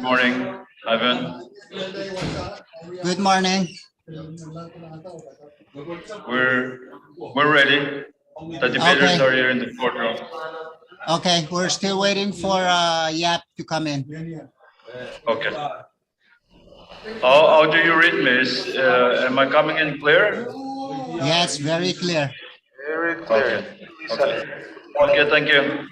morning, Ivan. Good morning. We're ready. The debaters are here in the courtroom. Okay, we're still waiting for Yap to come in. Okay. How do you read me? Am I coming in clear? Yes, very clear. Very clear. Okay, thank you.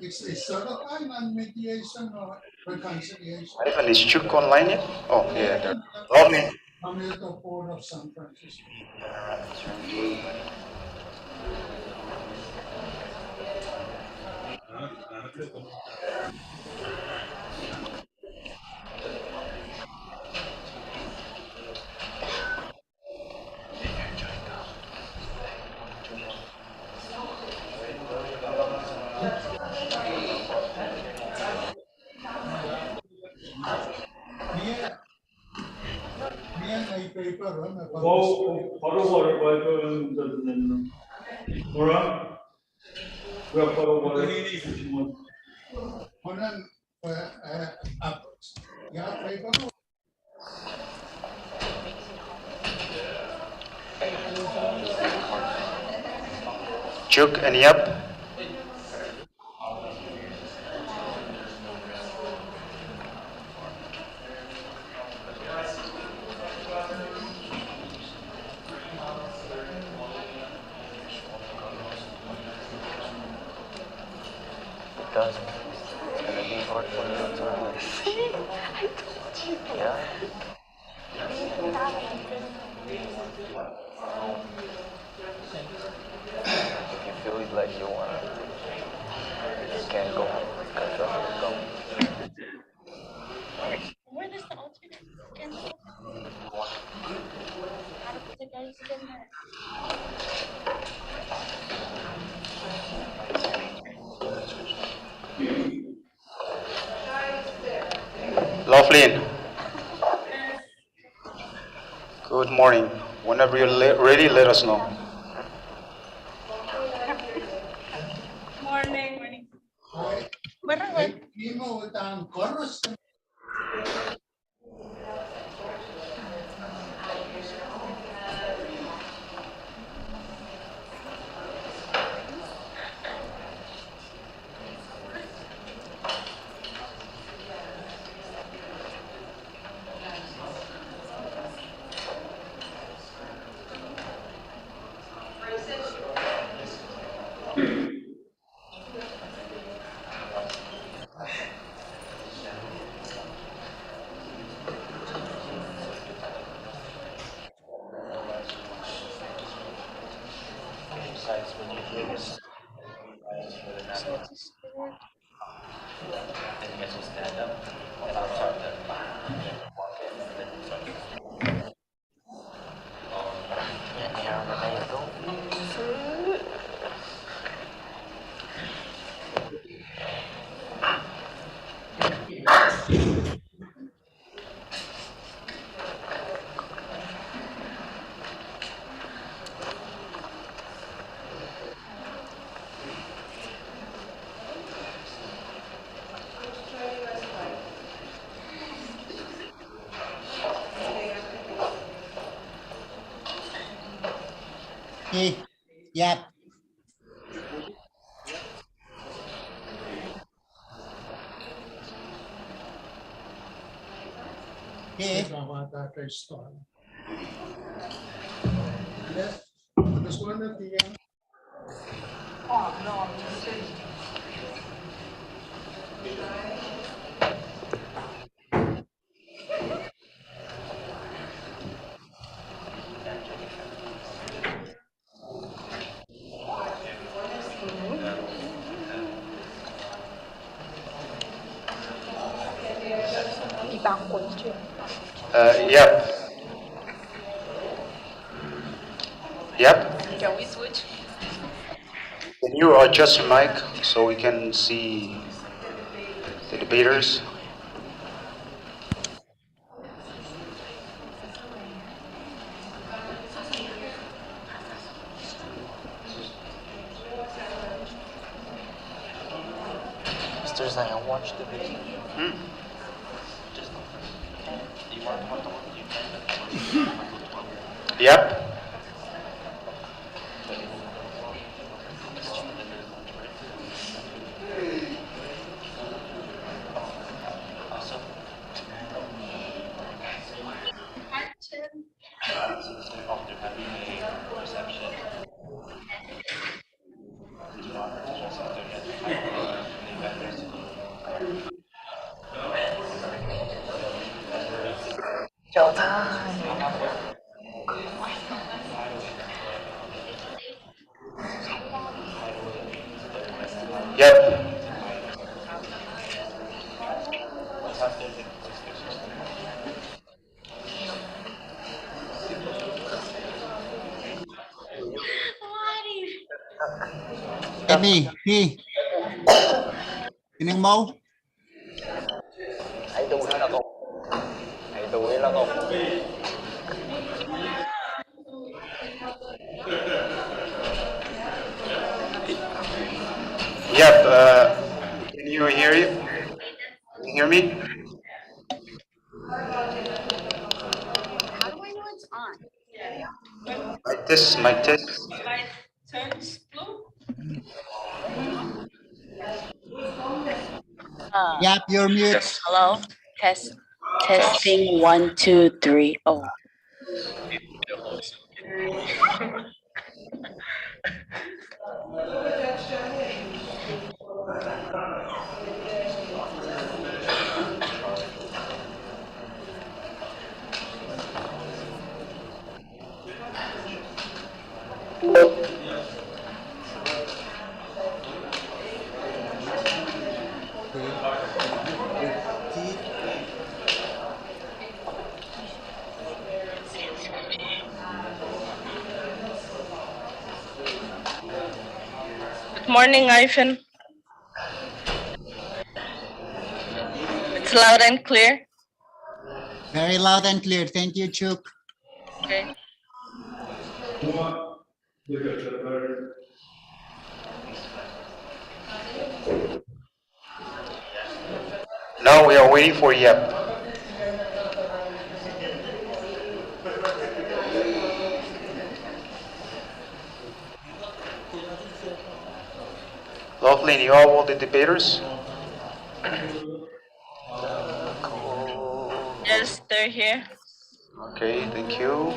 It's certified non-mediation or reconciliation. Ivan, is Chuk online yet? Oh, yeah. There. Lovely. Community Board of San Francisco. May paper, Chuk and Yap. Where does the alternate schedule? How to put the guys in there? Lovelyn. Good morning. Whenever you're ready, let us know. Morning. Okay, Yap. Okay. Yap. Yap. Can we switch? Can you adjust your mic so we can see the debaters? Mr. Zion, what Yep. Yep. B. Kining mo? Yep. Can you hear you? Can you hear me? How do I know it's on? Mic test. Mic test. Light turns blue? Yep, you're mute. Hello? Testing 1, 2, 3. Oh. Good morning, Ivan. It's loud and clear. Very loud and clear. Thank you, Chuk. Okay. No, we are waiting for Yep. Lovely. You all the debaters? Yes, they're here. Okay, thank you.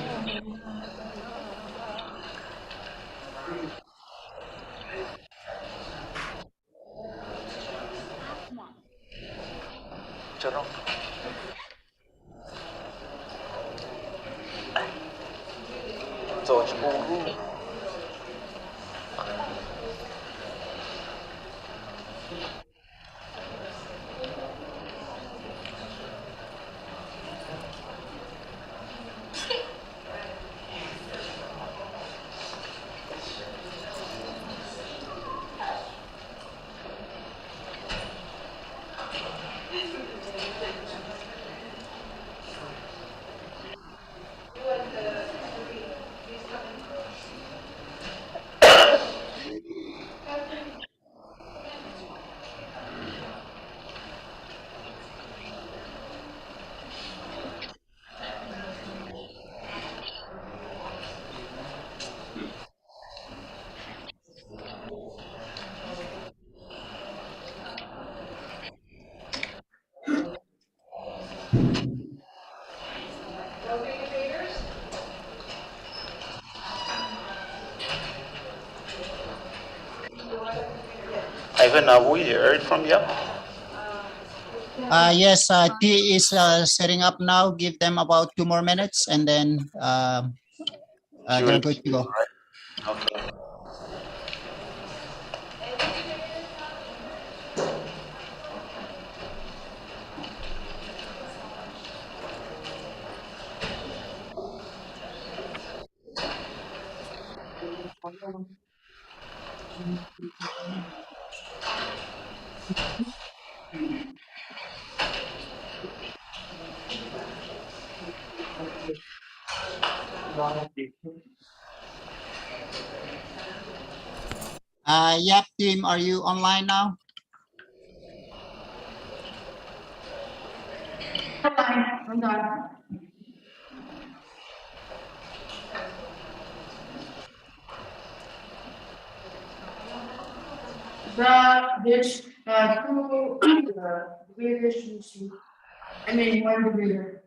Ivan, have we heard from Yep? Yes, T is setting up now. Give them about 2 more minutes and then they're good to go. Okay. Yep, team, are you online now? fine. I'm done. There's two debaters. I mean, one debater.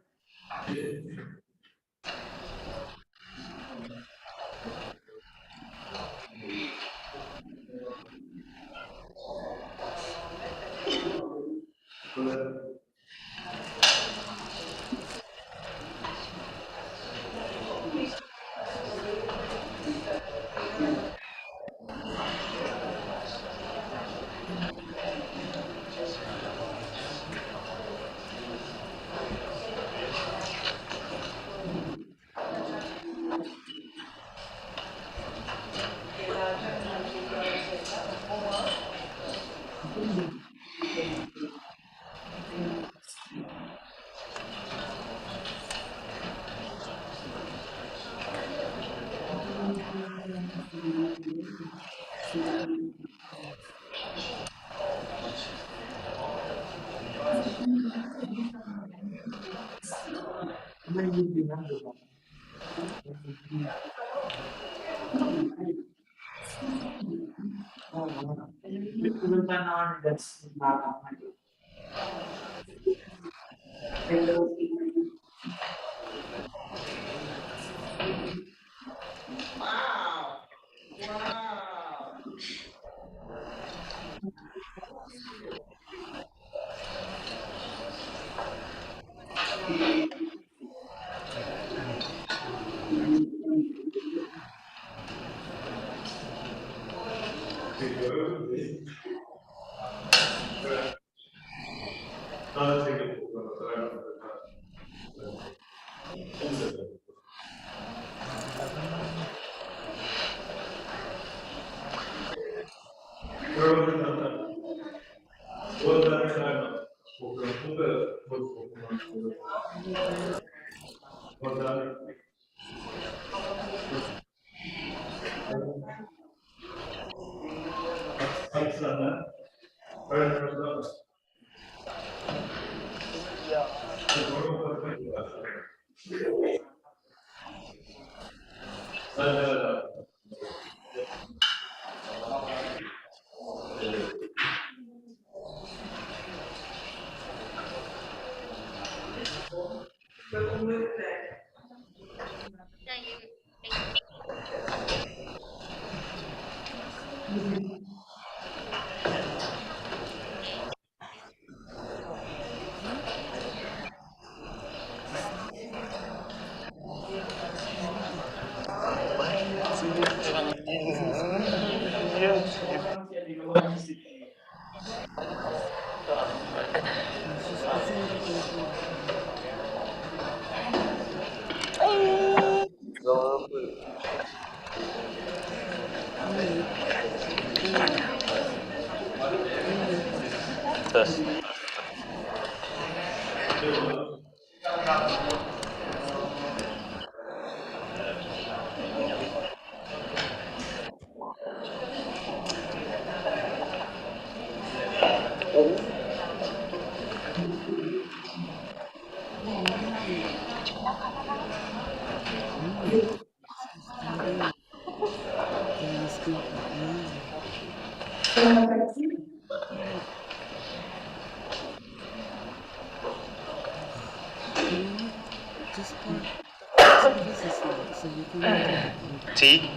T?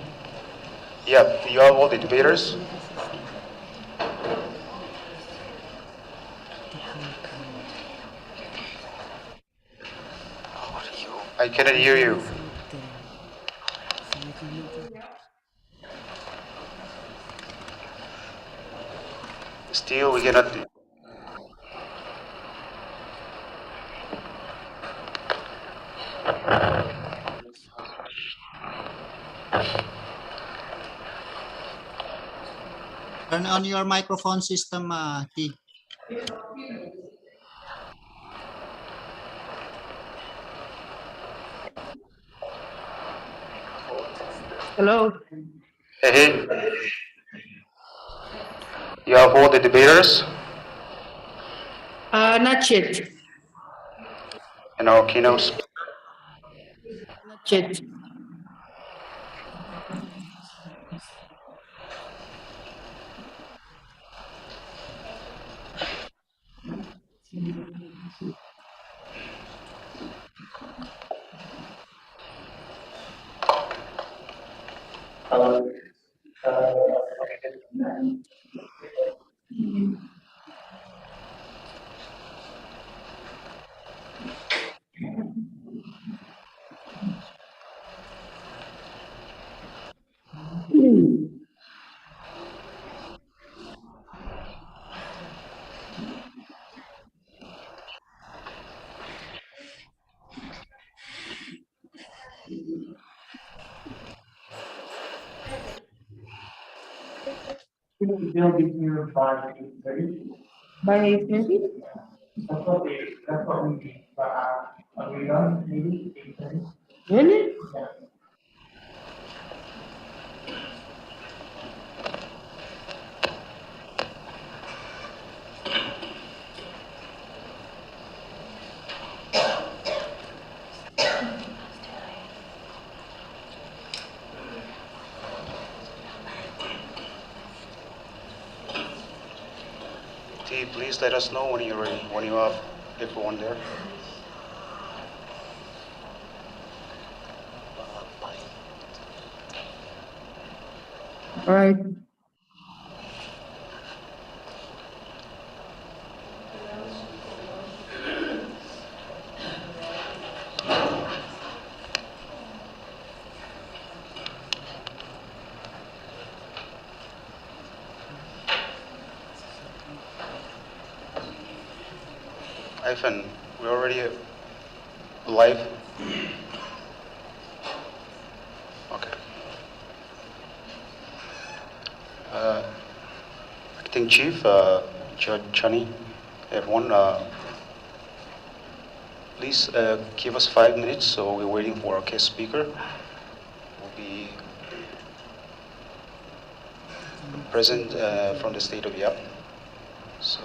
Yep, you have all the debaters? I cannot hear you. Still, we cannot. Turn on your microphone system, T. Hello. Hey, you have all the debaters? Not yet. And our keynote speaker, Not yet. They'll be here by 8:30. By 8:30? That's what we need, but, are we done, maybe 8:30? Really? Yeah. T, please let us know when you're ready, when you have everyone there. All right. Ivan, we're already live. Okay. Acting Chief, Chani, everyone, please give us 5 minutes. So we're waiting for our guest speaker. Will be present from the state of Yap. So.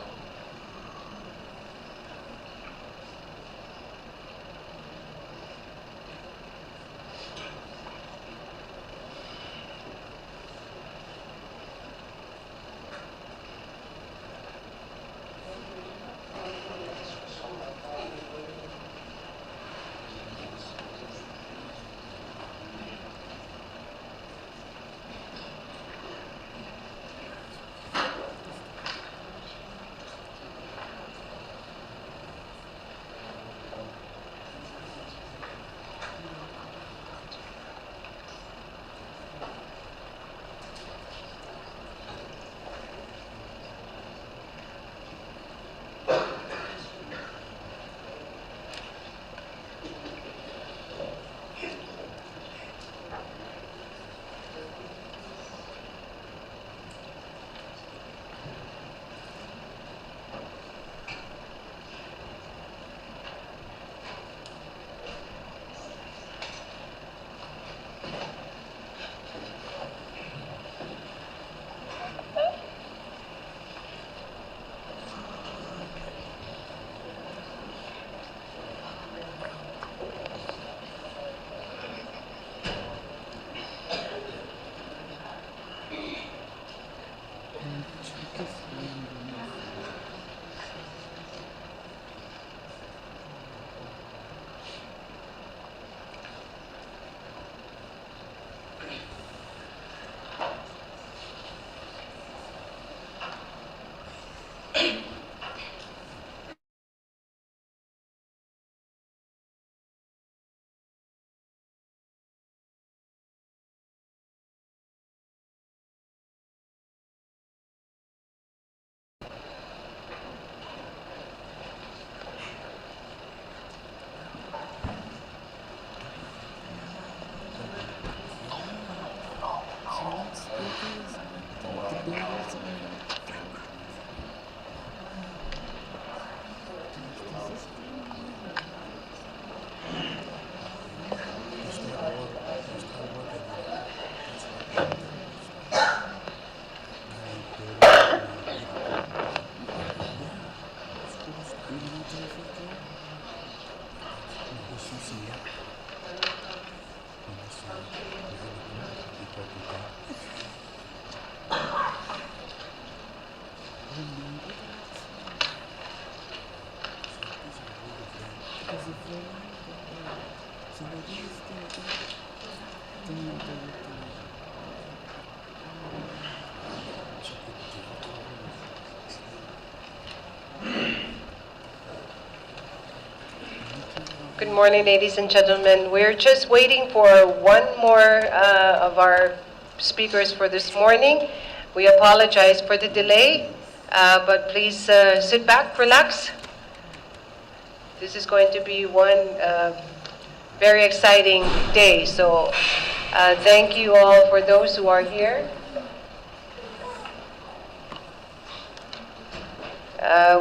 Good morning, ladies and gentlemen. We're just waiting for one more of our speakers for this morning. We apologize for the delay, but please sit back, relax. This is going to be one very exciting day. So thank you all for those who are here.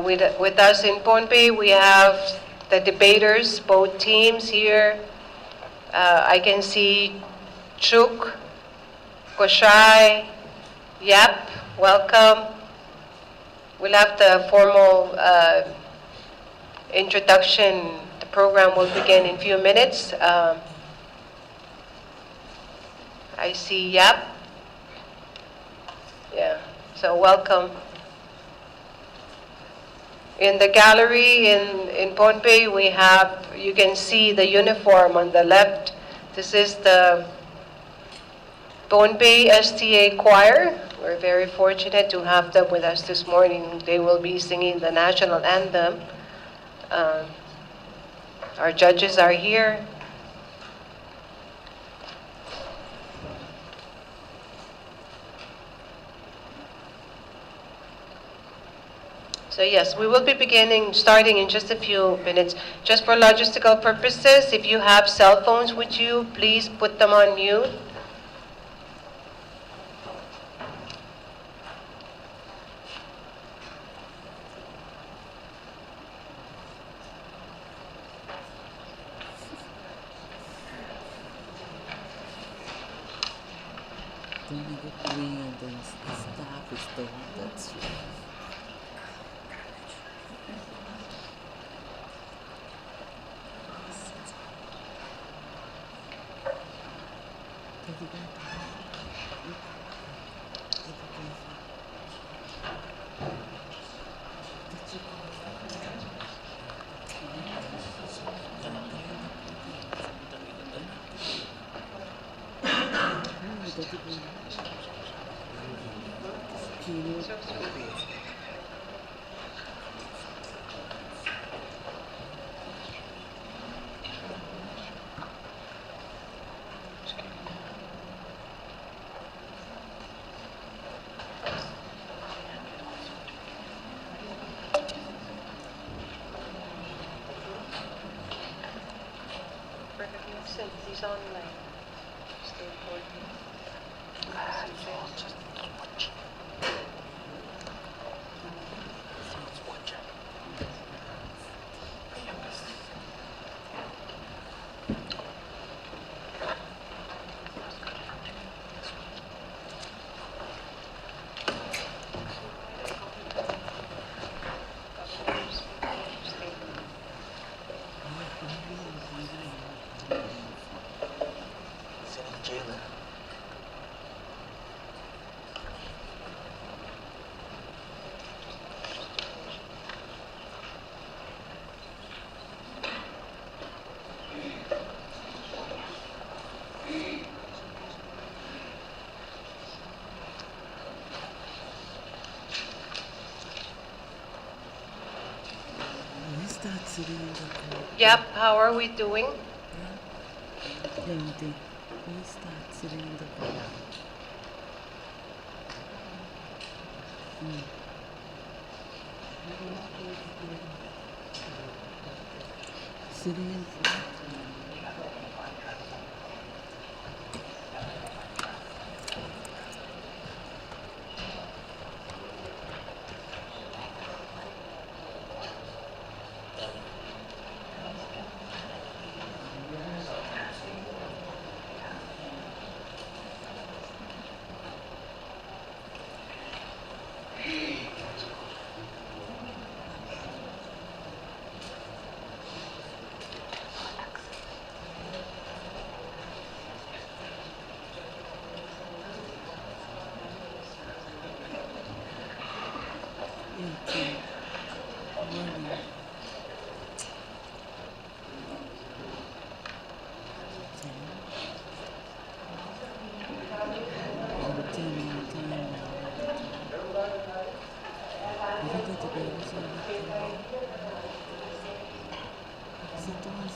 With us in Pohnpei, we have the debaters, both teams here. I can see Chuk, Koshai, Yap, welcome. We'll have the formal introduction. The program will begin in a few minutes. I see Yap. Yeah, so welcome. In the gallery in Pohnpei, we have, you can see the uniform on the left. This is the Pohnpei STA Choir. We're very fortunate to have them with us this morning. They will be singing the national anthem. Our judges are here. So yes, we will be starting in just a few minutes. Just for logistical purposes, if you have cell phones with you, please put them on mute. He's online. Stay Yep, how are we doing?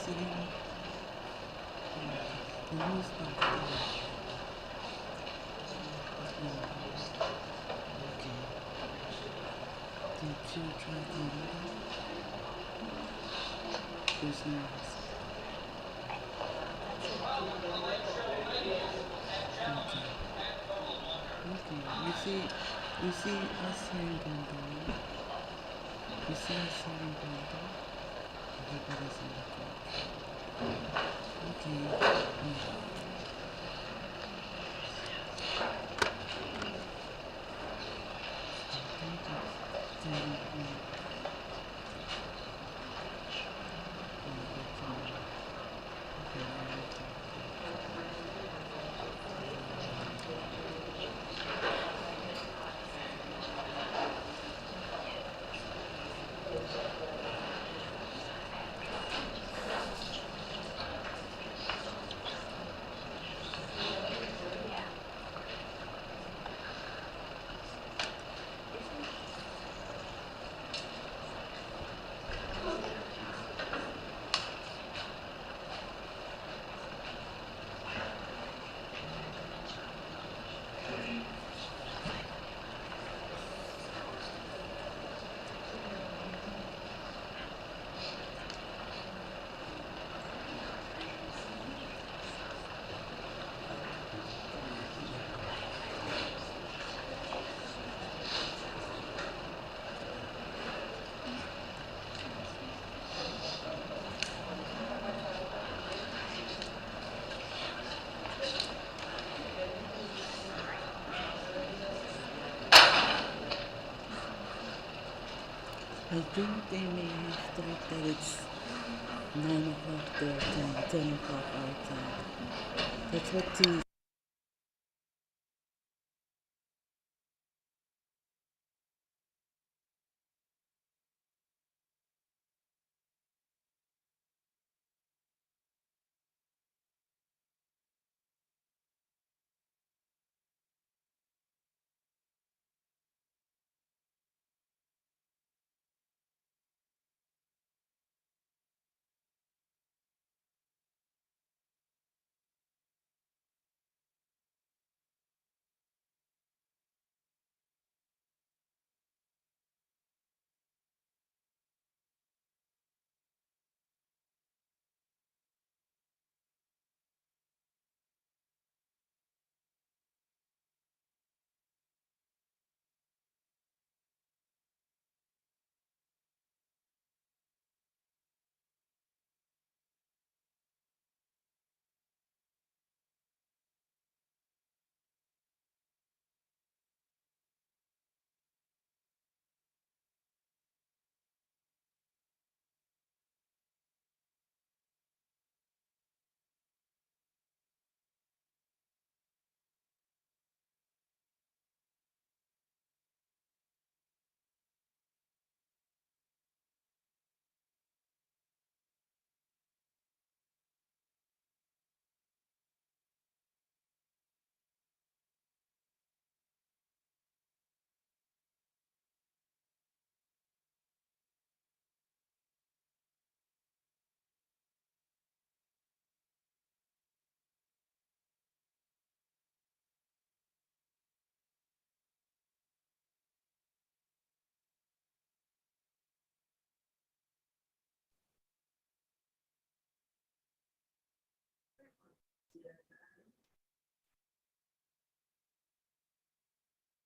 sitting. The news part. Okay. Did you try to do that? There's no risk. Okay. Okay. You see us here in Bangalore. You see us here in Bangalore. Everybody's in the crowd. Okay. I think they may have thought that it's 9 o'clock their time, 10 o'clock our time. That's what T.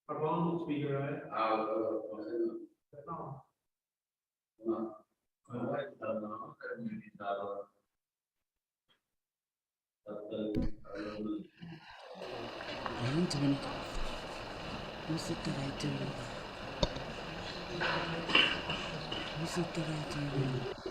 Abang speaker, right? I didn't turn it off. Who's it that I turn it off? Who's it that I turn it off?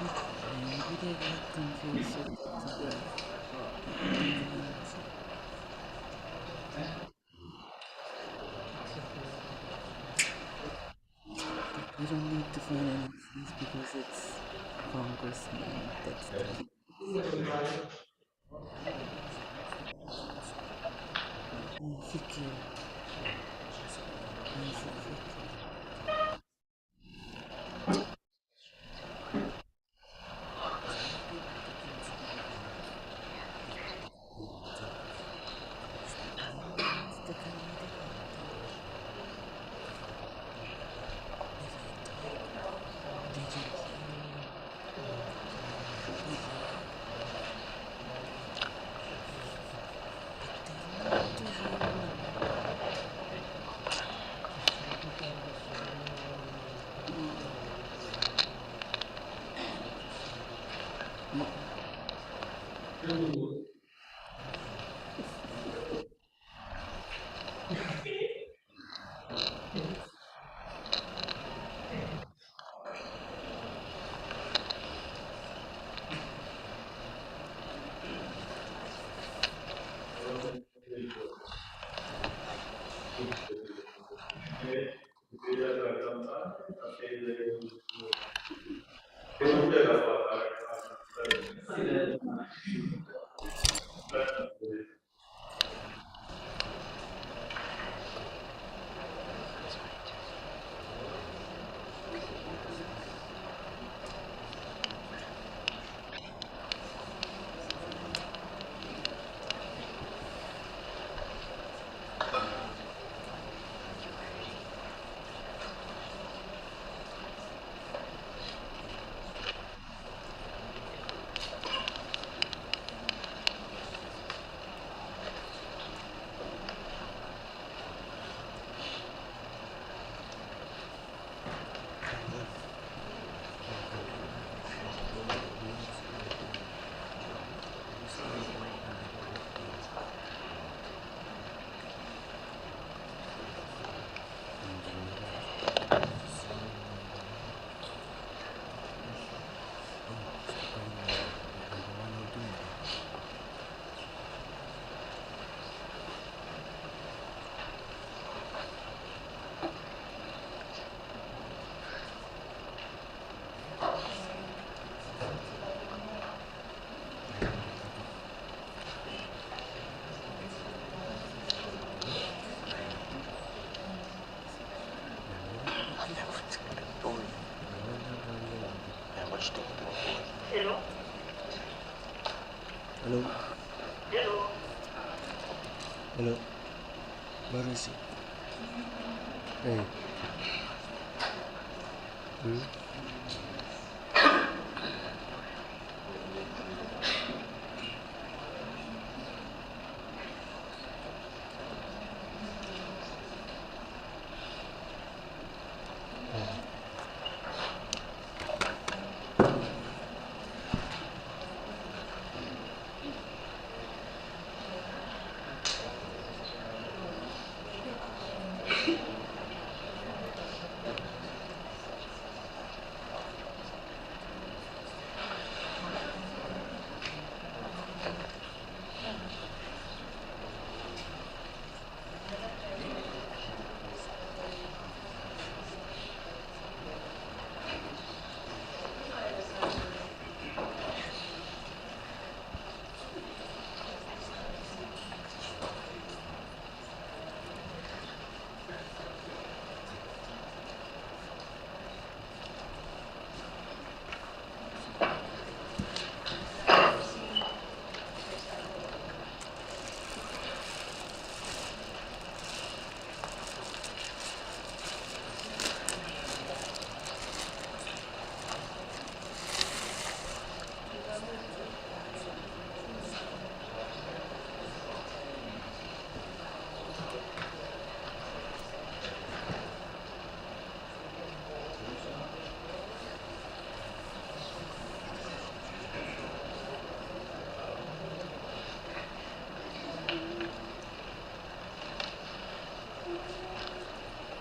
Maybe they got confused with the terminology. But we don't need to find elections because it's congressman. That's the key. Fikir. Hello. Hello. Where is he? Hey.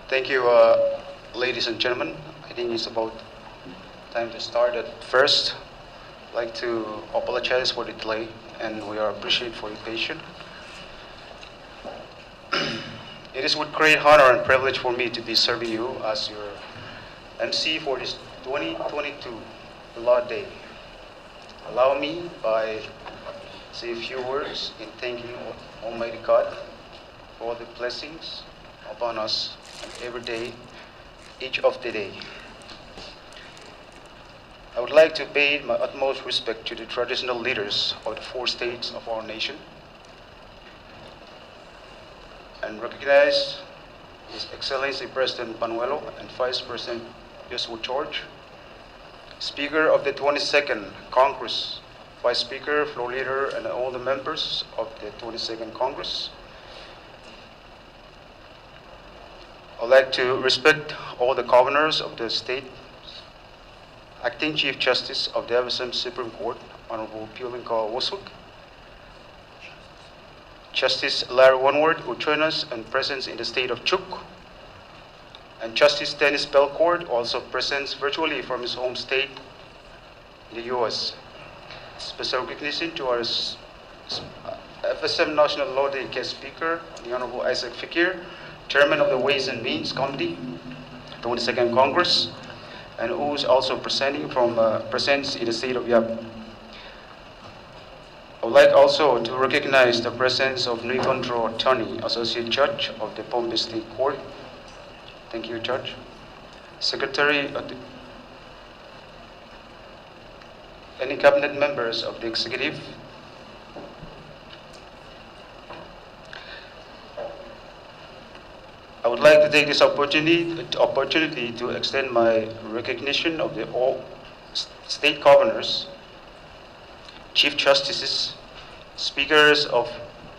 Thank you, ladies and gentlemen. I think it's about time to start. At first, I'd like to apologize for the delay, and we are appreciate for your patience. It is with great honor and privilege for me to be serving you as your MC for this 2022 Law Day. Allow me by say a few words in thanking Almighty God for all the blessings upon us every day, each of the day. I would like to pay my utmost respect to the traditional leaders of the 4 states of our nation and recognize His Excellency President Panuelo and Vice President Joshua George, Speaker of the 22nd Congress, Vice Speaker, Floor Leader, and all the members of the 22nd Congress. I'd like to respect all the governors of the state, Acting Chief Justice of the FSM Supreme Court, Honorable Piulinka Wosuk, Justice Larry Wonward, who joined us and presents in the state of Chuk, and Justice Dennis Belcourt, also presents virtually from his home state in the U.S. Special recognition to our FSM National Law Day guest speaker, the Honorable Isaac Fikir, Chairman of the Ways and Means Committee, 22nd Congress, and who is also presenting from presents in the state of Yap. I would like also to recognize the presence of Nivandro Tony, Associate Judge of the Bombay State Court. Thank you, Judge. Secretary of the any cabinet members of the executive, I would like to take this opportunity to extend my recognition of the all state governors, chief justices, speakers of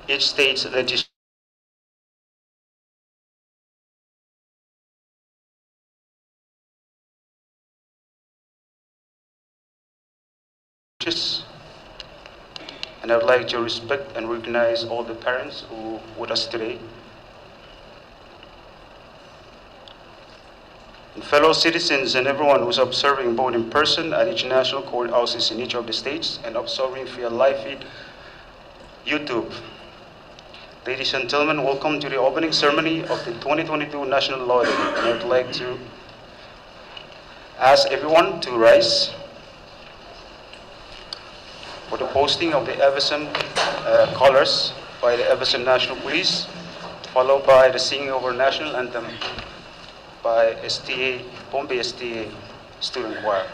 each state's legislature, and I would like to respect and recognize all the parents who are with us today. And fellow citizens and everyone who's observing both in person at each national courthouses in each of the states and observing via live feed YouTube. Ladies and gentlemen, welcome to the opening ceremony of the 2022 National Law Day. And I would like to ask everyone to rise for the posting of the FSM colors by the FSM National Police, followed by the singing of our national anthem by STA, Bombay STA Student Choir.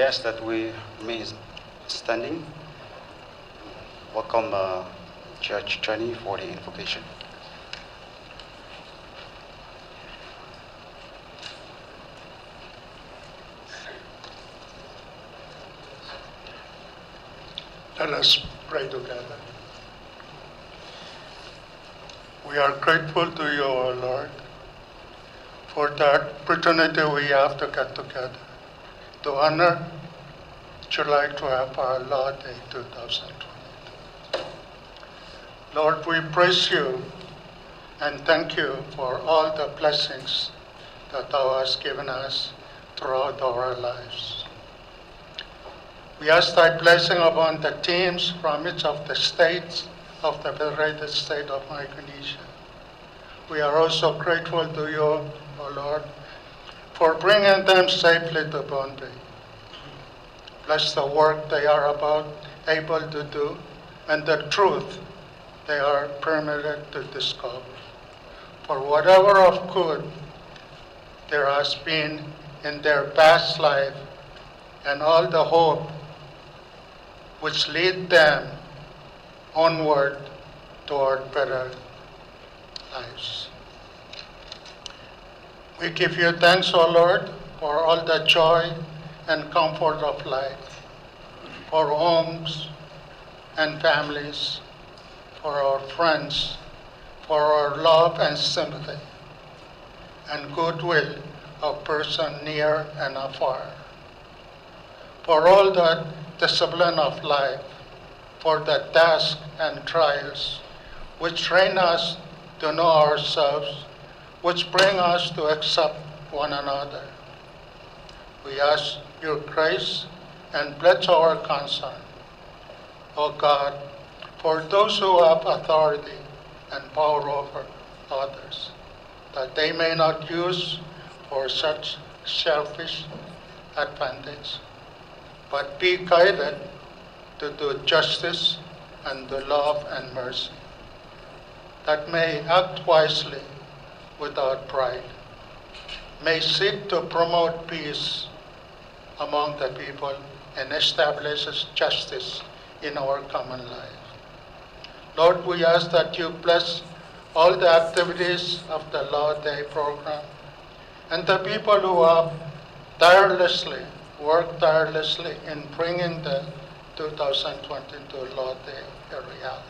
ask that we remain standing. Welcome Judge Johnny for the invocation. Let us pray together. We are grateful to you, O Lord, for the opportunity we have to get together to honor July 12, our Law Day 2022. Lord, we praise you and thank you for all the blessings that thou hast given us throughout our lives. We ask thy blessing upon the teams from each of the states of the Federated State of Micronesia. We are also grateful to you, O Lord, for bringing them safely to Bombay. Bless the work they are able to do and the truth they are permitted to discover. For whatever of good there has been in their past life and all the hope which lead them onward toward better lives. We give you thanks, O Lord, for all the joy and comfort of life, for homes and families, for our friends, for our love and sympathy, and goodwill of person near and afar, for all the discipline of life, for the tasks and trials which train us to know ourselves, which bring us to accept one another. We ask your grace and pledge our concern, O God, for those who have authority and power over others, that they may not use for such selfish advantage, but be guided to do justice and to love and mercy, that may act wisely without pride, may seek to promote peace among the people and establishes justice in our common life. Lord, we ask that you bless all the activities of the Law Day program and the people who have worked tirelessly in bringing the 2022 Law Day a reality.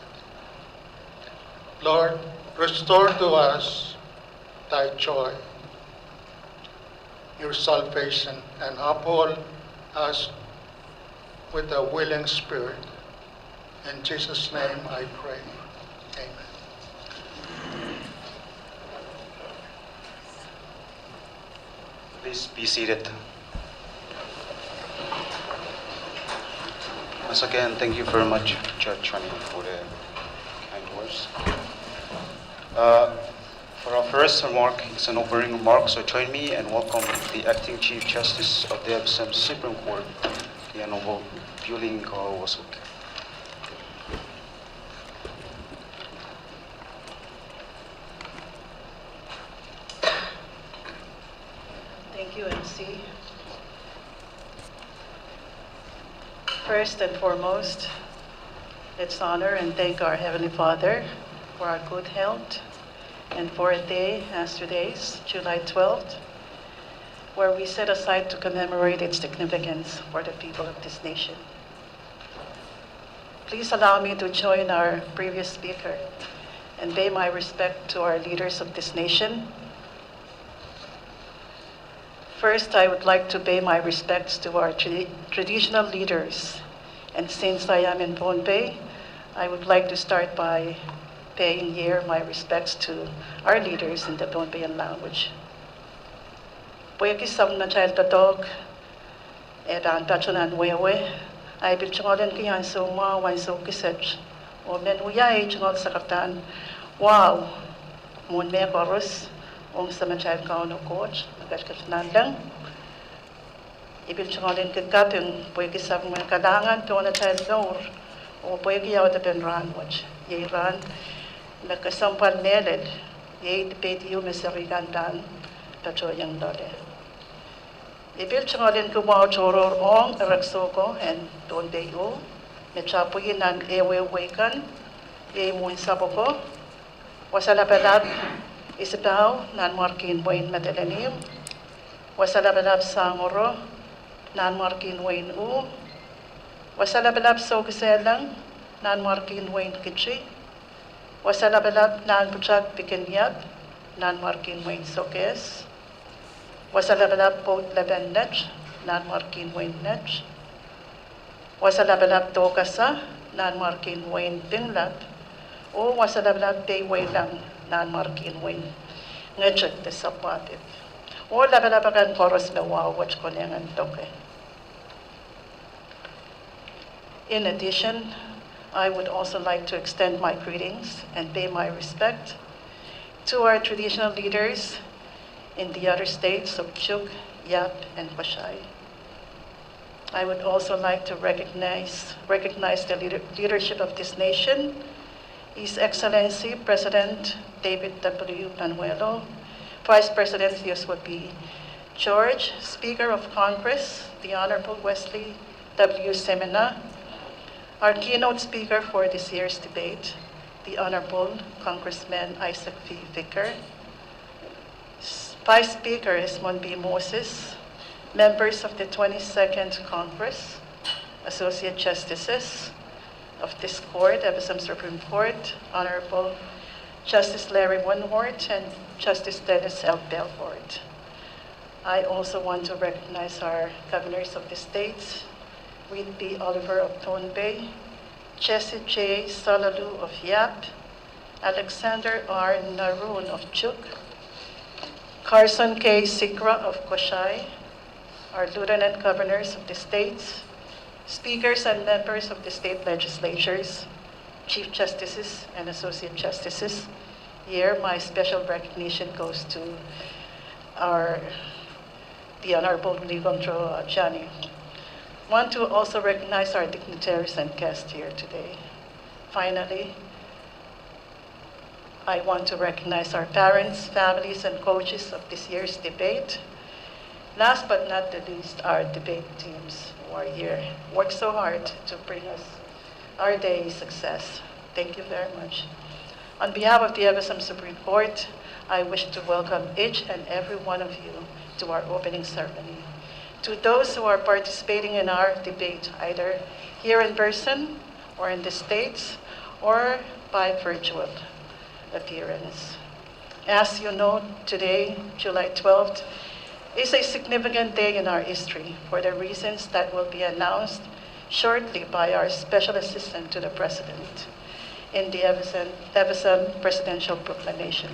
Lord, restore to us thy joy, your salvation, and uphold us with a willing spirit. In Jesus' name I pray. Amen. Please be seated. Once again, thank you very much, Judge Chani, for the kind words. For our first remark, it's an opening remark, so join me and welcome the Acting Chief Justice of the FSM Supreme Court, the Honorable Piuling Kawasuk. Thank you, MC. First and foremost, let's honor and thank our Heavenly Father for our good health and for a day as today's, July 12th, where we set aside to commemorate its significance for the people of this nation. Please allow me to join our previous speaker and pay my respect to our leaders of this nation. First, I would like to pay my respects to our traditional leaders. And since I am in Bombay, I would like to start by paying here my respects to our leaders in the Bombayan language. Poyakisam na child tatok, edan tachunan wewe, I will chongolen kiyan so ma wan so kisech, o men uyay chongol sakatan, wow, mun me chorus, sa child kaon coach, nagkakanan lang. Ibil chongolen kikapin, poyakisam mga kadangan to na child nor, o poyakiyaw da pen ranwach, ye ran, nagkasampal neled, 8 PTU mesarigandan tacho yang dole. Ibil changalin ko mga choror ong eraksoko and don bayo. Mechapuyin ng ewe wekan. Muin saboko. Wasalapalap isipaw nan markin wain matelanim. Wasalapalap sangoro nan markin wain u. Wasalapalap so kaselang nan markin wain kitchi. Wasalapalap nan puchak pikinyap nan markin wain sokes. Wasalapalap pot laban nech nan markin wain nech. Wasalapalap tokasa nan markin wain pinglap. O wasalapalap day wain lang nan markin wain ngechek te sapatit. O lapalapakan koros na wow wach konyangan toke. In addition, I would also like to extend my greetings and pay my respect to our traditional leaders in the other states of Chuk, Yap, and Pasay. I would also like to recognize the leadership of this nation, His Excellency President David W. Panuelo, Vice President Joshua P. George, Speaker of Congress, the Honorable Wesley W. Semina, our keynote speaker for this year's debate, the Honorable Congressman Isaac V. Vicker, Vice Speaker Esmond B. Moses, members of the 22nd Congress, Associate Justices of this Court, FSM Supreme Court, Honorable Justice Larry Winward and Justice Dennis L. Belfort. I also want to recognize our governors of the states, Reed B. Oliver of Tone Bay, Jesse J. Salalu of Yap, Alexander R. Naroon of Chuk, Carson K. Sikra of Koshai, our lieutenant governors of the states, speakers and members of the state legislatures, chief justices and associate justices. Here, my special recognition goes to the Honorable Ligondro Jani. Want to also recognize our dignitaries and guests here today. Finally, I want to recognize our parents, families, and coaches of this year's debate. Last but not the least, our debate teams who are here, worked so hard to bring us our day's success. Thank you very much. On behalf of the FSM Supreme Court, I wish to welcome each and every one of you to our opening ceremony. To those who are participating in our debate, either here in person or in the States or by virtual appearance. As you know, today, July 12th, is a significant day in our history for the reasons that will be announced shortly by our Special Assistant to the President in the FSM Presidential Proclamation.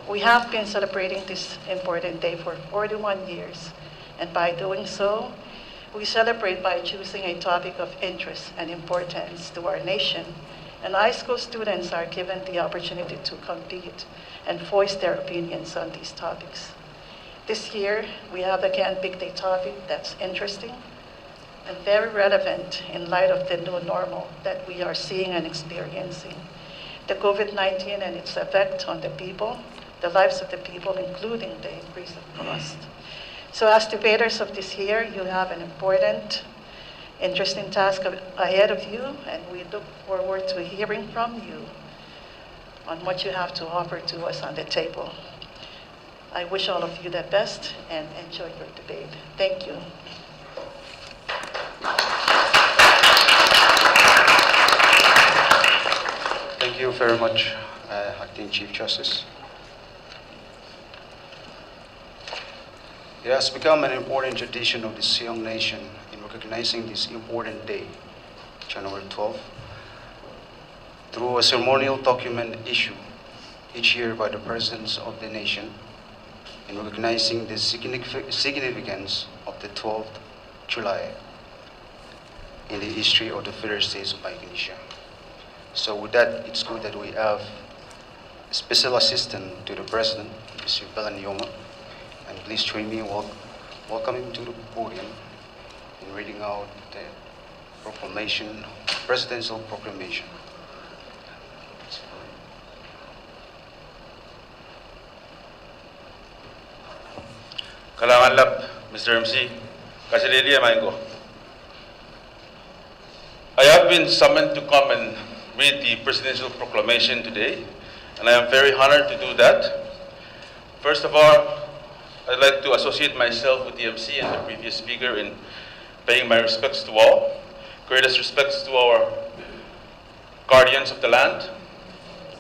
We have been celebrating this important day for 41 years, and by doing so, we celebrate by choosing a topic of interest and importance to our nation, and high school students are given the opportunity to compete and voice their opinions on these topics. This year, we have again picked a topic that's interesting and very relevant in light of the new normal that we are seeing and experiencing. The COVID-19 and its effect on the people, the lives of the people, including the increase of cost. So as debaters of this year, you have an important, interesting task ahead of you, and we look forward to hearing from you on what you have to offer to us on the table. I wish all of you the best and enjoy your debate. Thank you. Thank you very much, Acting Chief Justice. It has become an important tradition of this young nation in recognizing this important day, January 12th, through a ceremonial document issued each year by the presidents of the nation in recognizing the significance of the 12th July in the history of the Federal States of Micronesia. So with that, it's good that we have a special assistant to the president, Mr. Belanioma, and please join me in welcoming him to the podium in reading out the proclamation, presidential proclamation. Kalangan lap Mr. MC, Kasilili Maingo. I have been summoned to come and read the presidential proclamation today, and I am very honored to do that. First of all, I'd like to associate myself with the MC and the previous speaker in paying my respects to all. Greatest respects to our guardians of the land,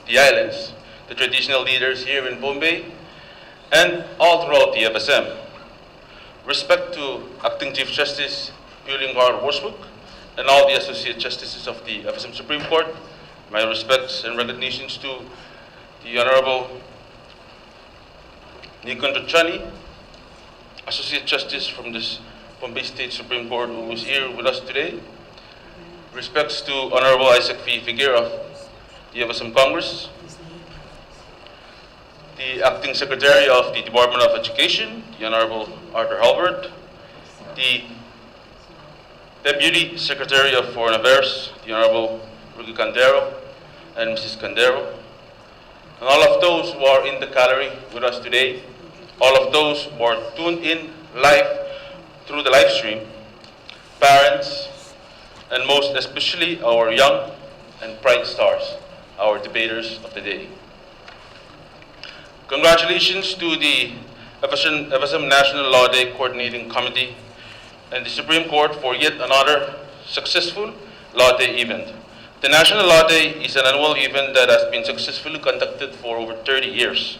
the islands, the traditional leaders here in Bombay, and all throughout the FSM. Respect to Acting Chief Justice Yulingar Worsbook and all the Associate Justices of the FSM Supreme Court. My respects and recognitions to the Honorable Nikon Chani, Associate Justice from this Bombay State Supreme Court, who is here with us today. Respects to Honorable Isaac V. Figueroa of the FSM Congress, the Acting Secretary of the Department of Education, the Honorable Arthur Halbert, the Deputy Secretary of Foreign Affairs, the Honorable Ricky Candero and Mrs. Candero, and all of those who are in the gallery with us today, all of those who are tuned in live through the live stream, parents, and most especially our young and bright stars, our debaters of the day. Congratulations to the FSM National Law Day Coordinating Committee and the Supreme Court for yet another successful Law Day event. The National Law Day is an annual event that has been successfully conducted for over 30 years.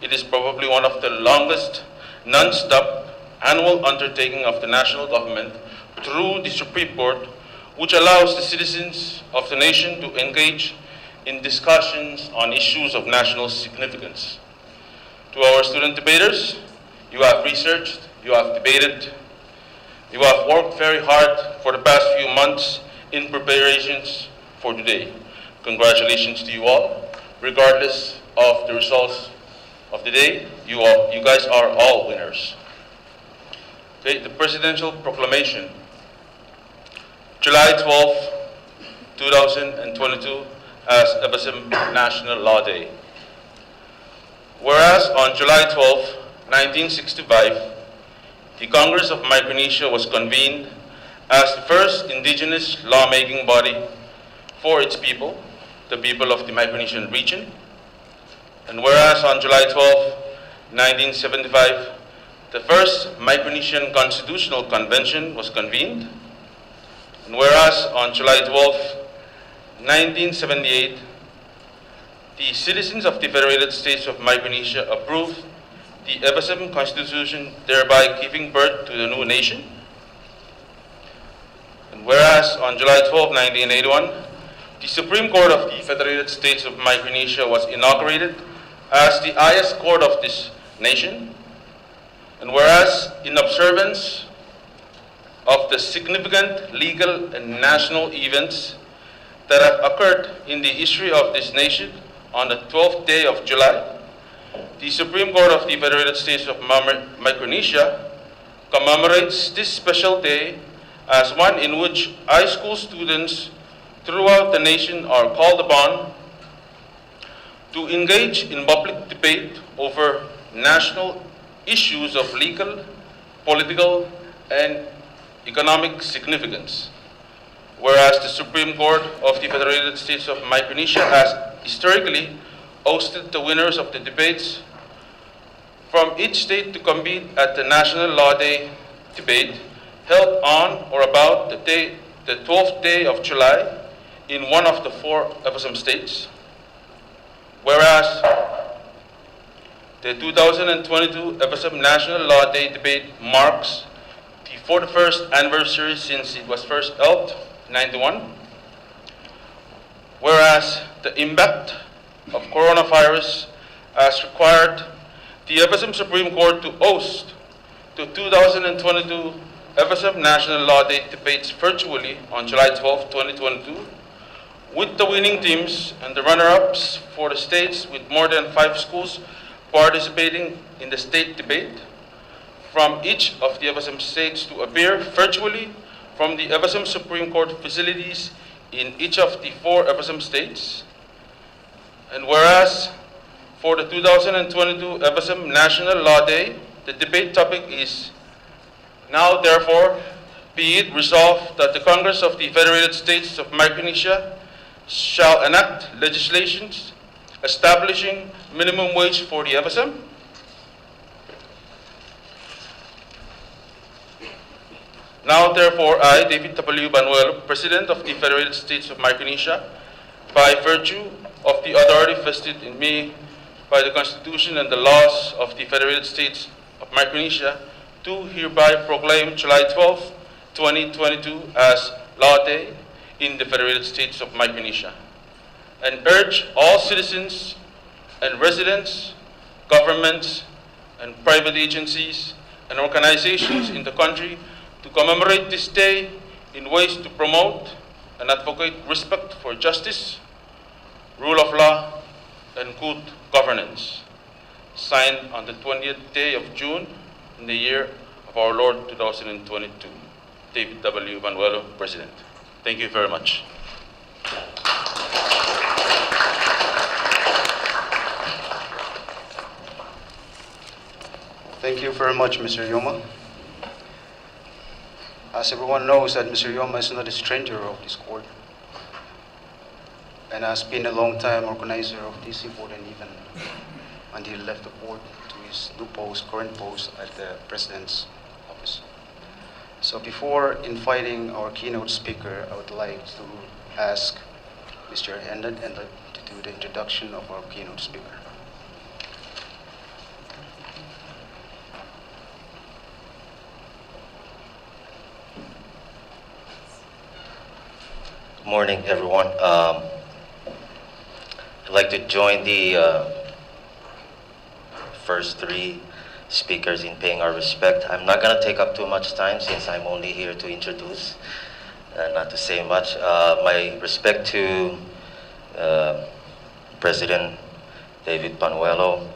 It is probably one of the longest non-stop annual undertaking of the national government through the Supreme Court, which allows the citizens of the nation to engage in discussions on issues of national significance. To our student debaters, you have researched, you have debated, you have worked very hard for the past few months in preparations for today. Congratulations to you all. Regardless of the results of the day, you guys are all winners. Okay, the Presidential Proclamation. July 12, 2022 as FSM National Law Day. Whereas on July 12, 1965, the Congress of Micronesia was convened as the first indigenous lawmaking body for its people, the people of the Micronesian region. And whereas on July 12, 1975, the first Micronesian Constitutional Convention was convened. And whereas on July 12, 1978, the citizens of the Federated States of Micronesia approved the FSM Constitution, thereby giving birth to the new nation. And whereas on July 12, 1981, the Supreme Court of the Federated States of Micronesia was inaugurated as the highest court of this nation. And whereas in observance of the significant legal and national events that have occurred in the history of this nation on the 12th day of July, the Supreme Court of the Federated States of Micronesia commemorates this special day as one in which high school students throughout the nation are called upon to engage in public debate over national issues of legal, political, and economic significance. Whereas the Supreme Court of the Federated States of Micronesia has historically hosted the winners of the debates from each state to compete at the National Law Day debate held on or about the 12th day of July in one of the 4 FSM states. Whereas the 2022 FSM National Law Day debate marks the 41st anniversary since it was first held in 1991. Whereas the impact of coronavirus has required the FSM Supreme Court to host the 2022 FSM National Law Day debates virtually on July 12, 2022, with the winning teams and the runner-ups for the states with more than 5 schools participating in the state debate from each of the FSM states to appear virtually from the FSM Supreme Court facilities in each of the 4 FSM states. And whereas for the 2022 FSM National Law Day, the debate topic is Now, therefore, be it resolved that the Congress of the Federated States of Micronesia shall enact legislations establishing minimum wage for the FSM. Now, therefore, I, David W. Banuelo, President of the Federated States of Micronesia, by virtue of the authority vested in me by the Constitution and the laws of the Federated States of Micronesia, do hereby proclaim July 12, 2022 as Law Day in the Federated States of Micronesia, and urge all citizens and residents, governments, and private agencies and organizations in the country to commemorate this day in ways to promote and advocate respect for justice, rule of law, and good governance. Signed on the 20th day of June in the year of our Lord 2022. David W. Banuelo, President. Thank you very much. Thank you very much, Mr. Yoma. As everyone knows that Mr. Yoma is not a stranger of this court and has been a long-time organizer of this important event until he left the board to his new post, current post at the President's office. So before inviting our keynote speaker, I would like to ask Mr. Hendon to do the introduction of our keynote speaker. Good morning, everyone. I'd like to join the first three speakers in paying our respect. I'm not going to take up too much time since I'm only here to introduce, not to say much. My respect to President David Banuelo,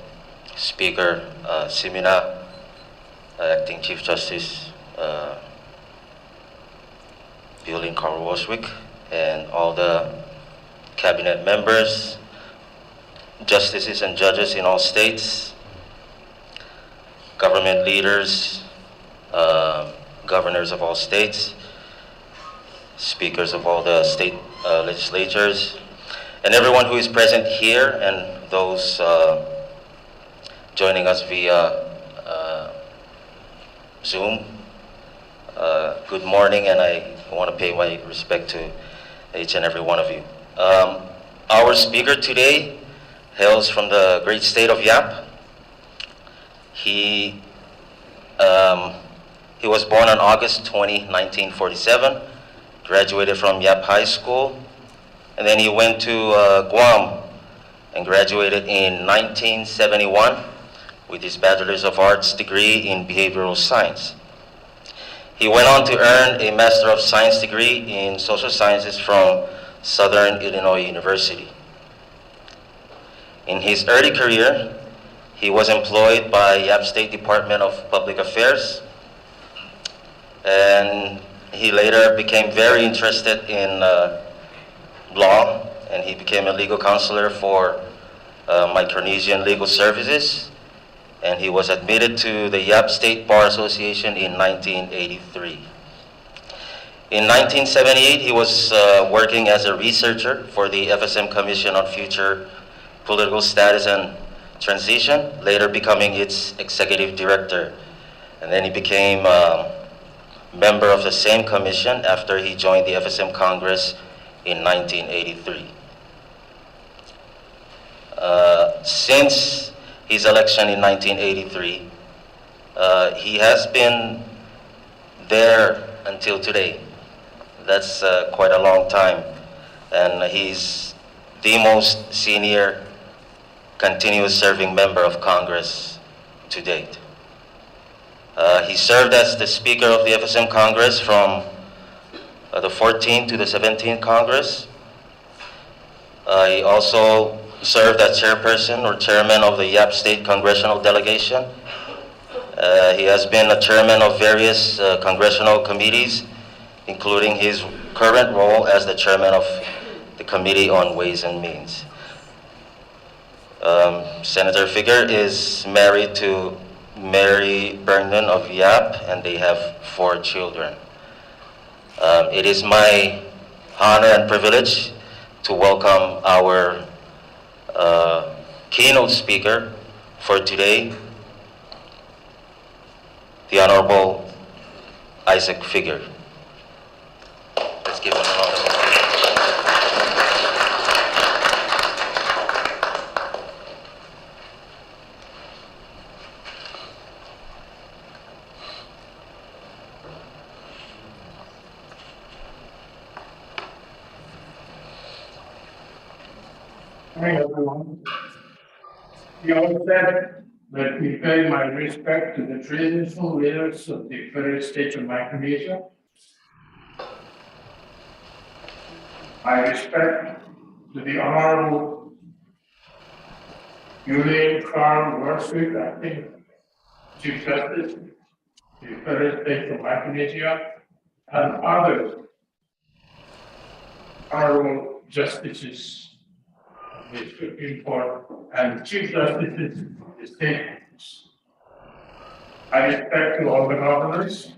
Speaker Simina, Acting Chief Justice Violin Carl Washwick, and all the cabinet members, justices and judges in all states, government leaders, governors of all states, speakers of all the state legislatures, and everyone who is present here and those joining us via Zoom. Good morning, and I want to pay my respect to each and every one of you. Our speaker today hails from the great state of Yap. He was born on August 20, 1947, graduated from Yap High School, and then he went to Guam and graduated in 1971 with his Bachelor's of Arts degree in Behavioral Science. He went on to earn a Master of Science degree in Social Sciences from Southern Illinois University. In his early career, he was employed by Yap State Department of Public Affairs, and he later became very interested in law, and he became a legal counselor for Micronesian Legal Services, and he was admitted to the Yap State Bar Association in 1983. In 1978, he was working as a researcher for the FSM Commission on Future Political Status and Transition, later becoming its executive director. And then he became a member of the same commission after he joined the FSM Congress in 1983. Since his election in 1983, he has been there until today. That's quite a long time, and he's the most senior continuous serving member of Congress to date. He served as the Speaker of the FSM Congress from the 14th to the 17th Congress. He also served as chairperson or chairman of the Yap State Congressional Delegation. He has been a chairman of various congressional committees, including his current role as the chairman of the Committee on Ways and Means. Senator Figure is married to Mary Bergman of Yap, and they have 4 children. It is my honor and privilege to welcome our keynote speaker for today, the Honorable Isaac Figure. Let's give him a round of applause. Hi, everyone. The outset, let me pay my respect to the traditional leaders of the Federal States of Micronesia. My respect to the Honorable Julian Carl Worswick, Acting Chief Justice, the Federal States of Micronesia, and other Honorable Justices of the Supreme Court and Chief Justices of the State Courts. I respect to all the governors,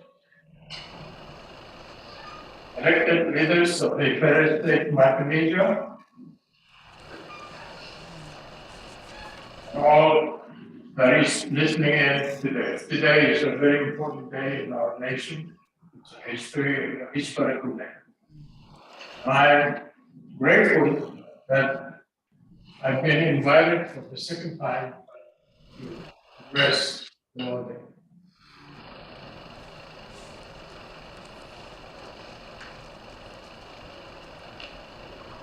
elected leaders of the Federal State of Micronesia, and all that is listening in today. Today is a very important day in our nation. It's a historical day. I am grateful that I've been invited for the second time to address the morning.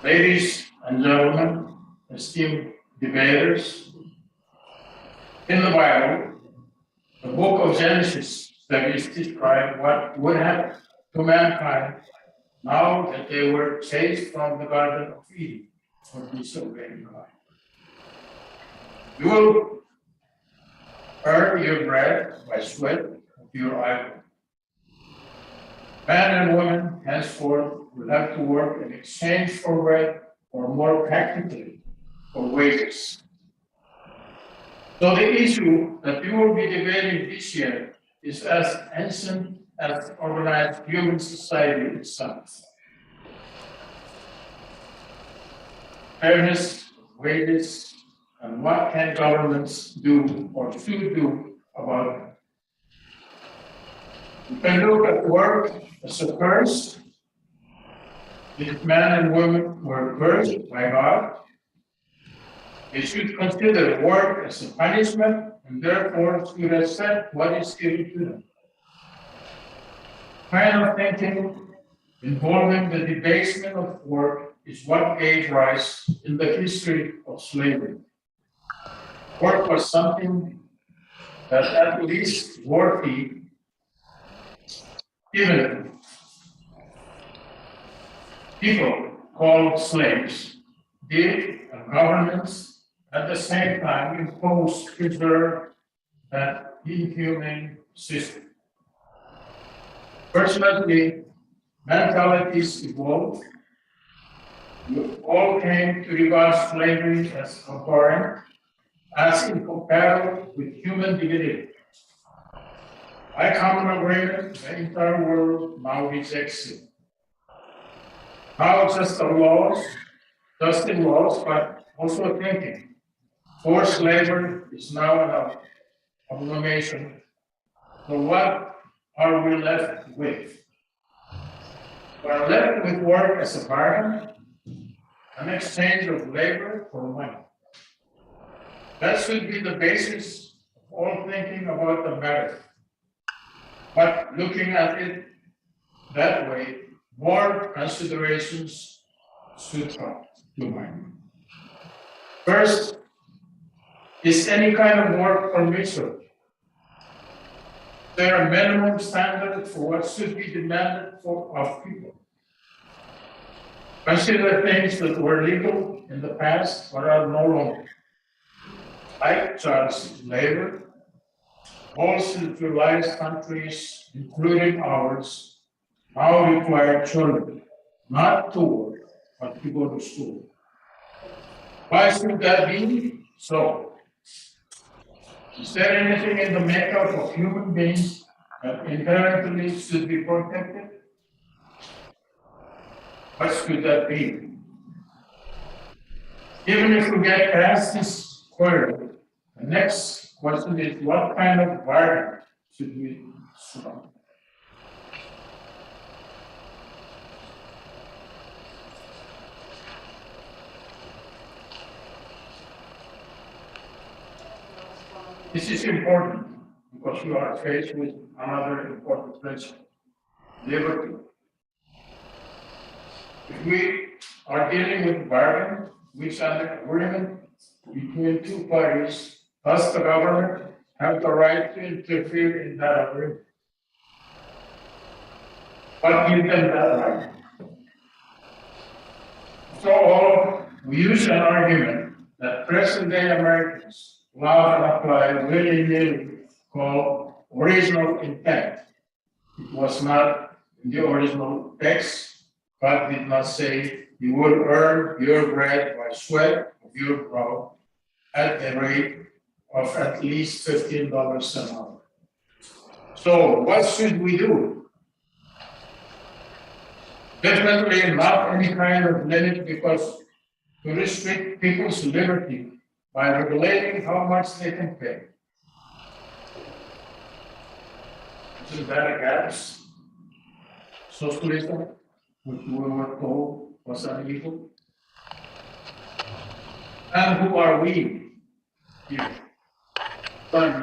Ladies and gentlemen, esteemed debaters, in the Bible, the book of Genesis, that is described what would happen to mankind now that they were chased from the Garden of Eden for disobeying God. You will earn your bread by sweat of your idol. Man and woman henceforth will have to work in exchange for bread, or more practically, for wages. So the issue that we will be debating this year is as ancient as organized human society itself. Fairness, wages, and what can governments do or should do about it. You can look at work as a curse. If men and women were cursed by God, they should consider work as a punishment and therefore should accept what is given to them. Kind of thinking involving the debasement of work is what gave rise in the history of slavery. Work was something that at least worthy, even people called slaves did, and governments at the same time imposed, preserve that inhumane system. Fortunately, mentalities evolved. We all came to regard slavery as abhorrent, as incompatible with human dignity. By common agreement, the entire world now rejects it. Not just in laws, but also thinking. Forced labor is now an abomination. So what are we left with? We're left with work as a bargain, an exchange of labor for money. That should be the basis of all thinking about the matter. But looking at it that way, more considerations should come to mind. First, is any kind of work permissible? There are minimum standards for what should be demanded of people. Consider things that were legal in the past but are no longer, like child labor. All civilized countries, including ours, now require children not to work, but to go to school. Why should that be so? Is there anything in the makeup of human beings that inherently should be protected? What should that be? Even if we get past this query, the next question is what kind of bargain should we strike? This is important because you are faced with another important principle, liberty. If we are dealing with bargain, which are an agreement between two parties, does the government have the right to interfere in that agreement? What gives them that right? So we use an argument that present-day Americans love and apply willy-nilly called original intent. It was not in the original text, but did not say you will earn your bread by sweat of your brow at a rate of at least $15 an hour. So what should we do? Definitely not any kind of limit, because to restrict people's liberty by regulating how much they can pay. Isn't that a gas? Socialism, which we were told was an evil. And who are we here? A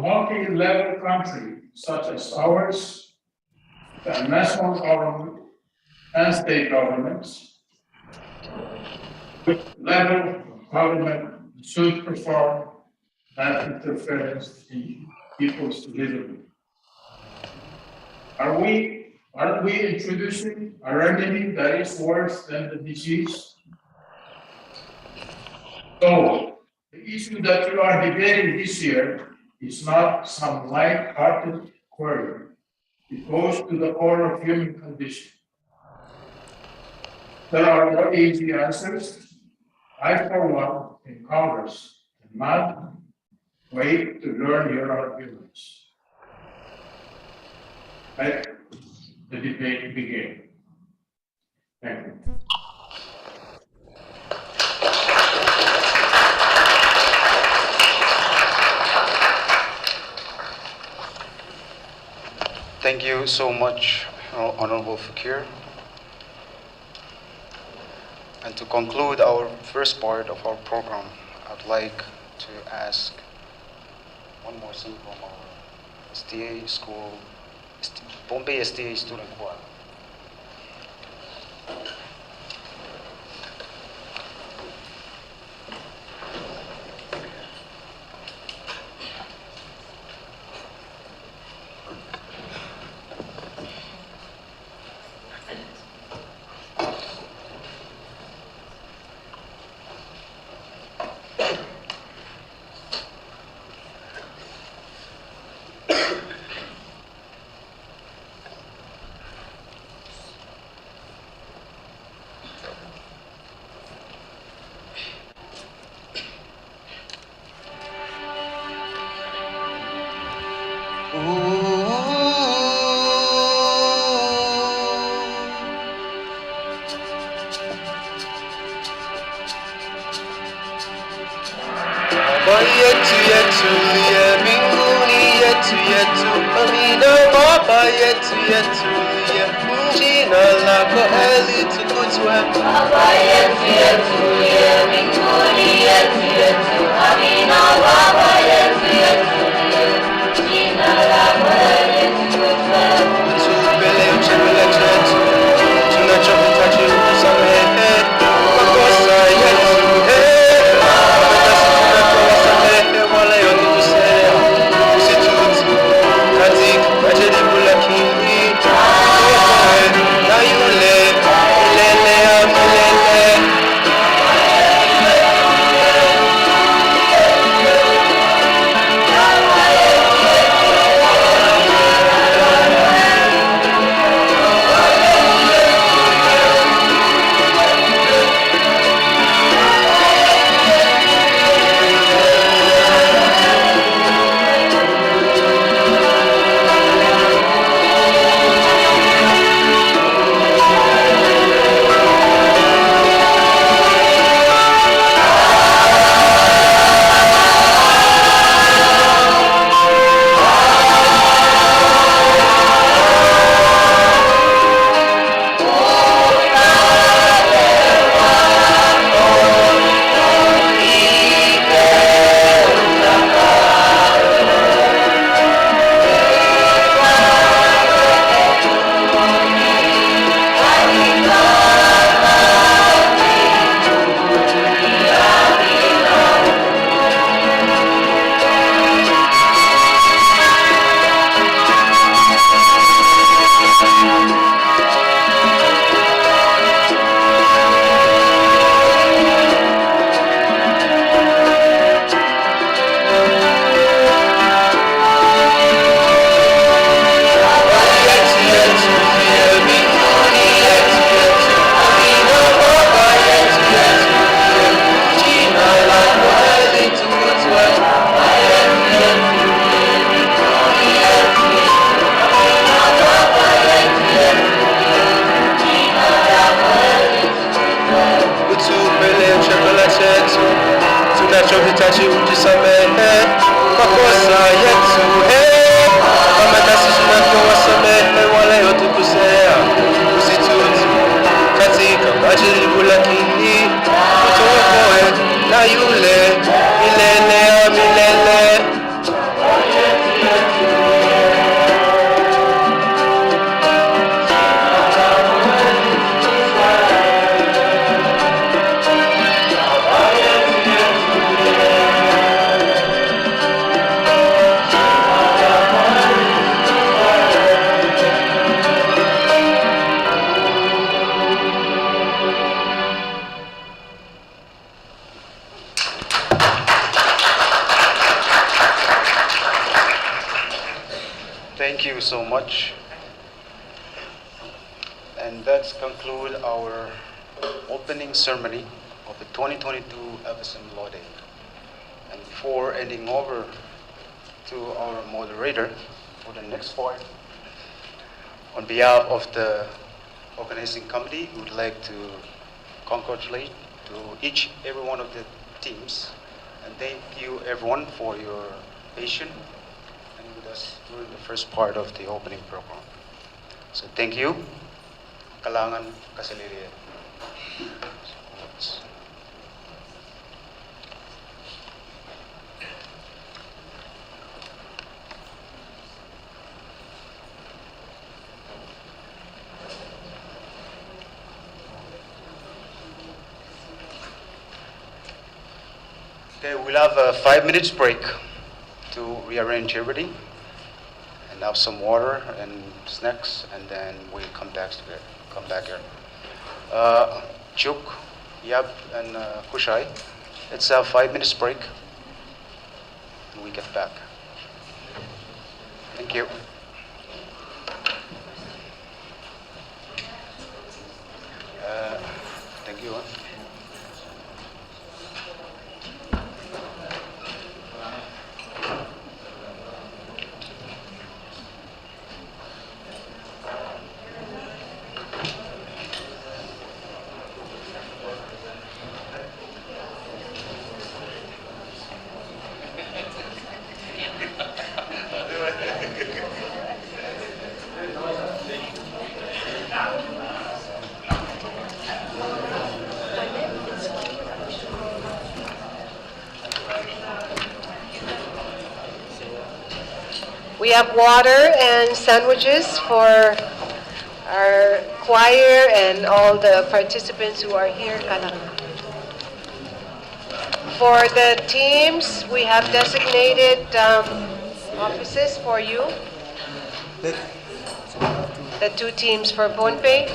multi-level country such as ours, the national government and state governments, which level of government should perform that interference in people's liberty? Aren't we introducing a remedy that is worse than the disease? So, the issue that you are debating this year is not some light-hearted query. It goes to the core of human condition. There are no easy answers. I, for one, in Congress, cannot wait to learn your arguments. Let the debate begin. Thank you. Thank you so much, Honorable Fakir. And to conclude our first part of our program, I'd like to ask one more thing from our STA school, Bombay STA student choir. yetu yetu liye mbinguni yetu yetu amina baba yetu yetu liye jina lako litukuzwe baba yetu yetu liye mbinguni yetu yetu amina baba yetu yetu liye jina lako litukuzwe tupele chakula chetu tunachokitaji utusamehe makosa yetu tunachohitaji utusamehe makosa yetu, kama nasi tunavyowasamehe wale waliotukosea, usitutie katika majaribu, lakini utuokoe na yule milele ya milele. Thank you so much. And that's conclude our opening ceremony of the 2022 FSM Law Day. And before handing over to our moderator for the next part, on behalf of the organizing committee, we would like to congratulate to every one of the teams, and thank you everyone for your patience and with us during the first part of the opening program. So thank you. Kalangan kasalirian. Okay, we'll have a 5 minutes break to rearrange everything and have some water and snacks, and then we'll come back here. Chuk, Yab, and Kushai, let's have 5 minutes break and we get back. Thank you. Thank you. We have water and sandwiches for our choir and all the participants who are here. For the teams, we have designated offices for you. The 2 teams for Pohnpei.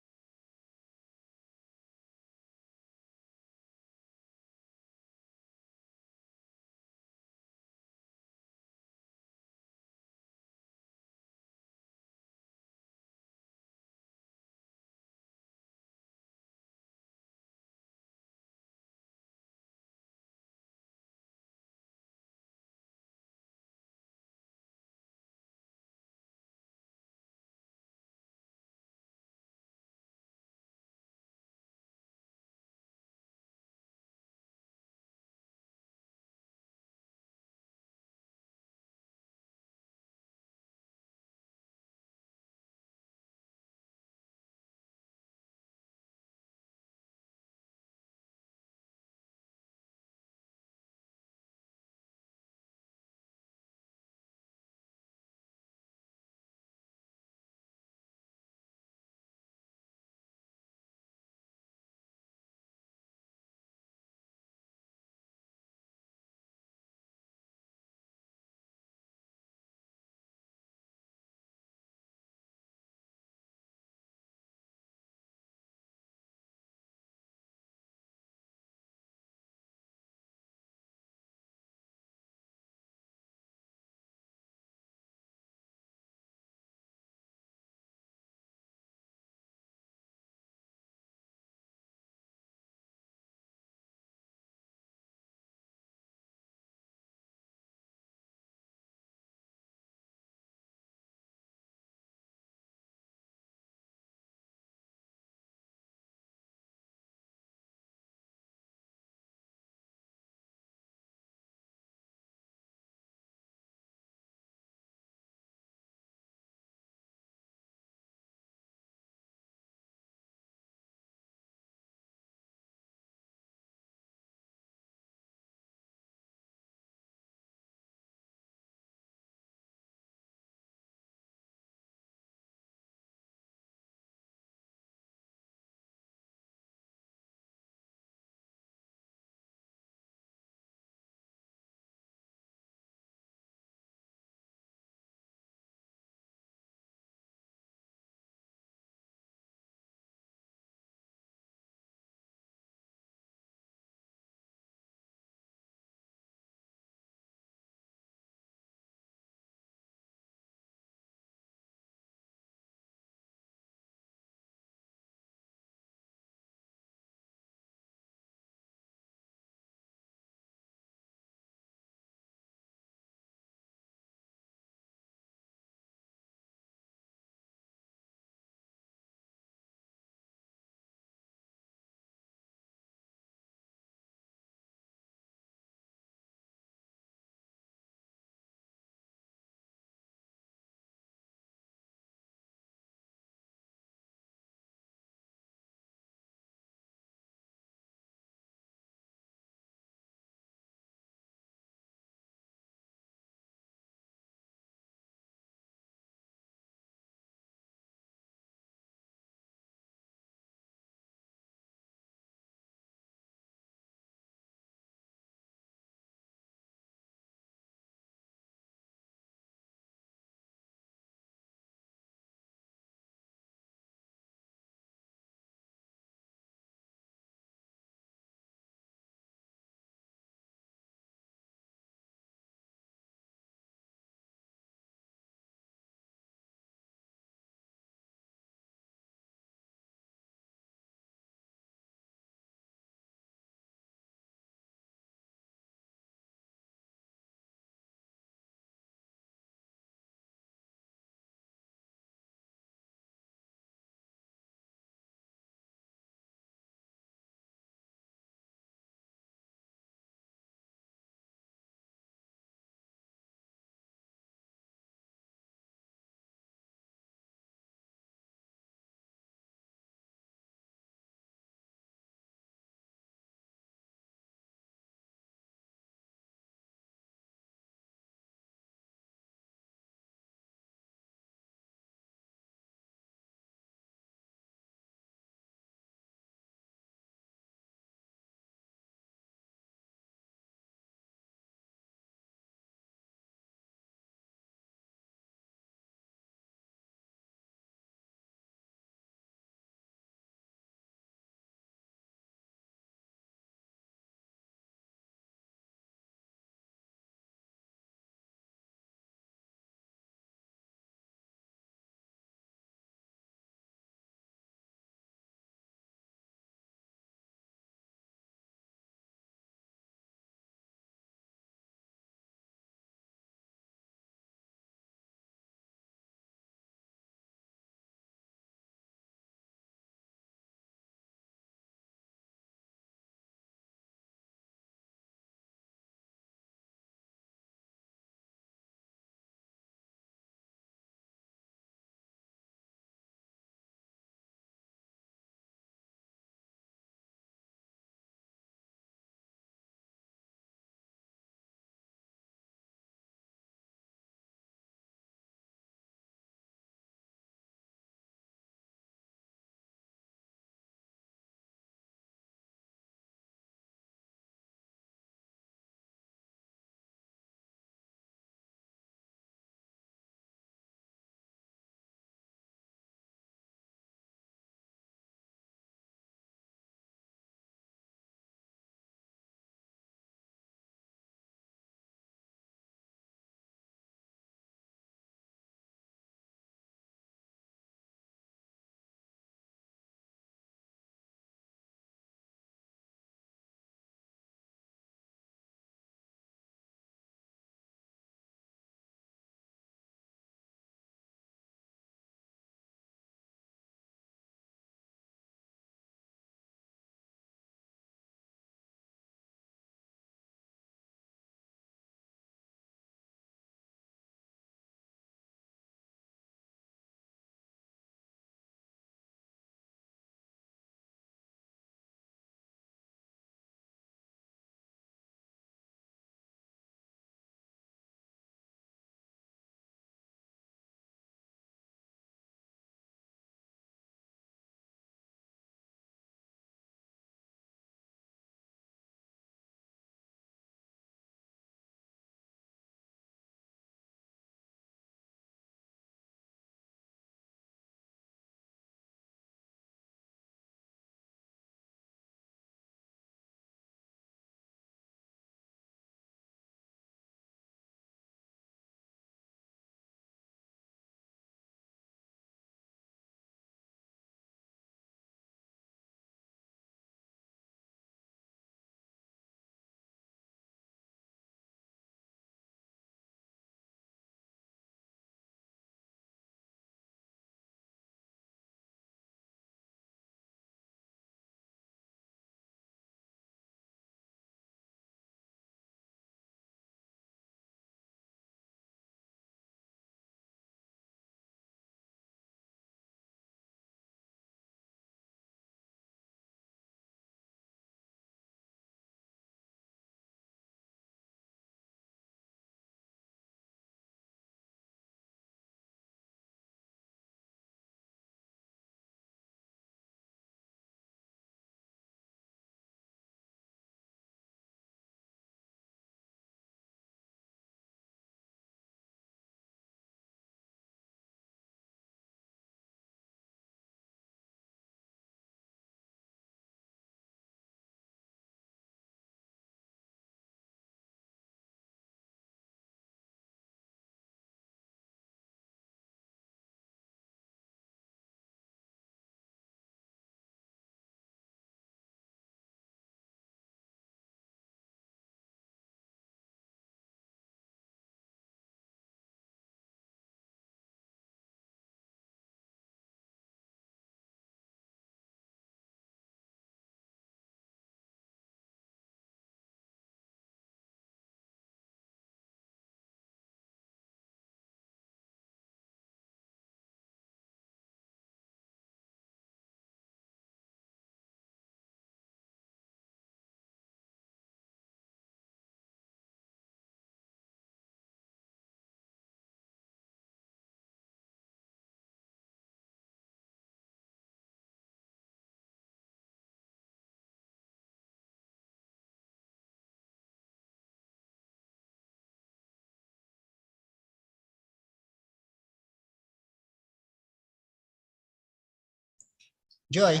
Joy,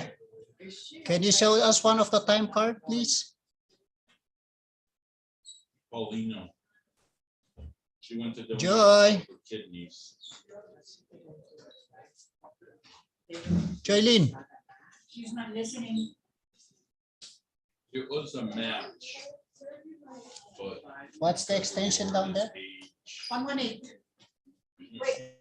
can you show us one of the time card, please? Paulino. She went to donate Joy. her kidneys. Joylene. She's not listening. It was a match. But What's the extension down there? 118. Wait.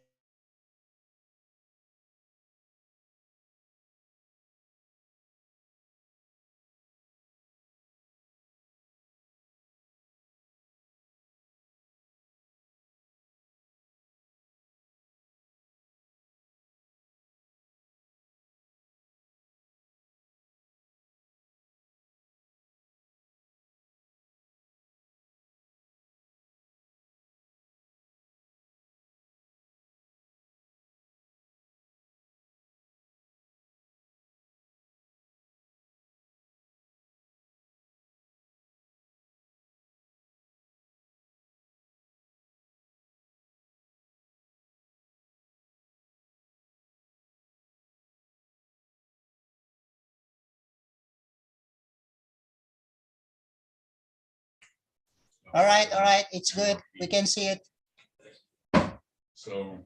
All right, it's good. We can see it. so,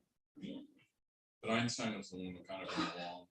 but Einstein was the one that kind of went along.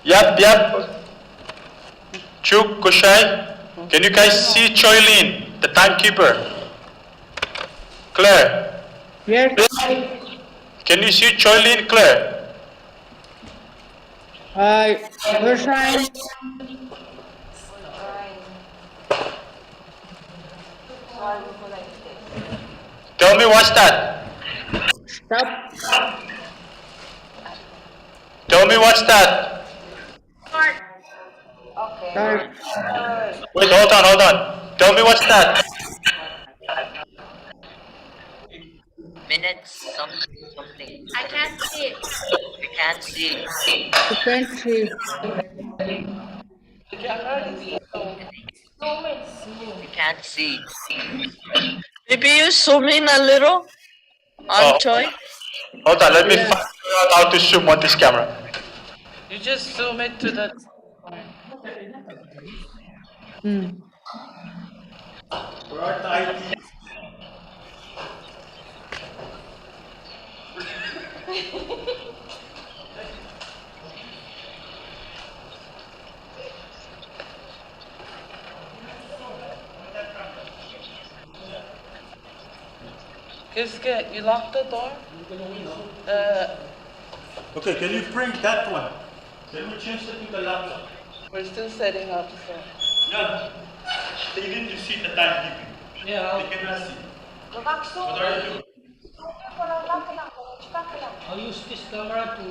Yep. Chuk, Kushai, can you guys see Choi Lin, the timekeeper? Claire, Yes. can you see Choi Lin, Claire? Her sign. Tell me what's that? Stop. Tell me what's that? Start. Wait, hold on. Tell me what's that? Minutes, something. I can't see. We can't see. You can't see. We can't see. Maybe you zoom in a little on Choi. Hold on, let me Yeah. find out how to zoom on this camera. You just zoom it to the. Hmm. Kiske, you lock the door? Okay, can you bring that one? Can we change it to the laptop? We're still setting up, so. Yeah. They need to see the timekeeping. Yeah. They cannot see. What are you doing? I'll use this camera to.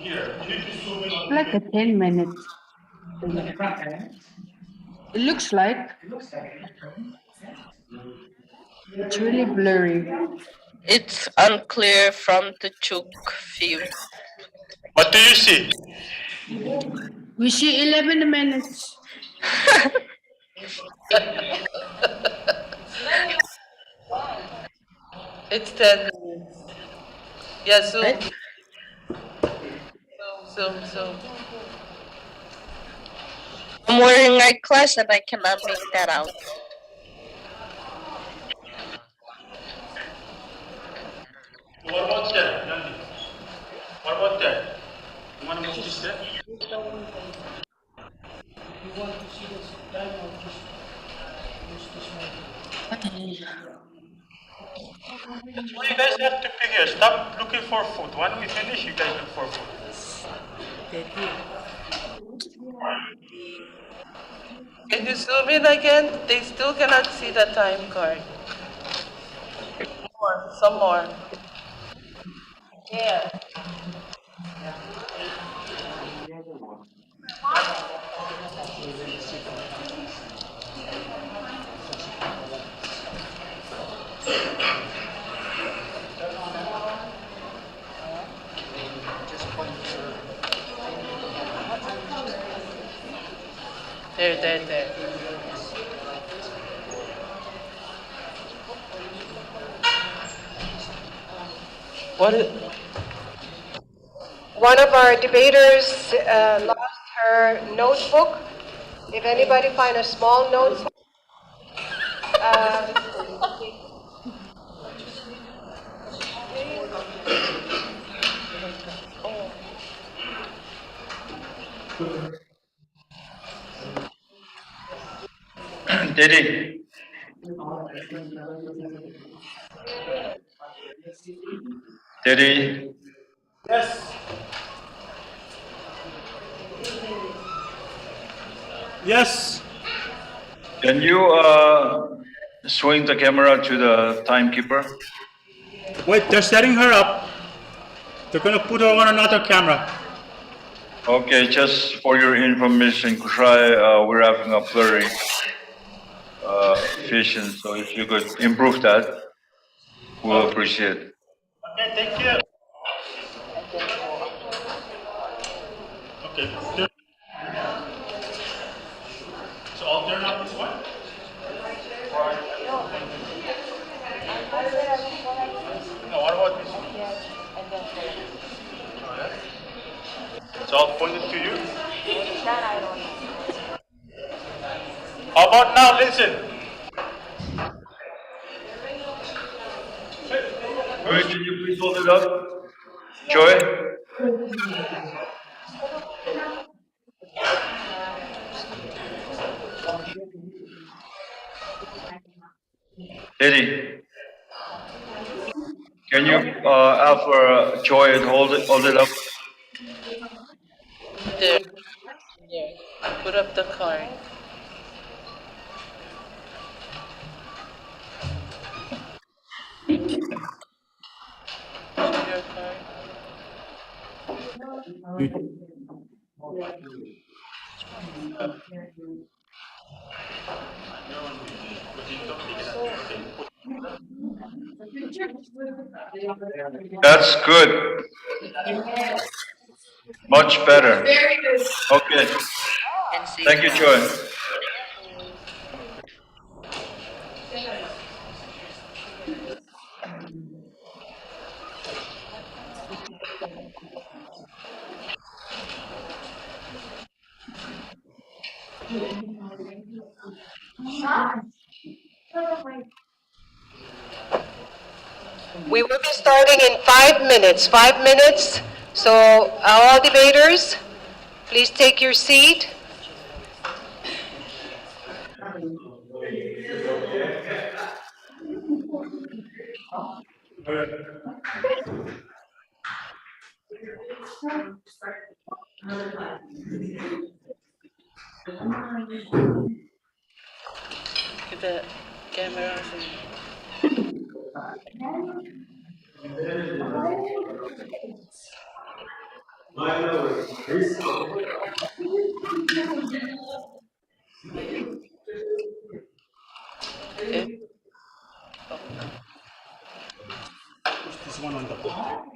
Here, you need to zoom in on Like a 10 minutes. It looks like. It's really blurry. It's unclear from the Chuk view. What do you see? We see 11 minutes. It's 10 minutes. Yeah, zoom. Right? Zoom. I'm wearing eyeglasses and I cannot make that out. What about that, Nandi? What about that? You want to move this there? That's why you guys have to pick here. Stop looking for food. When we finish, you guys look for food. Can you zoom in again? They still cannot see the time card. Some more. Yeah. There. One of our debaters lost her notebook. If anybody find a small notebook, Diddy. Diddy. Yes. Yes. Can you swing the camera to the timekeeper? Wait, they're setting her up. They're gonna put her on another camera. Okay, just for your information, Kushai, we're having a blurry vision, so if you could improve that, we'll appreciate it. Okay, thank you. Okay. So I'll turn up this one? No, what about this one? So I'll point it to you. How about now? Listen. Wait, can you please hold it up? Joy? Eddie, can you have Joy and hold it up? There. Yeah. Put up the card. Show your card. That's good. Much better. Okay. Thank you, Joy. We will be starting in 5 minutes. 5 minutes. So all debaters, please take your seat. Get the camera on. This one on the top.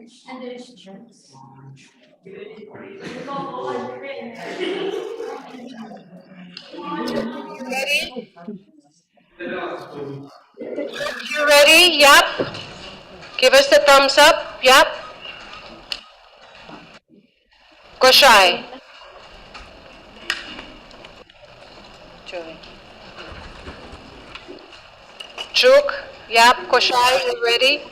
You ready? Yep. Give us the thumbs up. Yep. Koshai. Joy. Chuk. Yep. Koshai, you ready?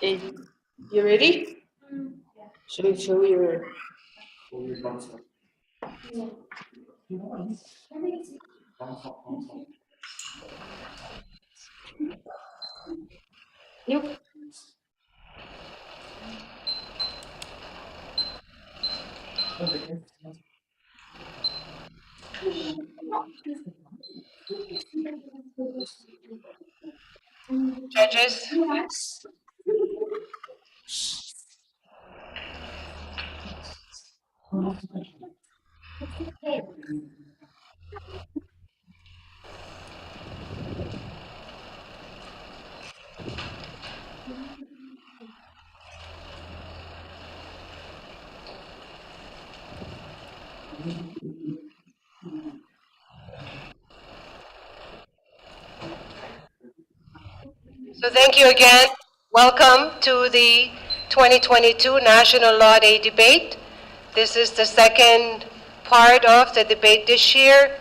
Hey, you ready? Show your. Yep. Judges. So thank you again. Welcome to the 2022 National Law Day debate. This is the second part of the debate this year.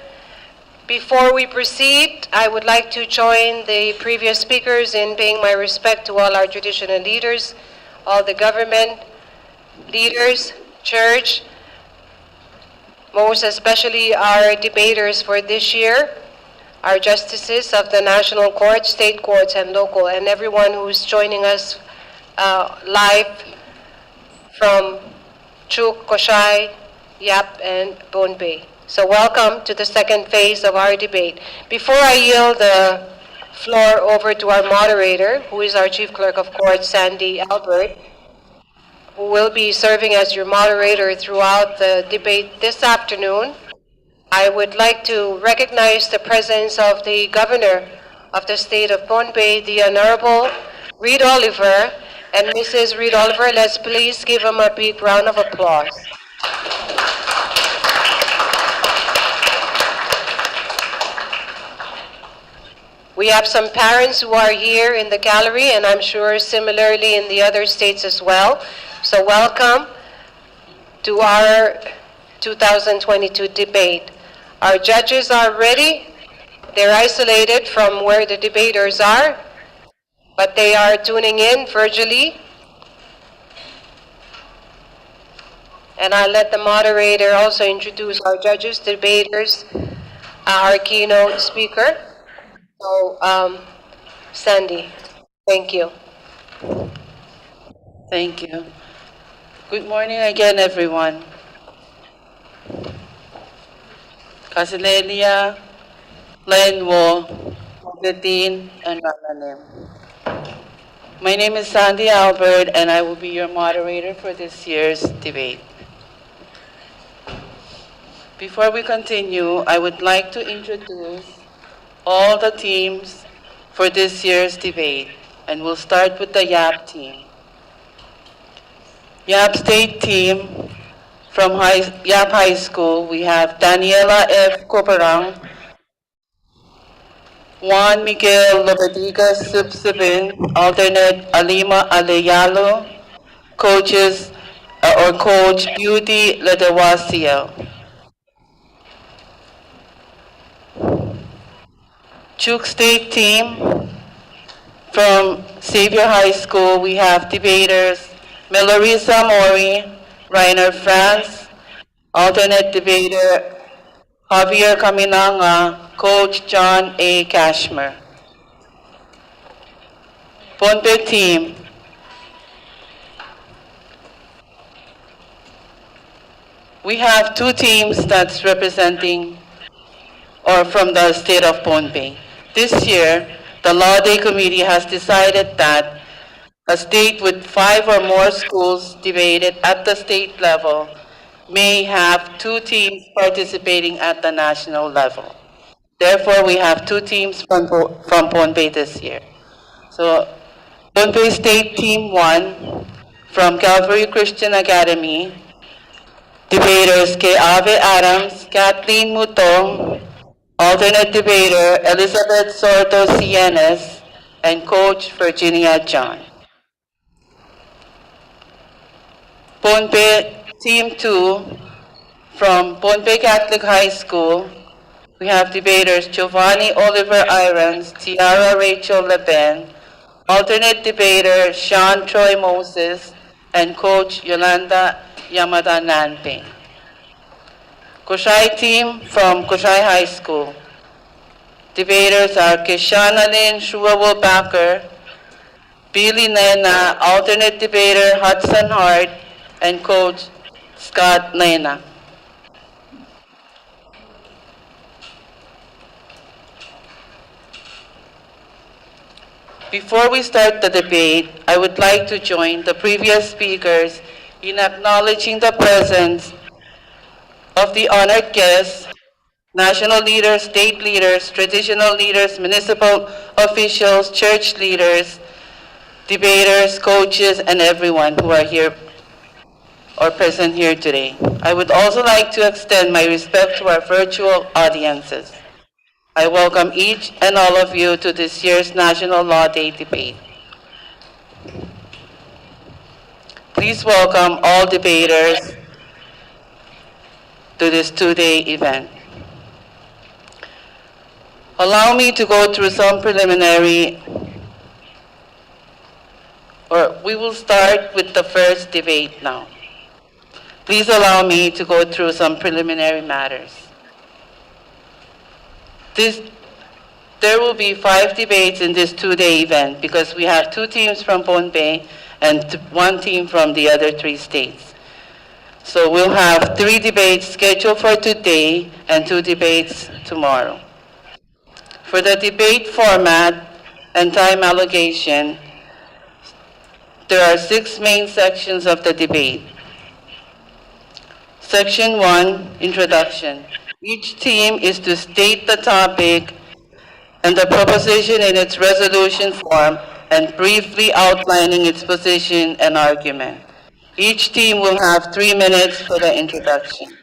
Before we proceed, I would like to join the previous speakers in paying my respect to all our traditional leaders, all the government leaders, church, most especially our debaters for this year, our justices of the national courts, state courts, and local, and everyone who's joining us live from Chuk, Koshai, Yap, and Bonpei. So welcome to the second phase of our debate. Before I yield the floor over to our moderator, who is our Chief Clerk of Court, Sandy Albert, who will be serving as your moderator throughout the debate this afternoon, I would like to recognize the presence of the Governor of the State of Bonpei, the Honorable Reed Oliver, and Mrs. Reed Oliver. Let's please give them a big round of applause. We have some parents who are here in the gallery, and I'm sure similarly in the other states as well. So welcome to our 2022 debate. Our judges are ready. They're isolated from where the debaters are. but they are tuning in virtually. And I'll let the moderator also introduce our judges, debaters, our keynote speaker. So, Sandy, thank you. Thank you. Good morning again, everyone. Kasilelia, Lenwo, Mogadin, and Ramanim. My name is Sandy Albert, and I will be your moderator for this year's debate. Before we continue, I would like to introduce all the teams for this year's debate, and we'll start with the YAP team. YAP State team from YAP High School, we have Daniela F. Coparang, Juan Miguel Lobadiga Subsibin, alternate Alima Aleyalo, coaches or coach Beauty Ledewasiel. Chuk State team from Xavier High School, we have debaters Melorisa Mori, Rainer Franz, alternate debater Javier Caminanga, coach John A. Cashmer. Pohnpei team, we have two teams that's representing or from the state of Pohnpei. This year, the Law Day Committee has decided that a state with 5 or more schools debated at the state level may have two teams participating at the national level. Therefore, we have two teams from Pohnpei this year. So, Pohnpei State Team 1 from Calvary Christian Academy, debaters Kay Ave Adams, Kathleen Mutong, alternate debater Elizabeth Sorto Sienes, and coach Virginia John. Pohnpei Team 2 from Pohnpei Catholic High School, we have debaters Giovanni Oliver Irons, Tiara Rachel Leben, alternate debater Sean Troy Moses, and coach Yolanda Yamada Nanping. Koshai team from Koshai High School. Debaters are Keshana Lynn Shuawo Backer, Billy Nena, alternate debater Hudson Hart, and coach Scott Nena. Before we start the debate, I would like to join the previous speakers in acknowledging the presence of the honored guests, national leaders, state leaders, traditional leaders, municipal officials, church leaders, debaters, coaches, and everyone who are here or present here today. I would also like to extend my respect to our virtual audiences. I welcome each and all of you to this year's National Law Day debate. Please welcome all debaters to this two-day event. Allow me to go through some preliminary, or we will start with the first debate now. Please allow me to go through some preliminary matters. There will be 5 debates in this two-day event because we have 2 teams from Pohnpei and 1 team from the other 3 states. So we'll have 3 debates scheduled for today and 2 debates tomorrow. For the debate format and time allocation, there are 6 main sections of the debate. Section 1, Introduction. Each team is to state the topic and the proposition in its resolution form and briefly outlining its position and argument. Each team will have 3 minutes for the introduction.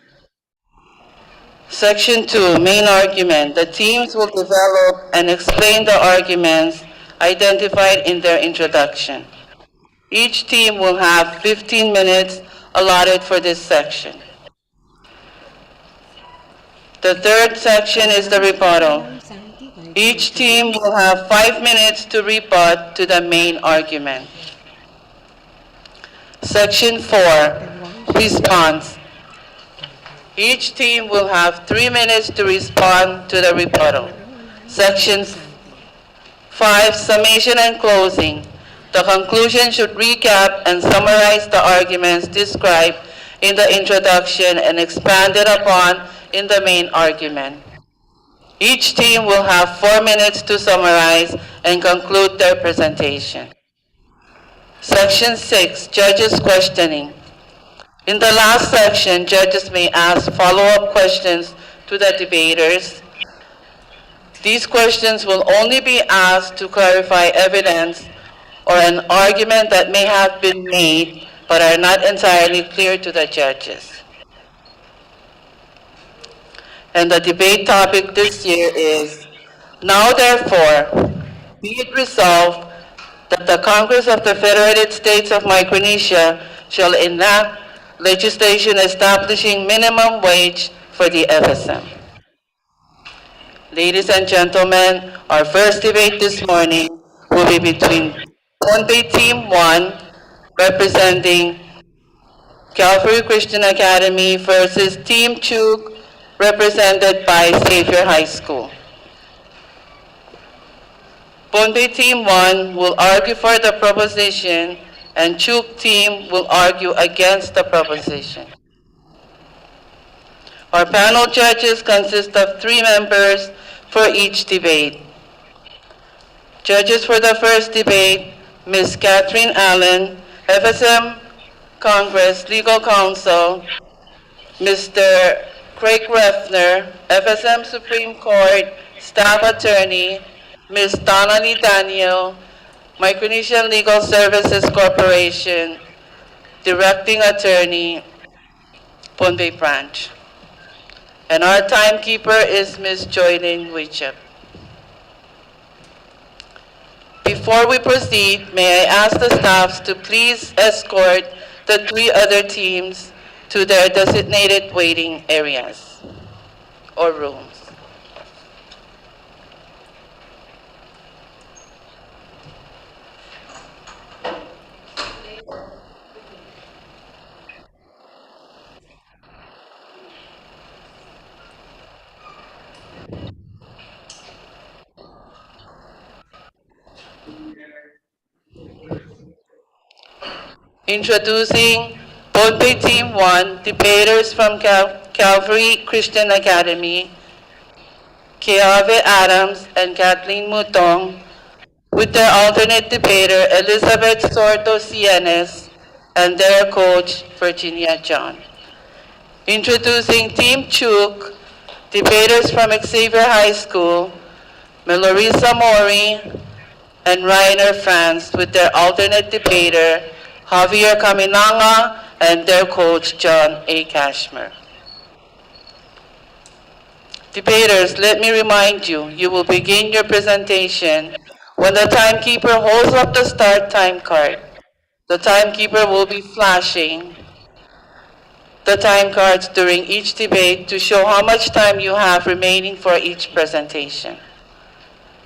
Section 2, Main Argument. The teams will develop and explain the arguments identified in their introduction. Each team will have 15 minutes allotted for this section. The third section is the rebuttal. Each team will have 5 minutes to rebut to the main argument. Section 4, response. Each team will have 3 minutes to respond to the rebuttal. Section 5, summation and closing. The conclusion should recap and summarize the arguments described in the introduction and expanded upon in the main argument. Each team will have 4 minutes to summarize and conclude their presentation. Section 6, judges questioning. In the last section, judges may ask follow-up questions to the debaters. These questions will only be asked to clarify evidence or an argument that may have been made but are not entirely clear to the judges. And the debate topic this year is, now therefore, be it resolved that the Congress of the Federated States of Micronesia shall enact legislation establishing minimum wage for the FSM. Ladies and gentlemen, our first debate this morning will be between Pohnpei Team 1, representing Calvary Christian Academy, versus Team Chuk, represented by Xavier High School. Pohnpei Team 1 will argue for the proposition, and Chuk Team will argue against the proposition. Our panel judges consist of 3 members for each debate. Judges for the first debate, Ms. Catherine Allen, FSM Congress Legal Counsel, Mr. Craig Refner, FSM Supreme Court Staff Attorney, Ms. Donnelly Daniel, Micronesian Legal Services Corporation, Directing Attorney, Pohnpei Branch. And our timekeeper is Ms. Joylyn Wichep. Before we proceed, may I ask the staffs to please escort the 3 other teams to their designated waiting areas or rooms. Introducing Pohnpei Team 1, debaters from Calvary Christian Academy, Keave Adams and Kathleen Mutong, with their alternate debater, Elizabeth Sorto Sienes, and their coach, Virginia John. Introducing Team Chuk, debaters from Xavier High School, Melorisa Mori and Rainer Franz, with their alternate debater, Javier Caminanga, and their coach, John A. Cashmer. Debaters, let me remind you, you will begin your presentation when the timekeeper holds up the start time card. The timekeeper will be flashing the time cards during each debate to show how much time you have remaining for each presentation.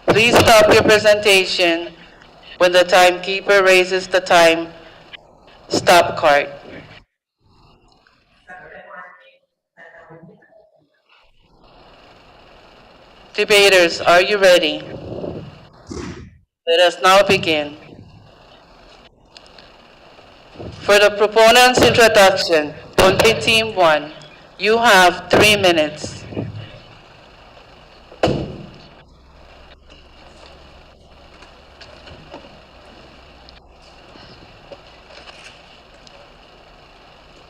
Please stop your presentation when the timekeeper raises the time stop card. Debaters, are you ready? Let us now begin. For the proponent's introduction, Pohnpei Team 1, you have 3 minutes.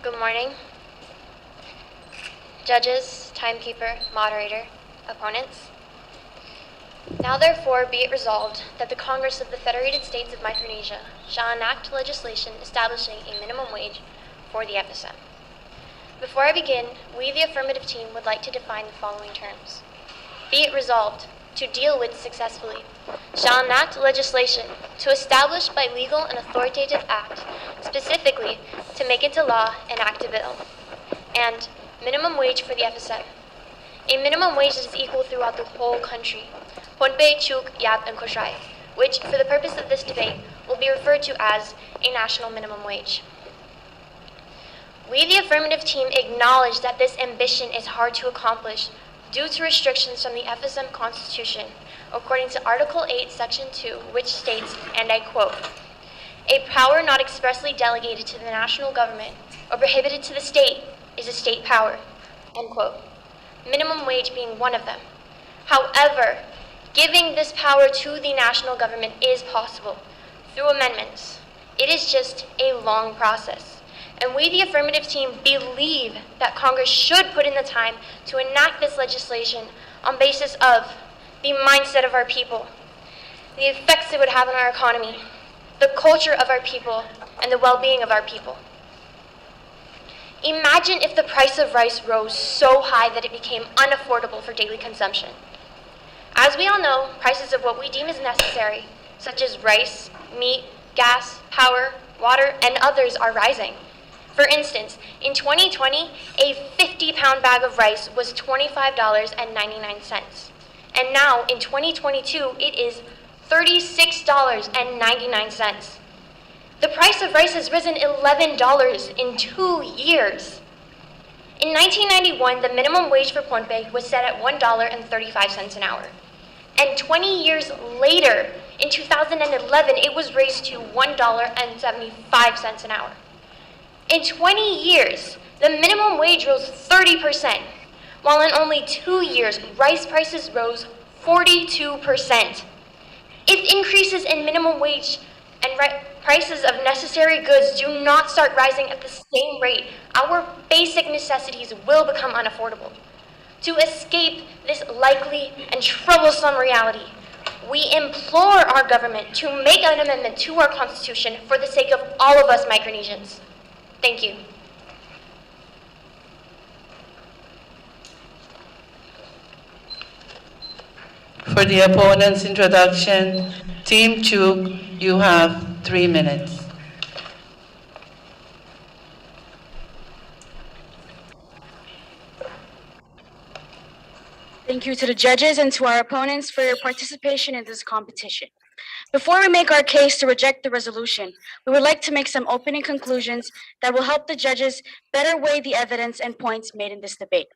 Good morning. Judges, timekeeper, moderator, opponents. Now therefore be it resolved that the Congress of the Federated States of Micronesia shall enact legislation establishing a minimum wage for the FSM. Before I begin, we, the affirmative team, would like to define the following terms. Be it resolved to deal with successfully, shall enact legislation to establish by legal and authoritative act, specifically to make into law and act a bill, and minimum wage for the FSM. A minimum wage that is equal throughout the whole country, Pohnpei, Chuk, Yap, and Koshai, which, for the purpose of this debate, will be referred to as a national minimum wage. We, the affirmative team, acknowledge that this ambition is hard to accomplish due to restrictions from the FSM Constitution, according to Article 8, Section 2, which states, and I quote, "A power not expressly delegated to the national government or prohibited to the state is a state power," end quote. Minimum wage being one of them. However, giving this power to the national government is possible through amendments. It is just a long process. And we, the affirmative team, believe that Congress should put in the time to enact this legislation on basis of the mindset of our people, the effects it would have on our economy, the culture of our people, and the well-being of our people. Imagine if the price of rice rose so high that it became unaffordable for daily consumption. As we all know, prices of what we deem as necessary, such as rice, meat, gas, power, water, and others are rising. For instance, in 2020, a 50-pound bag of rice was $25.99. And now, in 2022, it is $36.99. The price of rice has risen $11 in 2 years. In 1991, the minimum wage for Pohnpei was set at $1.35 an hour. And 20 years later, in 2011, it was raised to $1.75 an hour. In 20 years, the minimum wage rose 30%, while in only 2 years, rice prices rose 42%. If increases in minimum wage and prices of necessary goods do not start rising at the same rate, our basic necessities will become unaffordable. To escape this likely and troublesome reality, we implore our government to make an amendment to our Constitution for the sake of all of us Micronesians. Thank you. For the opponent's introduction, Team Chuk, you have 3 minutes. Thank you to the judges and to our opponents for your participation in this competition. Before we make our case to reject the resolution, we would like to make some opening conclusions that will help the judges better weigh the evidence and points made in this debate.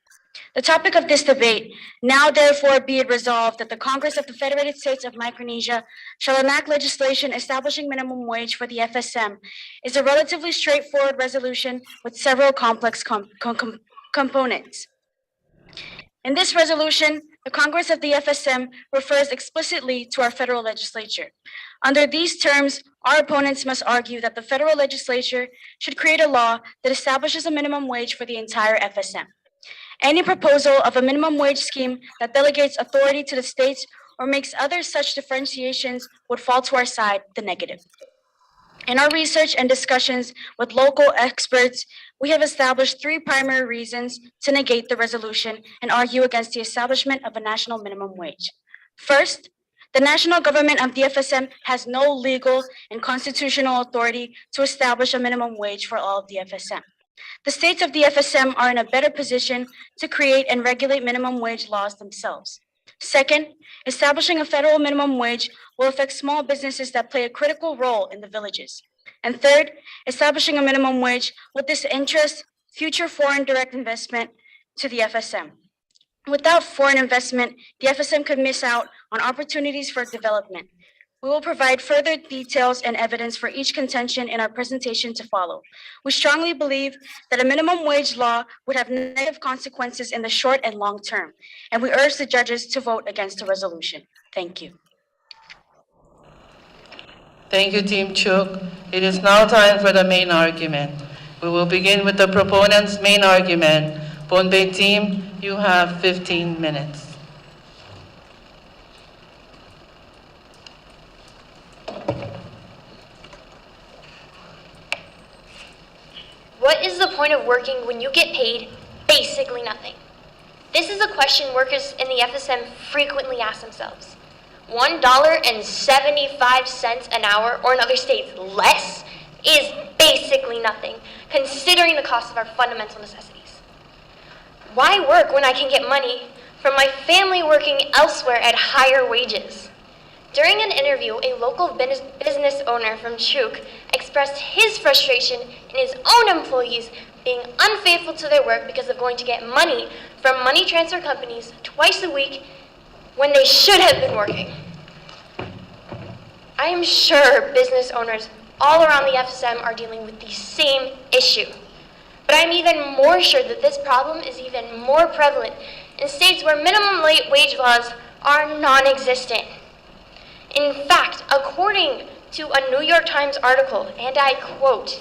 The topic of this debate, now therefore be it resolved that the Congress of the Federated States of Micronesia shall enact legislation establishing minimum wage for the FSM, is a relatively straightforward resolution with several complex components. In this resolution, the Congress of the FSM refers explicitly to our federal legislature. Under these terms, our opponents must argue that the federal legislature should create a law that establishes a minimum wage for the entire FSM. Any proposal of a minimum wage scheme that delegates authority to the states or makes other such differentiations would fall to our side, the negative. In our research and discussions with local experts, we have established 3 primary reasons to negate the resolution and argue against the establishment of a national minimum wage. First, the national government of the FSM has no legal and constitutional authority to establish a minimum wage for all of the FSM. The states of the FSM are in a better position to create and regulate minimum wage laws themselves. Second, establishing a federal minimum wage will affect small businesses that play a critical role in the villages. And third, establishing a minimum wage will disinterest future foreign direct investment to the FSM. Without foreign investment, the FSM could miss out on opportunities for development. We will provide further details and evidence for each contention in our presentation to follow. We strongly believe that a minimum wage law would have negative consequences in the short and long term, and we urge the judges to vote against the resolution. Thank you. Thank you, Team Chuk. It is now time for the main argument. We will begin with the proponent's main argument. Pohnpei team, you have 15 minutes. What is the point of working when you get paid basically nothing? This is a question workers in the FSM frequently ask themselves. $1.75 an hour, or in other states, less, is basically nothing, considering the cost of our fundamental necessities. Why work when I can get money from my family working elsewhere at higher wages. During an interview, a local business owner from Chuk expressed his frustration in his own employees being unfaithful to their work because of going to get money from money transfer companies twice a week when they should have been working. I am sure business owners all around the FSM are dealing with the same issue. But I'm even more sure that this problem is even more prevalent in states where minimum wage laws are non-existent. In fact, according to a New York Times article, and I quote,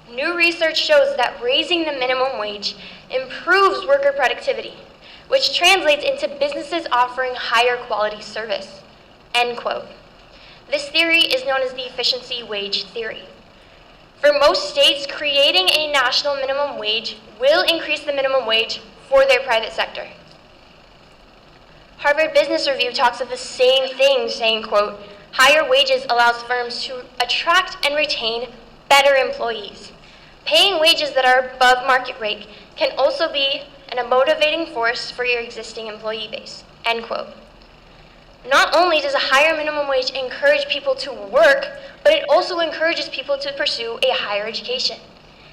"New research shows that raising the minimum wage improves worker productivity, which translates into businesses offering higher quality service," end quote. This theory is known as the efficiency wage theory. For most states, creating a national minimum wage will increase the minimum wage for their private sector. Harvard Business Review talks of the same thing, saying, quote, "Higher wages allows firms to attract and retain better employees. Paying wages that are above market rate can also be a motivating force for your existing employee base," end quote. Not only does a higher minimum wage encourage people to work, but it also encourages people to pursue a higher education.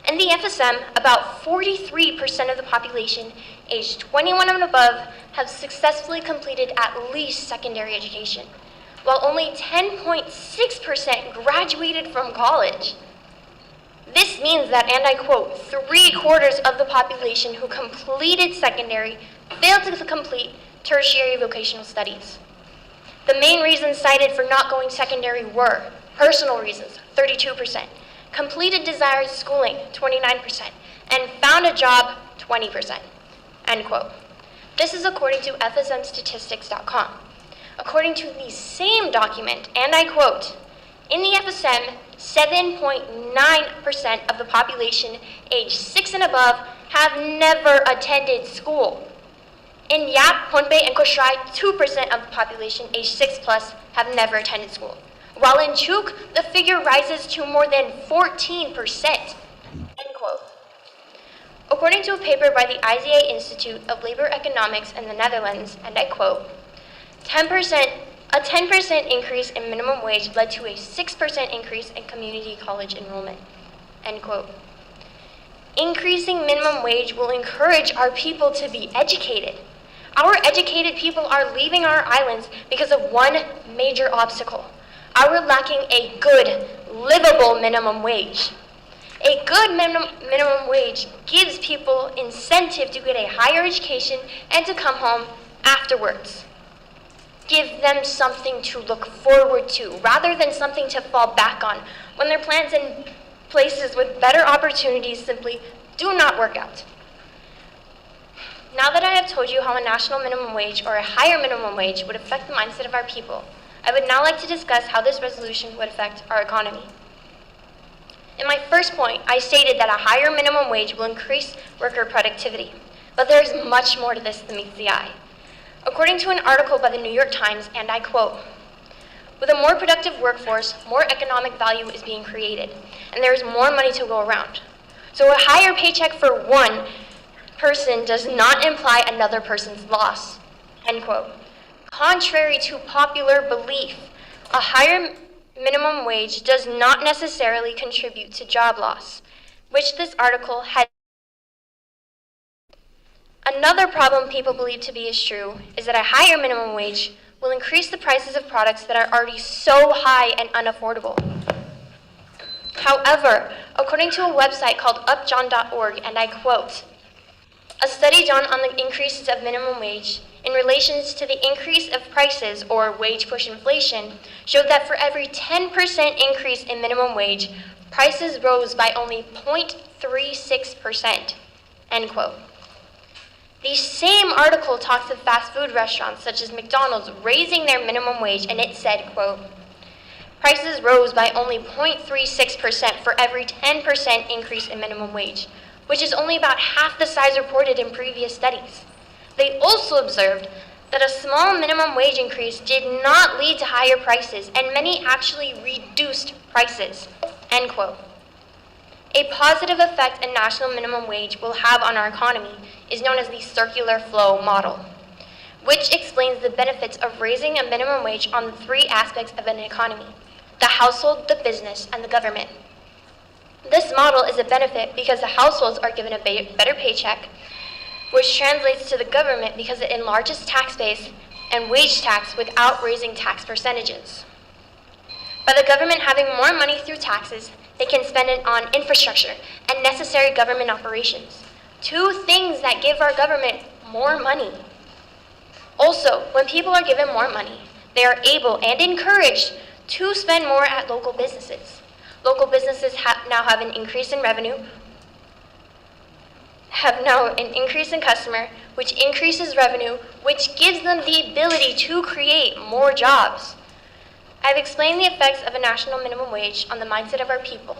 In the FSM, about 43% of the population aged 21 and above have successfully completed at least secondary education, while only 10.6% graduated from college. This means that, and I quote, 3/4 of the population who completed secondary failed to complete tertiary vocational studies. The main reasons cited for not going secondary were personal reasons, 32%, completed desired schooling, 29%, and found a job, 20%, end quote. This is according to FSMstatistics.com. According to the same document, and I quote, "In the FSM, 7.9% of the population aged 6 and above have never attended school. In Yap, Pohnpei, and Koshrai, 2% of the population aged 6 plus have never attended school. While in Chuk, the figure rises to more than 14%, end quote. According to a paper by the IZA Institute of Labor Economics in the Netherlands, and I quote, a 10% increase in minimum wage led to a 6% increase in community college enrollment, end quote. Increasing minimum wage will encourage our people to be educated. Our educated people are leaving our islands because of one major obstacle: our lacking a good, livable minimum wage. A good minimum wage gives people incentive to get a higher education and to come home afterwards. Give them something to look forward to rather than something to fall back on when their plans in places with better opportunities simply do not work out. Now that I have told you how a national minimum wage or a higher minimum wage would affect the mindset of our people, I would now like to discuss how this resolution would affect our economy. In my first point, I stated that a higher minimum wage will increase worker productivity, but there is much more to this than meets the eye. According to an article by the New York Times, and I quote, "With a more productive workforce, more economic value is being created, and there is more money to go around. So a higher paycheck for one person does not imply another person's loss," end quote. Contrary to popular belief, a higher minimum wage does not necessarily contribute to job loss, which this article had. Another problem people believe to be is true is that a higher minimum wage will increase the prices of products that are already so high and unaffordable. However, according to a website called upjohn.org, and I quote, "A study done on the increases of minimum wage in relation to the increase of prices or wage push inflation showed that for every 10% increase in minimum wage, prices rose by only 0.36%, end quote. The same article talks of fast food restaurants such as McDonald's raising their minimum wage, and it said, quote, "Prices rose by only 0.36% for every 10% increase in minimum wage, which is only about half the size reported in previous studies. They also observed that a small minimum wage increase did not lead to higher prices, and many actually reduced prices," end quote. A positive effect a national minimum wage will have on our economy is known as the circular flow model. which explains the benefits of raising a minimum wage on the three aspects of an economy: the household, the business, and the government. This model is a benefit because the households are given a better paycheck, which translates to the government because it enlarges tax base and wage tax without raising tax percentages. By the government having more money through taxes, they can spend it on infrastructure and necessary government operations, two things that give our government more money. Also, when people are given more money, they are able and encouraged to spend more at local businesses. Local businesses now have an increase in revenue, have now an increase in customer, which increases revenue, which gives them the ability to create more jobs. I've explained the effects of a national minimum wage on the mindset of our people.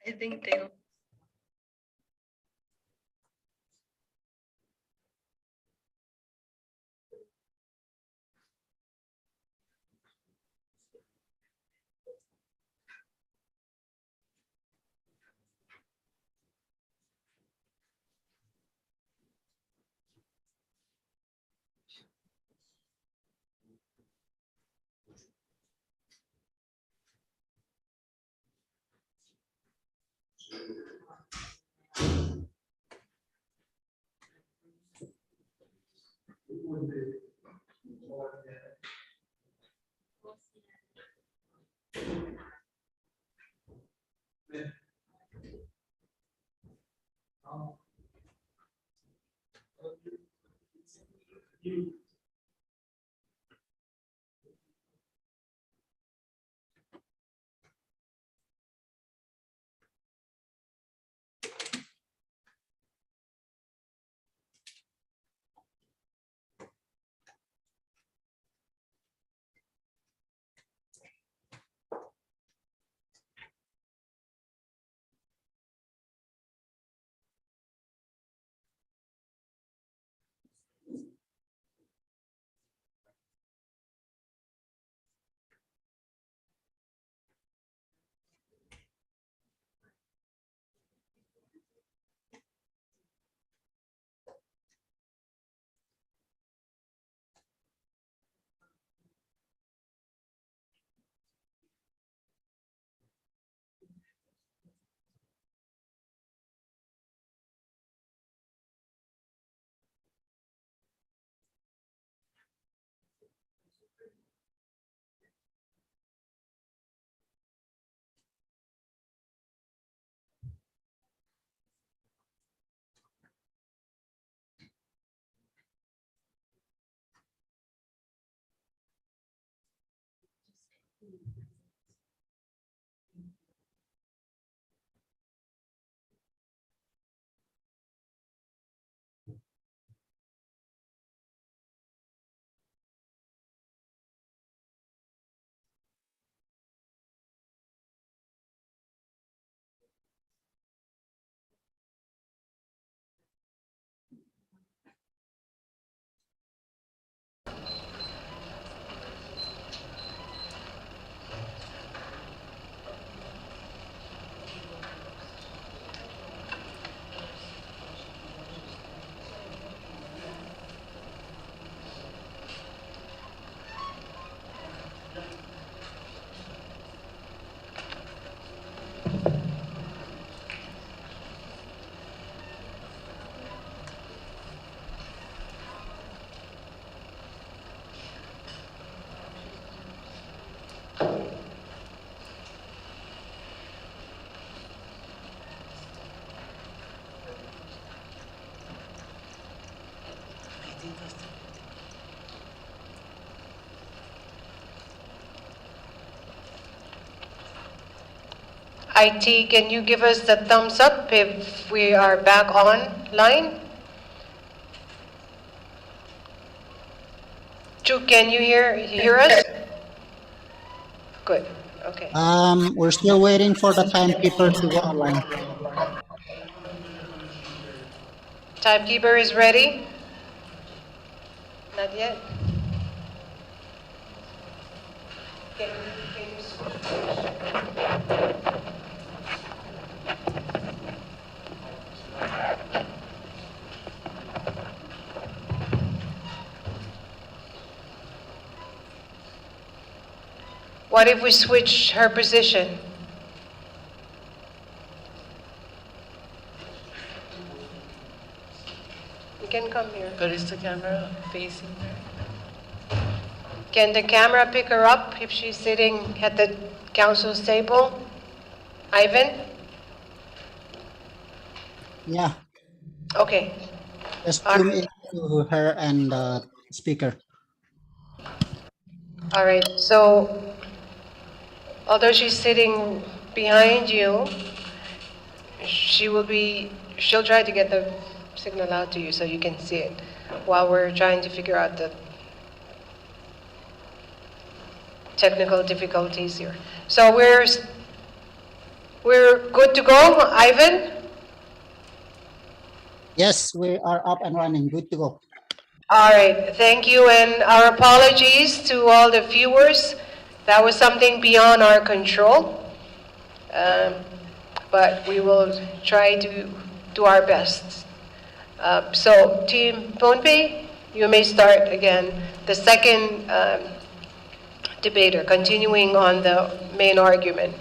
I think they IT, can you give us the thumbs up if we are back online? Chu, can you hear us? Good, okay. We're still waiting for the timekeeper to go online. Timekeeper is ready? Not yet? Can you What if we switch her position? You can come here. But is the camera facing her? Can the camera pick her up if she's sitting at the council's table? Ivan? Yeah, Okay. just zoom into her and the speaker. All right. So, although she's sitting behind you, she'll try to get the signal out to you so you can see it while we're trying to figure out the technical difficulties here. So we're good to go, Ivan? Yes, we are up and running. Good to go. All right, thank you, and our apologies to all the viewers. That was something beyond our control, but we will try to do our best. So, Team Pohnpei, you may start again. The second debater, continuing on the main argument.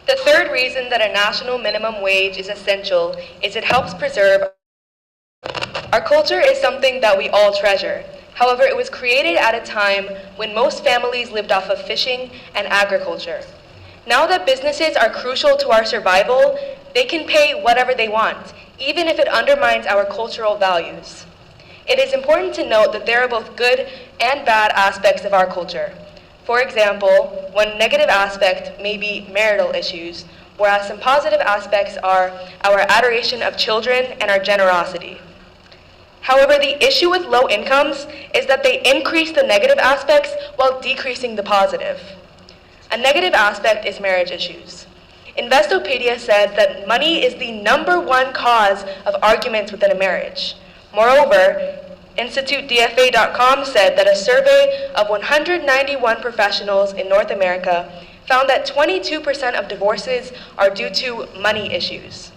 The third reason that a national minimum wage is essential is it helps preserve. Our culture is something that we all treasure. However, it was created at a time when most families lived off of fishing and agriculture. Now that businesses are crucial to our survival, they can pay whatever they want, even if it undermines our cultural values. It is important to note that there are both good and bad aspects of our culture. For example, one negative aspect may be marital issues, whereas some positive aspects are our adoration of children and our generosity. However, the issue with low incomes is that they increase the negative aspects while decreasing the positive. A negative aspect is marriage issues. Investopedia said that money is the #1 cause of arguments within a marriage. Moreover, InstituteDFA.com said that a survey of 191 professionals in North America found that 22% of divorces are due to money issues.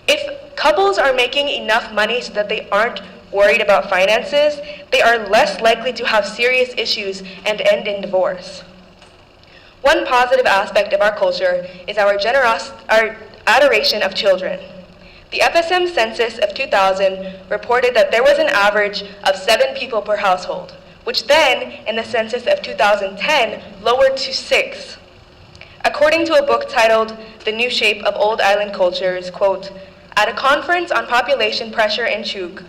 If couples are making enough money so that they aren't worried about finances, they are less likely to have serious issues and end in divorce. One positive aspect of our culture is our adoration of children. The FSM census of 2000 reported that there was an average of 7 people per household, which then, in the census of 2010, lowered to 6. According to a book titled The New Shape of Old Island Cultures, quote, at a conference on population pressure in Chuuk,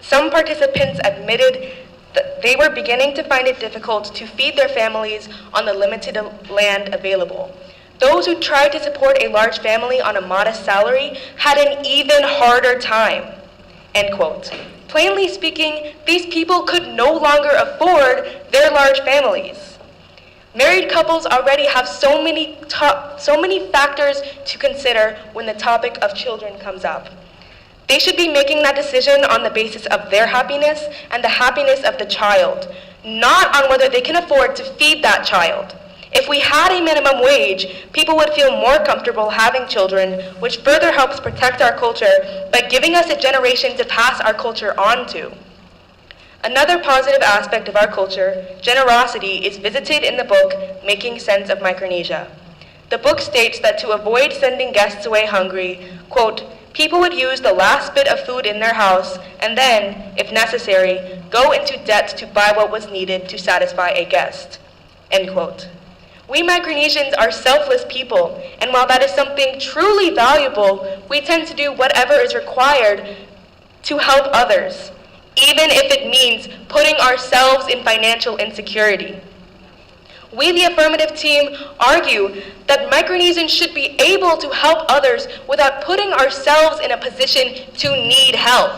some participants admitted that they were beginning to find it difficult to feed their families on the limited land available. Those who tried to support a large family on a modest salary had an even harder time, end quote. Plainly speaking, these people could no longer afford their large families. Married couples already have so many factors to consider when the topic of children comes up. They should be making that decision on the basis of their happiness and the happiness of the child, not on whether they can afford to feed that child. If we had a minimum wage, people would feel more comfortable having children, which further helps protect our culture by giving us a generation to pass our culture on to. Another positive aspect of our culture, generosity, is visited in the book Making Sense of Micronesia. The book states that to avoid sending guests away hungry, quote, people would use the last bit of food in their house and then, if necessary, go into debt to buy what was needed to satisfy a guest, end quote. We Micronesians are selfless people, and while that is something truly valuable, we tend to do whatever is required to help others, even if it means putting ourselves in financial insecurity. We, the affirmative team, argue that Micronesians should be able to help others without putting ourselves in a position to need help.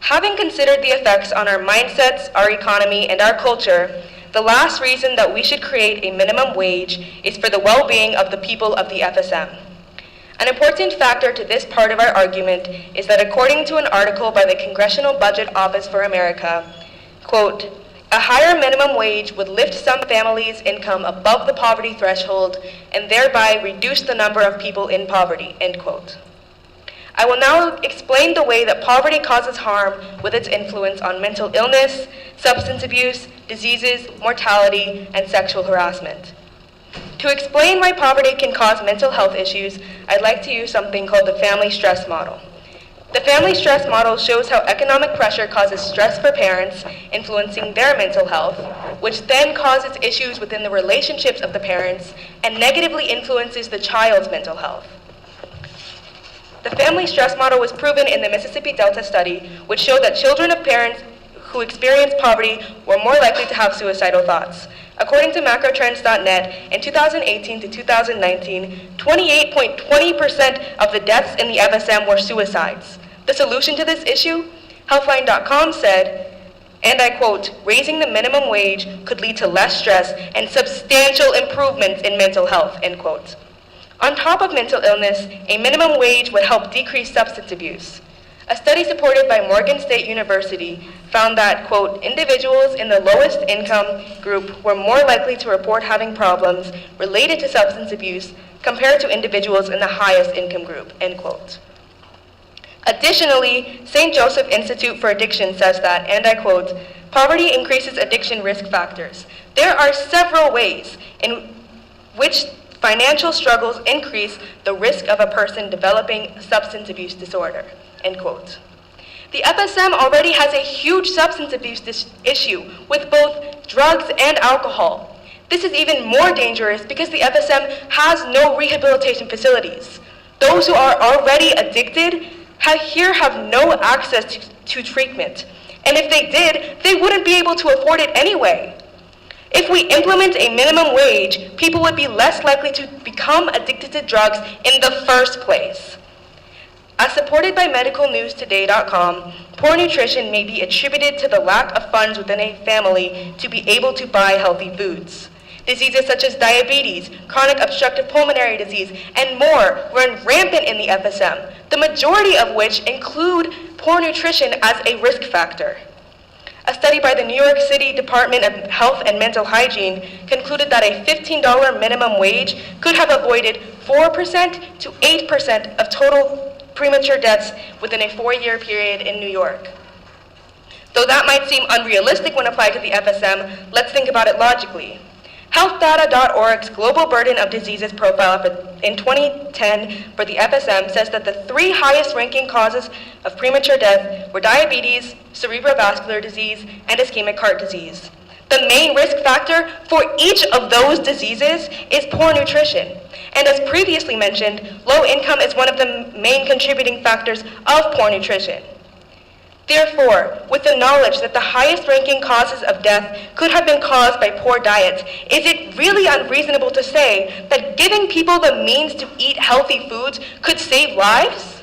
Having considered the effects on our mindsets, our economy, and our culture, the last reason that we should create a minimum wage is for the well-being of the people of the FSM. An important factor to this part of our argument is that according to an article by the Congressional Budget Office for America, quote, a higher minimum wage would lift some families' income above the poverty threshold and thereby reduce the number of people in poverty, end quote. I will now explain the way that poverty causes harm with its influence on mental illness, substance abuse, diseases, mortality, and sexual harassment. To explain why poverty can cause mental health issues, I'd like to use something called the family stress model. The family stress model shows how economic pressure causes stress for parents, influencing their mental health, which then causes issues within the relationships of the parents and negatively influences the child's mental health. The family stress model was proven in the Mississippi Delta study, which showed that children of parents who experienced poverty were more likely to have suicidal thoughts. According to macrotrends.net, in 2018 to 2019, 28.20% of the deaths in the FSM were suicides. The solution to this issue? Healthline.com said, and I quote, raising the minimum wage could lead to less stress and substantial improvements in mental health, end quote. On top of mental illness, a minimum wage would help decrease substance abuse. A study supported by Morgan State University found that, quote, individuals in the lowest income group were more likely to report having problems related to substance abuse compared to individuals in the highest income group, end quote. Additionally, St. Joseph Institute for Addiction says that, and I quote, poverty increases addiction risk factors. There are several ways in which financial struggles increase the risk of a person developing substance abuse disorder, end quote. The FSM already has a huge substance abuse issue with both drugs and alcohol. This is even more dangerous because the FSM has no rehabilitation facilities. Those who are already addicted have no access to treatment. And if they did, they wouldn't be able to afford it anyway. If we implement a minimum wage, people would be less likely to become addicted to drugs in the first place. As supported by medicalnewstoday.com, poor nutrition may be attributed to the lack of funds within a family to be able to buy healthy foods. Diseases such as diabetes, chronic obstructive pulmonary disease, and more run rampant in the FSM, the majority of which include poor nutrition as a risk factor. A study by the New York City Department of Health and Mental Hygiene concluded that a $15 minimum wage could have avoided 4% to 8% of total premature deaths within a 4-year period in New York. Though that might seem unrealistic when applied to the FSM, let's think about it logically. HealthData.org's Global Burden of Diseases profile in 2010 for the FSM says that the 3 highest ranking causes of premature death were diabetes, cerebrovascular disease, and ischemic heart disease. The main risk factor for each of those diseases is poor nutrition. And as previously mentioned, low income is one of the main contributing factors of poor nutrition. Therefore, with the knowledge that the highest ranking causes of death could have been caused by poor diets, is it really unreasonable to say that giving people the means to eat healthy foods could save lives?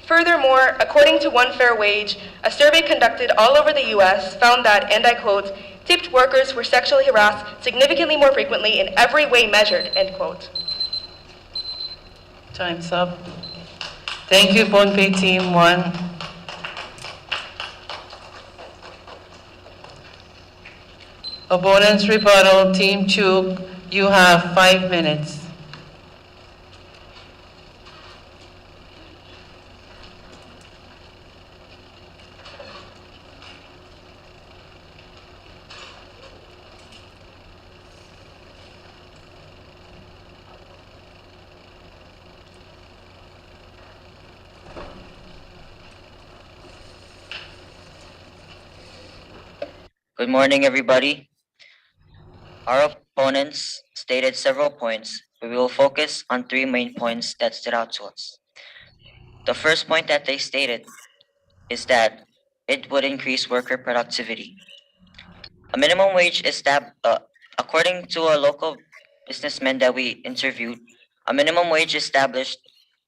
Furthermore, according to One Fair Wage, a survey conducted all over the US found that, and I quote, tipped workers were sexually harassed significantly more frequently in every way measured, end quote. Time's up. Thank you, Pohnpei Team 1. Opponents rebuttal, Team Chuk, you have 5 minutes. Good morning, everybody. Our opponents stated several points, but we will focus on 3 main points that stood out to us. The first point that they stated is that it would increase worker productivity. A minimum wage is according to a local businessman that we interviewed, a minimum wage established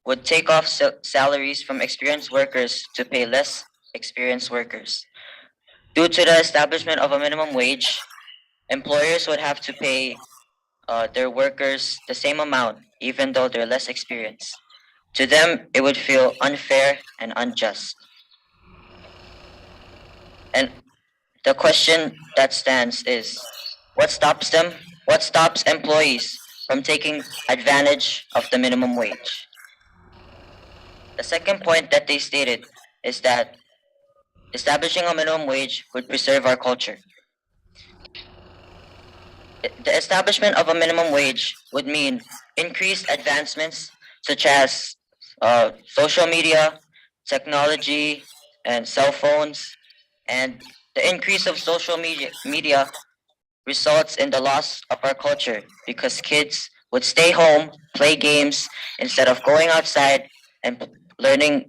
would take off salaries from experienced workers to pay less experienced workers. Due to the establishment of a minimum wage, employers would have to pay their workers the same amount, even though they're less experienced. To them, it would feel unfair and unjust. And the question that stands is, what stops them? What stops employees from taking advantage of the minimum wage? The second point that they stated is that establishing a minimum wage would preserve our culture. The establishment of a minimum wage would mean increased advancements such as social media, technology, and cell phones, and the increase of social media results in the loss of our culture because kids would stay home, play games instead of going outside and playing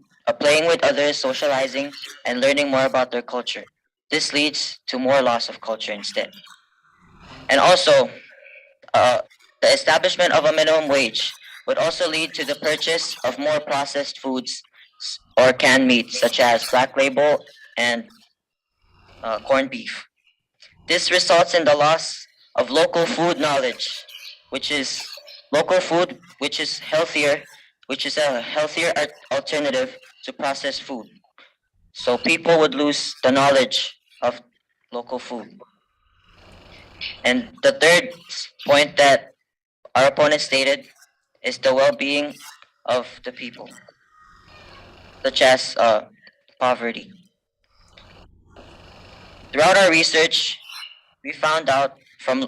with others, socializing, and learning more about their culture. This leads to more loss of culture instead. And also, uh, the establishment of a minimum wage would also lead to the purchase of more processed foods or canned meats, such as black label and corned beef. This results in the loss of local food knowledge, which is local food, which is healthier, which is a healthier alternative to processed food. So people would lose the knowledge of local food. And the third point that our opponent stated is the well-being of the people, such as poverty. Throughout our research, we found out from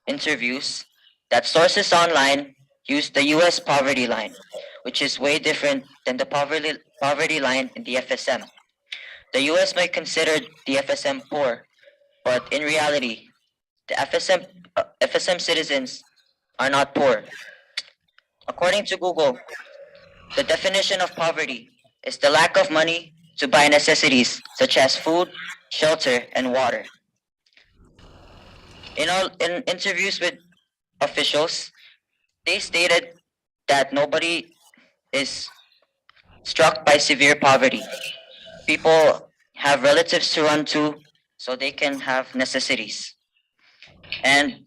interviews that sources online use the US poverty line, which is way different than the poverty line in the FSM. The US might consider the FSM poor, but in reality, the FSM citizens are not poor. According to Google, the definition of poverty is the lack of money to buy necessities such as food, shelter, and water. In interviews with officials, they stated that nobody is struck by severe poverty. People have relatives to run to so they can have necessities. And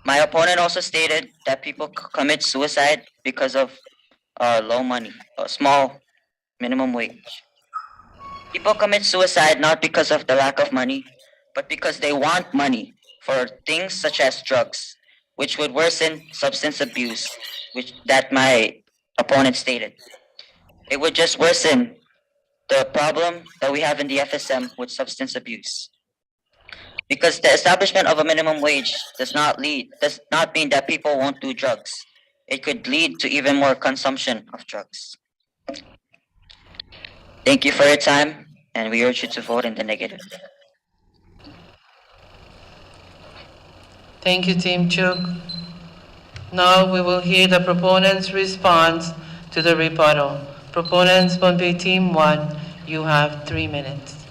my opponent also stated that people commit suicide because of low money, a small minimum wage. People commit suicide not because of the lack of money, but because they want money for things such as drugs, which would worsen substance abuse, which that my opponent stated. It would just worsen the problem that we have in the FSM with substance abuse. Because the establishment of a minimum wage does not mean that people won't do drugs. It could lead to even more consumption of drugs. Thank you for your time, and we urge you to vote in the negative. Thank you, Team Chuk. Now we will hear the proponent's response to the rebuttal. Proponents, Pohnpei Team 1, you have 3 minutes.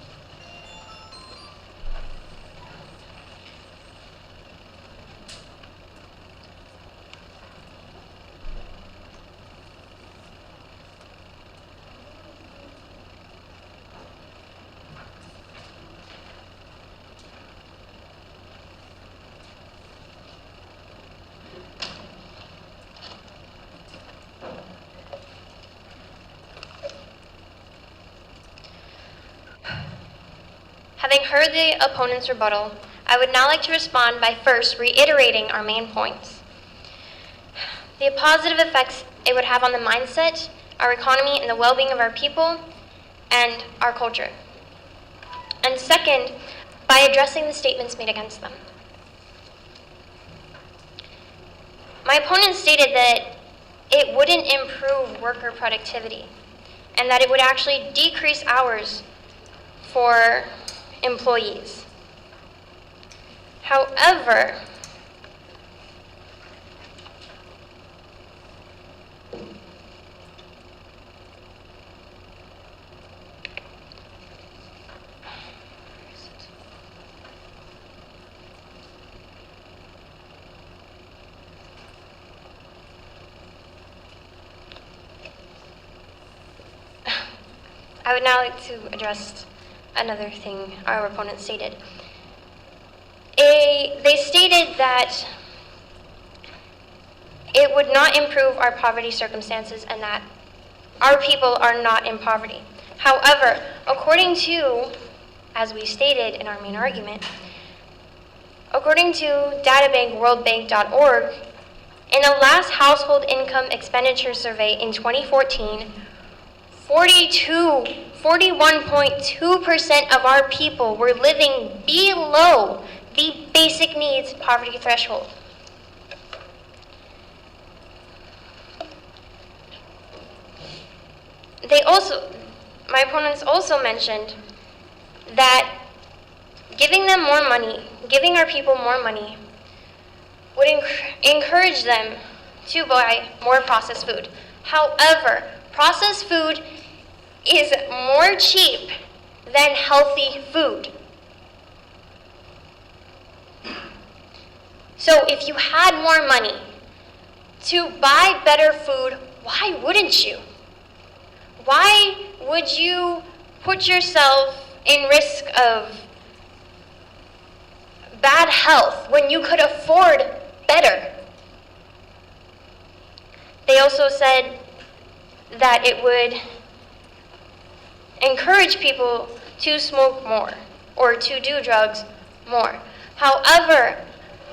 Having heard the opponent's rebuttal, I would now like to respond by first reiterating our main points. The positive effects it would have on the mindset, our economy, and the well-being of our people and our culture. And second, by addressing the statements made against them. My opponent stated that it wouldn't improve worker productivity and that it would actually decrease hours for employees. However, I would now like to address another thing our opponent stated. They stated that it would not improve our poverty circumstances and that our people are not in poverty. However, according to, as we stated in our main argument, according to databank worldbank.org, in a last household income expenditure survey in 2014, 41.2% of our people were living below the basic needs poverty threshold. My opponents also mentioned that giving them more money, giving our people more money, would encourage them to buy more processed food. However, processed food is more cheap than healthy food. So if you had more money to buy better food, why wouldn't you? Why would you put yourself in risk of bad health when you could afford better? They also said that it would encourage people to smoke more or to do drugs more. However,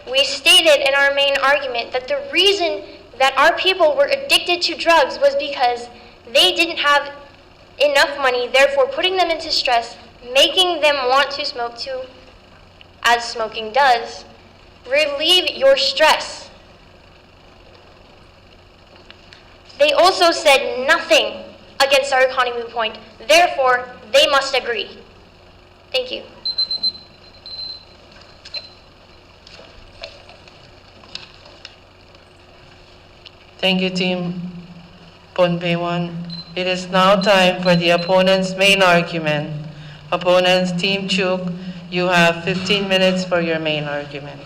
we stated in our main argument that the reason that our people were addicted to drugs was because they didn't have enough money, therefore putting them into stress, making them want to smoke too, as smoking does, relieve your stress. They also said nothing against our economy point, therefore they must agree. Thank you. Thank you, Team Pohnpei 1. It is now time for the opponent's main argument. Opponents, Team Chuk, you have 15 minutes for your main argument.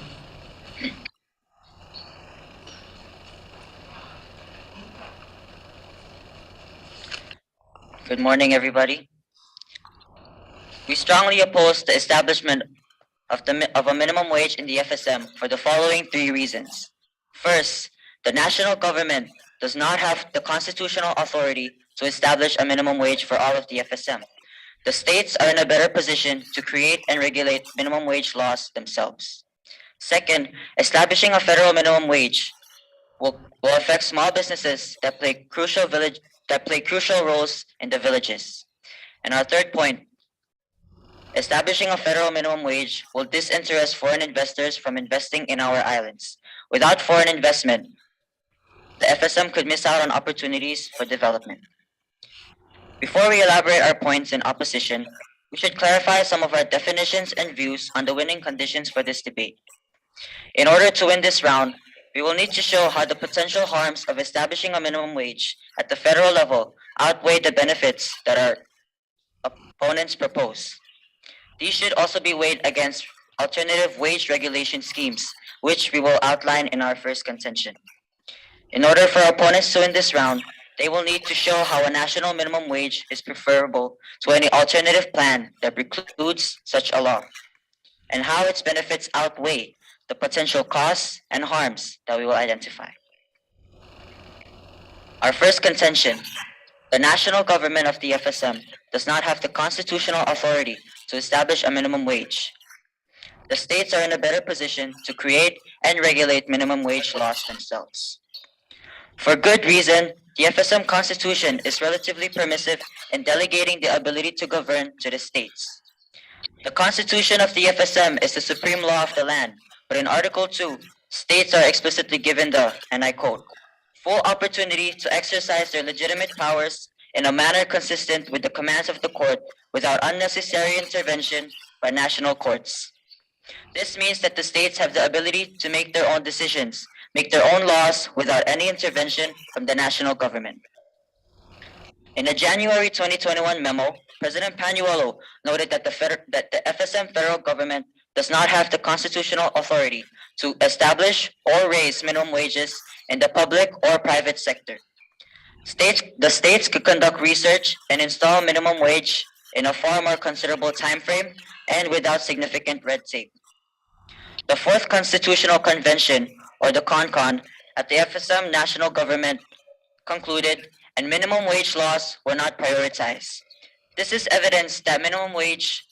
Good morning, everybody. We strongly oppose the establishment of a minimum wage in the FSM for the following 3 reasons. First, the national government does not have the constitutional authority to establish a minimum wage for all of the FSM. The states are in a better position to create and regulate minimum wage laws themselves. Second, establishing a federal minimum wage will affect small businesses that play crucial roles in the villages. And our third point, establishing a federal minimum wage will disinterest foreign investors from investing in our islands. Without foreign investment, the FSM could miss out on opportunities for development. Before we elaborate our points in opposition, we should clarify some of our definitions and views on the winning conditions for this debate. In order to win this round, we will need to show how the potential harms of establishing a minimum wage at the federal level outweigh the benefits that our opponents propose. These should also be weighed against alternative wage regulation schemes, which we will outline in our first contention. In order for our opponents to win this round, they will need to show how a national minimum wage is preferable to any alternative plan that precludes such a law, and how its benefits outweigh the potential costs and harms that we will identify. Our first contention, the national government of the FSM does not have the constitutional authority to establish a minimum wage. The states are in a better position to create and regulate minimum wage laws themselves. For good reason, the FSM Constitution is relatively permissive in delegating the ability to govern to the states. The Constitution of the FSM is the supreme law of the land, but in Article 2, states are explicitly given the, and I quote, full opportunity to exercise their legitimate powers in a manner consistent with the commands of the court without unnecessary intervention by national courts. This means that the states have the ability to make their own decisions, make their own laws without any intervention from the national government. In a January 2021 memo, President Panuelo noted that the FSM federal government does not have the constitutional authority to establish or raise minimum wages in the public or private sector. The states could conduct research and install minimum wage in a far more considerable time frame and without significant red tape. The Fourth Constitutional Convention, or the CONCON, at the FSM national government concluded, and minimum wage laws were not prioritized. This is evidence that minimum wage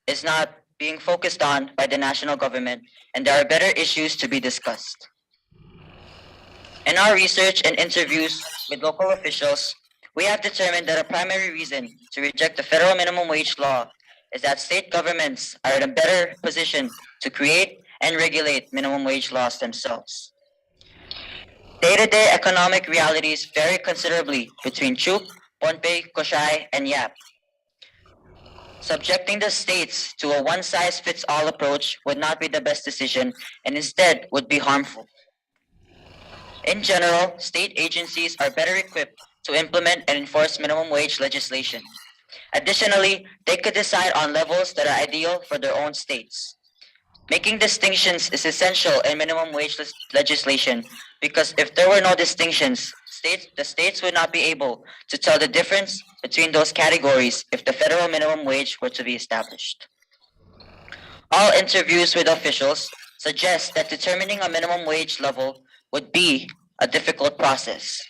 is not being focused on by the national government, and there are better issues to be discussed. In our research and interviews with local officials, we have determined that a primary reason to reject the federal minimum wage law is that state governments are in a better position to create and regulate minimum wage laws themselves. Day-to-day economic realities vary considerably between Chuk, Pohnpei, Koshai, and Yap. Subjecting the states to a one-size-fits-all approach would not be the best decision and instead would be harmful. In general, state agencies are better equipped to implement and enforce minimum wage legislation. Additionally, they could decide on levels that are ideal for their own states. Making distinctions is essential in minimum wage legislation because if there were no distinctions, the states would not be able to tell the difference between those categories if the federal minimum wage were to be established. All interviews with officials suggest that determining a minimum wage level would be a difficult process.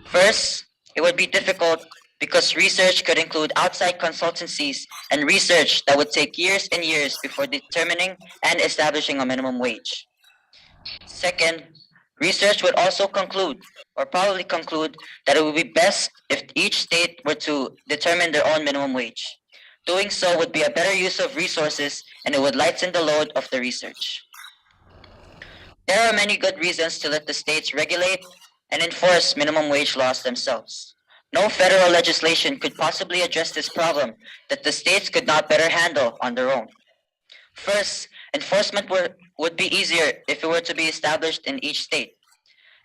First, it would be difficult because research could include outside consultancies and research that would take years and years before determining and establishing a minimum wage. Second, research would also conclude, or probably conclude, that it would be best if each state were to determine their own minimum wage. Doing so would be a better use of resources and it would lighten the load of the research. There are many good reasons to let the states regulate and enforce minimum wage laws themselves. No federal legislation could possibly address this problem that the states could not better handle on their own. First, enforcement would be easier if it were to be established in each state.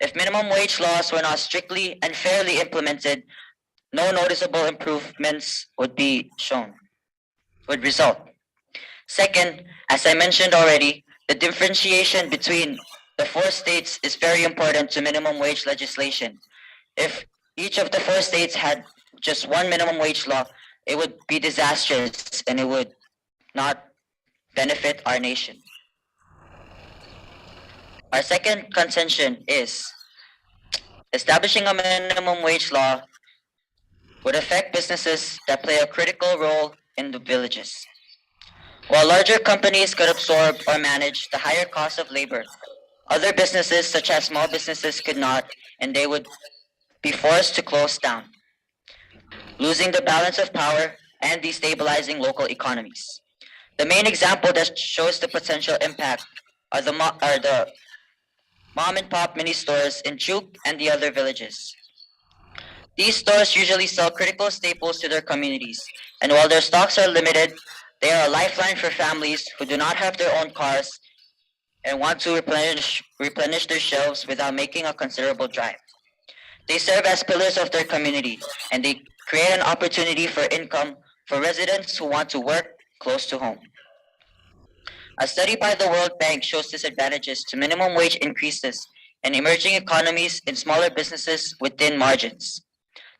If minimum wage laws were not strictly and fairly implemented, no noticeable improvements would result. Second, as I mentioned already, the differentiation between the four states is very important to minimum wage legislation. If each of the four states had just one minimum wage law, it would be disastrous and it would not benefit our nation. Our second contention is establishing a minimum wage law would affect businesses that play a critical role in the villages. While larger companies could absorb or manage the higher cost of labor, other businesses such as small businesses could not, and they would be forced to close down, losing the balance of power and destabilizing local economies. The main example that shows the potential impact are the mom and pop mini stores in Chuk and the other villages. These stores usually sell critical staples to their communities, and while their stocks are limited, they are a lifeline for families who do not have their own cars and want to replenish their shelves without making a considerable drive. They serve as pillars of their community, and they create an opportunity for income for residents who want to work close to home. A study by the World Bank shows disadvantages to minimum wage increases in emerging economies in smaller businesses with thin margins.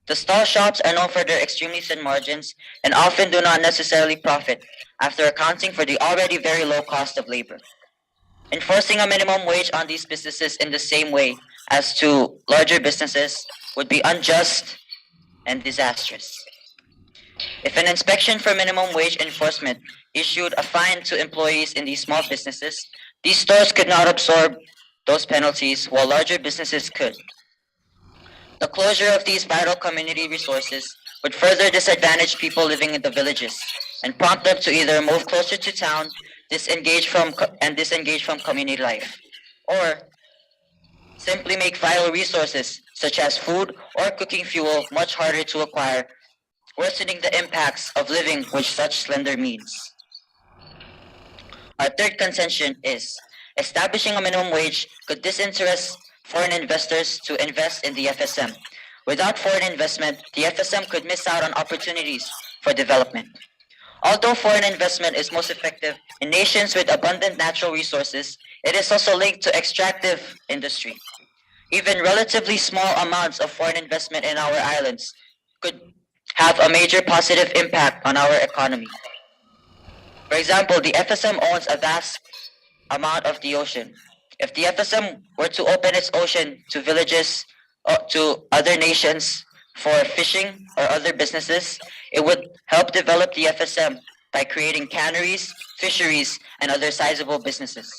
The stall shops are known for their extremely thin margins and often do not necessarily profit after accounting for the already very low cost of labor. Enforcing a minimum wage on these businesses in the same way as to larger businesses would be unjust and disastrous. If an inspection for minimum wage enforcement issued a fine to employees in these small businesses, these stores could not absorb those penalties while larger businesses could. The closure of these vital community resources would further disadvantage people living in the villages and prompt them to either move closer to town, disengage from community life, or simply make vital resources such as food or cooking fuel much harder to acquire, worsening the impacts of living with such slender means. Our third contention is establishing a minimum wage could disinterest foreign investors to invest in the FSM. Without foreign investment, the FSM could miss out on opportunities for development. Although foreign investment is most effective in nations with abundant natural resources, it is also linked to extractive industry. Even relatively small amounts of foreign investment in our islands could have a major positive impact on our economy. For example, the FSM owns a vast amount of the ocean. If the FSM were to open its ocean to villages or to other nations for fishing or other businesses, it would help develop the FSM by creating canneries, fisheries, and other sizable businesses.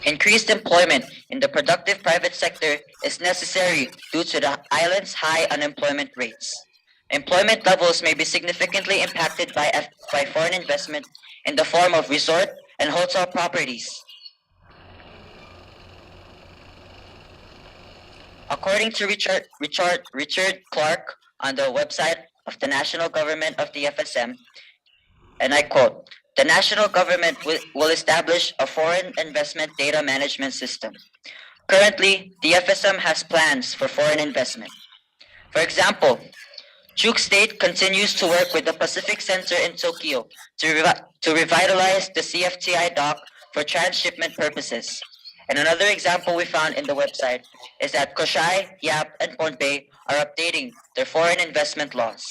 Increased employment in the productive private sector is necessary due to the island's high unemployment rates. Employment levels may be significantly impacted by foreign investment in the form of resort and hotel properties. According to Richard Clark on the website of the national government of the FSM, and I quote, "The national government will establish a foreign investment data management system. Currently, the FSM has plans for foreign investment. For example, Chuk State continues to work with the Pacific Center in Tokyo to revitalize the CFTI dock for transshipment purposes. And another example we found in the website is that Koshai, Yap, and Pohnpei are updating their foreign investment laws.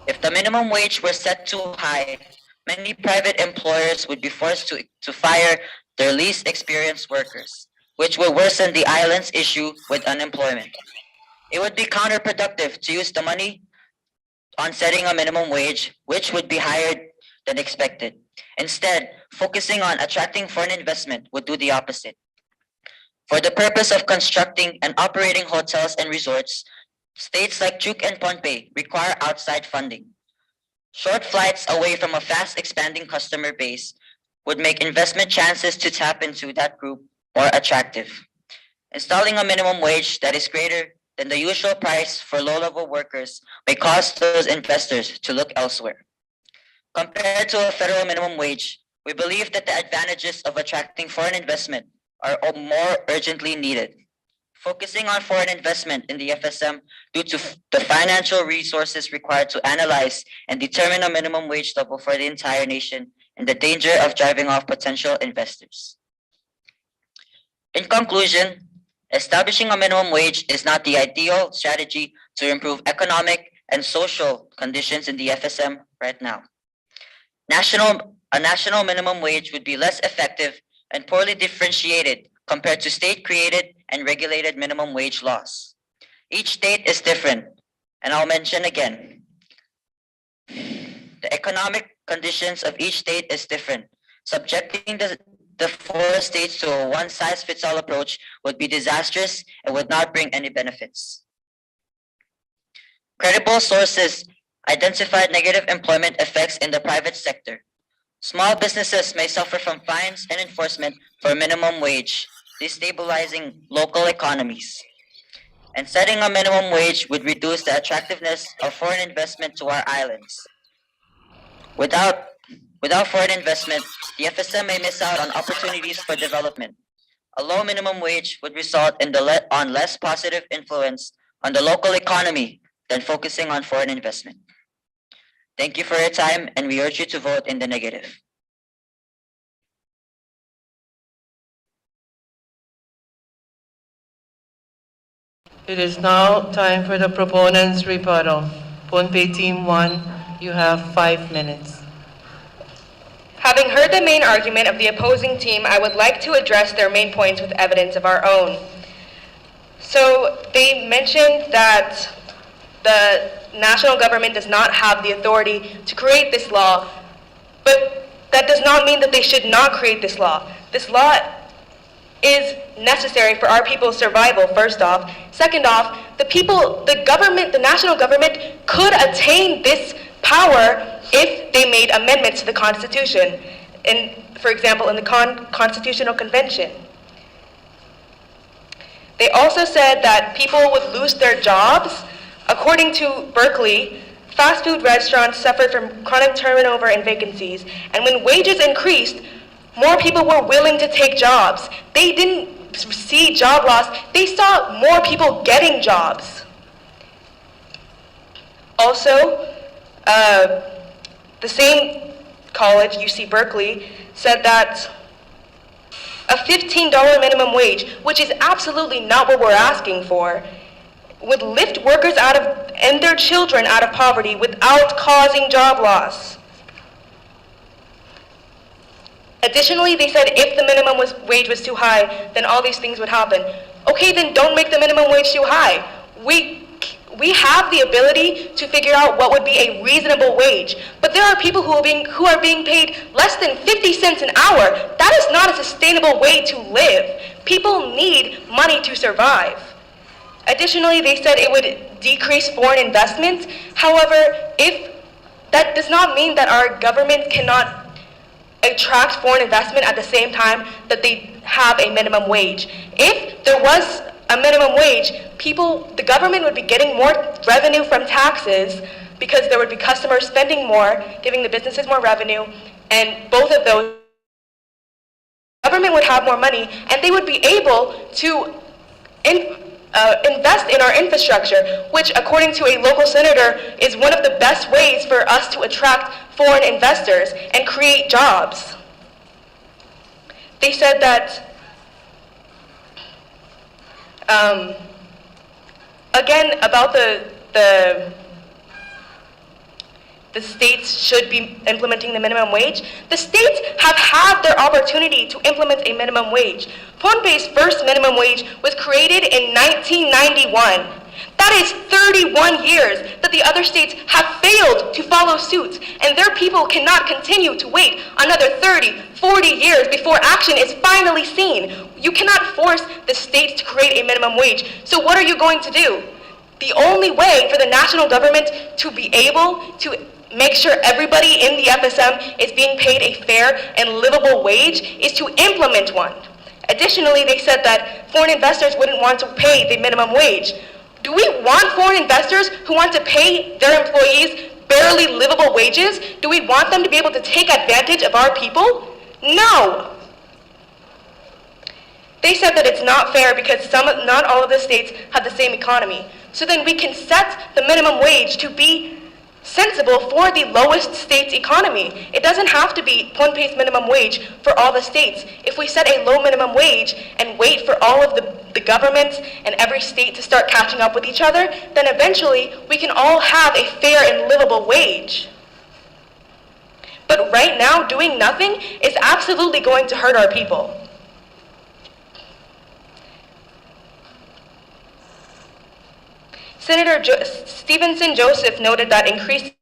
If the minimum wage were set too high, many private employers would be forced to fire their least experienced workers, which will worsen the island's issue with unemployment. It would be counterproductive to use the money on setting a minimum wage, which would be higher than expected. Instead, focusing on attracting foreign investment would do the opposite. For the purpose of constructing and operating hotels and resorts, states like Chuk and Pohnpei require outside funding. Short flights away from a fast expanding customer base would make investment chances to tap into that group more attractive. Installing a minimum wage that is greater than the usual price for low-level workers may cause those investors to look elsewhere. Compared to a federal minimum wage, we believe that the advantages of attracting foreign investment are more urgently needed. Focusing on foreign investment in the FSM due to the financial resources required to analyze and determine a minimum wage level for the entire nation and the danger of driving off potential investors. In conclusion, establishing a minimum wage is not the ideal strategy to improve economic and social conditions in the FSM right now. A national minimum wage would be less effective and poorly differentiated compared to state-created and regulated minimum wage laws. Each state is different, and I'll mention again, the economic conditions of each state is different. Subjecting the four states to a one-size-fits-all approach would be disastrous and would not bring any benefits. Credible sources identified negative employment effects in the private sector. Small businesses may suffer from fines and enforcement for minimum wage, destabilizing local economies. And setting a minimum wage would reduce the attractiveness of foreign investment to our islands. Without foreign investment, the FSM may miss out on opportunities for development. A low minimum wage would result in on less positive influence on the local economy than focusing on foreign investment. Thank you for your time, and we urge you to vote in the negative. It is now time for the proponent's rebuttal. Pohnpei Team 1, you have 5 minutes. Having heard the main argument of the opposing team, I would like to address their main points with evidence of our own. So they mentioned that the national government does not have the authority to create this law, but that does not mean that they should not create this law. This law is necessary for our people's survival, first off. Second off, the national government could attain this power if they made amendments to the Constitution, for example, in the Constitutional Convention. They also said that people would lose their jobs. According to Berkeley, fast food restaurants suffered from chronic turnover and vacancies, and when wages increased, more people were willing to take jobs. They didn't see job loss, they saw more people getting jobs. Also, the same college, UC Berkeley, said that a $15 minimum wage, which is absolutely not what we're asking for, would lift workers and their children out of poverty without causing job loss. Additionally, they said if the minimum wage was too high, then all these things would happen. Okay, then don't make the minimum wage too high. We have the ability to figure out what would be a reasonable wage, but there are people who are being paid less than 50 cents an hour. That is not a sustainable way to live. People need money to survive. Additionally, they said it would decrease foreign investment. However, that does not mean that our government cannot attract foreign investment at the same time that they have a minimum wage. If there was a minimum wage, the government would be getting more revenue from taxes because there would be customers spending more, giving the businesses more revenue, and both of those, the government would have more money, and they would be able to invest in our infrastructure, which according to a local senator is one of the best ways for us to attract foreign investors and create jobs. They said that, again, about the states should be implementing the minimum wage. The states have had their opportunity to implement a minimum wage. Pohnpei's first minimum wage was created in 1991. That is 31 years that the other states have failed to follow suit, and their people cannot continue to wait another 30, 40 years before action is finally seen. You cannot force the states to create a minimum wage. So what are you going to do? The only way for the national government to be able to make sure everybody in the FSM is being paid a fair and livable wage is to implement one. Additionally, they said that foreign investors wouldn't want to pay the minimum wage. Do we want foreign investors who want to pay their employees barely livable wages? Do we want them to be able to take advantage of our people? No. They said that it's not fair because not all of the states have the same economy. So then we can set the minimum wage to be sensible for the lowest state's economy. It doesn't have to be Pohnpei's minimum wage for all the states. If we set a low minimum wage and wait for all of the governments and every state to start catching up with each other, then eventually we can all have a fair and livable wage. But right now, doing nothing is absolutely going to hurt our people. Senator Stevenson Joseph noted that increased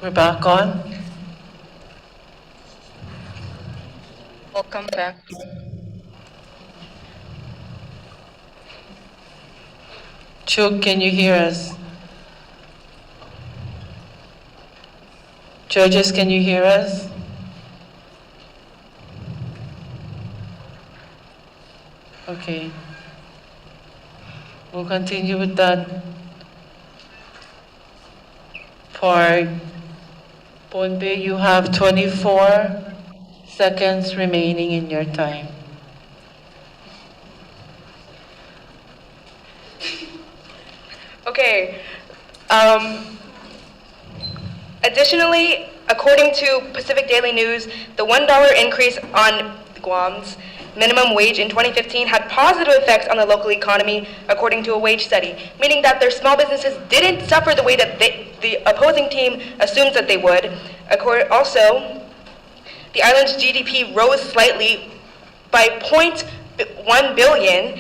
We're back on. Welcome back. Chuk, can you hear us? Judges, can you hear us? Okay. We'll continue with that part. Ponpe, you have 24 seconds remaining in your time. Okay. Additionally, according to Pacific Daily News, the $1 increase on Guam's minimum wage in 2015 had positive effects on the local economy, according to a wage study, meaning that their small businesses didn't suffer the way that the opposing team assumes that they would. Also, the island's GDP rose slightly by 0.1 billion.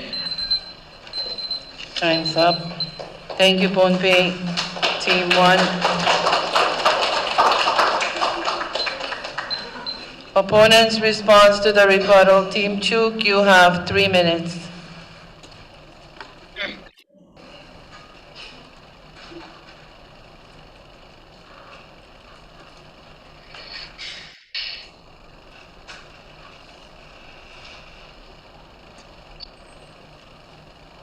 Time's up. Thank you, Ponpe. Team 1. Opponent's response to the rebuttal. Team Chuk, you have 3 minutes.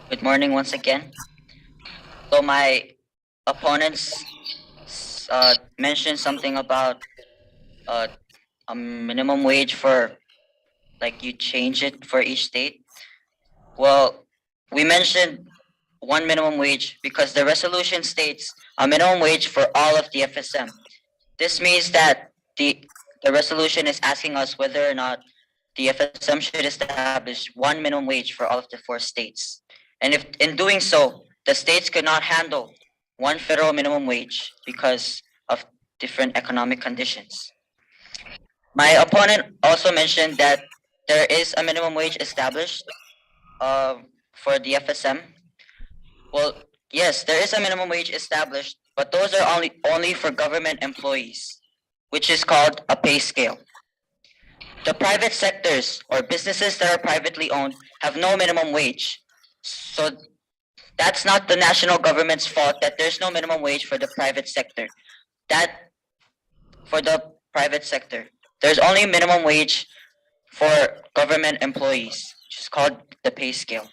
Good morning once again. So my opponents mentioned something about a minimum wage for, like, you change it for each state. Well, we mentioned one minimum wage because the resolution states a minimum wage for all of the FSM. This means that the resolution is asking us whether or not the FSM should establish one minimum wage for all of the 4 states. And if in doing so, the states could not handle one federal minimum wage because of different economic conditions. My opponent also mentioned that there is a minimum wage established for the FSM. Well, yes, there is a minimum wage established, but those are only for government employees, which is called a pay scale. The private sectors or businesses that are privately owned have no minimum wage. So that's not the national government's fault that there's no minimum wage for the private sector. There's only minimum wage for government employees, which is called the pay scale.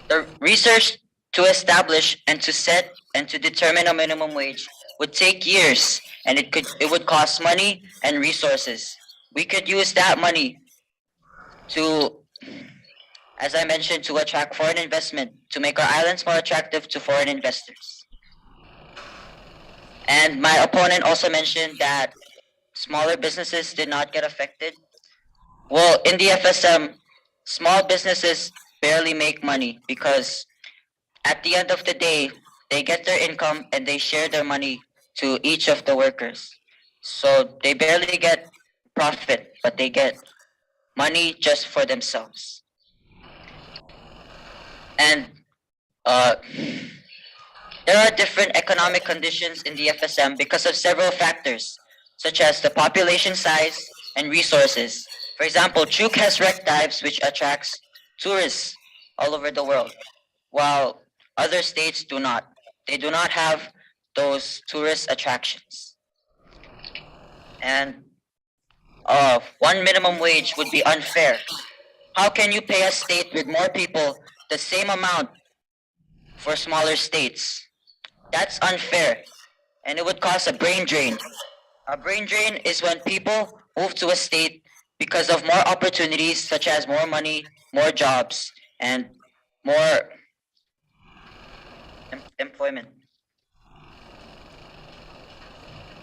The research to establish and to set and to determine a minimum wage would take years, and it would cost money and resources. We could use that money to, as I mentioned, to attract foreign investment, to make our islands more attractive to foreign investors. And my opponent also mentioned that smaller businesses did not get affected. Well, in the FSM, small businesses barely make money because At the end of the day, they get their income and they share their money to each of the workers. So they barely get profit, but they get money just for themselves. And there are different economic conditions in the FSM because of several factors, such as the population size and resources. For example, Chuk has wreck dives which attracts tourists all over the world, while other states do not. They do not have those tourist attractions. And one minimum wage would be unfair. How can you pay a state with more people the same amount for smaller states? That's unfair, and it would cause a brain drain. A brain drain is when people move to a state because of more opportunities, such as more money, more jobs, and more employment.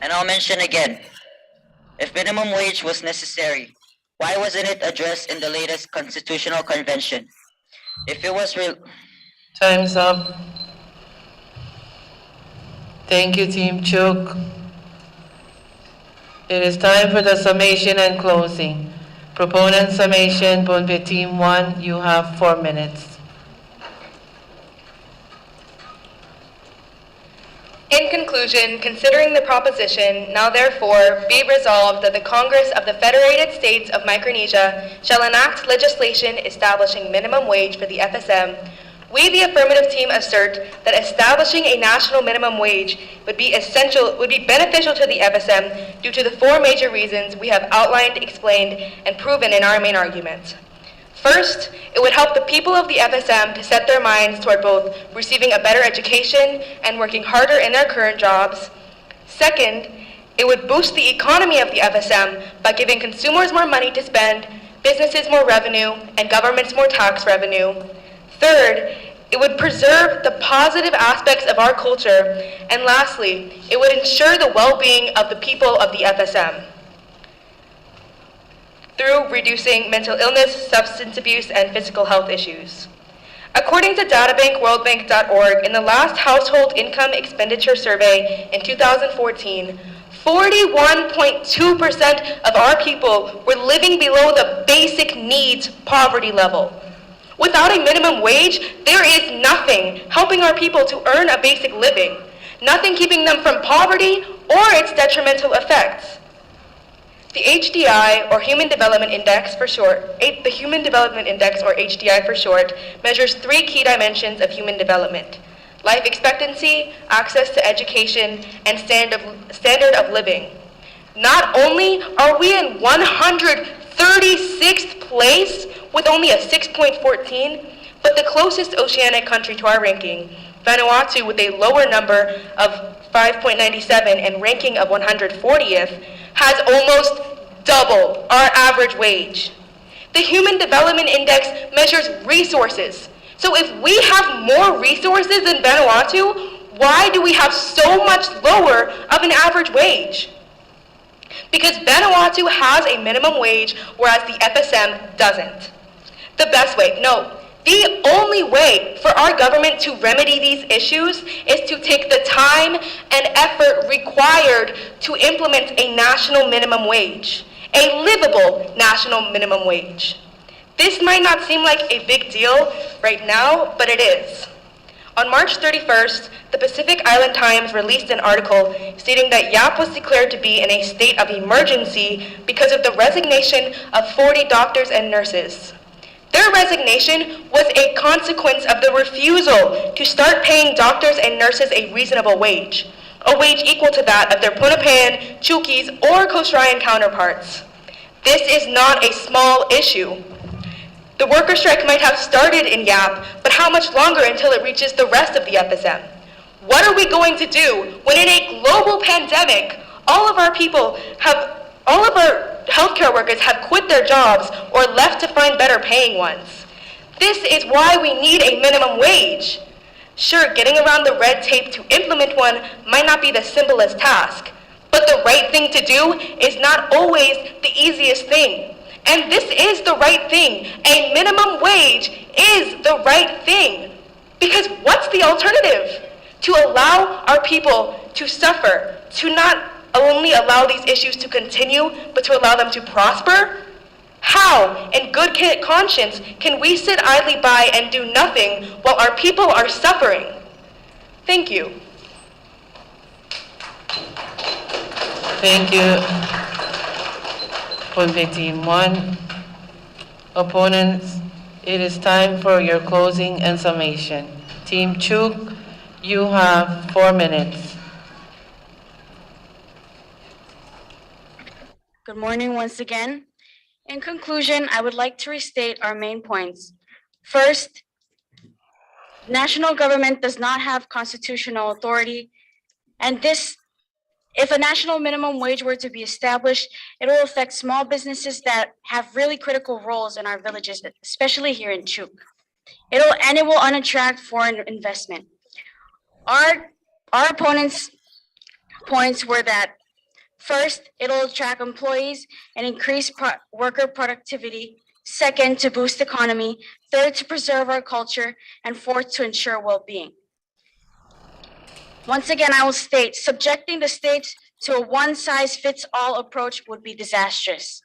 And I'll mention again, if minimum wage was necessary, why wasn't it addressed in the latest constitutional convention? If it was Time's up. Thank you, Team Chuk. It is time for the summation and closing. Proponent summation, Pohnpei Team 1, you have 4 minutes. In conclusion, considering the proposition, now therefore be resolved that the Congress of the Federated States of Micronesia shall enact legislation establishing minimum wage for the FSM, we, the affirmative team, assert that establishing a national minimum wage would be beneficial to the FSM due to the 4 major reasons we have outlined, explained, and proven in our main argument. First, it would help the people of the FSM to set their minds toward both receiving a better education and working harder in their current jobs. Second, it would boost the economy of the FSM by giving consumers more money to spend, businesses more revenue, and governments more tax revenue. Third, it would preserve the positive aspects of our culture. And lastly, it would ensure the well-being of the people of the FSM through reducing mental illness, substance abuse, and physical health issues. According to databankworldbank.org, in the last household income expenditure survey in 2014, 41.2% of our people were living below the basic needs poverty level. Without a minimum wage, there is nothing helping our people to earn a basic living, nothing keeping them from poverty or its detrimental effects. The HDI, or Human Development Index for short, the Human Development Index, or HDI for short, measures 3 key dimensions of human development: life expectancy, access to education, and standard of living. Not only are we in 136th place with only a 6.14, but the closest oceanic country to our ranking, Vanuatu, with a lower number of 5.97 and ranking of 140th, has almost double our average wage. The Human Development Index measures resources. So if we have more resources than Vanuatu, why do we have so much lower of an average wage? Because Vanuatu has a minimum wage, whereas the FSM doesn't. The best way, no, the only way for our government to remedy these issues is to take the time and effort required to implement a national minimum wage, a livable national minimum wage. This might not seem like a big deal right now, but it is. On March 31st, the Pacific Island Times released an article stating that Yap was declared to be in a state of emergency because of the resignation of 40 doctors and nurses. Their resignation was a consequence of the refusal to start paying doctors and nurses a reasonable wage equal to that of their Pohnpeian, Chukis, or Coast Ryan counterparts. This is not a small issue. The worker strike might have started in Yap, but how much longer until it reaches the rest of the FSM? What are we going to do when in a global pandemic, all of our healthcare workers have quit their jobs or left to find better paying ones? This is why we need a minimum wage. Sure, getting around the red tape to implement one might not be the simplest task, but the right thing to do is not always the easiest thing. And this is the right thing. A minimum wage is the right thing. Because what's the alternative? To allow our people to suffer, to not only allow these issues to continue, but to allow them to prosper? How, in good conscience, can we sit idly by and do nothing while our people are suffering? Thank you. Thank you, Pohnpei Team 1. Opponents, it is time for your closing and summation. Team Chuk, you have 4 minutes. Good morning once again. In conclusion, I would like to restate our main points. First, national government does not have constitutional authority, and if a national minimum wage were to be established, it will affect small businesses that have really critical roles in our villages, especially here in Chuk. It will unattract foreign investment. Our opponents' points were that first, it'll attract employees and increase worker productivity. Second, to boost economy. Third, to preserve our culture. And fourth, to ensure well-being. Once again, I will state, subjecting the states to a one-size-fits-all approach would be disastrous.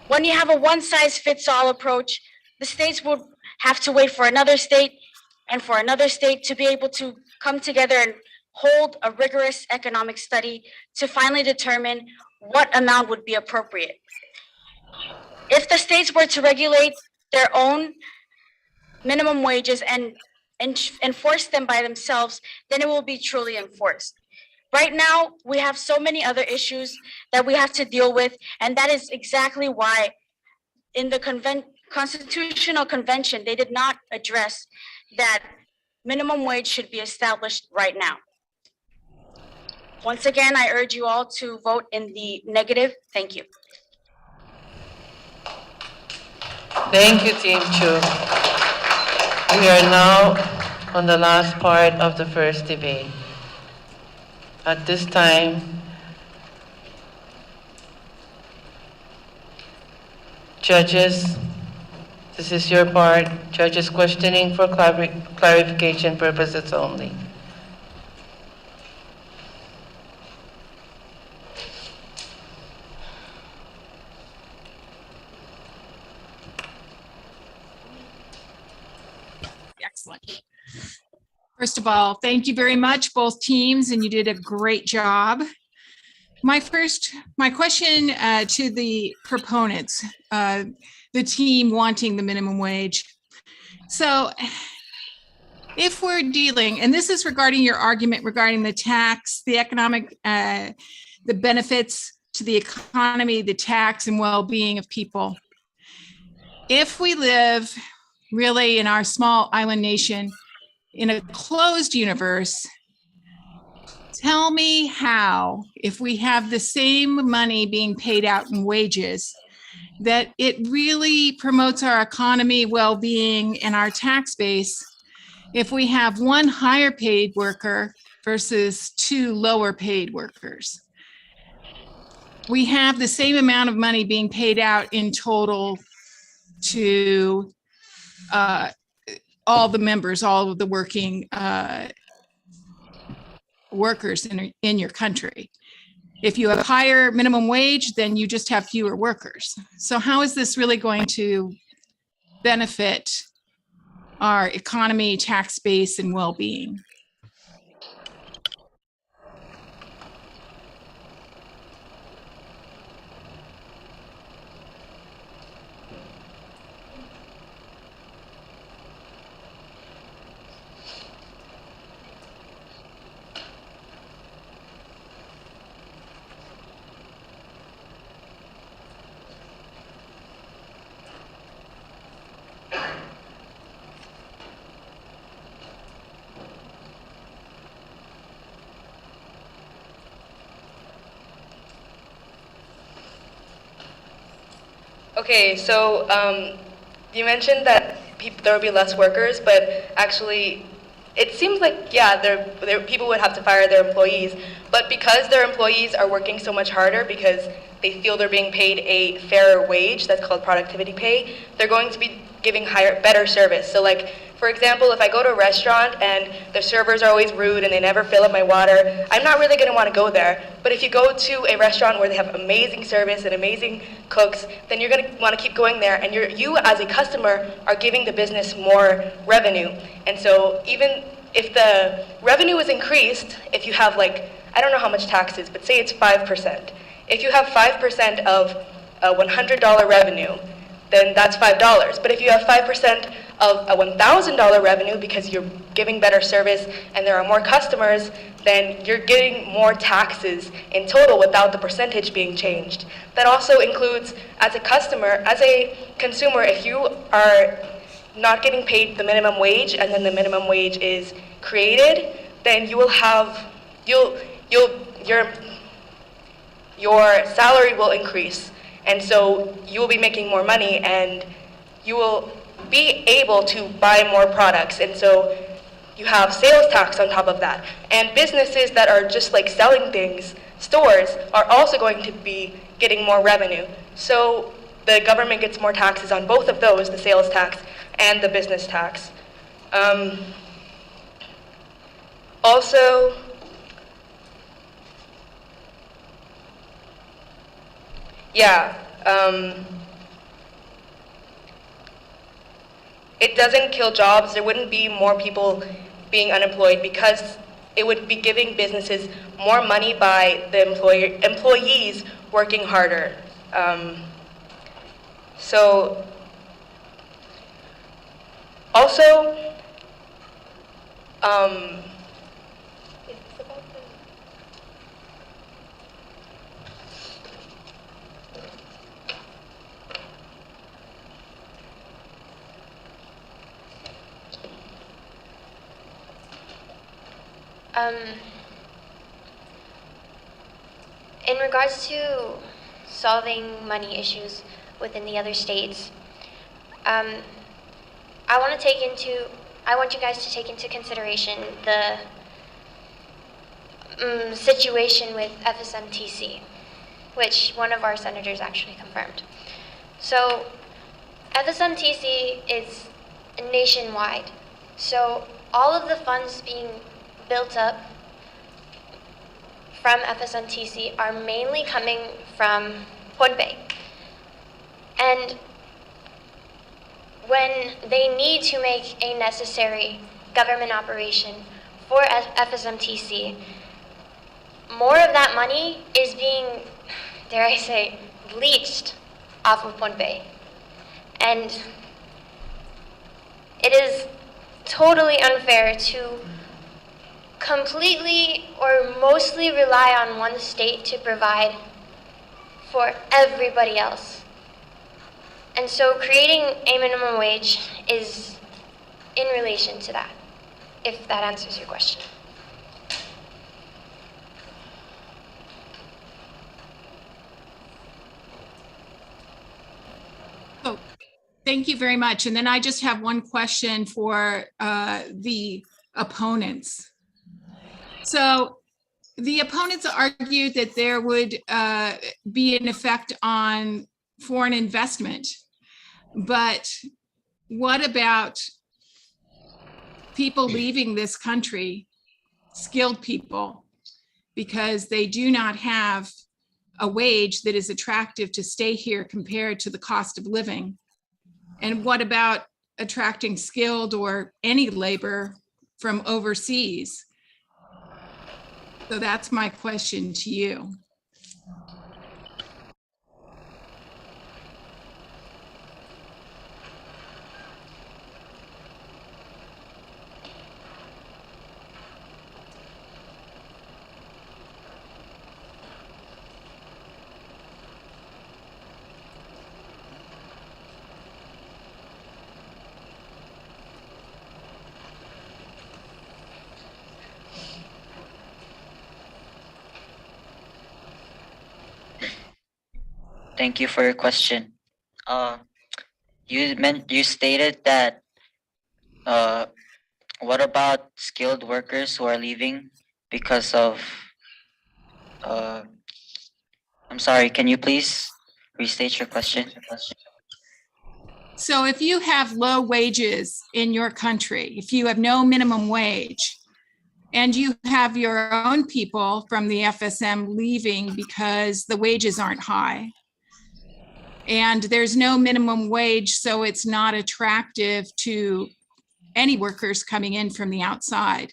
When you have a one-size-fits-all approach, the states would have to wait for another state and for another state to be able to come together and hold a rigorous economic study to finally determine what amount would be appropriate. If the states were to regulate their own minimum wages and enforce them by themselves, then it will be truly enforced. Right now, we have so many other issues that we have to deal with, and that is exactly why in the Constitutional Convention, they did not address that minimum wage should be established right now. Once again, I urge you all to vote in the negative. Thank you. Thank you, Team Chuk. We are now on the last part of the first debate. At this time, judges, this is your part. Judges questioning for clarification purposes only. Excellent. First of all, thank you very much, both teams, and you did a great job. My question to the proponents, the team wanting the minimum wage. So if we're dealing, and this is regarding your argument regarding the tax, the economic, the benefits to the economy, the tax and well-being of people. If we live really in our small island nation in a closed universe, tell me how, if we have the same money being paid out in wages, that it really promotes our economy, well-being, and our tax base if we have one higher paid worker versus two lower paid workers. We have the same amount of money being paid out in total to all the members, all of the working workers in your country. If you have a higher minimum wage, then you just have fewer workers. So how is this really going to benefit our economy, tax base, and well-being? Okay, so you mentioned that there would be less workers, but actually it seems like, yeah, people would have to fire their employees, but because their employees are working so much harder because they feel they're being paid a fairer wage, that's called productivity pay, they're going to be giving better service. So like For example, if I go to a restaurant and the servers are always rude and they never fill up my water, I'm not really going to want to go there. But if you go to a restaurant where they have amazing service and amazing cooks, then you're going to want to keep going there, and you as a customer are giving the business more revenue. And so even if the revenue is increased, if you have like, I don't know how much tax is, but say it's 5%. If you have 5% of a $100 revenue, then that's $5. But if you have 5% of a $1,000 revenue because you're giving better service and there are more customers, then you're getting more taxes in total without the percentage being changed. That also includes as a customer, as a consumer, if you are not getting paid the minimum wage and then the minimum wage is created, then you will have, your salary will increase. And so you will be making more money and you will be able to buy more products. And so you have sales tax on top of that. And businesses that are just like selling things, stores, are also going to be getting more revenue. So the government gets more taxes on both of those, the sales tax and the business tax. Also, it doesn't kill jobs. There wouldn't be more people being unemployed because it would be giving businesses more money by the employees working harder. So also, in regards to solving money issues within the other states, I want you guys to take into consideration the situation with FSMTC, which one of our senators actually confirmed. So FSMTC is nationwide. So all of the funds being built up from FSMTC are mainly coming from Pohnpei. And when they need to make a necessary government operation for FSMTC, more of that money is being, dare I say, leached off of Pohnpei. And it is totally unfair to completely or mostly rely on one state to provide for everybody else. And so creating a minimum wage is in relation to that, if that answers your question. Oh, thank you very much. And then I just have one question for the opponents. So the opponents argued that there would be an effect on foreign investment. But what about people leaving this country, skilled people, because they do not have a wage that is attractive to stay here compared to the cost of living? And what about attracting skilled or any labor from overseas? So that's my question to you. Thank you for your question. You stated that what about skilled workers who are leaving because of I'm sorry, can you please restate your question? So if you have low wages in your country, if you have no minimum wage, and you have your own people from the FSM leaving because the wages aren't high, and there's no minimum wage, so it's not attractive to any workers coming in from the outside.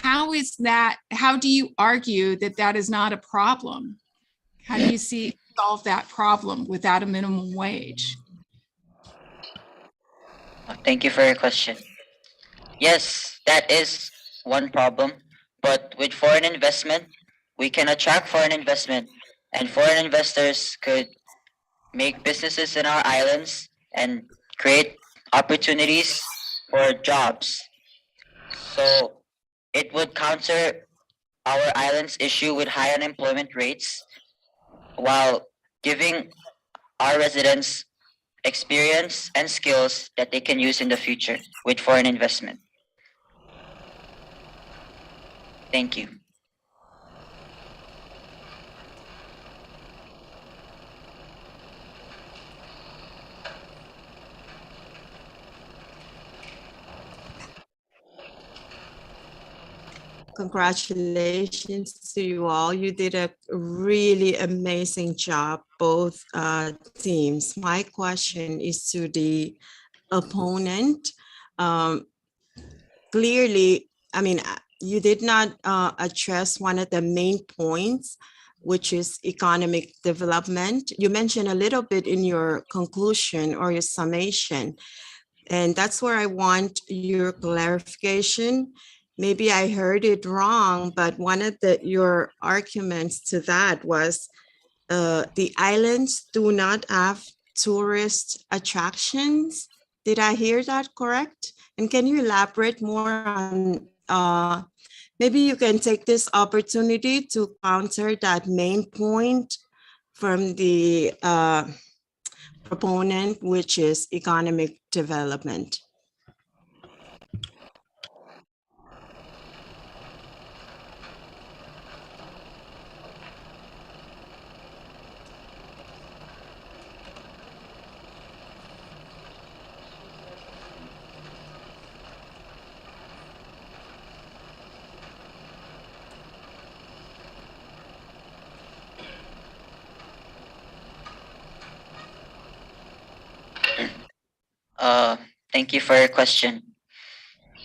How do you argue that that is not a problem? How do you solve that problem without a minimum wage? Thank you for your question. Yes, that is one problem, but with foreign investment, we can attract foreign investment, and foreign investors could make businesses in our islands and create opportunities for jobs. So it would counter our island's issue with high unemployment rates while giving our residents experience and skills that they can use in the future with foreign investment. Thank you. Congratulations to you all. You did a really amazing job, both teams. My question is to the opponent. Clearly, I mean, you did not address one of the main points, which is economic development. You mentioned a little bit in your conclusion or your summation, and that's where I want your clarification. Maybe I heard it wrong, but one of your arguments to that was the islands do not have tourist attractions. Did I hear that correct? And can you elaborate more on, maybe you can take this opportunity to counter that main point from the proponent, which is economic development. Thank you for your question.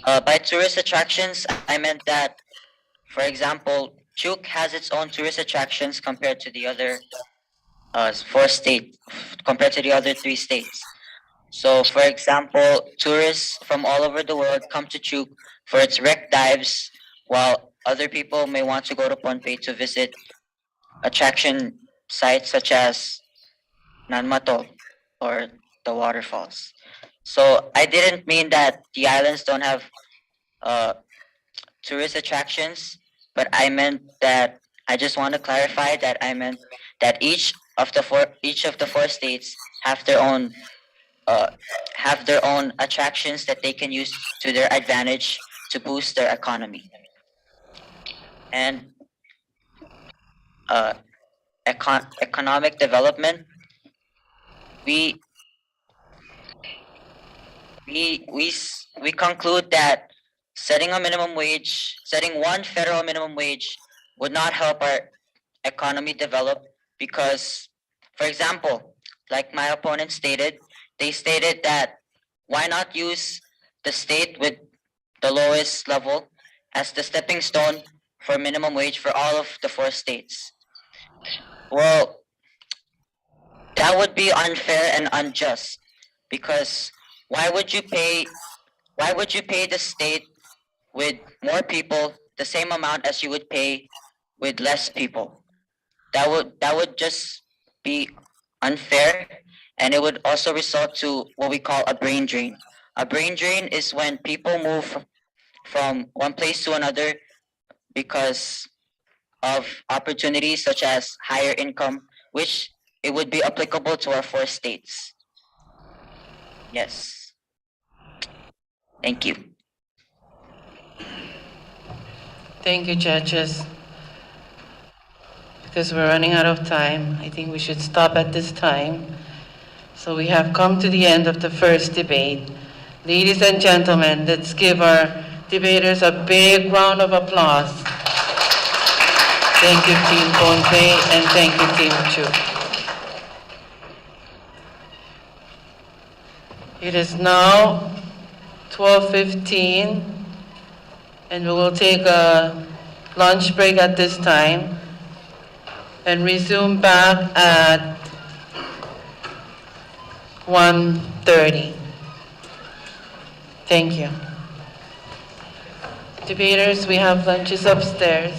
By tourist attractions, I meant that, for example, Chuk has its own tourist attractions compared to the other compared to the other 3 states. So, for example, tourists from all over the world come to Chuk for its wreck dives, while other people may want to go to Pohnpei to visit attraction sites such as Nanmato or the waterfalls. So I didn't mean that the islands don't have tourist attractions, but I meant that I just want to clarify that I meant that each of the four states have their own attractions that they can use to their advantage to boost their economy. And economic development, we conclude that setting one federal minimum wage would not help our economy develop because, for example, like my opponent stated, they stated that why not use the state with the lowest level as the stepping stone for minimum wage for all of the 4 states. Well, that would be unfair and unjust because why would you pay the state with more people the same amount as you would pay with less people? That would just be unfair, and it would also result to what we call a brain drain. A brain drain is when people move from one place to another because of opportunities such as higher income, which it would be applicable to our 4 states. Yes. Thank you. Thank you, judges. Because we're running out of time, I think we should stop at this time. So we have come to the end of the first debate. Ladies and gentlemen, let's give our debaters a big round of applause. Thank you, Team Pohnpei, and thank you, Team Chu. It is now 12:15, and we will take a lunch break at this time and resume back at 1:30. Thank you. Debaters, we have lunches upstairs.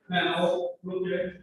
Now, look at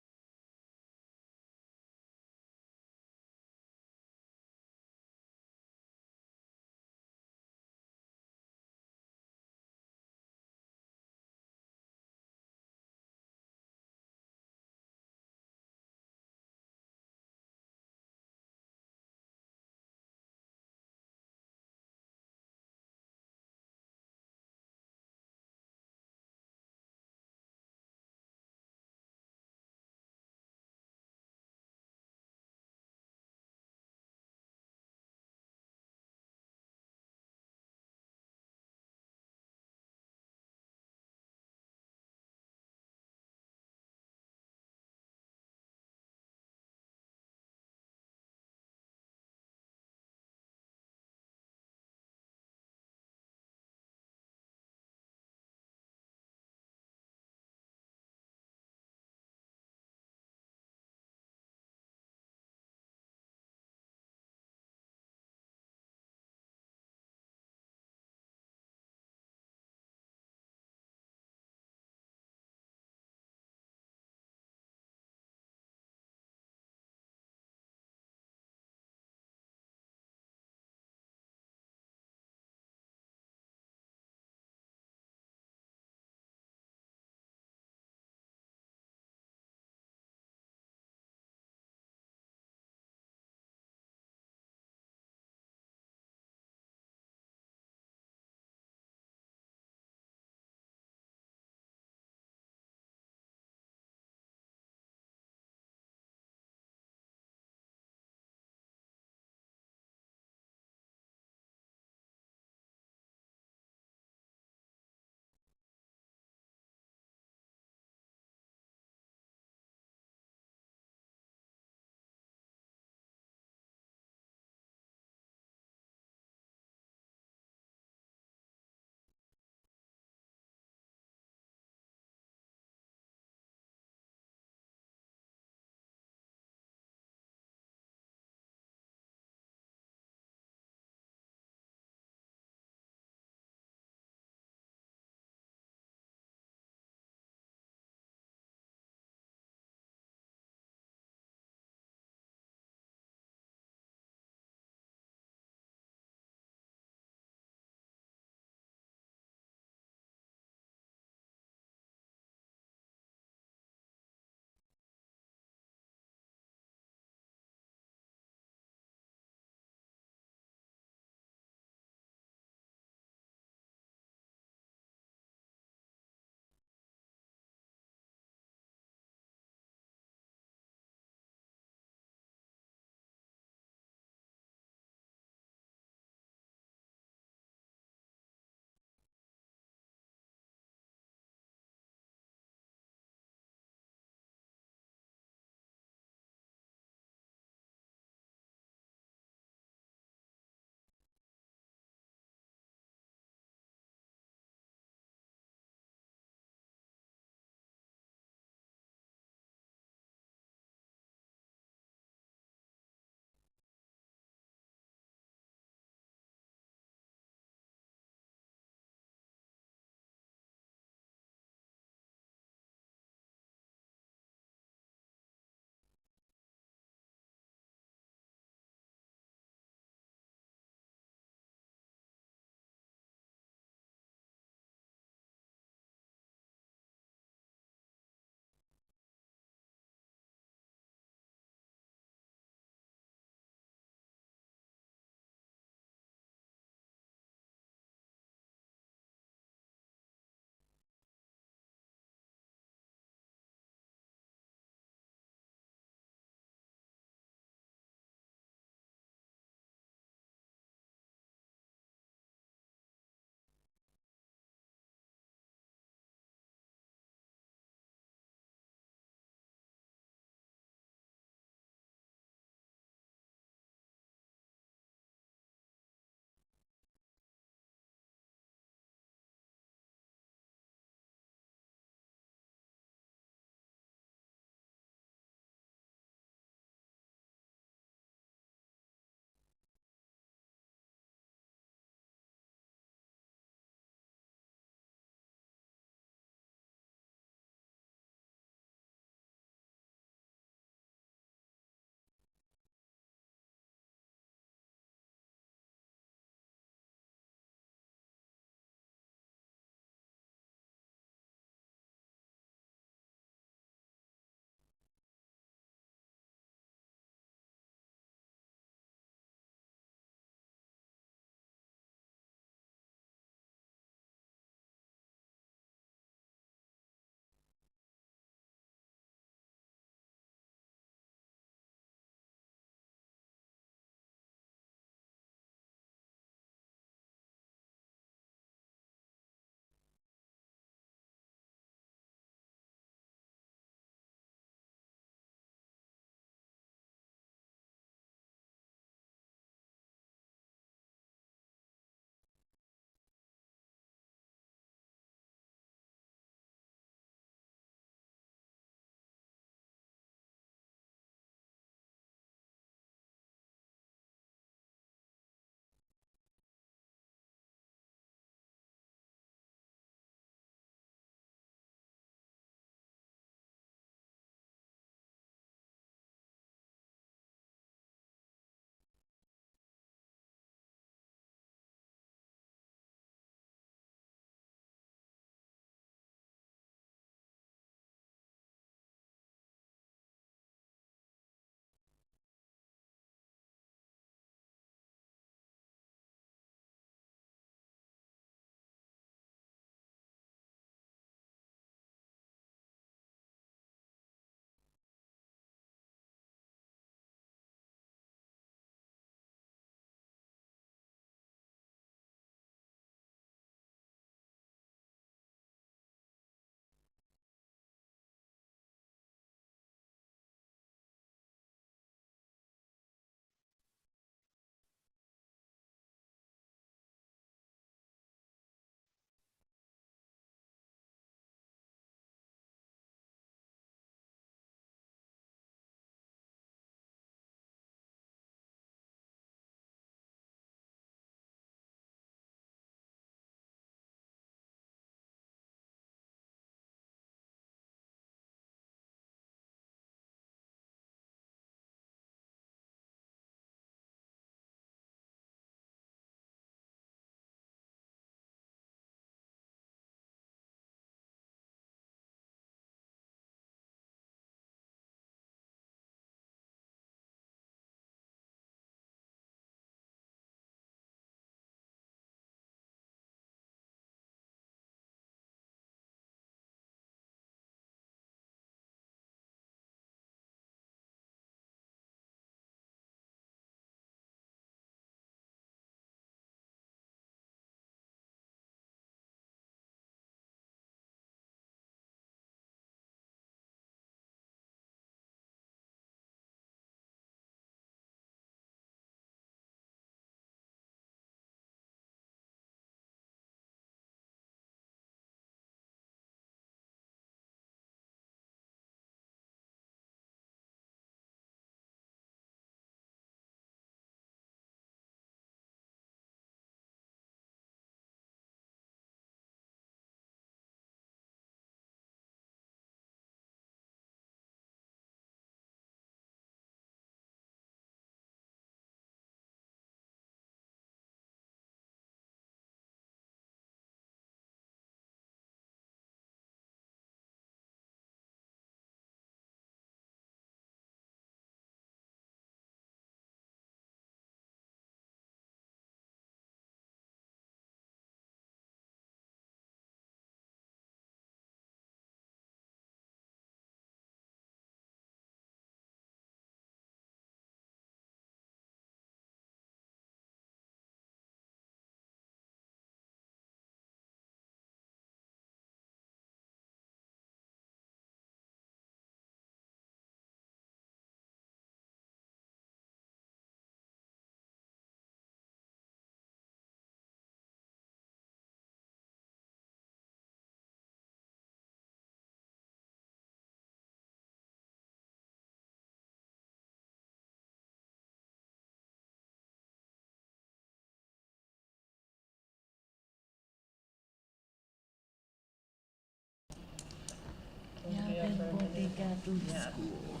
They got to school.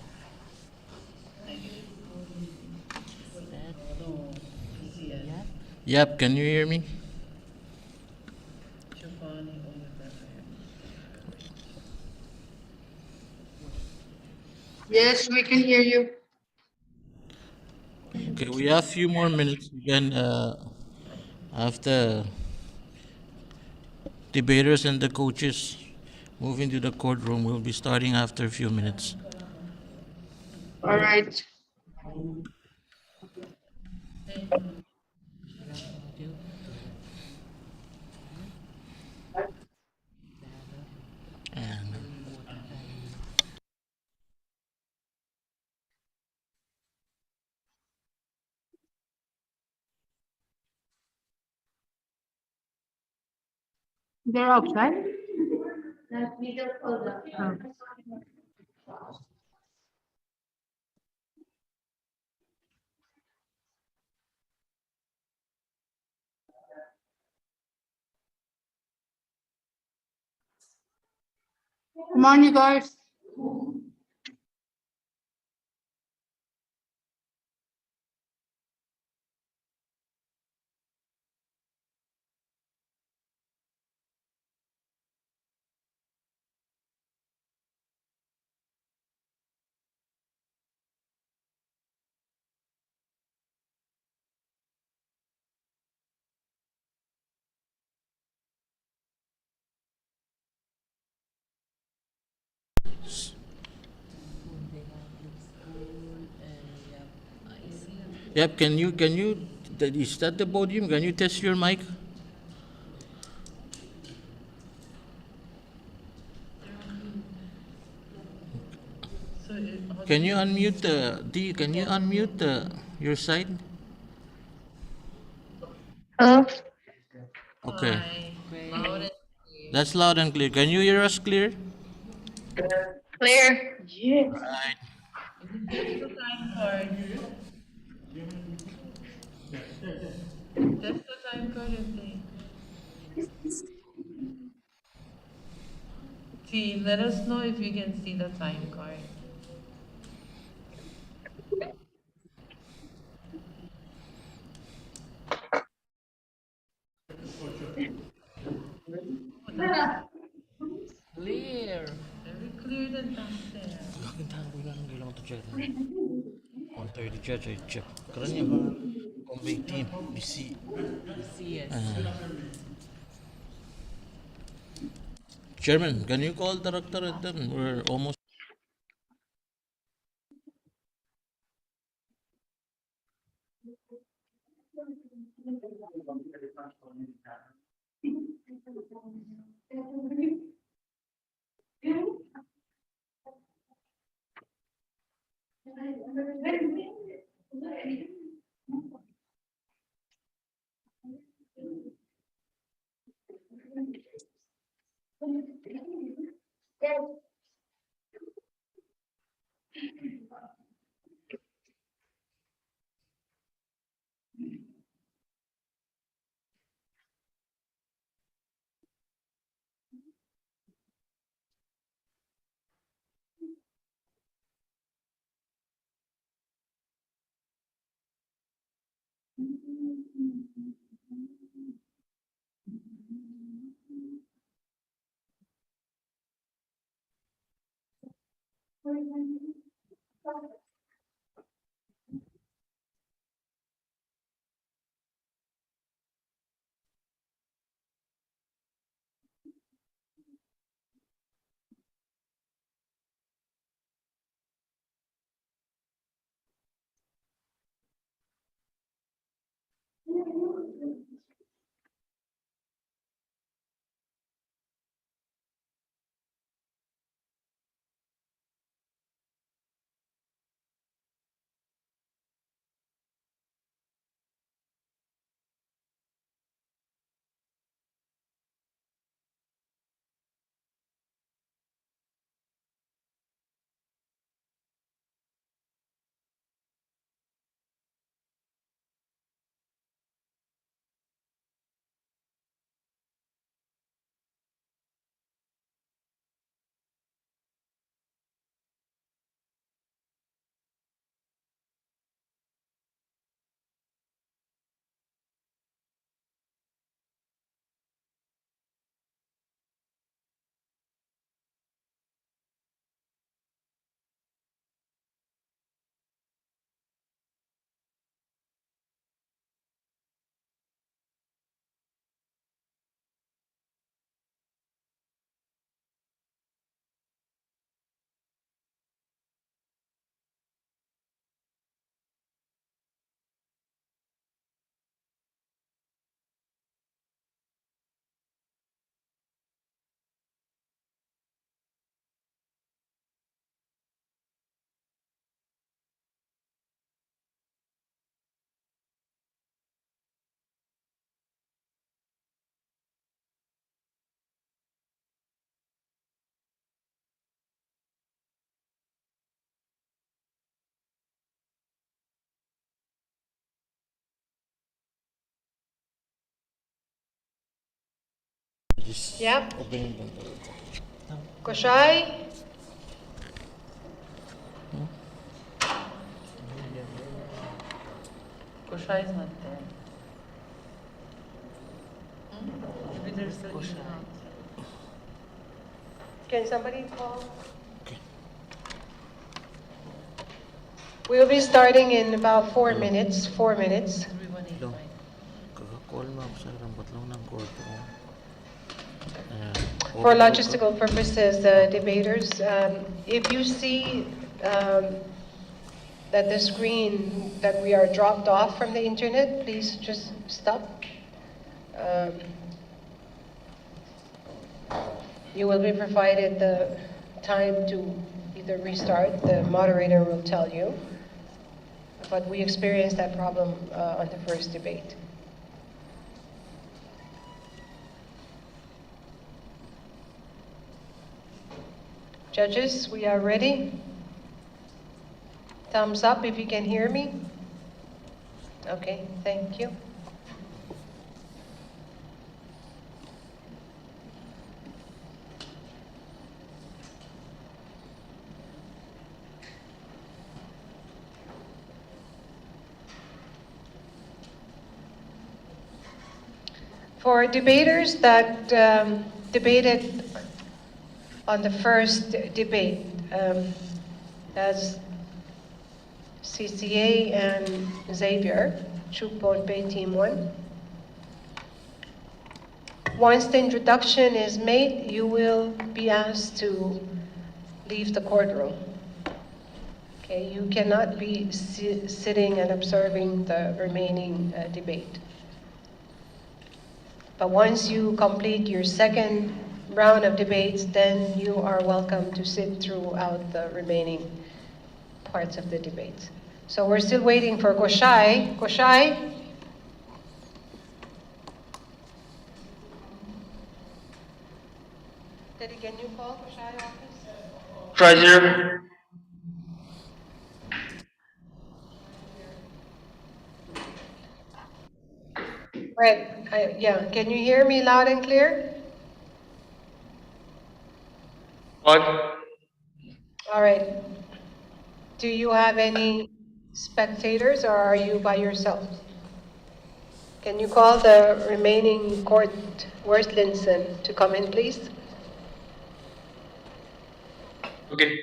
Yep. Yep, can you hear me? Yes, we can hear you. Okay, we have a few more minutes. Again, after debaters and the coaches move into the courtroom, we'll be starting after a few minutes. All right. And They're outside. Come on, you guys. yep, is that the podium? Can you test your mic? Can you unmute can you unmute your side? Hello? Okay. That's loud and clear. Can you hear us clear? Clear. Yes. Right. See, let us know if you can see the time card. Clear. Very clear than back there. On 30 judge, I check. Karanya ba? Convey team, BC. Yes. Chairman, can you call director at them? We're almost. Just Yep. opening them. Koshai? Kushai is not there. Maybe there's Kushai. Can somebody call? We'll be starting in about 4 minutes. 4 minutes. Hello. Kaka-call mo ako sa rambat lang ng korte ko. For logistical purposes, debaters, if you see that the screen that we are dropped off from the internet, please just stop. You will be provided the time to either restart, the moderator will tell you. But we experienced that problem on the first debate. Judges, we are ready. Thumbs up if you can hear me. Okay, thank you. For debaters that debated on the first debate, as CCA and Xavier, Chukbon Bay Team 1. Once the introduction is made, you will be asked to leave the courtroom. Okay, you cannot be sitting and observing the remaining debate. But once you complete your second round of debates, then you are welcome to sit throughout the remaining parts of the debate. So we're still waiting for Koshai. Koshai? Daddy, can you call Koshai office? Try here. Right, yeah, can you hear me loud and clear? What? All right. Do you have any spectators or are you by yourself? Can you call the remaining court, Worthlinson, to come in, please? Okay.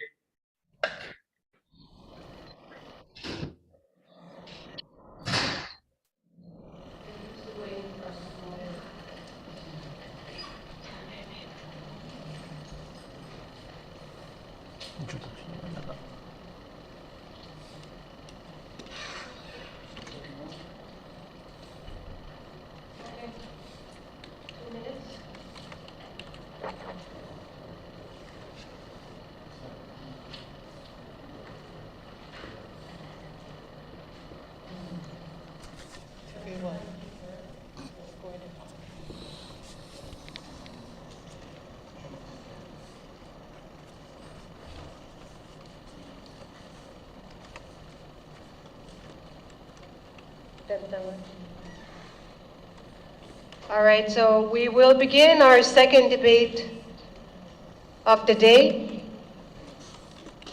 All right, so we will begin our second debate of the day.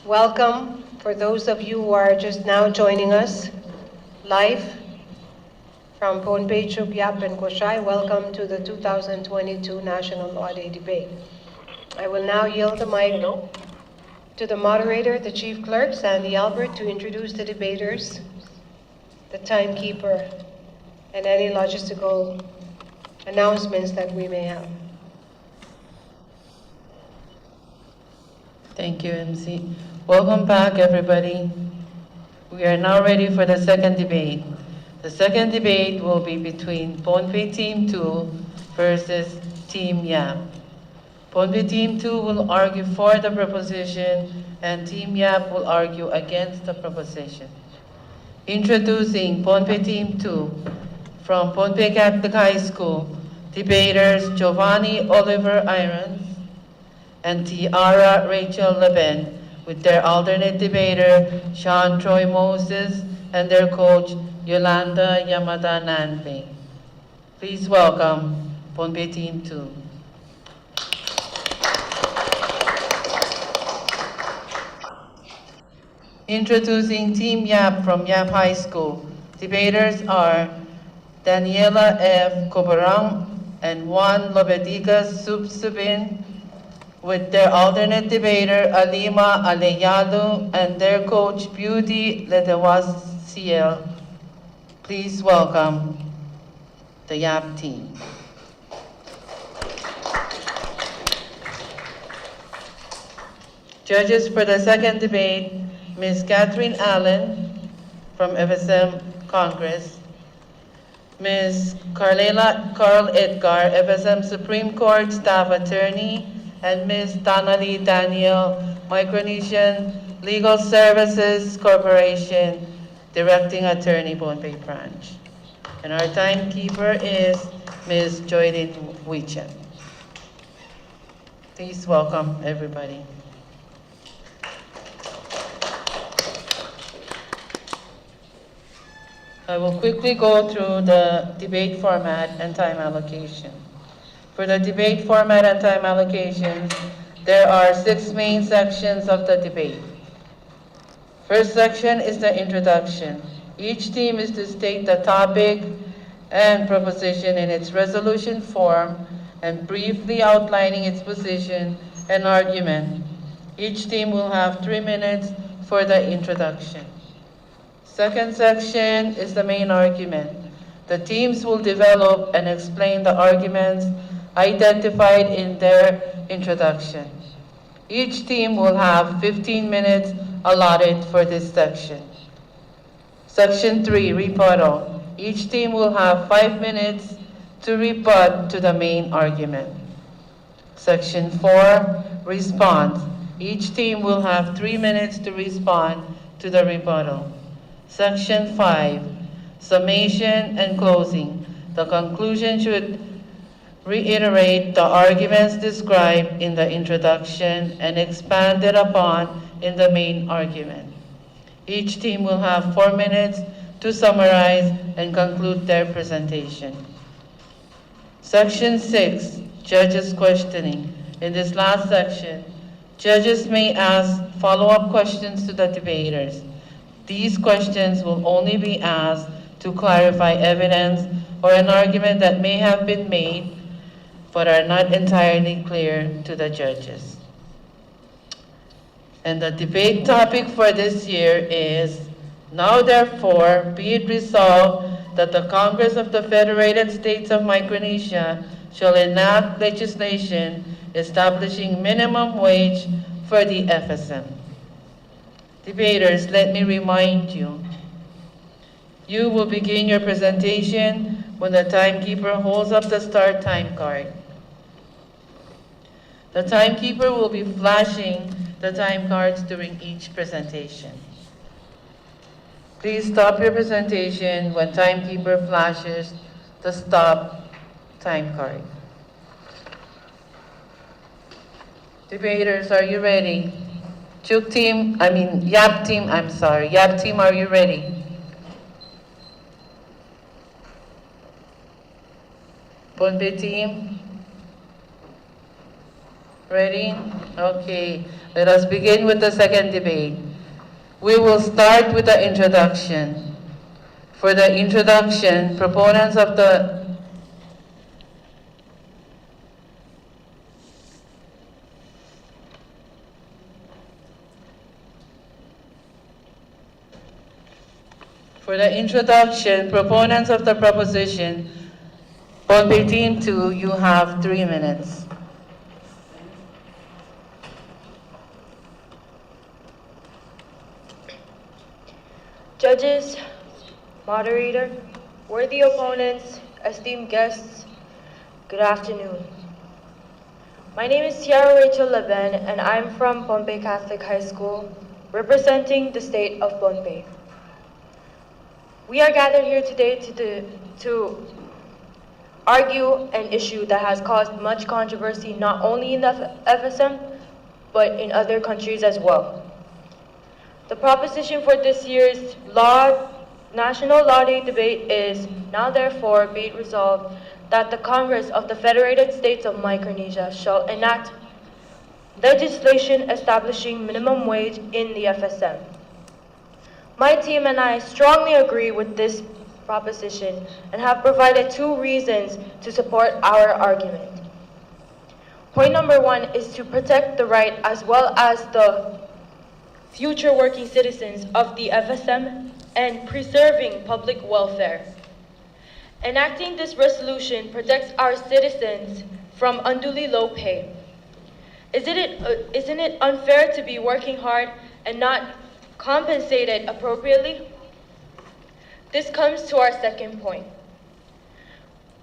Welcome for those of you who are just now joining us live from Pohnpei, Chuk, Yap, and Koshai. Welcome to the 2022 National Law Day debate. I will now yield the mic to the moderator, the chief clerk, Sandy Albert, to introduce the debaters, the timekeeper, and any logistical announcements that we may have. Thank you, MC. Welcome back, everybody. We are now ready for the second debate. The second debate will be between Pohnpei Team 2 versus Team Yap. Pohnpei Team 2 will argue for the proposition, and Team Yap will argue against the proposition. Introducing Pohnpei Team 2 from Pohnpei Catholic High School, debaters Giovanni Oliver Irons and Tiara Rachel Leben, with their alternate debater Sean Troy Moses and their coach Yolanda Yamada Nanbe. Please welcome Pohnpei Team 2. Introducing Team Yap from Yap High School. Debaters are Daniela F. Cobarang and Juan Lobediga Subsubin, with their alternate debater Alima Aleyadu and their coach Beauty Ledewasiel. Please welcome the Yap team. Judges for the second debate, Ms. Catherine Allen from FSM Congress, Ms. Carl Edgar, FSM Supreme Court Staff Attorney, and Ms. Donnelly Daniel, Micronesian Legal Services Corporation, Directing Attorney, Pohnpei Branch. And our timekeeper is Ms. Joylyn Wichem. Please welcome everybody. I will quickly go through the debate format and time allocation. For the debate format and time allocations, there are 6 main sections of the debate. First section is the introduction. Each team is to state the topic and proposition in its resolution form and briefly outlining its position and argument. Each team will have 3 minutes for the introduction. Second section is the main argument. The teams will develop and explain the arguments identified in their introduction. Each team will have 15 minutes allotted for this section. Section 3, rebuttal. Each team will have 5 minutes to rebut to the main argument. Section 4, response. Each team will have 3 minutes to respond to the rebuttal. Section 5, summation and closing. The conclusion should reiterate the arguments described in the introduction and expanded upon in the main argument. Each team will have 4 minutes to summarize and conclude their presentation. Section 6, judges questioning. In this last section, judges may ask follow-up questions to the debaters. These questions will only be asked to clarify evidence or an argument that may have been made but are not entirely clear to the judges. And the debate topic for this year is, now therefore be it resolved that the Congress of the Federated States of Micronesia shall enact legislation establishing minimum wage for the FSM. Debaters, let me remind you, you will begin your presentation when the timekeeper holds up the start time card. The timekeeper will be flashing the time cards during each presentation. Please stop your presentation when timekeeper flashes the stop time card. Debaters, are you ready? Yap team, are you ready? Pohnpei team? Ready? Okay, let us begin with the second debate. We will start with the introduction. For the introduction, proponents of the proposition, Pohnpei Team 2, you have 3 minutes. Judges, moderator, worthy opponents, esteemed guests, good afternoon. My name is Tiara Rachel Leben, and I'm from Pohnpei Catholic High School, representing the state of Pohnpei. We are gathered here today to argue an issue that has caused much controversy not only in the FSM, but in other countries as well. The proposition for this year's National Law Day debate is, now therefore be it resolved that the Congress of the Federated States of Micronesia shall enact legislation establishing minimum wage in the FSM. My team and I strongly agree with this proposition and have provided 2 reasons to support our argument. Point number 1 is to protect the right as well as the future working citizens of the FSM and preserving public welfare. Enacting this resolution protects our citizens from unduly low pay. Isn't it unfair to be working hard and not compensated appropriately? This comes to our second point,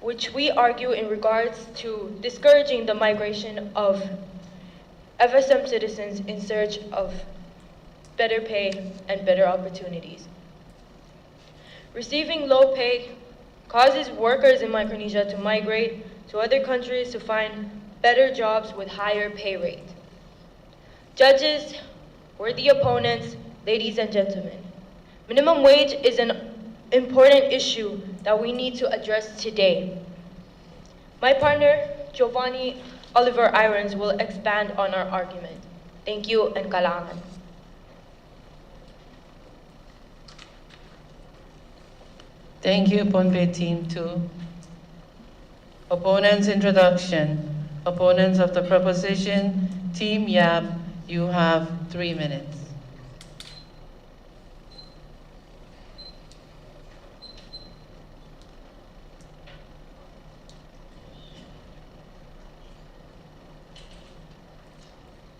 which we argue in regards to discouraging the migration of FSM citizens in search of better pay and better opportunities. Receiving low pay causes workers in Micronesia to migrate to other countries to find better jobs with higher pay rate. Judges, worthy opponents, ladies and gentlemen, minimum wage is an important issue that we need to address today. My partner, Giovanni Oliver Irons, will expand on our argument. Thank you and kalangan. Thank you, Pohnpei Team 2. Opponents' introduction. Opponents of the proposition, Team Yap, you have 3 minutes.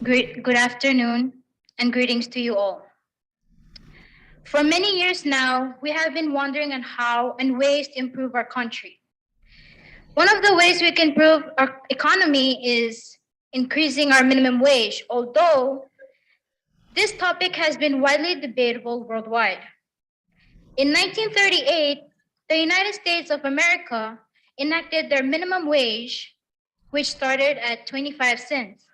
Good afternoon and greetings to you all. For many years now, we have been wondering on how and ways to improve our country. One of the ways we can improve our economy is increasing our minimum wage, although this topic has been widely debatable worldwide. In 1938, the United States of America enacted their minimum wage, which started at 25 cents.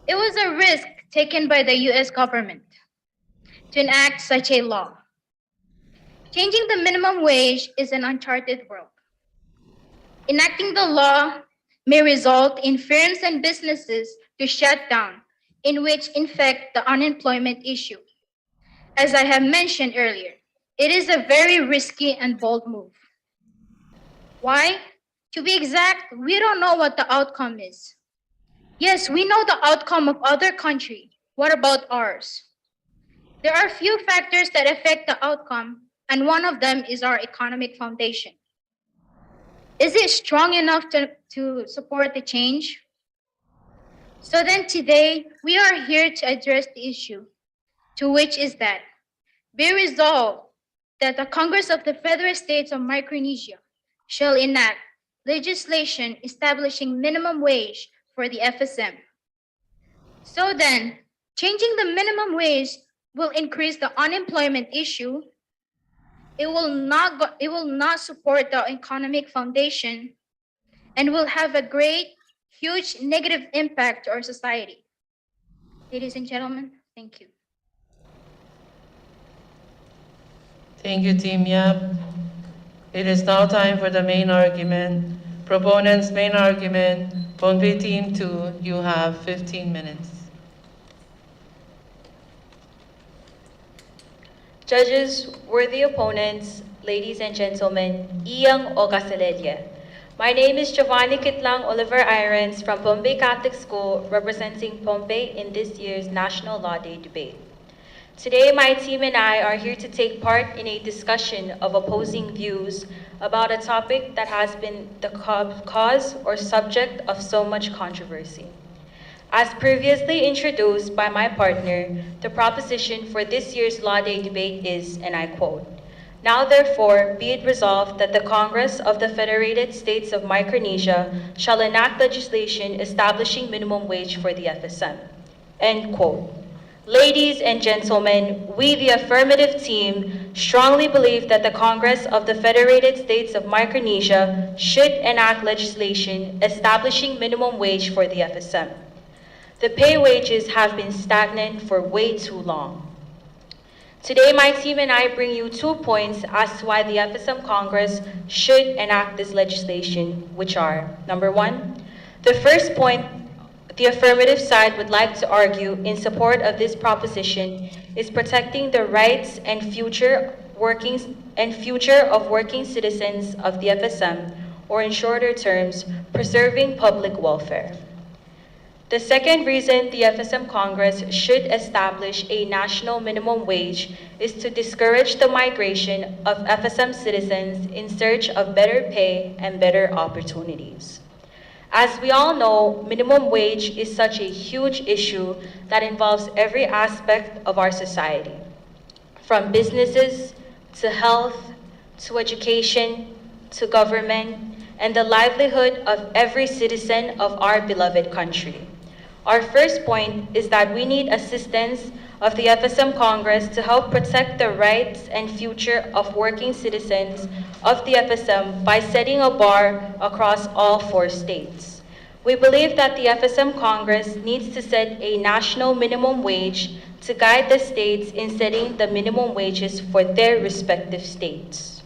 It was a risk taken by the US government to enact such a law. Changing the minimum wage is an uncharted world. Enacting the law may result in firms and businesses to shut down, in which infect the unemployment issue. As I have mentioned earlier, it is a very risky and bold move. Why? To be exact, we don't know what the outcome is. Yes, we know the outcome of other countries. What about ours? There are few factors that affect the outcome, and one of them is our economic foundation. Is it strong enough to support the change? So then today, we are here to address the issue, to which is that be resolved that the Congress of the Federal States of Micronesia shall enact legislation establishing minimum wage for the FSM. So then, changing the minimum wage will increase the unemployment issue. It will not support the economic foundation and will have a great, huge negative impact to our society. Ladies and gentlemen, thank you. Thank you, Team Yap. It is now time for the main argument. Proponents' main argument. Pohnpei Team 2, you have 15 minutes. Judges, worthy opponents, ladies and gentlemen, Iyang Ogasalelye. My name is Giovanni Kitlang Oliver Irons from Pohnpei Catholic School, representing Pohnpei in this year's National Law Day debate. Today, my team and I are here to take part in a discussion of opposing views about a topic that has been the cause or subject of so much controversy. As previously introduced by my partner, the proposition for this year's Law Day debate is, and I quote, "Now therefore be it resolved that the Congress of the Federated States of Micronesia shall enact legislation establishing minimum wage for the FSM." End quote. Ladies and gentlemen, we, the affirmative team, strongly believe that the Congress of the Federated States of Micronesia should enact legislation establishing minimum wage for the FSM. The pay wages have been stagnant for way too long. Today, my team and I bring you 2 points as to why the FSM Congress should enact this legislation, which are, number 1, the first point the affirmative side would like to argue in support of this proposition is protecting the rights and future of working citizens of the FSM, or in shorter terms, preserving public welfare. The second reason the FSM Congress should establish a national minimum wage is to discourage the migration of FSM citizens in search of better pay and better opportunities. As we all know, minimum wage is such a huge issue that involves every aspect of our society, from businesses to health to education to government and the livelihood of every citizen of our beloved country. Our first point is that we need assistance of the FSM Congress to help protect the rights and future of working citizens of the FSM by setting a bar across all 4 states. We believe that the FSM Congress needs to set a national minimum wage to guide the states in setting the minimum wages for their respective states.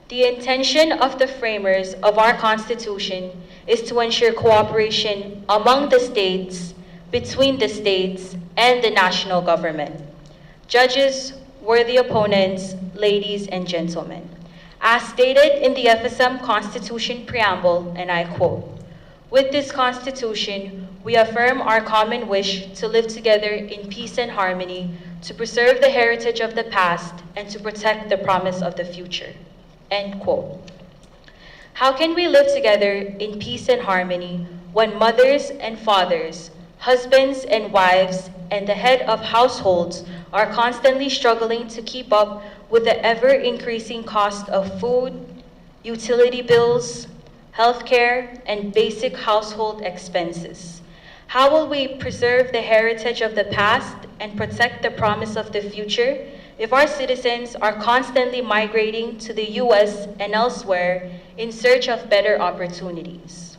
The intention of the framers of our Constitution is to ensure cooperation among the states, between the states, and the national government. Judges, worthy opponents, ladies and gentlemen, as stated in the FSM Constitution Preamble, and I quote, "With this Constitution, we affirm our common wish to live together in peace and harmony, to preserve the heritage of the past, and to protect the promise of the future." End quote. How can we live together in peace and harmony when mothers and fathers, husbands and wives, and the head of households are constantly struggling to keep up with the ever-increasing cost of food, utility bills, healthcare, and basic household expenses? How will we preserve the heritage of the past and protect the promise of the future if our citizens are constantly migrating to the US and elsewhere in search of better opportunities?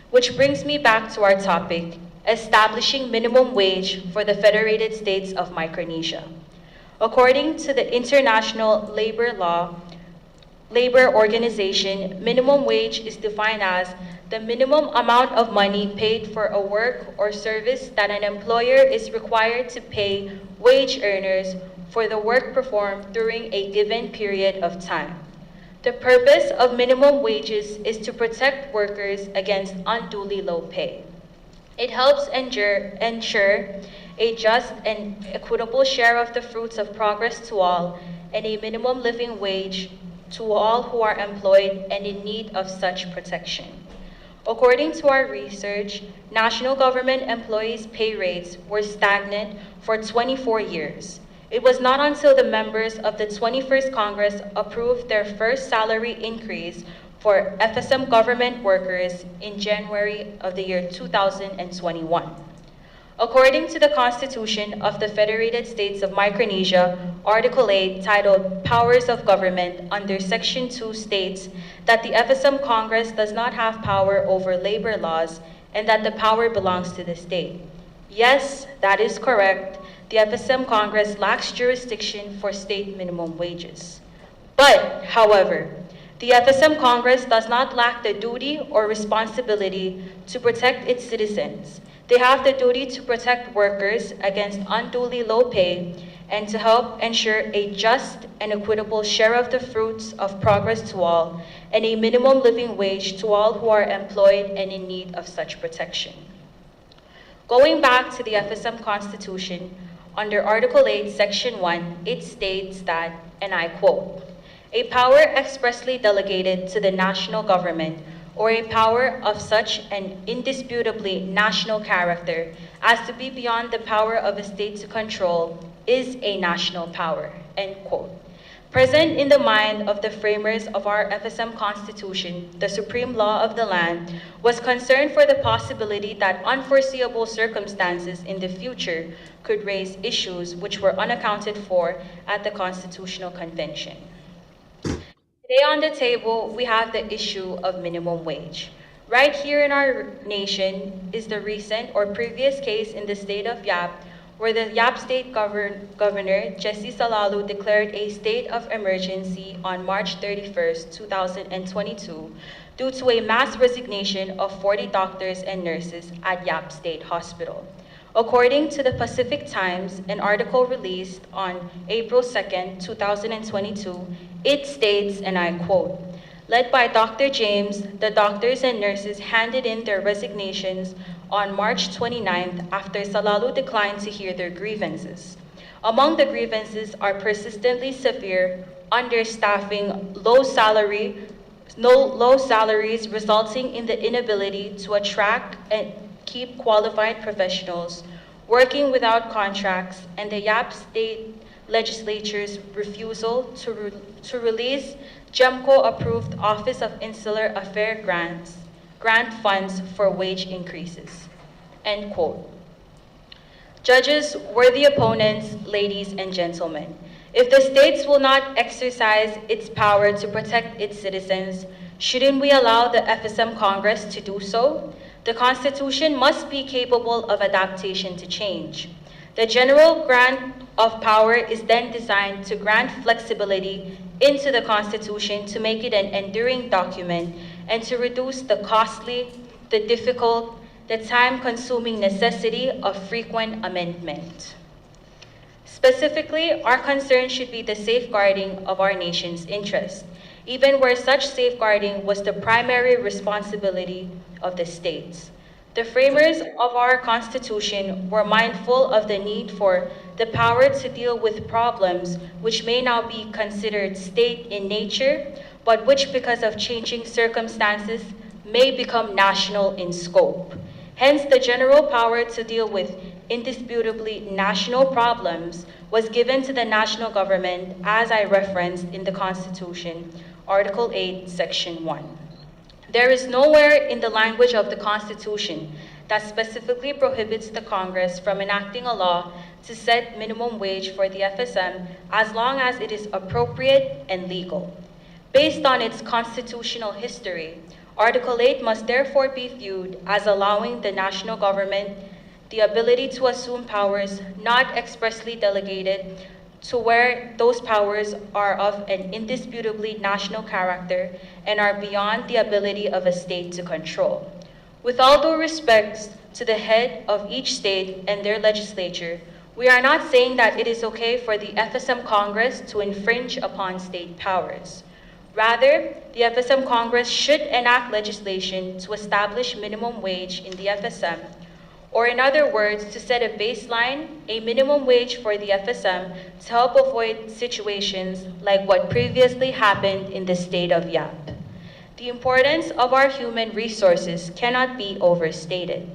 Which brings me back to our topic, establishing minimum wage for the Federated States of Micronesia. According to the International Labor Organization, minimum wage is defined as the minimum amount of money paid for a work or service that an employer is required to pay wage earners for the work performed during a given period of time. The purpose of minimum wages is to protect workers against unduly low pay. It helps ensure a just and equitable share of the fruits of progress to all, and a minimum living wage to all who are employed and in need of such protection. According to our research, national government employees' pay rates were stagnant for 24 years. It was not until the members of the 21st Congress approved their first salary increase for FSM government workers in January of the year 2021. According to the Constitution of the Federated States of Micronesia, Article 8, titled Powers of Government, under Section 2 states that the FSM Congress does not have power over labor laws and that the power belongs to the state. Yes, that is correct. The FSM Congress lacks jurisdiction for state minimum wages. But, however, the FSM Congress does not lack the duty or responsibility to protect its citizens. They have the duty to protect workers against unduly low pay and to help ensure a just and equitable share of the fruits of progress to all and a minimum living wage to all who are employed and in need of such protection. Going back to the FSM Constitution, under Article 8, Section 1, it states that, and I quote, "A power expressly delegated to the national government or a power of such an indisputably national character as to be beyond the power of a state to control is a national power," end quote. Present in the mind of the framers of our FSM Constitution, the supreme law of the land, was concern for the possibility that unforeseeable circumstances in the future could raise issues which were unaccounted for at the Constitutional Convention. Today on the table, we have the issue of minimum wage. Right here in our nation is the recent or previous case in the state of Yap, where the Yap State Governor, Jesse Salalu, declared a state of emergency on March 31st, 2022, due to a mass resignation of 40 doctors and nurses at Yap State Hospital. According to the Pacific Times, an article released on April 2nd, 2022, it states, and I quote, "Led by Dr. James, the doctors and nurses handed in their resignations on March 29th after Salalu declined to hear their grievances. Among the grievances are persistently severe understaffing, low salaries resulting in the inability to attract and keep qualified professionals, working without contracts, and the Yap State Legislature's refusal to release GEMCO-approved Office of Insular Affairs grant funds for wage increases." End quote. Judges, worthy opponents, ladies and gentlemen, if the states will not exercise its power to protect its citizens, shouldn't we allow the FSM Congress to do so? The Constitution must be capable of adaptation to change. The general grant of power is then designed to grant flexibility into the Constitution to make it an enduring document and to reduce the costly, the difficult, the time-consuming necessity of frequent amendment. Specifically, our concern should be the safeguarding of our nation's interests, even where such safeguarding was the primary responsibility of the states. The framers of our Constitution were mindful of the need for the power to deal with problems which may now be considered state in nature, but which, because of changing circumstances, may become national in scope. Hence, the general power to deal with indisputably national problems was given to the national government, as I referenced in the Constitution, Article 8, Section 1. There is nowhere in the language of the Constitution that specifically prohibits the Congress from enacting a law to set minimum wage for the FSM as long as it is appropriate and legal. Based on its constitutional history, Article 8 must therefore be viewed as allowing the national government the ability to assume powers not expressly delegated to where those powers are of an indisputably national character and are beyond the ability of a state to control. With all due respect to the head of each state and their legislature, we are not saying that it is okay for the FSM Congress to infringe upon state powers. Rather, the FSM Congress should enact legislation to establish minimum wage in the FSM, or in other words, to set a baseline, a minimum wage for the FSM to help avoid situations like what previously happened in the state of Yap. The importance of our human resources cannot be overstated.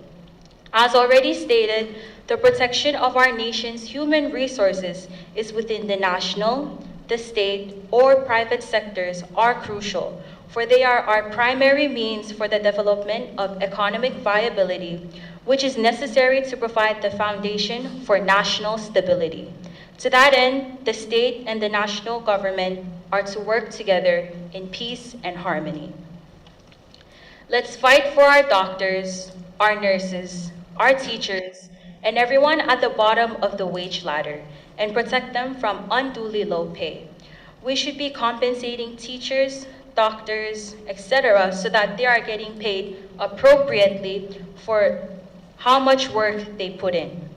As already stated, the protection of our nation's human resources is within the national, the state, or private sectors are crucial, for they are our primary means for the development of economic viability, which is necessary to provide the foundation for national stability. To that end, the state and the national government are to work together in peace and harmony. Let's fight for our doctors, our nurses, our teachers, and everyone at the bottom of the wage ladder, and protect them from unduly low pay. We should be compensating teachers, doctors, etc., so that they are getting paid appropriately for how much work they put in.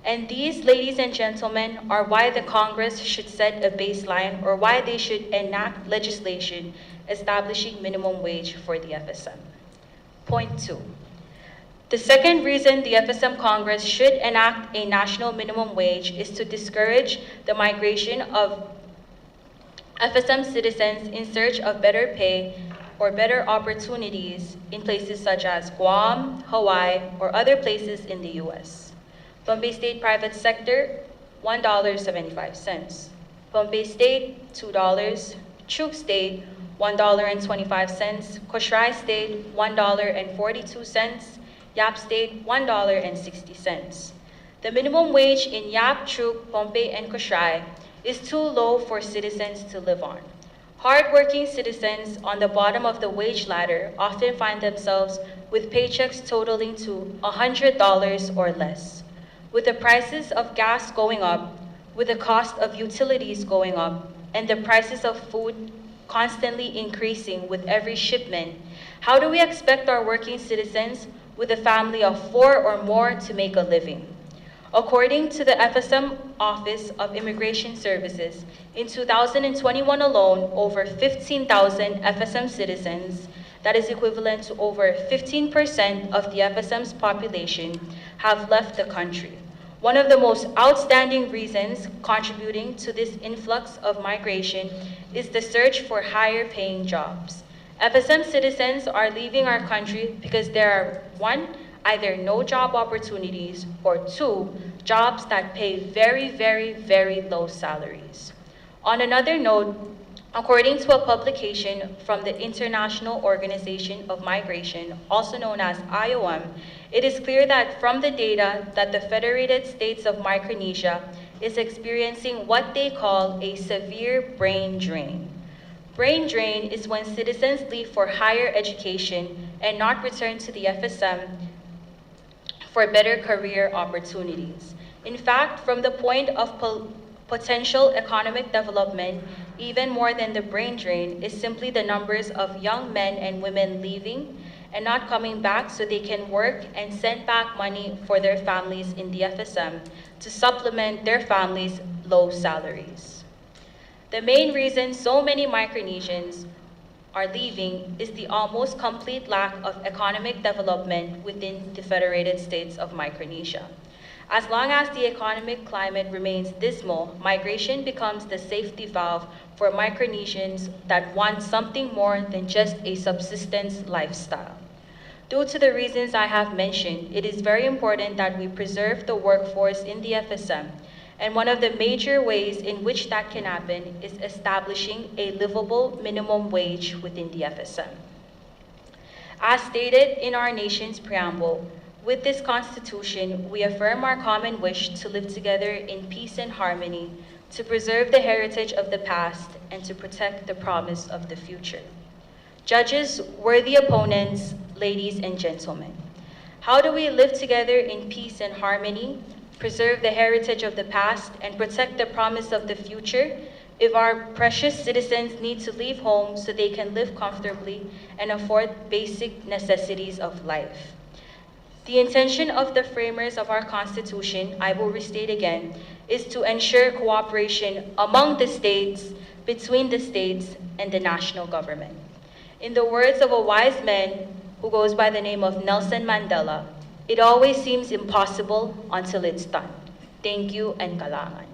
And these, ladies and gentlemen, are why the Congress should set a baseline, or why they should enact legislation establishing minimum wage for the FSM. Point 2. The second reason the FSM Congress should enact a national minimum wage is to discourage the migration of FSM citizens in search of better pay or better opportunities in places such as Guam, Hawaii, or other places in the U.S. Bombay State Private Sector, $1.75. Bombay State, $2. Chuk State, $1.25. Koshrai State, $1.42. Yap State, $1.60. The minimum wage in Yap, Chuk, Pohnpei, and Koshrai is too low for citizens to live on. Hardworking citizens on the bottom of the wage ladder often find themselves with paychecks totaling to $100 or less. With the prices of gas going up, with the cost of utilities going up, and the prices of food constantly increasing with every shipment, how do we expect our working citizens with a family of 4 or more to make a living? According to the FSM Office of Immigration Services, in 2021 alone, over 15,000 FSM citizens, that is equivalent to over 15% of the FSM's population, have left the country. One of the most outstanding reasons contributing to this influx of migration is the search for higher paying jobs. FSM citizens are leaving our country because there are, one, either no job opportunities, or two, jobs that pay very, very, very low salaries. On another note, according to a publication from the International Organization of Migration, also known as IOM, it is clear that from the data that the Federated States of Micronesia is experiencing what they call a severe brain drain. Brain drain is when citizens leave for higher education and not return to the FSM for better career opportunities. In fact, from the point of potential economic development, even more than the brain drain is simply the numbers of young men and women leaving and not coming back so they can work and send back money for their families in the FSM to supplement their families' low salaries. The main reason so many Micronesians are leaving is the almost complete lack of economic development within the Federated States of Micronesia. As long as the economic climate remains dismal, migration becomes the safety valve for Micronesians that want something more than just a subsistence lifestyle. Due to the reasons I have mentioned, it is very important that we preserve the workforce in the FSM, and one of the major ways in which that can happen is establishing a livable minimum wage within the FSM. As stated in our nation's preamble, with this Constitution, we affirm our common wish to live together in peace and harmony, to preserve the heritage of the past, and to protect the promise of the future. Judges, worthy opponents, ladies and gentlemen, how do we live together in peace and harmony, preserve the heritage of the past, and protect the promise of the future if our precious citizens need to leave home so they can live comfortably and afford basic necessities of life? The intention of the framers of our Constitution, I will restate again, is to ensure cooperation among the states, between the states, and the national government. In the words of a wise man who goes by the name of Nelson Mandela, it always seems impossible until it's done. Thank you and kalangan.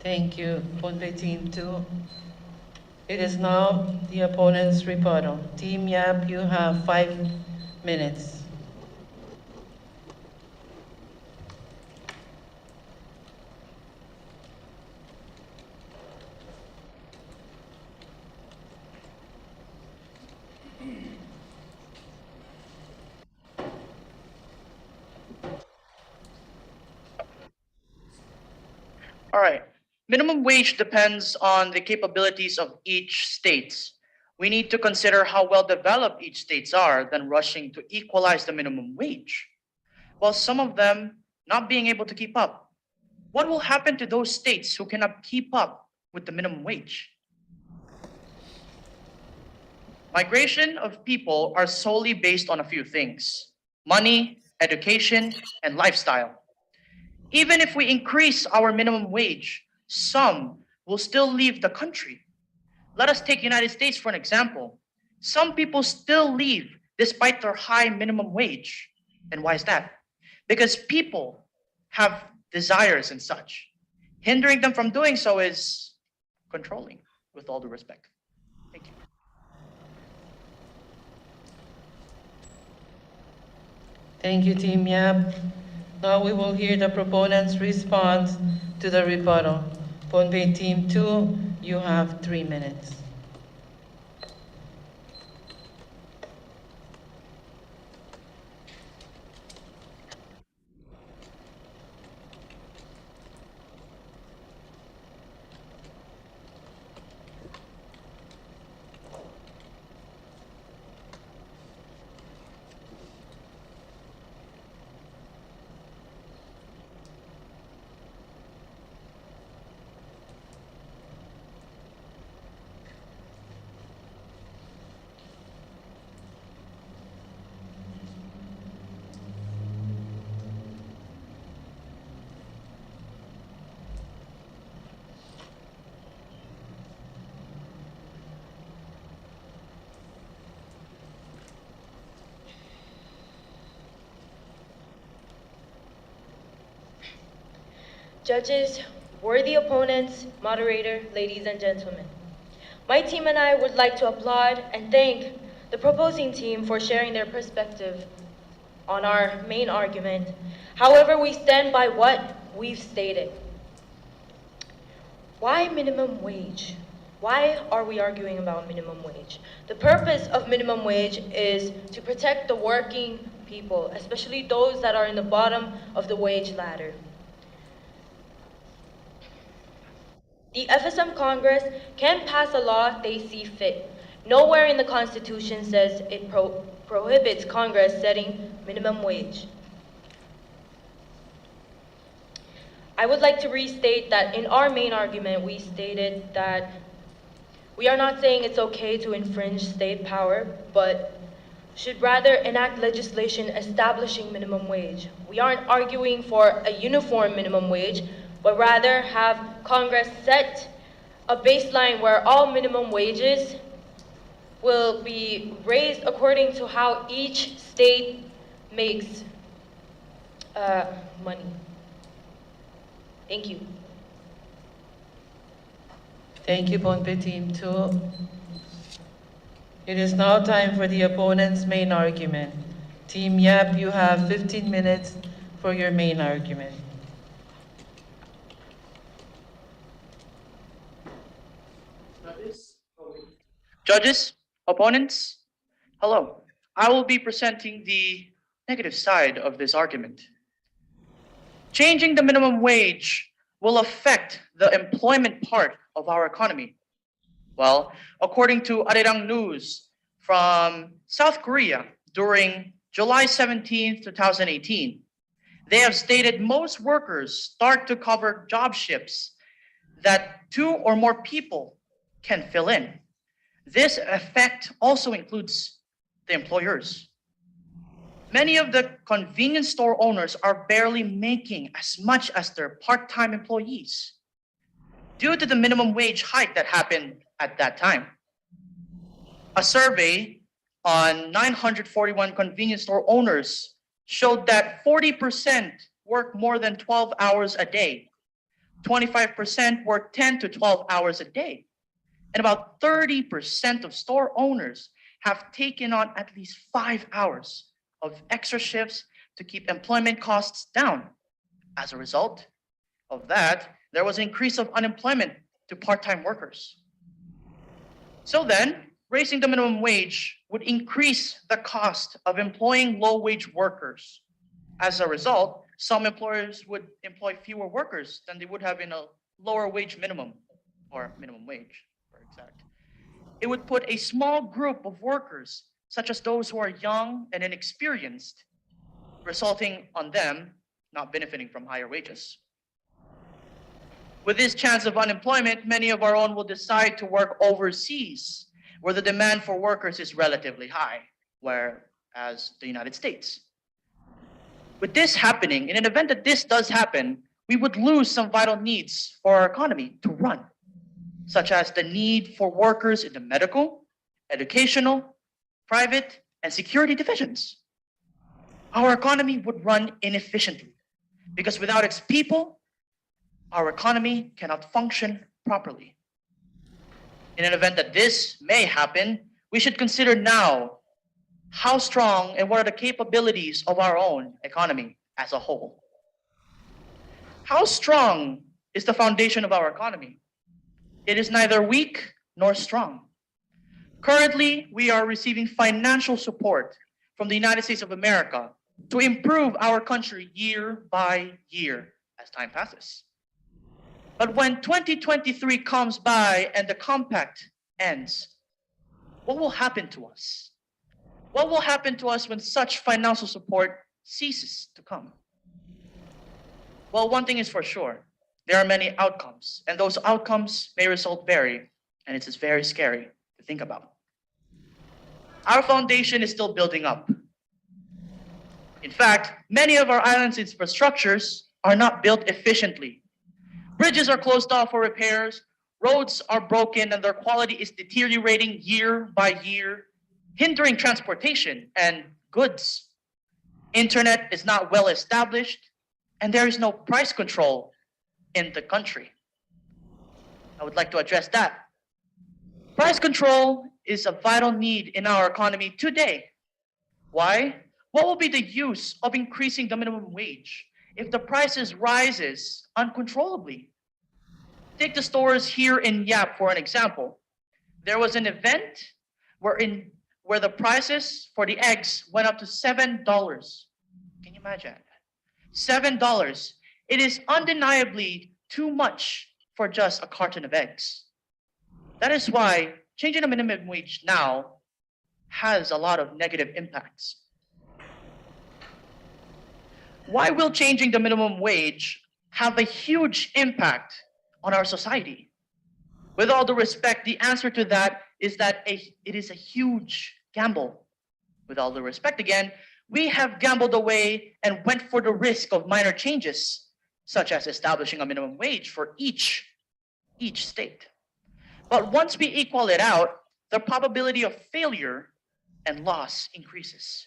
Thank you, Ponpe Team 2. It is now the opponent's rebuttal. Team Yap, you have 5 minutes. All right. Minimum wage depends on the capabilities of each state. We need to consider how well developed each states are than rushing to equalize the minimum wage. While some of them not being able to keep up, what will happen to those states who cannot keep up with the minimum wage? Migration of people are solely based on a few things: money, education, and lifestyle. Even if we increase our minimum wage, some will still leave the country. Let us take United States for an example. Some people still leave despite their high minimum wage. And why is that? Because people have desires and such. Hindering them from doing so is controlling, with all due respect. Thank you. Thank you, Team Yap. Now we will hear the proponent's response to the rebuttal. Ponpe Team 2, you have 3 minutes. Judges, worthy opponents, moderator, ladies and gentlemen. My team and I would like to applaud and thank the proposing team for sharing their perspective on our main argument. However, we stand by what we've stated. Why minimum wage? Why are we arguing about minimum wage? The purpose of minimum wage is to protect the working people, especially those that are in the bottom of the wage ladder. The FSM Congress can pass a law they see fit. Nowhere in the Constitution says it prohibits Congress setting minimum wage. I would like to restate that in our main argument, we stated that we are not saying it's okay to infringe state power, but should rather enact legislation establishing minimum wage. We aren't arguing for a uniform minimum wage, but rather have Congress set a baseline where all minimum wages will be raised according to how each state makes money. Thank you. Thank you, Pohnpei Team 2. It is now time for the opponent's main argument. Team Yap, you have 15 minutes for your main argument. Judges, opponents, hello. I will be presenting the negative side of this argument. Changing the minimum wage will affect the employment part of our economy. Well, according to Arirang News from South Korea during July 17, 2018, they have stated most workers start to cover job shifts that 2 or more people can fill in. This effect also includes the employers. Many of the convenience store owners are barely making as much as their part-time employees due to the minimum wage hike that happened at that time. A survey on 941 convenience store owners showed that 40% work more than 12 hours a day, 25% work 10 to 12 hours a day, and about 30% of store owners have taken on at least 5 hours of extra shifts to keep employment costs down. As a result of that, there was an increase of unemployment to part-time workers. So then, raising the minimum wage would increase the cost of employing low-wage workers. As a result, some employers would employ fewer workers than they would have in a lower wage minimum, or minimum wage, for exact. It would put a small group of workers, such as those who are young and inexperienced, resulting on them not benefiting from higher wages. With this chance of unemployment, many of our own will decide to work overseas, where the demand for workers is relatively high, whereas the United States. With this happening, in an event that this does happen, we would lose some vital needs for our economy to run, such as the need for workers in the medical, educational, private, and security divisions. Our economy would run inefficiently because without its people, our economy cannot function properly. In an event that this may happen, we should consider now how strong and what are the capabilities of our own economy as a whole. How strong is the foundation of our economy? It is neither weak nor strong. Currently, we are receiving financial support from the United States of America to improve our country year by year as time passes. But when 2023 comes by and the compact ends, what will happen to us? What will happen to us when such financial support ceases to come? Well, one thing is for sure, there are many outcomes, and those outcomes may result vary, and it is very scary to think about. Our foundation is still building up. In fact, many of our island's infrastructures are not built efficiently. Bridges are closed off for repairs, roads are broken, and their quality is deteriorating year by year, hindering transportation and goods. Internet is not well established, and there is no price control in the country. I would like to address that. Price control is a vital need in our economy today. Why? What will be the use of increasing the minimum wage if the prices rises uncontrollably? Take the stores here in Yap for an example. There was an event where the prices for the eggs went up to $7. Can you imagine? $7. It is undeniably too much for just a carton of eggs. That is why changing the minimum wage now has a lot of negative impacts. Why will changing the minimum wage have a huge impact on our society? With all due respect, the answer to that is that it is a huge gamble. With all due respect again, we have gambled away and went for the risk of minor changes, such as establishing a minimum wage for each state. But once we equal it out, the probability of failure and loss increases.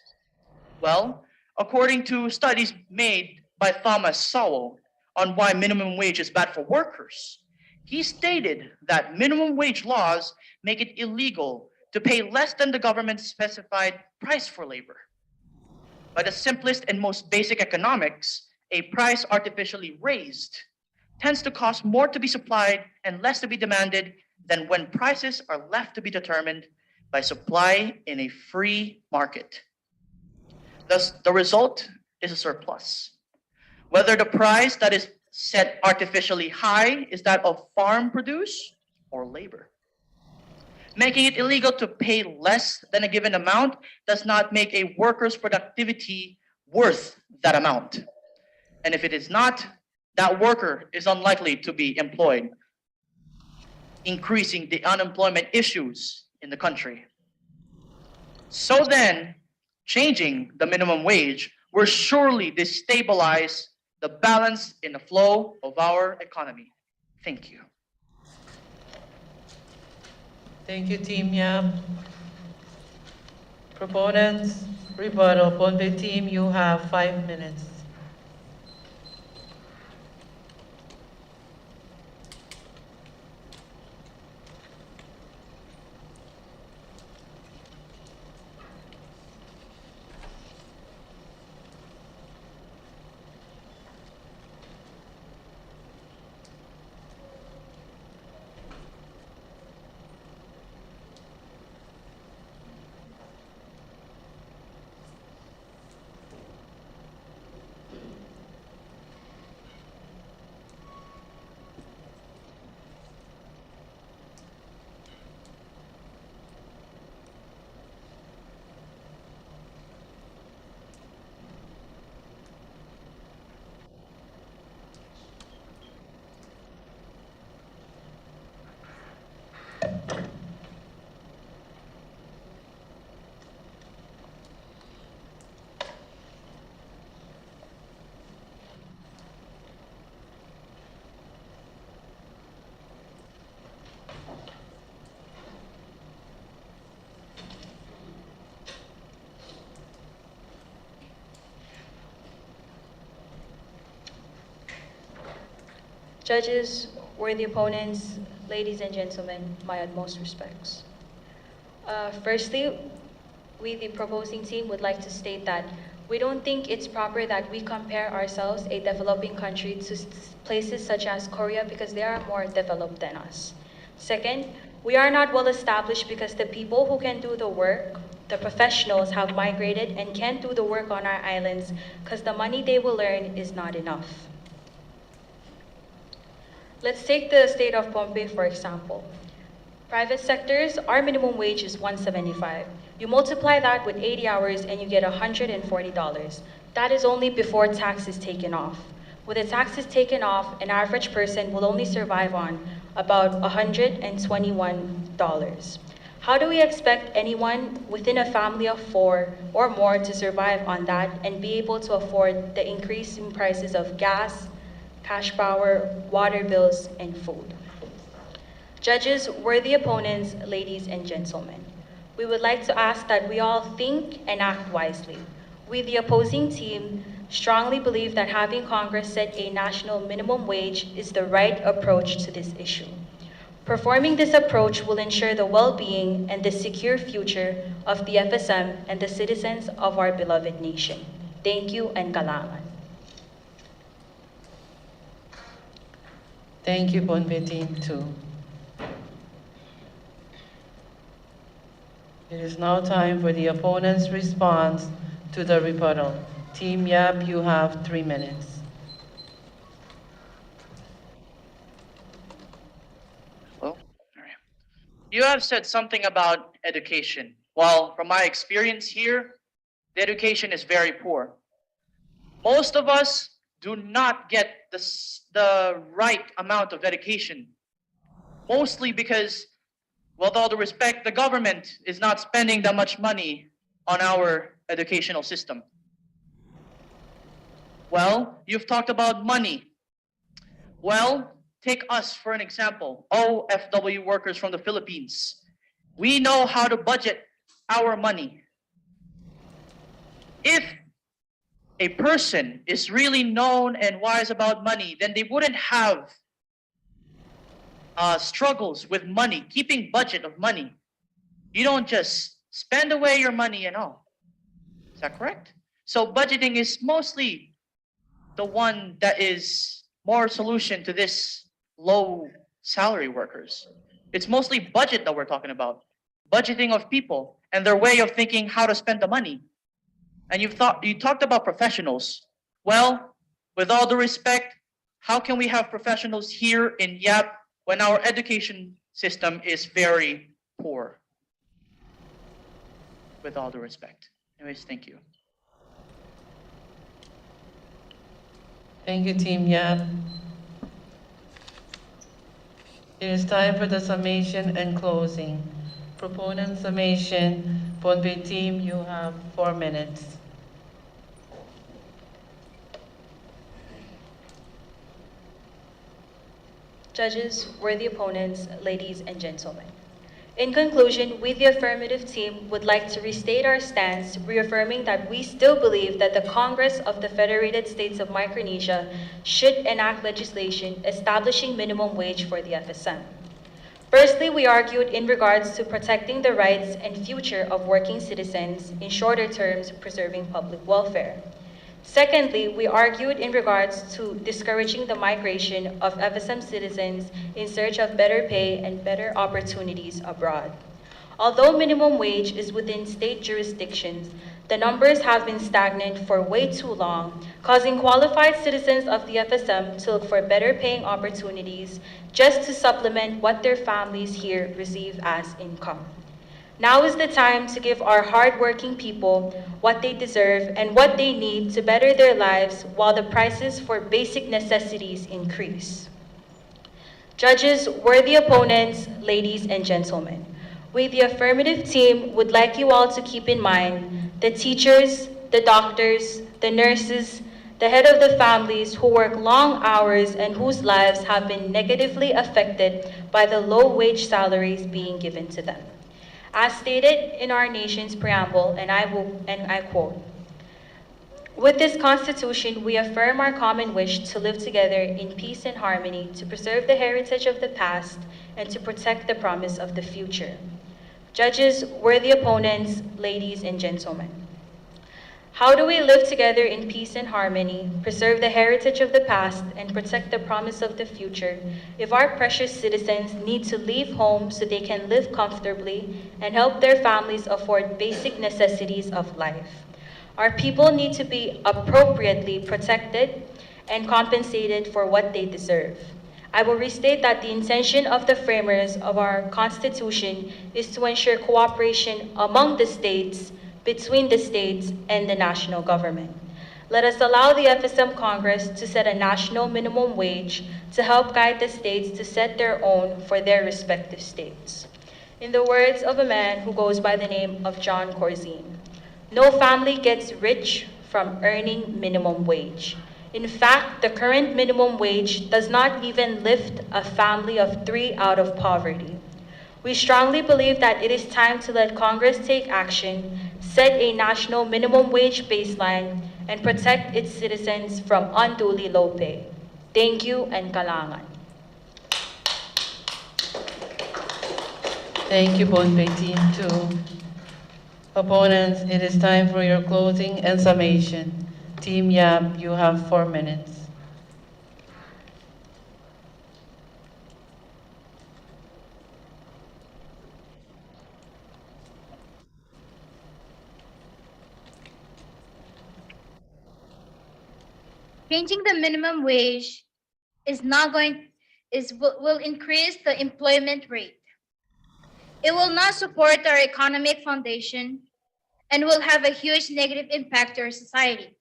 Well, according to studies made by Thomas Sowell on why minimum wage is bad for workers, he stated that minimum wage laws make it illegal to pay less than the government's specified price for labor. By the simplest and most basic economics, a price artificially raised tends to cost more to be supplied and less to be demanded than when prices are left to be determined by supply in a free market. Thus, the result is a surplus. Whether the price that is set artificially high is that of farm produce or labor. Making it illegal to pay less than a given amount does not make a worker's productivity worth that amount. And if it is not, that worker is unlikely to be employed, increasing the unemployment issues in the country. So then, changing the minimum wage will surely destabilize the balance in the flow of our economy. Thank you. Thank you, Team Yam. Proponents, rebuttal. Pohnpei team, you have 5 minutes. Judges, worthy opponents, ladies and gentlemen, my utmost respects. Firstly, we, the proposing team, would like to state that we don't think it's proper that we compare ourselves, a developing country, to places such as Korea because they are more developed than us. Second, we are not well established because the people who can do the work, the professionals, have migrated and can't do the work on our islands because the money they will earn is not enough. Let's take the state of Pohnpei, for example. Private sectors, our minimum wage is $175. You multiply that with 80 hours and you get $140. That is only before tax is taken off. With the taxes taken off, an average person will only survive on about $121. How do we expect anyone within a family of 4 or more to survive on that and be able to afford the increasing prices of gas, cash power, water bills, and food? Judges, worthy opponents, ladies and gentlemen, we would like to ask that we all think and act wisely. We, the opposing team, strongly believe that having Congress set a national minimum wage is the right approach to this issue. Performing this approach will ensure the well-being and the secure future of the FSM and the citizens of our beloved nation. Thank you and kalaman. Thank you, Pohnpei Team 2. It is now time for the opponent's response to the rebuttal. Team Yap, you have 3 minutes. Hello? All right. You have said something about education. Well, from my experience here, the education is very poor. Most of us do not get the right amount of education, mostly because, with all due respect, the government is not spending that much money on our educational system. Well, you've talked about money. Well, take us for an example, OFW workers from the Philippines. We know how to budget our money. If a person is really known and wise about money, then they wouldn't have struggles with money, keeping budget of money. You don't just spend away your money and all. Is that correct? So budgeting is mostly the one that is more solution to this low salary workers. It's mostly budget that we're talking about. Budgeting of people and their way of thinking how to spend the money. And you talked about professionals. Well, with all due respect, how can we have professionals here in Yap when our education system is very poor? With all due respect. Anyways, thank you. Thank you, Team Yap. It is time for the summation and closing. Proponent summation, Pohnpei Team, you have 4 minutes. Judges, worthy opponents, ladies and gentlemen. In conclusion, we, the affirmative team, would like to restate our stance, reaffirming that we still believe that the Congress of the Federated States of Micronesia should enact legislation establishing minimum wage for the FSM. Firstly, we argued in regards to protecting the rights and future of working citizens, in shorter terms, preserving public welfare. Secondly, we argued in regards to discouraging the migration of FSM citizens in search of better pay and better opportunities abroad. Although minimum wage is within state jurisdictions, the numbers have been stagnant for way too long, causing qualified citizens of the FSM to look for better paying opportunities just to supplement what their families here receive as income. Now is the time to give our hardworking people what they deserve and what they need to better their lives while the prices for basic necessities increase. Judges, worthy opponents, ladies and gentlemen, we, the affirmative team, would like you all to keep in mind the teachers, the doctors, the nurses, the head of the families who work long hours and whose lives have been negatively affected by the low wage salaries being given to them. As stated in our nation's preamble, and I quote, "With this Constitution, we affirm our common wish to live together in peace and harmony, to preserve the heritage of the past, and to protect the promise of the future." Judges, worthy opponents, ladies and gentlemen, how do we live together in peace and harmony, preserve the heritage of the past, and protect the promise of the future if our precious citizens need to leave home so they can live comfortably and help their families afford basic necessities of life? Our people need to be appropriately protected and compensated for what they deserve. I will restate that the intention of the framers of our Constitution is to ensure cooperation among the states, between the states and the national government. Let us allow the FSM Congress to set a national minimum wage to help guide the states to set their own for their respective states. In the words of a man who goes by the name of John Corzine, no family gets rich from earning minimum wage. In fact, the current minimum wage does not even lift a family of 3 out of poverty. We strongly believe that it is time to let Congress take action, set a national minimum wage baseline, and protect its citizens from unduly low pay. Thank you and kalangan. Thank you, Pohnpei Team 2. Opponents, it is time for your closing and summation. Team Yap, you have 4 minutes. Changing the minimum wage is not going will increase the employment rate. It will not support our economic foundation and will have a huge negative impact to our society.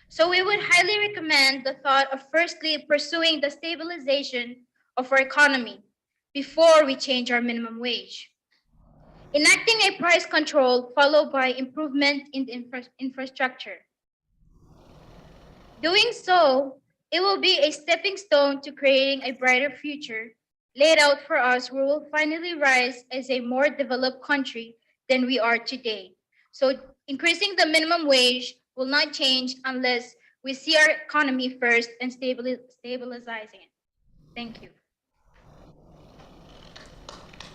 So we would highly recommend the thought of firstly pursuing the stabilization of our economy before we change our minimum wage. Enacting a price control followed by improvement in the infrastructure. Doing so, it will be a stepping stone to creating a brighter future laid out for us where we'll finally rise as a more developed country than we are today. So increasing the minimum wage will not change unless we see our economy first and stabilizing it. Thank you.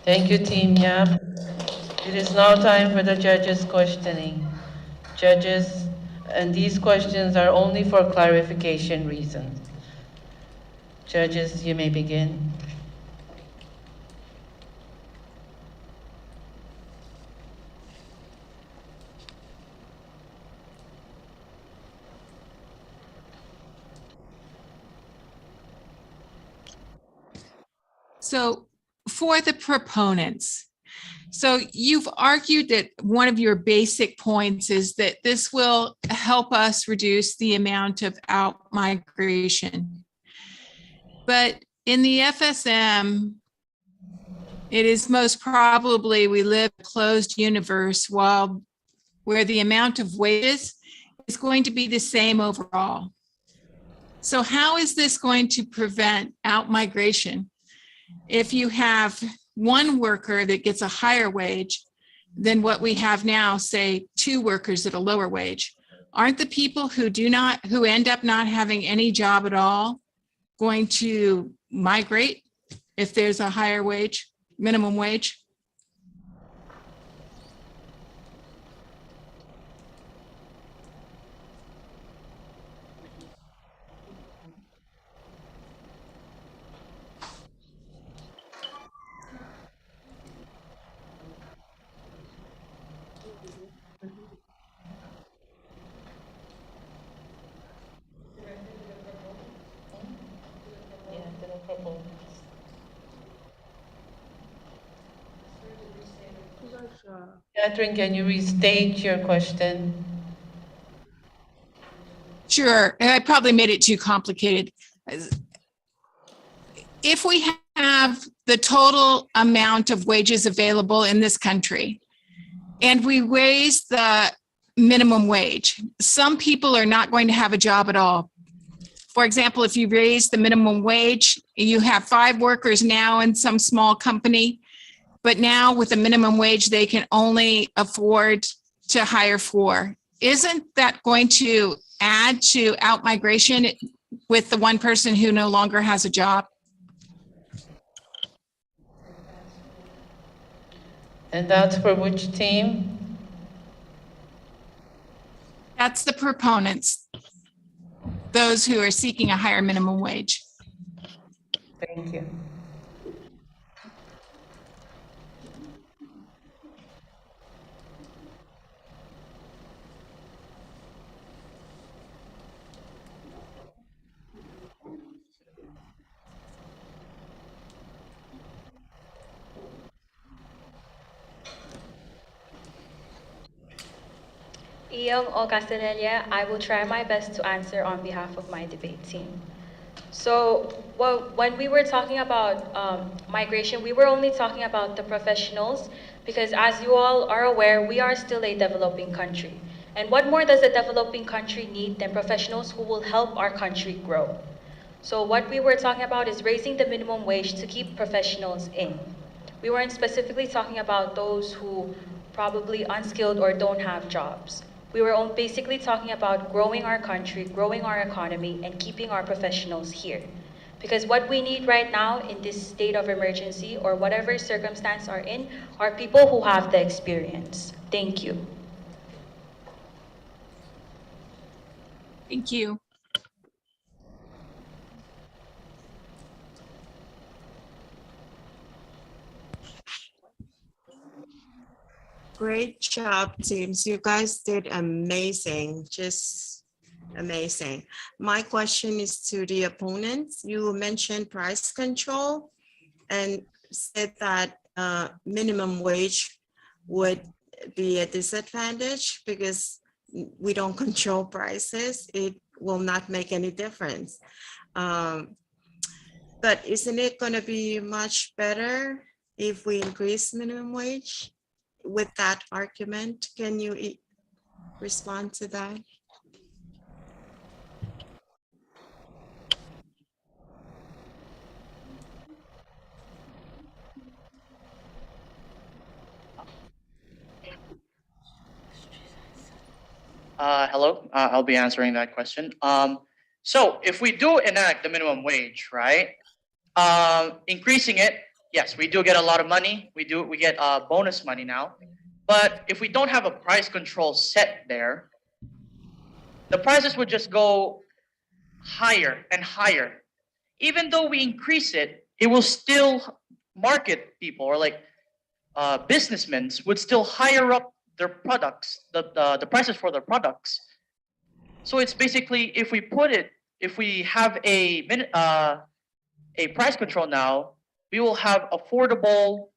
Thank you, Team Yap. It is now time for the judges' questioning. Judges, and these questions are only for clarification reasons. Judges, you may begin. So for the proponents, so you've argued that one of your basic points is that this will help us reduce the amount of out-migration. But in the FSM, it is most probably we live in a closed universe where the amount of wages is going to be the same overall. So how is this going to prevent out-migration? If you have one worker that gets a higher wage than what we have now, say 2 workers at a lower wage, aren't the people who end up not having any job at all going to migrate if there's a higher wage, minimum wage? Catherine, can you restate your question? Sure, and I probably made it too complicated. If we have the total amount of wages available in this country and we raise the minimum wage, some people are not going to have a job at all. For example, if you raise the minimum wage, you have 5 workers now in some small company, but now with the minimum wage, they can only afford to hire 4. Isn't that going to add to out-migration with the one person who no longer has a job? And that's for which team? That's the proponents, those who are seeking a higher minimum wage. Thank you. Iyong Ocasanelia, I will try my best to answer on behalf of my debate team. So, well, when we were talking about migration, we were only talking about the professionals because as you all are aware, we are still a developing country. And what more does a developing country need than professionals who will help our country grow? So what we were talking about is raising the minimum wage to keep professionals in. We weren't specifically talking about those who probably unskilled or don't have jobs. We were basically talking about growing our country, growing our economy, and keeping our professionals here. Because what we need right now in this state of emergency or whatever circumstance are in are people who have the experience. Thank you. Thank you. Great job, teams. You guys did amazing, just amazing. My question is to the opponents. You mentioned price control and said that minimum wage would be a disadvantage because we don't control prices. It will not make any difference. But isn't it going to be much better if we increase minimum wage? With that argument, can you respond to that? Hello, I'll be answering that question. So if we do enact the minimum wage, right? Increasing it, yes, we do get a lot of money. We get bonus money now. But if we don't have a price control set there, the prices would just go higher and higher. Even though we increase it, it will still market people or like businessmen would still higher up their products, the prices for their products. So it's basically if we have a price control now, we will have affordable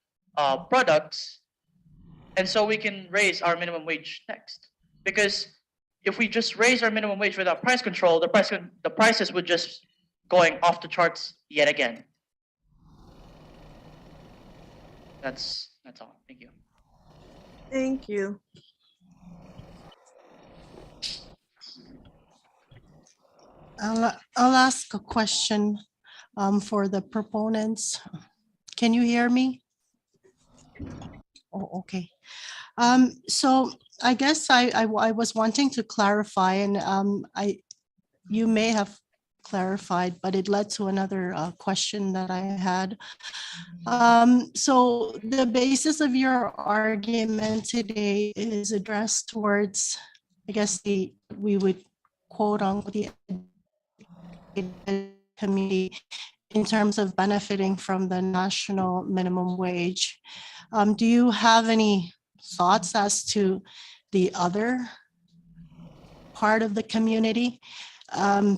products, and so we can raise our minimum wage next. Because if we just raise our minimum wage without price control, the prices would just going off the charts yet again. That's all. Thank you. Thank you. I'll ask a question for the proponents. Can you hear me? Oh, okay. So I guess I was wanting to clarify, and you may have clarified, but it led to another question that I had. So the basis of your argument today is addressed towards, I guess, we would quote unquote the community in terms of benefiting from the national minimum wage. Do you have any thoughts as to the other part of the community?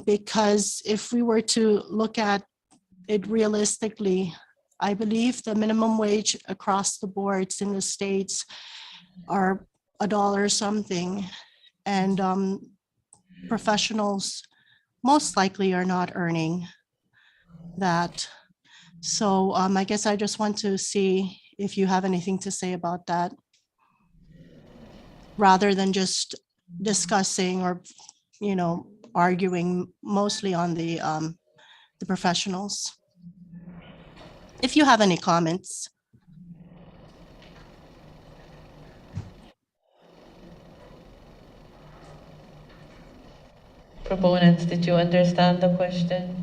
Because if we were to look at it realistically, I believe the minimum wage across the boards in the states are $1 something, and professionals most likely are not earning that. So I guess I just want to see if you have anything to say about that, rather than just discussing or, arguing mostly on the professionals. If you have any comments. Proponents, did you understand the question?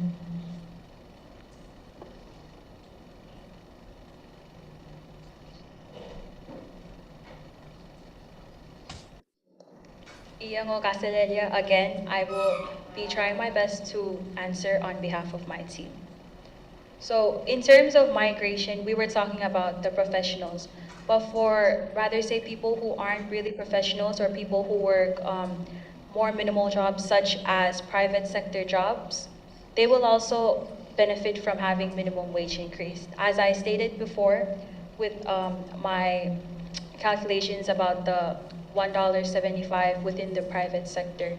Again, I will be trying my best to answer on behalf of my team. So in terms of migration, we were talking about the professionals, but for rather say people who aren't really professionals or people who work more minimal jobs such as private sector jobs, they will also benefit from having minimum wage increase. As I stated before with my calculations about the $1.75 within the private sector,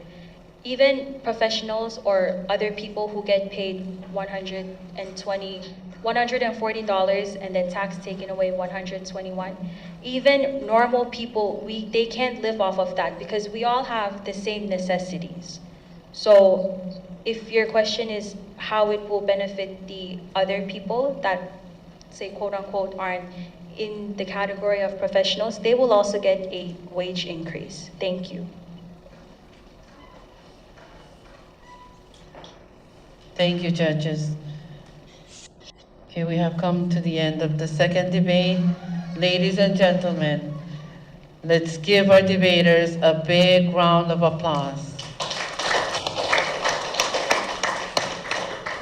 even professionals or other people who get paid $140 and then tax taken away $121, even normal people, they can't live off of that because we all have the same necessities. So if your question is how it will benefit the other people that say quote unquote aren't in the category of professionals, they will also get a wage increase. Thank you. Thank you, judges. Okay, we have come to the end of the second debate. Ladies and gentlemen, let's give our debaters a big round of applause.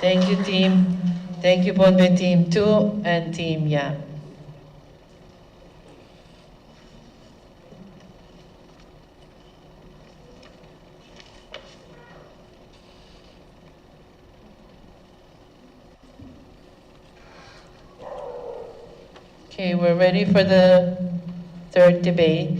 Thank you, team. Thank you, Bonbe Team 2 and Team Yap. Okay, we're ready for the third debate.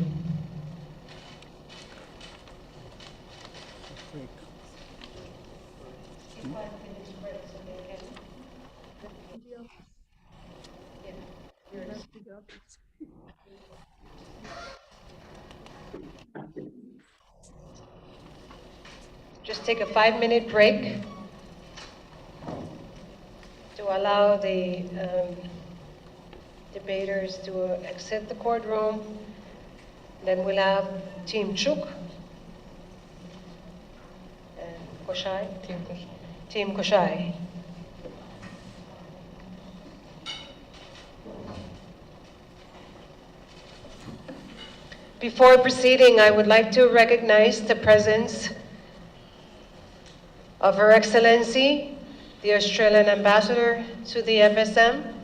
Just take a 5-minute break to allow the debaters to exit the courtroom. Then we'll have Team Chuk and Koshai, Team Koshai. Before proceeding, I would like to recognize the presence of Her Excellency, the Australian Ambassador to the FSM,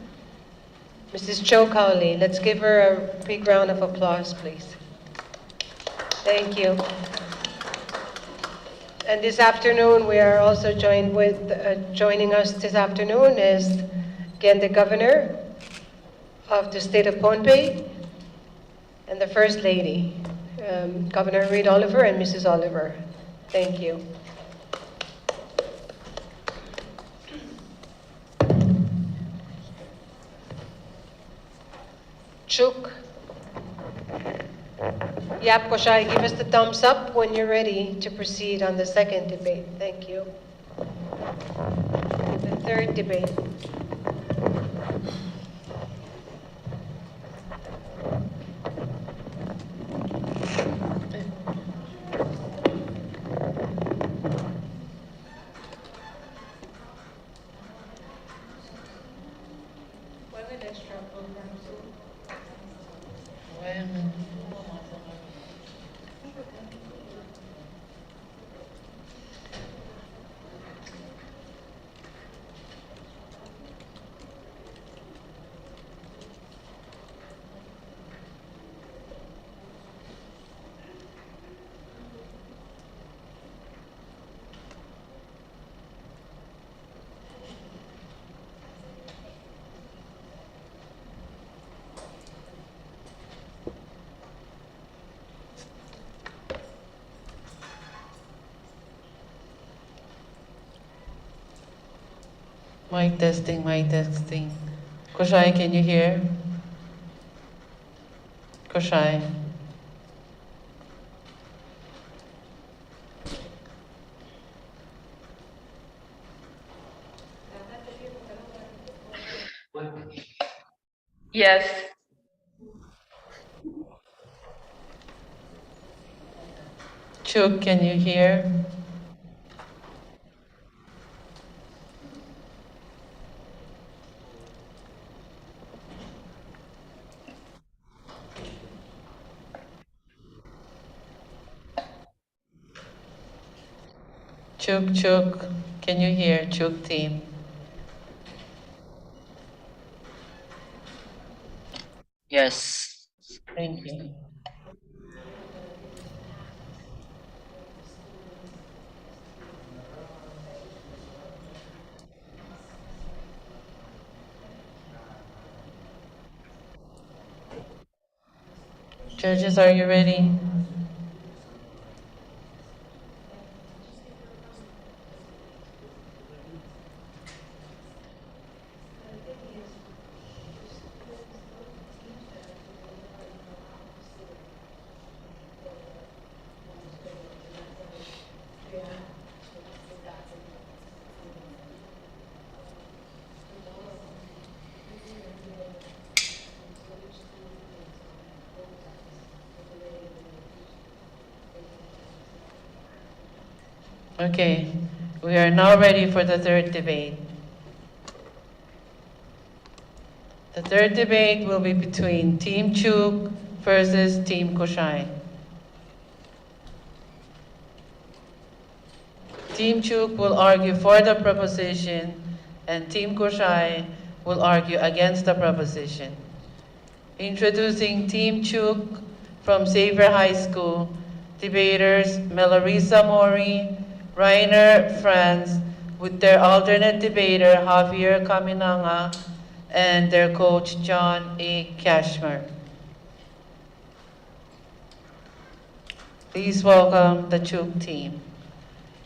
Mrs. Cho Cowley. Let's give her a big round of applause, please. Thank you. And this afternoon, we are also joined with, joining us this afternoon is again the Governor of the state of Pohnpei and the First Lady, Governor Reed Oliver and Mrs. Oliver. Thank you. Chuk, Yap Koshai, give us the thumbs up when you're ready to proceed on the second debate. Thank you. The third debate. Mic testing, mic testing. Koshai, can you hear? Koshai. Yes. Chuk, can you hear? Chuk, can you hear? Chuk team. Yes. Thank you. Judges, are you ready? Okay, We are now ready for the third debate. The third debate will be between Team Chuk versus Team Kushai. Team Chuk will argue for the proposition and Team Kushai will argue against the proposition. Introducing Team Chuk from Xavier High School, debaters Melarisa Mori, Rainer Franz, with their alternate debater Javier Caminanga, and their coach John A. Cashmer. Please welcome the Chuk team.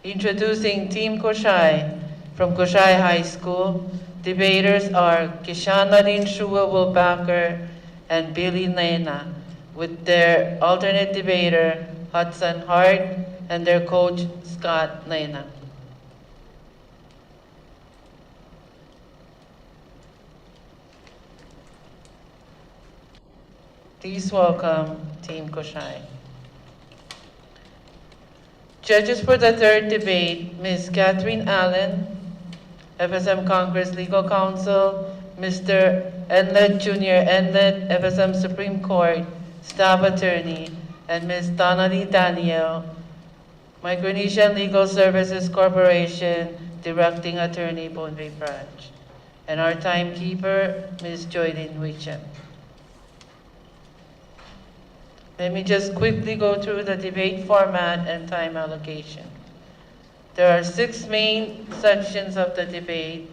Introducing Team Kushai from Kushai High School, debaters are Kishanadin Shua Wilbacher and Billy Lena, with their alternate debater Hudson Hart and their coach Scott Lena. Please welcome Team Kushai. Judges for the third debate, Ms. Catherine Allen, FSM Congress Legal Counsel, Mr. Enlet Jr. Enlet, FSM Supreme Court Staff Attorney, and Ms. Donnelly Daniel, Micronesian Legal Services Corporation, Directing Attorney, Bonbay Branch, and our timekeeper, Ms. Joylyn Wichem. Let me just quickly go through the debate format and time allocation. There are 6 main sections of the debate.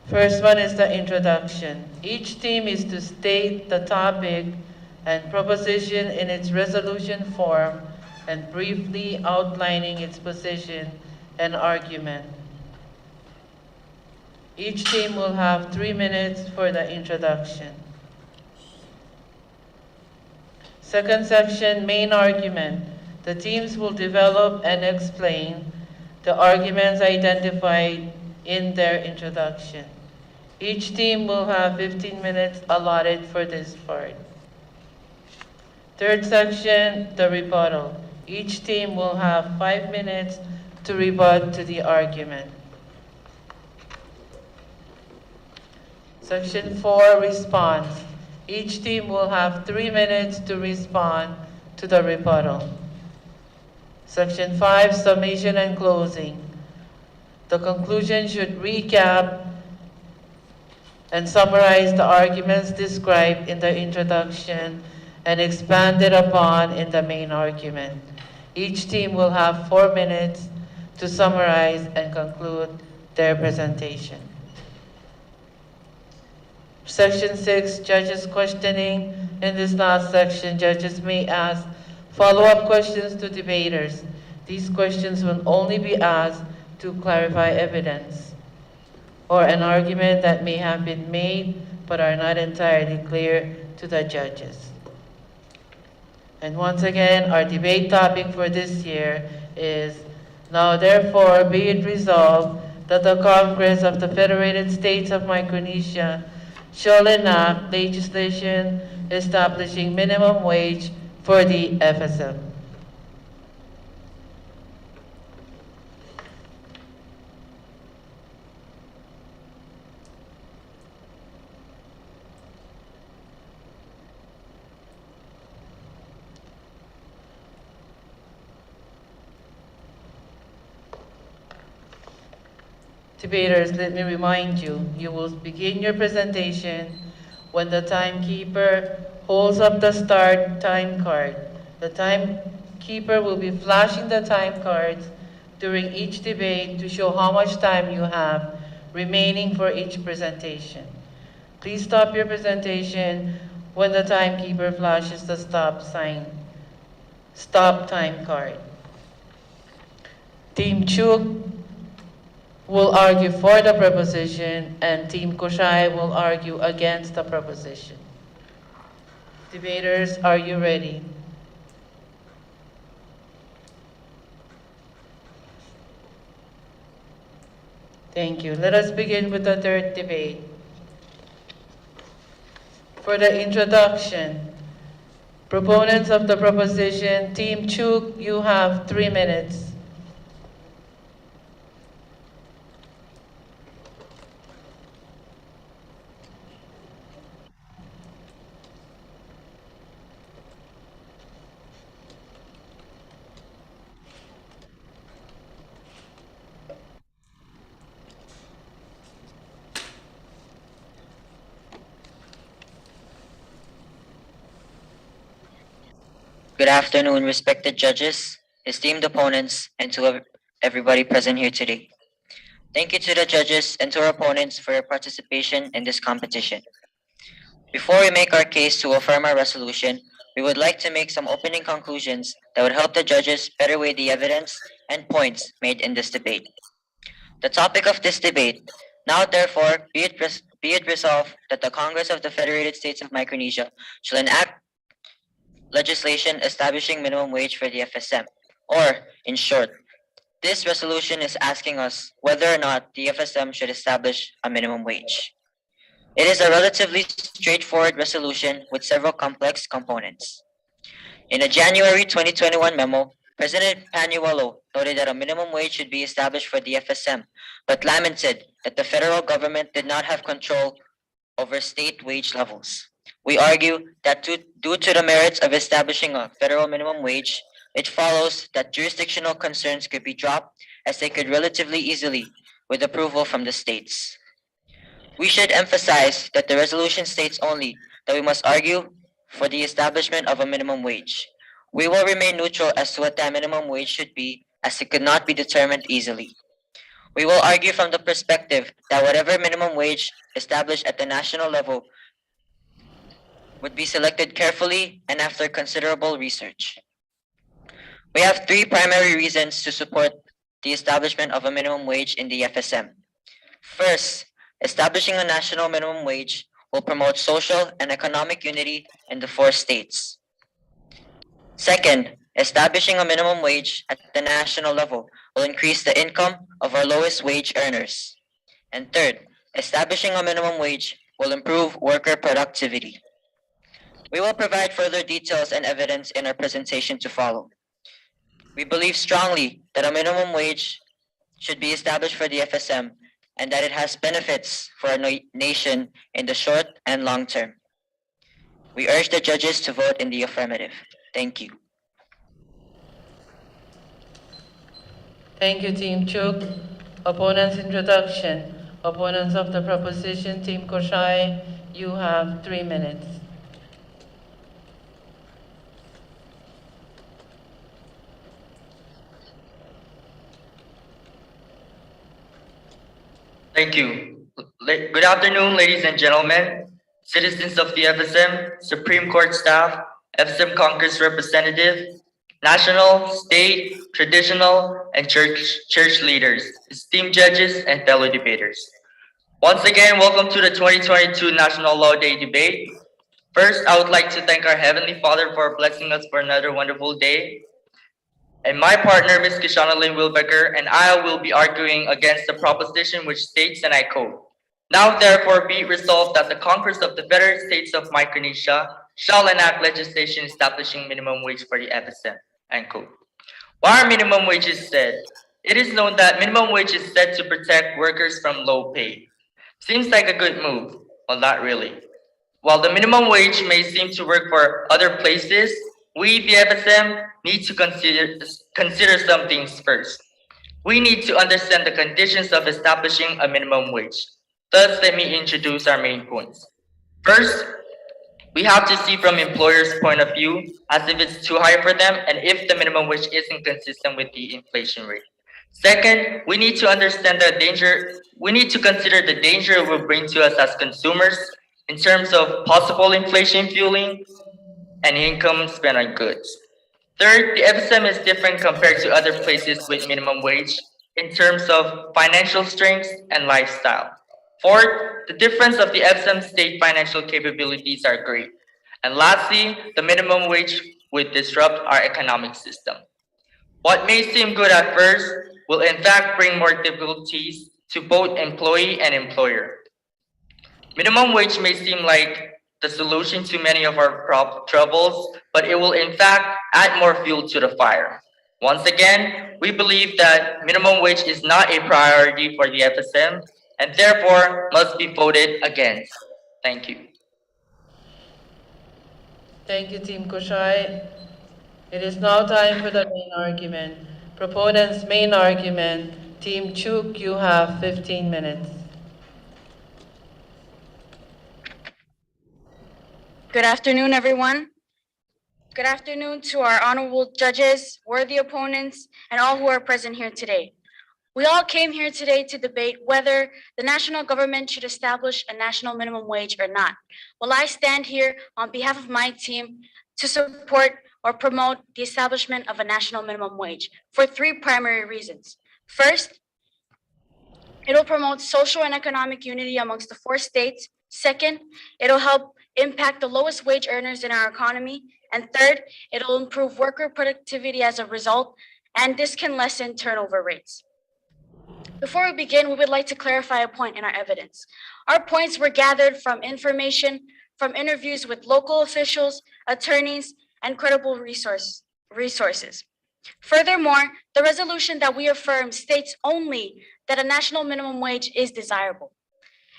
First one is the introduction. Each team is to state the topic and proposition in its resolution form and briefly outlining its position and argument. Each team will have 3 minutes for the introduction. Second section, main argument. The teams will develop and explain the arguments identified in their introduction. Each team will have 15 minutes allotted for this part. Third section, the rebuttal. Each team will have 5 minutes to rebut to the argument. Section 4, response. Each team will have 3 minutes to respond to the rebuttal. Section 5, summation and closing. The conclusion should recap and summarize the arguments described in the introduction and expanded upon in the main argument. Each team will have 4 minutes to summarize and conclude their presentation. Section 6, judges questioning. In this last section, judges may ask follow-up questions to debaters. These questions will only be asked to clarify evidence or an argument that may have been made but are not entirely clear to the judges. And once again, our debate topic for this year is, now therefore be it resolved that the Congress of the Federated States of Micronesia shall enact legislation establishing minimum wage for the FSM. Debaters, let me remind you, you will begin your presentation when the timekeeper holds up the start time card. The timekeeper will be flashing the time cards during each debate to show how much time you have remaining for each presentation. Please stop your presentation when the timekeeper flashes the stop time card. Team Chuk will argue for the proposition and Team Kushai will argue against the proposition. Debaters, are you ready? Thank you. Let us begin with the third debate. For the introduction, proponents of the proposition, Team Chuk, you have 3 minutes. Good afternoon, respected judges, esteemed opponents, and to everybody present here today. Thank you to the judges and to our opponents for your participation in this competition. Before we make our case to affirm our resolution, we would like to make some opening conclusions that would help the judges better weigh the evidence and points made in this debate. The topic of this debate, now therefore be it resolved that the Congress of the Federated States of Micronesia shall enact legislation establishing minimum wage for the FSM, or in short, this resolution is asking us whether or not the FSM should establish a minimum wage. It is a relatively straightforward resolution with several complex components. In a January 2021 memo, President Panualo noted that a minimum wage should be established for the FSM, but lamented that the federal government did not have control over state wage levels. We argue that due to the merits of establishing a federal minimum wage, it follows that jurisdictional concerns could be dropped as they could relatively easily with approval from the states. We should emphasize that the resolution states only that we must argue for the establishment of a minimum wage. We will remain neutral as to what that minimum wage should be, as it could not be determined easily. We will argue from the perspective that whatever minimum wage established at the national level would be selected carefully and after considerable research. We have three primary reasons to support the establishment of a minimum wage in the FSM. First, establishing a national minimum wage will promote social and economic unity in the 4 states. Second, establishing a minimum wage at the national level will increase the income of our lowest wage earners. And third, establishing a minimum wage will improve worker productivity. We will provide further details and evidence in our presentation to follow. We believe strongly that a minimum wage should be established for the FSM and that it has benefits for our nation in the short and long term. We urge the judges to vote in the affirmative. Thank you. Thank you, Team Chuk. Opponents' introduction. Opponents of the proposition, Team Koshai, you have 3 minutes. Thank you. Good afternoon, ladies and gentlemen, citizens of the FSM, Supreme Court staff, FSM Congress representative, national, state, traditional, and church leaders, esteemed judges, and fellow debaters. Once again, welcome to the 2022 National Law Day debate. First, I would like to thank our Heavenly Father for blessing us for another wonderful day. And my partner, Ms. Kishana Lynn Wilbecker, and I will be arguing against the proposition which states, and I quote, "Now therefore be it resolved that the Congress of the Federated States of Micronesia shall enact legislation establishing minimum wage for the FSM," end quote. Why are minimum wages set? It is known that minimum wage is set to protect workers from low pay. Seems like a good move. Well, not really. While the minimum wage may seem to work for other places, we, the FSM, need to consider some things first. We need to understand the conditions of establishing a minimum wage. Thus, let me introduce our main points. First, we have to see from employers' point of view as if it's too high for them and if the minimum wage isn't consistent with the inflation rate. Second, we need to understand the danger. We need to consider the danger it will bring to us as consumers in terms of possible inflation fueling and income spent on goods. Third, the FSM is different compared to other places with minimum wage in terms of financial strength and lifestyle. Fourth, the difference of the FSM state financial capabilities are great. And lastly, the minimum wage would disrupt our economic system. What may seem good at first will in fact bring more difficulties to both employee and employer. Minimum wage may seem like the solution to many of our troubles, but it will in fact add more fuel to the fire. Once again, we believe that minimum wage is not a priority for the FSM and therefore must be voted against. Thank you. Thank you, Team Koshai. It is now time for the main argument. Proponents' main argument. Team Chuk, you have 15 minutes. Good afternoon, everyone. Good afternoon to our honorable judges, worthy opponents, and all who are present here today. We all came here today to debate whether the national government should establish a national minimum wage or not. Well, I stand here on behalf of my team to support or promote the establishment of a national minimum wage for three primary reasons. First, it'll promote social and economic unity amongst the 4 states. Second, it'll help impact the lowest wage earners in our economy. And third, it'll improve worker productivity as a result, and this can lessen turnover rates. Before we begin, we would like to clarify a point in our evidence. Our points were gathered from information from interviews with local officials, attorneys, and credible resources. Furthermore, the resolution that we affirm states only that a national minimum wage is desirable.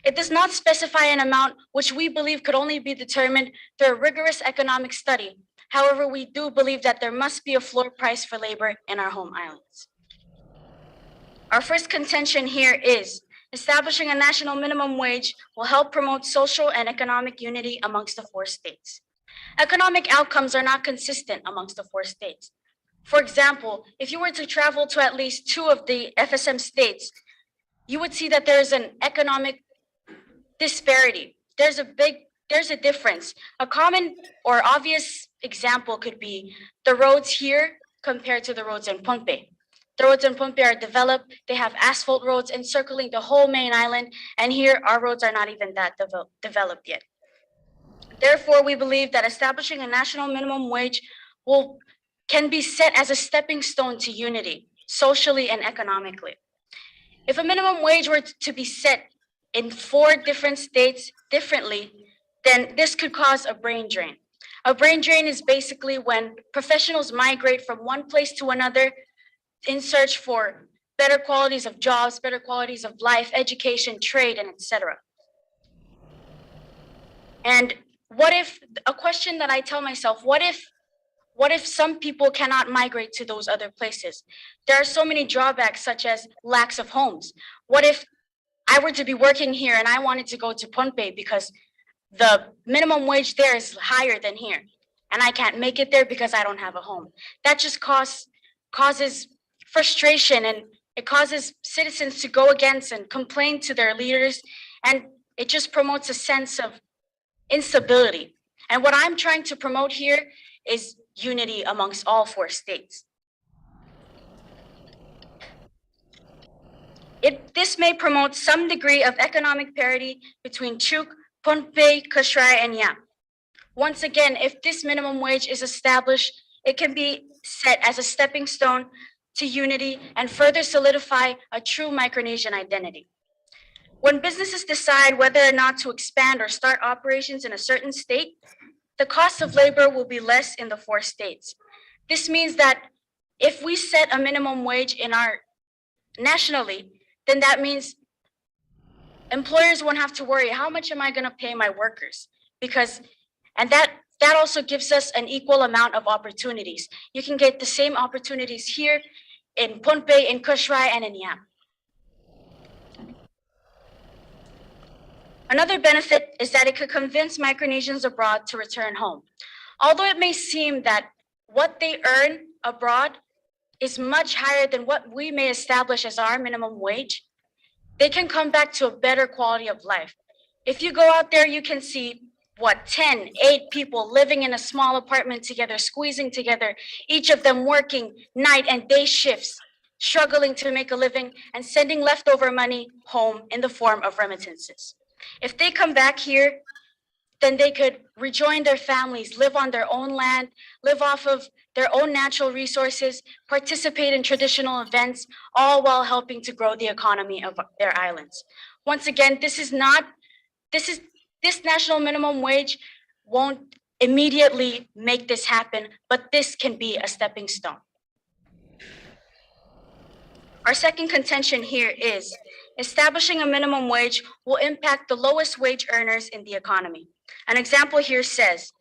It does not specify an amount which we believe could only be determined through a rigorous economic study. However, we do believe that there must be a floor price for labor in our home islands. Our first contention here is establishing a national minimum wage will help promote social and economic unity amongst the 4 states. Economic outcomes are not consistent amongst the 4 states. For example, if you were to travel to at least 2 of the FSM states, you would see that there is an economic disparity. There's a difference. A common or obvious example could be the roads here compared to the roads in Pohnpei. The roads in Pohnpei are developed, they have asphalt roads encircling the whole main island, and here our roads are not even that developed yet. Therefore, we believe that establishing a national minimum wage can be set as a stepping stone to unity, socially and economically. If a minimum wage were to be set in 4 different states differently, then this could cause a brain drain. A brain drain is basically when professionals migrate from one place to another in search for better qualities of jobs, better qualities of life, education, trade, and etc. And a question that I tell myself, what if some people cannot migrate to those other places? There are so many drawbacks such as lacks of homes. What if I were to be working here and I wanted to go to Pohnpei because the minimum wage there is higher than here, and I can't make it there because I don't have a home? That just causes frustration, and it causes citizens to go against and complain to their leaders, and it just promotes a sense of instability. And what I'm trying to promote here is unity amongst all 4 states. This may promote some degree of economic parity between Chuk, Pohnpei, Kashrai, and Yap. Once again, if this minimum wage is established, it can be set as a stepping stone to unity and further solidify a true Micronesian identity. When businesses decide whether or not to expand or start operations in a certain state, the cost of labor will be less in the 4 states. This means that if we set a minimum wage nationally, then that means employers won't have to worry, how much am I going to pay my workers? And that also gives us an equal amount of opportunities. You can get the same opportunities here in Pohnpei, in Kashrai, and in Yap. Another benefit is that it could convince Micronesians abroad to return home. Although it may seem that what they earn abroad is much higher than what we may establish as our minimum wage, they can come back to a better quality of life. If you go out there, you can see 8 people living in a small apartment together, squeezing together, each of them working night and day shifts, struggling to make a living and sending leftover money home in the form of remittances. If they come back here, then they could rejoin their families, live on their own land, live off of their own natural resources, participate in traditional events, all while helping to grow the economy of their islands. Once again, this national minimum wage won't immediately make this happen, but this can be a stepping stone. Our second contention here is establishing a minimum wage will impact the lowest wage earners in the economy. An example here says,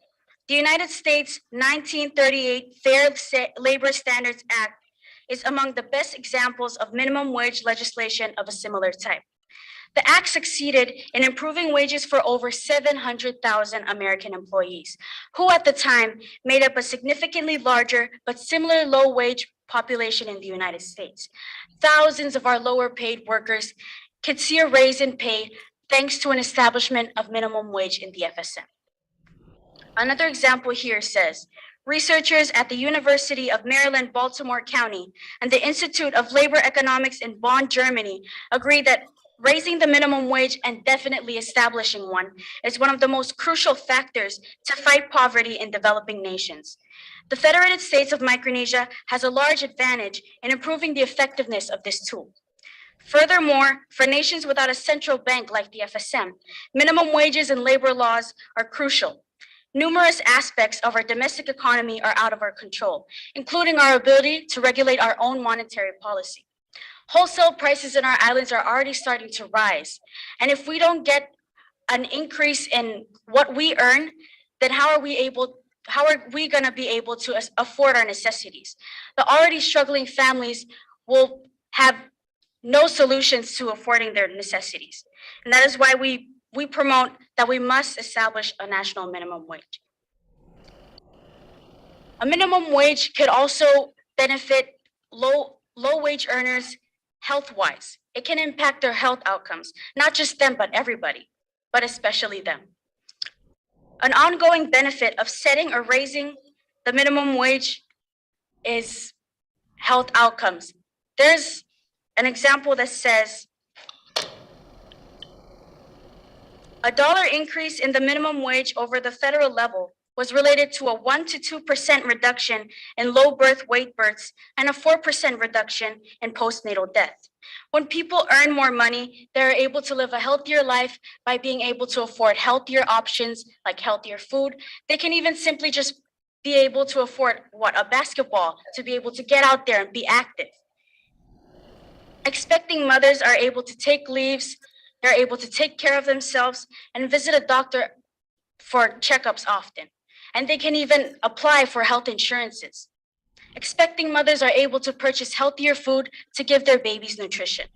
the United States 1938 Fair Labor Standards Act is among the best examples of minimum wage legislation of a similar type. The act succeeded in improving wages for over 700,000 American employees, who at the time made up a significantly larger but similar low-wage population in the United States. Thousands of our lower-paid workers could see a raise in pay thanks to an establishment of minimum wage in the FSM. Another example here says, researchers at the University of Maryland, Baltimore County, and the Institute of Labor Economics in Bonn, Germany, agree that raising the minimum wage and definitely establishing one is one of the most crucial factors to fight poverty in developing nations. The Federated States of Micronesia has a large advantage in improving the effectiveness of this tool. Furthermore, for nations without a central bank like the FSM, minimum wages and labor laws are crucial. Numerous aspects of our domestic economy are out of our control, including our ability to regulate our own monetary policy. Wholesale prices in our islands are already starting to rise. And if we don't get an increase in what we earn, then how are we going to be able to afford our necessities? The already struggling families will have no solutions to affording their necessities. And that is why we promote that we must establish a national minimum wage. A minimum wage could also benefit low-wage earners health-wise. It can impact their health outcomes, not just them, but everybody, but especially them. An ongoing benefit of setting or raising the minimum wage is health outcomes. There's an example that says, a dollar increase in the minimum wage over the federal level was related to a 1 to 2% reduction in low birth weight births and a 4% reduction in postnatal death. When people earn more money, they're able to live a healthier life by being able to afford healthier options like healthier food. They can even simply just be able to afford a basketball, to be able to get out there and be active. Expecting mothers are able to take leaves, they're able to take care of themselves and visit a doctor for checkups often. And they can even apply for health insurances. Expecting mothers are able to purchase healthier food to give their babies nutrition.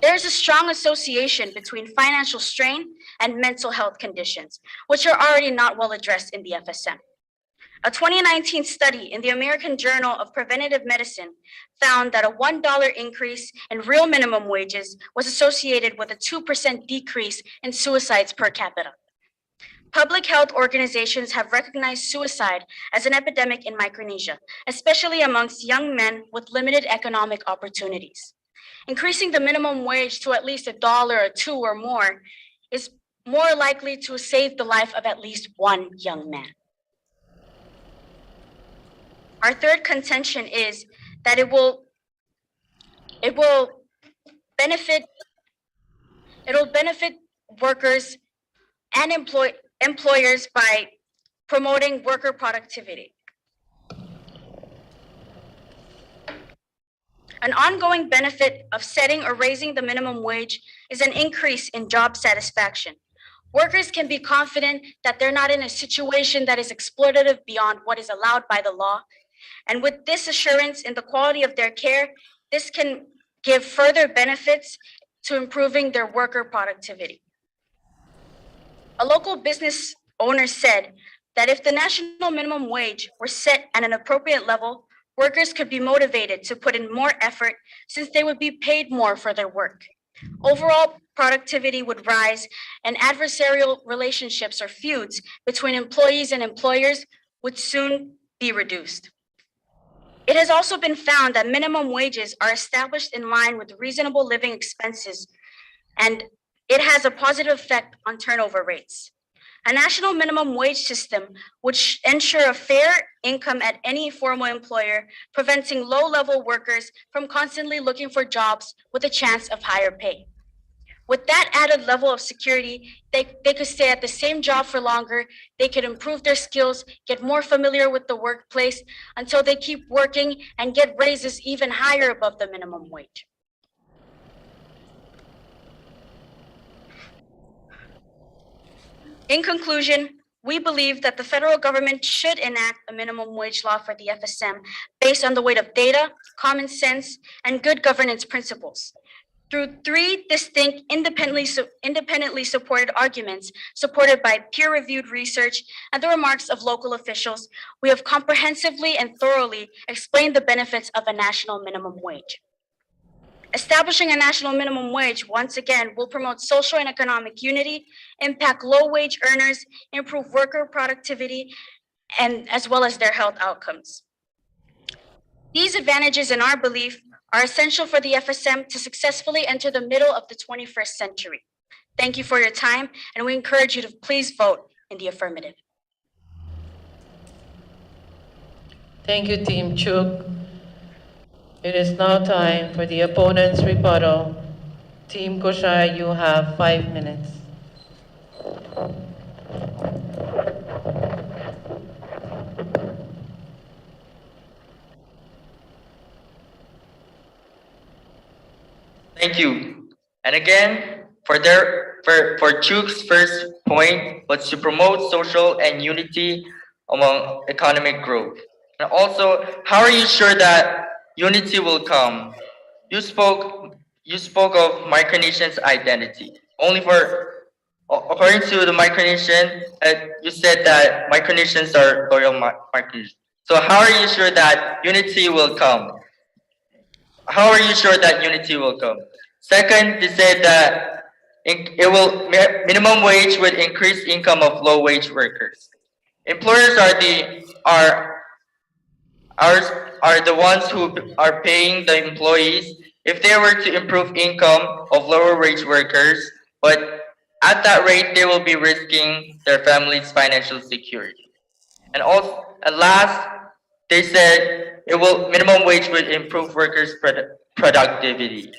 There's a strong association between financial strain and mental health conditions, which are already not well addressed in the FSM. A 2019 study in the American Journal of Preventive Medicine found that a $1 increase in real minimum wages was associated with a 2% decrease in suicides per capita. Public health organizations have recognized suicide as an epidemic in Micronesia, especially amongst young men with limited economic opportunities. Increasing the minimum wage to at least $1 or $2 or more is more likely to save the life of at least one young man. Our third contention is that it will benefit workers and employers by promoting worker productivity. An ongoing benefit of setting or raising the minimum wage is an increase in job satisfaction. Workers can be confident that they're not in a situation that is exploitative beyond what is allowed by the law. And with this assurance in the quality of their care, this can give further benefits to improving their worker productivity. A local business owner said that if the national minimum wage were set at an appropriate level, workers could be motivated to put in more effort since they would be paid more for their work. Overall productivity would rise and adversarial relationships or feuds between employees and employers would soon be reduced. It has also been found that minimum wages are established in line with reasonable living expenses, and it has a positive effect on turnover rates. A national minimum wage system would ensure a fair income at any formal employer, preventing low-level workers from constantly looking for jobs with a chance of higher pay. With that added level of security, they could stay at the same job for longer, they could improve their skills, get more familiar with the workplace until they keep working and get raises even higher above the minimum wage. In conclusion, we believe that the federal government should enact a minimum wage law for the FSM based on the weight of data, common sense, and good governance principles. through three distinct independently supported arguments, supported by peer-reviewed research and the remarks of local officials, we have comprehensively and thoroughly explained the benefits of a national minimum wage. Establishing a national minimum wage, once again, will promote social and economic unity, impact low-wage earners, improve worker productivity, and as well as their health outcomes. These advantages, in our belief, are essential for the FSM to successfully enter the middle of the 21st century. Thank you for your time, and we encourage you to please vote in the affirmative. Thank you, Team Chuk. It is now time for the opponent's rebuttal. Team Koshai, you have 5 minutes. Thank you. And again, for Chuk's first point was to promote social and unity among economic growth. And also, how are you sure that unity will come? You spoke of Micronesia's identity. According to the Micronesian, you said that Micronesians are loyal Micronesians. So how are you sure that unity will come? How are you sure that unity will come? Second, they said that minimum wage would increase income of low wage workers. Employers are the ones who are paying the employees. If they were to improve income of lower wage workers, but at that rate they will be risking their family's financial security. And last, they said minimum wage would improve workers' productivity.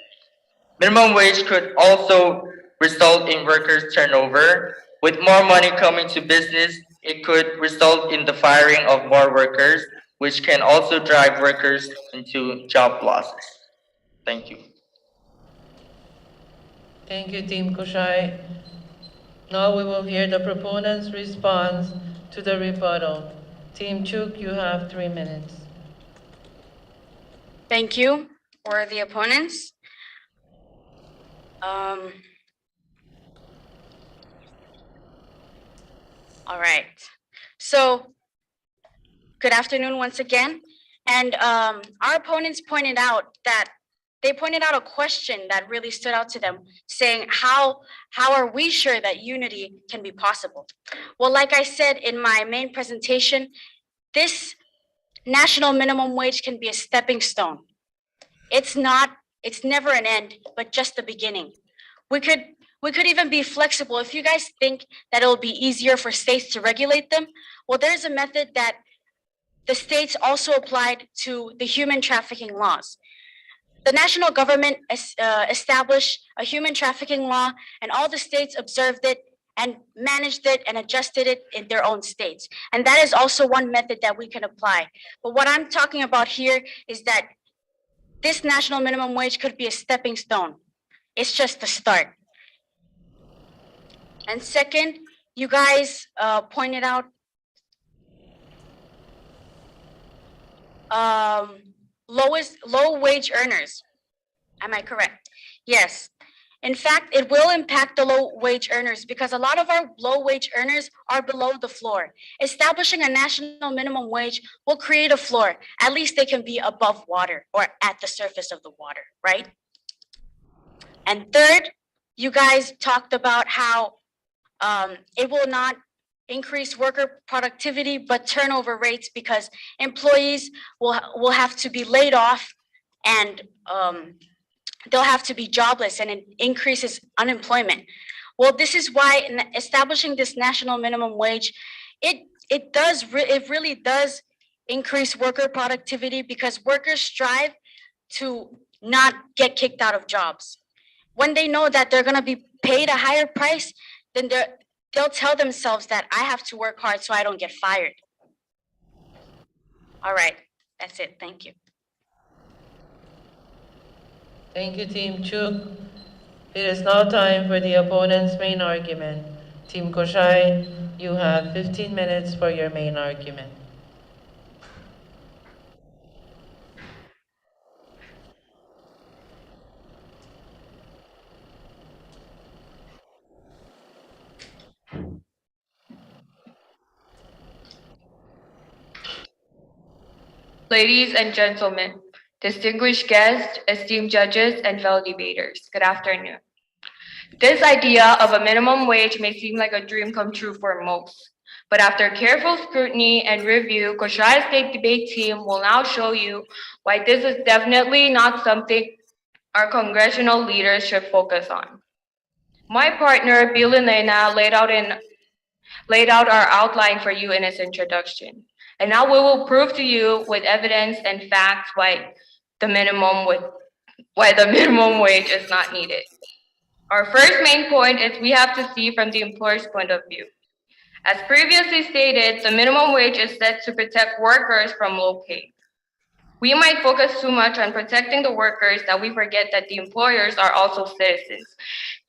Minimum wage could also result in workers' turnover. With more money coming to business, it could result in the firing of more workers, which can also drive workers into job losses. Thank you. Thank you, Team Koshai. Now we will hear the proponent's response to the rebuttal. Team Chuk, you have 3 minutes. Thank you for the opponents. All right. So, good afternoon once again. And our opponents pointed out a question that really stood out to them, saying, how are we sure that unity can be possible? Well, like I said in my main presentation, this national minimum wage can be a stepping stone. It's never an end, but just the beginning. We could even be flexible. If you guys think that it'll be easier for states to regulate them, well, there's a method that the states also applied to the human trafficking laws. The national government established a human trafficking law, and all the states observed it and managed it and adjusted it in their own states. And that is also one method that we can apply. But what I'm talking about here is that this national minimum wage could be a stepping stone. It's just the start. And second, you guys pointed out low wage earners. Am I correct? Yes. In fact, it will impact the low wage earners because a lot of our low wage earners are below the floor. Establishing a national minimum wage will create a floor. At least they can be above water or at the surface of the water, right? And third, you guys talked about how it will not increase worker productivity, but turnover rates because employees will have to be laid off and they'll have to be jobless, and it increases unemployment. Well, this is why establishing this national minimum wage, it really does increase worker productivity because workers strive to not get kicked out of jobs. When they know that they're going to be paid a higher price, then they'll tell themselves that I have to work hard so I don't get fired. All right, that's it. Thank you. Thank you, Team Chuk. It is now time for the opponent's main argument. Team Koshai, you have 15 minutes for your main argument. Ladies and gentlemen, distinguished guests, esteemed judges, and fellow debaters, good afternoon. This idea of a minimum wage may seem like a dream come true for most, but after careful scrutiny and review, Koshaya State Debate Team will now show you why this is definitely not something our congressional leaders should focus on. My partner, Bill Elena, laid out our outline for you in his introduction. And now we will prove to you with evidence and facts why the minimum wage is not needed. Our first main point is we have to see from the employer's point of view. As previously stated, the minimum wage is set to protect workers from low pay. We might focus too much on protecting the workers that we forget that the employers are also citizens.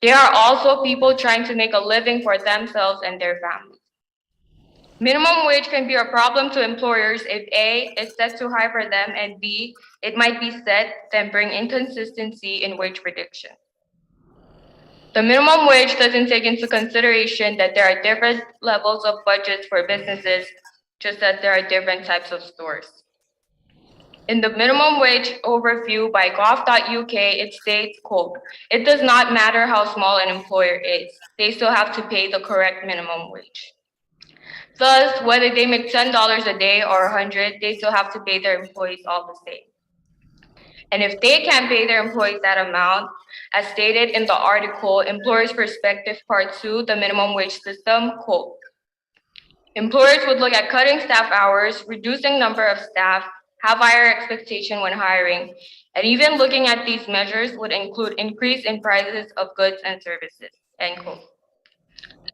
They are also people trying to make a living for themselves and their families. Minimum wage can be a problem to employers if A, it's set too high for them, and B, it might be set, then bring inconsistency in wage prediction. The minimum wage doesn't take into consideration that there are different levels of budgets for businesses, just as there are different types of stores. In the minimum wage overview by gov.uk, it states, quote, "It does not matter how small an employer is, they still have to pay the correct minimum wage. Thus, whether they make $10 a day or 100, they still have to pay their employees all the same. And if they can't pay their employees that amount, as stated in the article, Employer's Perspective Part 2, the minimum wage system, quote, employers would look at cutting staff hours, reducing number of staff, have higher expectation when hiring, and even looking at these measures would include increase in prices of goods and services," end quote.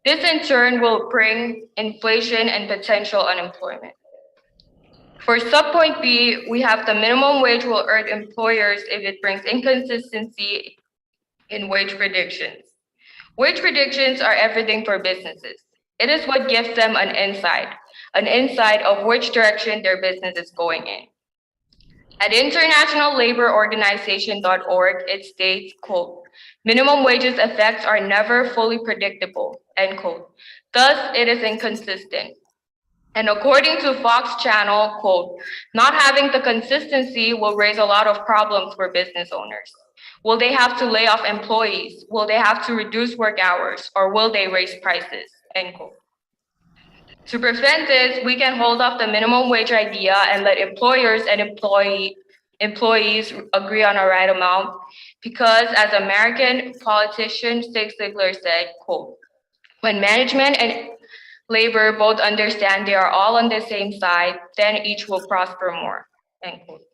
This in turn will bring inflation and potential unemployment. For subpoint B, we have the minimum wage will hurt employers if it brings inconsistency in wage predictions. Wage predictions are everything for businesses. It is what gives them an insight of which direction their business is going in. At internationallabororganization.org, it states, quote, "Minimum wages effects are never fully predictable," end quote. Thus, it is inconsistent. And according to Fox Channel, quote, "Not having the consistency will raise a lot of problems for business owners. Will they have to lay off employees? Will they have to reduce work hours? Or will they raise prices?" End quote. To prevent this, we can hold off the minimum wage idea and let employers and employees agree on a right amount, because as American politician Zig Ziglar said, quote, "When management and labor both understand they are all on the same side, then each will prosper more," end quote.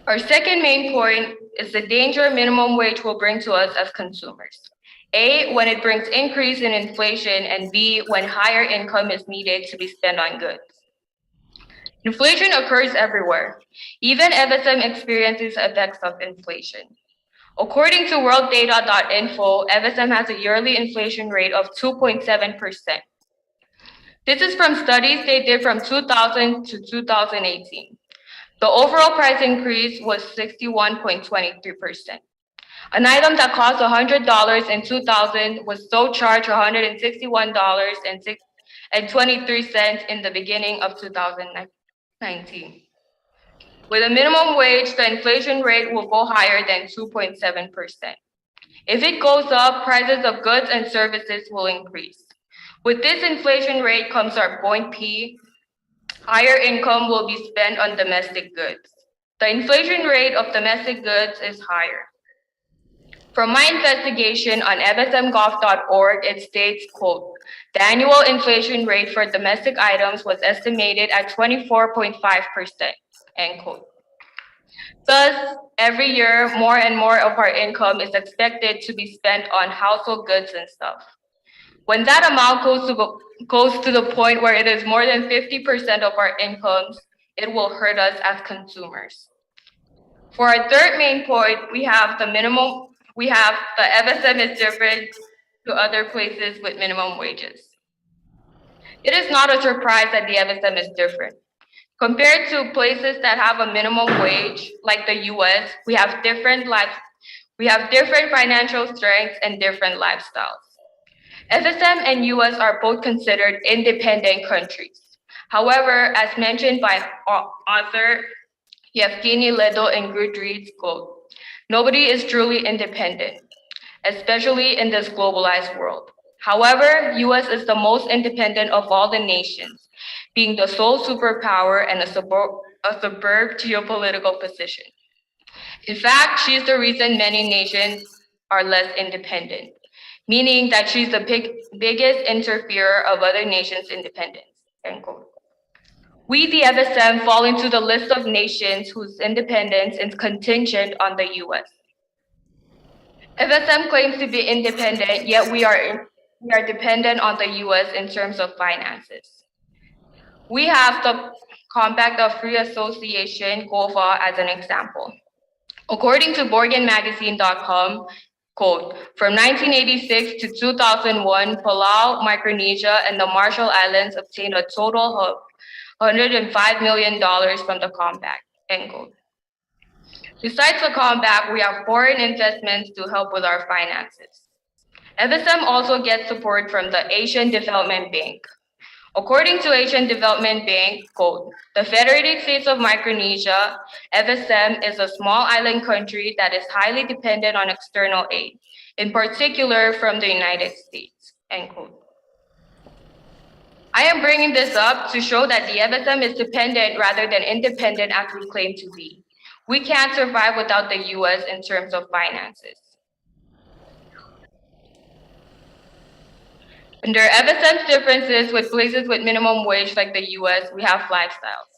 Our second main point is the danger minimum wage will bring to us as consumers. A, when it brings increase in inflation, and B, when higher income is needed to be spent on goods. Inflation occurs everywhere. Even FSM experiences effects of inflation. According to worlddata.info, FSM has a yearly inflation rate of 2.7%. This is from studies they did from 2000 to 2018. The overall price increase was 61.23%. An item that cost $100 in 2000 was so charged $161.23 in the beginning of 2019. With a minimum wage, the inflation rate will go higher than 2.7%. If it goes up, prices of goods and services will increase. With this inflation rate comes our point P, higher income will be spent on domestic goods. The inflation rate of domestic goods is higher. From my investigation on fsmgov.org, it states, quote, "The annual inflation rate for domestic items was estimated at 24.5%, end quote. Thus, every year, more and more of our income is expected to be spent on household goods and stuff. When that amount goes to the point where it is more than 50% of our incomes, it will hurt us as consumers." For our third main point, we have the FSM is different to other places with minimum wages. It is not a surprise that the FSM is different. Compared to places that have a minimum wage, like the US, we have different financial strengths and different lifestyles. FSM and US are both considered independent countries. However, as mentioned by author Yevgeny Ledo in Goodreads, quote, nobody is truly independent, especially in this globalized world. However, US is the most independent of all the nations, being the sole superpower and a superb geopolitical position. In fact, she's the reason many nations are less independent, meaning that she's the biggest interferer of other nations' independence, end quote. We, the FSM, fall into the list of nations whose independence is contingent on the US. FSM claims to be independent, yet we are dependent on the US in terms of finances. We have the Compact of Free Association, COFA, as an example. According to BorgenMagazine.com, quote, from 1986 to 2001, Palau, Micronesia, and the Marshall Islands obtained a total of $105 million from the compact, end quote. Besides the compact, we have foreign investments to help with our finances. FSM also gets support from the Asian Development Bank. According to Asian Development Bank, quote, the Federated States of Micronesia, FSM, is a small island country that is highly dependent on external aid, in particular from the United States, end quote. I am bringing this up to show that the FSM is dependent rather than independent as we claim to be. We can't survive without the US in terms of finances. Under FSM's differences with places with minimum wage like the US, we have lifestyles.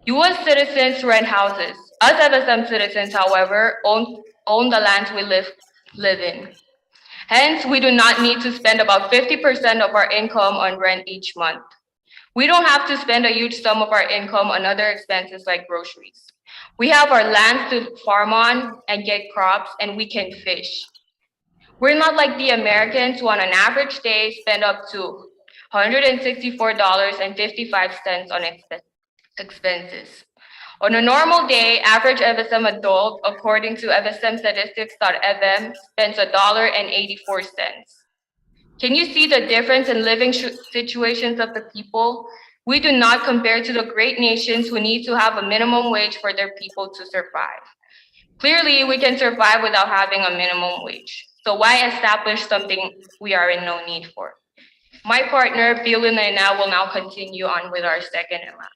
US citizens rent houses. Us FSM citizens, however, own the lands we live in. Hence, we do not need to spend about 50% of our income on rent each month. We don't have to spend a huge sum of our income on other expenses like groceries. We have our lands to farm on and get crops, and we can fish. We're not like the Americans who on an average day spend up to $164.55 on expenses. On a normal day, average FSM adult, according to FSMstatistics.fm, spends $1.84. Can you see the difference in living situations of the people? We do not compare to the great nations who need to have a minimum wage for their people to survive. Clearly, we can survive without having a minimum wage. So why establish something we are in no need for? My partner, Bilun and I will now continue on with our second and last.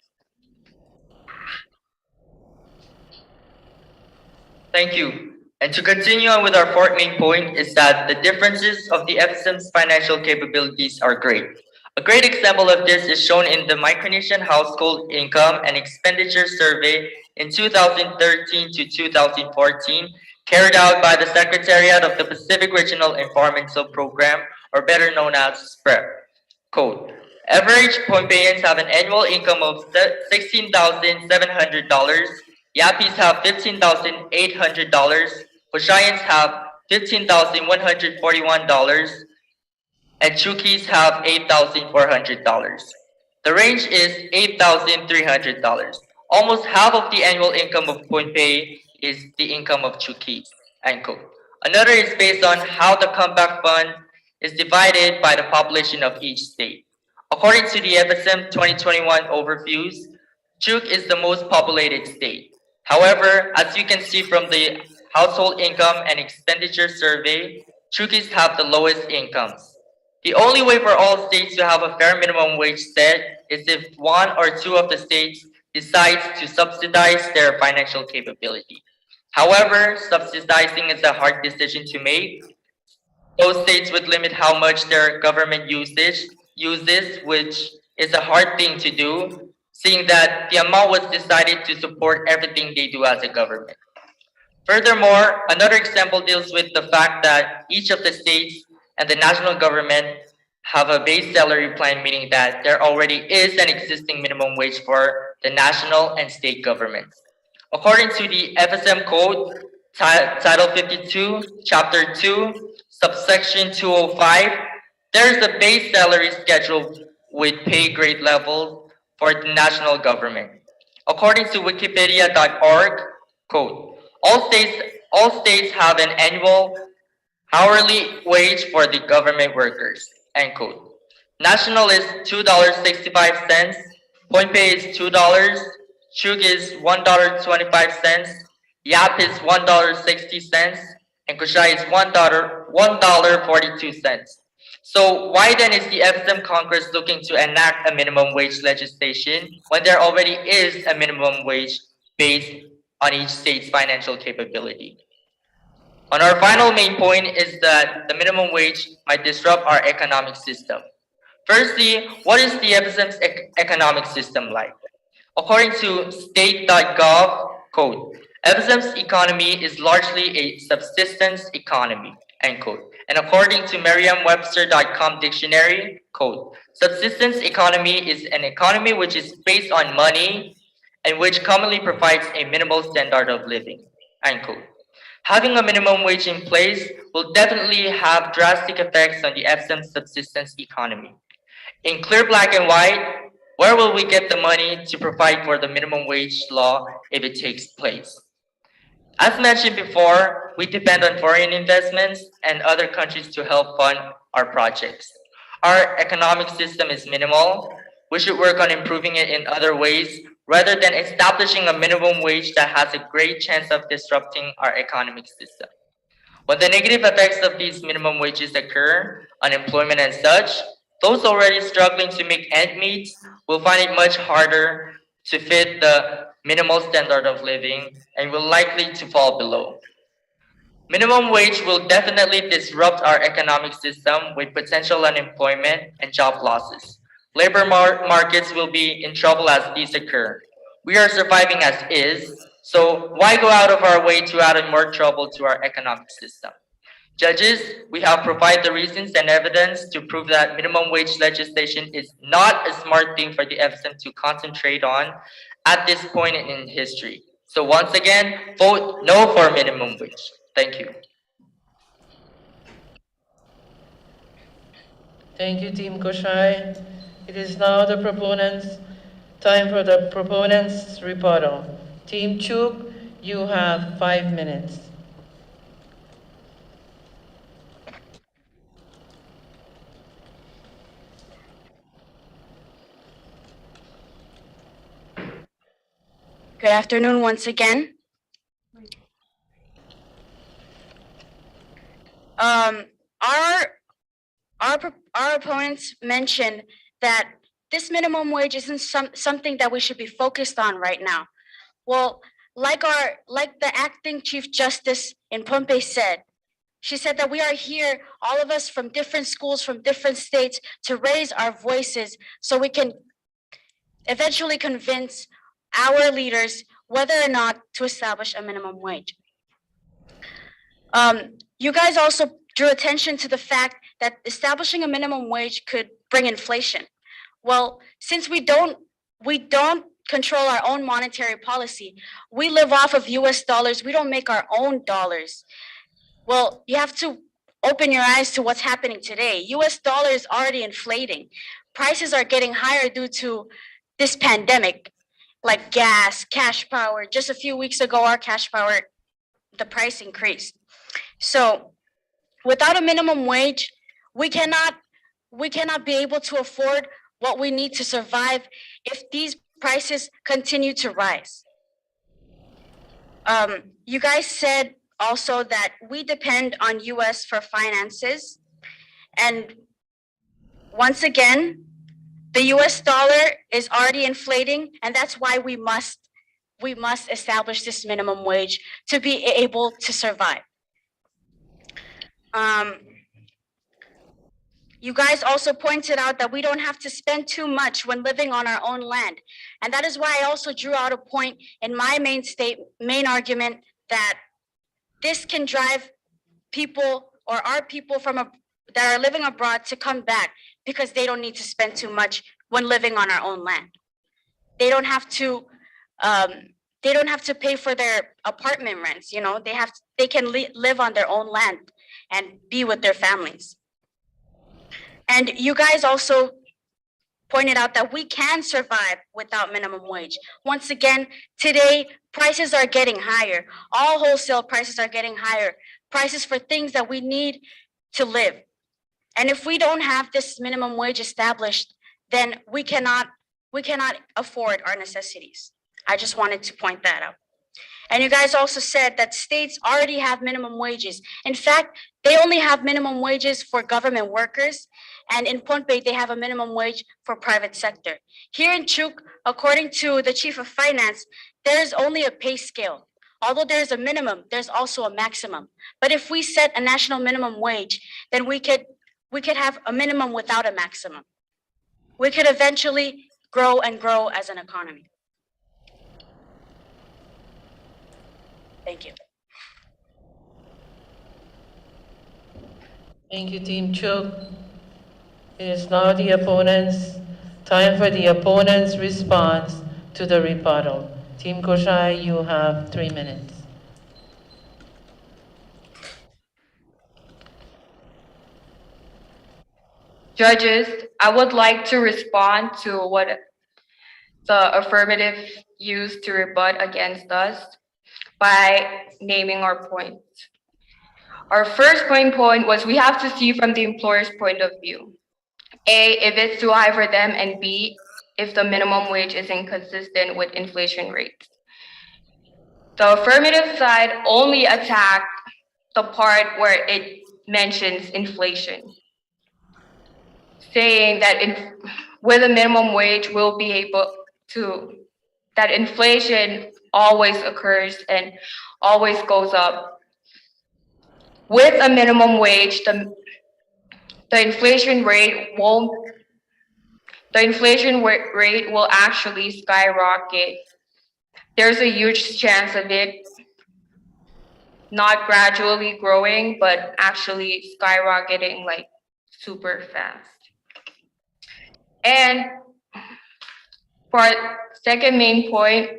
Thank you. And to continue on with our fourth main point is that the differences of the FSM's financial capabilities are great. A great example of this is shown in the Micronesian Household Income and Expenditure Survey in 2013 to 2014, carried out by the Secretariat of the Pacific Regional Environmental Program, or better known as SPREP. Quote, average Pohnpeians have an annual income of $16,700, Yapis have $15,800, Hoshayans have $15,141, and Chukis have $8,400. The range is $8,300. Almost half of the annual income of Pohnpei is the income of Chukis, end quote. Another is based on how the Compact Fund is divided by the population of each state. According to the FSM 2021 overviews, Chuk is the most populated state. However, as you can see from the Household Income and Expenditure Survey, Chukis have the lowest incomes. The only way for all states to have a fair minimum wage set is if one or two of the states decides to subsidize their financial capability. However, subsidizing is a hard decision to make. Those states would limit how much their government uses, which is a hard thing to do, seeing that the amount was decided to support everything they do as a government. Furthermore, another example deals with the fact that each of the states and the national government have a base salary plan, meaning that there already is an existing minimum wage for the national and state governments. According to the FSM Code, Title 52, Chapter 2, Subsection 205, there is a base salary schedule with pay grade levels for the national government. According to Wikipedia.org, quote, all states have an annual hourly wage for the government workers, end quote. National is $2.65. Point Pay is $2. Chug is $1.25. Yap is $1.60. And Kushai is $1.42. So why then is the FSM Congress looking to enact a minimum wage legislation when there already is a minimum wage based on each state's financial capability? On our final main point is that the minimum wage might disrupt our economic system. Firstly, what is the FSM's economic system like? According to state.gov code, FSM's economy is largely a subsistence economy, end quote. And according to Merriam-Webster.com dictionary code, subsistence economy is an economy which is based on money and which commonly provides a minimal standard of living, end quote. Having a minimum wage in place will definitely have drastic effects on the FSM's subsistence economy. In clear black and white, where will we get the money to provide for the minimum wage law if it takes place? As mentioned before, we depend on foreign investments and other countries to help fund our projects. Our economic system is minimal. We should work on improving it in other ways rather than establishing a minimum wage that has a great chance of disrupting our economic system. When the negative effects of these minimum wages occur, unemployment and such, those already struggling to make ends meet will find it much harder to fit the minimal standard of living and will likely to fall below. Minimum wage will definitely disrupt our economic system with potential unemployment and job losses. Labor markets will be in trouble as these occur. We are surviving as is, so why go out of our way to add more trouble to our economic system? Judges, we have provided the reasons and evidence to prove that minimum wage legislation is not a smart thing for the FSM to concentrate on at this point in history. So once again, vote no for minimum wage. Thank you. Thank you, Team Koshai. It is now the proponents' time for the proponents' rebuttal. Team Chuk, you have 5 minutes. Good afternoon once again. Our opponents mentioned that this minimum wage isn't something that we should be focused on right now. Well, like the acting Chief Justice in Pohnpei said, she said that we are here, all of us from different schools, from different states, to raise our voices so we can eventually convince our leaders whether or not to establish a minimum wage. You guys also drew attention to the fact that establishing a minimum wage could bring inflation. Well, since we don't control our own monetary policy, we live off of US dollars, we don't make our own dollars. Well, you have to open your eyes to what's happening today. US dollar is already inflating. Prices are getting higher due to this pandemic, like gas, cash power. Just a few weeks ago, our cash power, the price increased. So without a minimum wage, we cannot be able to afford what we need to survive if these prices continue to rise. You guys said also that we depend on US for finances. And once again, the US dollar is already inflating, and that's why we must establish this minimum wage to be able to survive. You guys also pointed out that we don't have to spend too much when living on our own land. And that is why I also drew out a point in my main argument that this can drive people or our people that are living abroad to come back because they don't need to spend too much when living on our own land. They don't have to pay for their apartment rents, you know, they can live on their own land and be with their families. And you guys also pointed out that we can survive without minimum wage. Once again, today, prices are getting higher. All wholesale prices are getting higher. Prices for things that we need to live. And if we don't have this minimum wage established, then we cannot afford our necessities. I just wanted to point that out. And you guys also said that states already have minimum wages. In fact, they only have minimum wages for government workers. And in Pohnpei, they have a minimum wage for private sector. Here in Chuk, according to the chief of finance, there is only a pay scale. Although there's a minimum, there's also a maximum. But if we set a national minimum wage, then we could have a minimum without a maximum. We could eventually grow and grow as an economy. Thank you. Thank you, Team Chuk. It is now the opponents' time for the opponent's response to the rebuttal. Team Koshai, you have 3 minutes. Judges, I would like to respond to what the affirmative used to rebut against us by naming our points. Our first point was we have to see from the employer's point of view. A, if it's too high for them, and B, if the minimum wage is inconsistent with inflation rates. The affirmative side only attacked the part where it mentions inflation, saying that with a minimum wage, we'll be able to, that inflation always occurs and always goes up. With a minimum wage, the inflation rate will actually skyrocket. There's a huge chance of it not gradually growing, but actually skyrocketing like super fast. And for our second main point,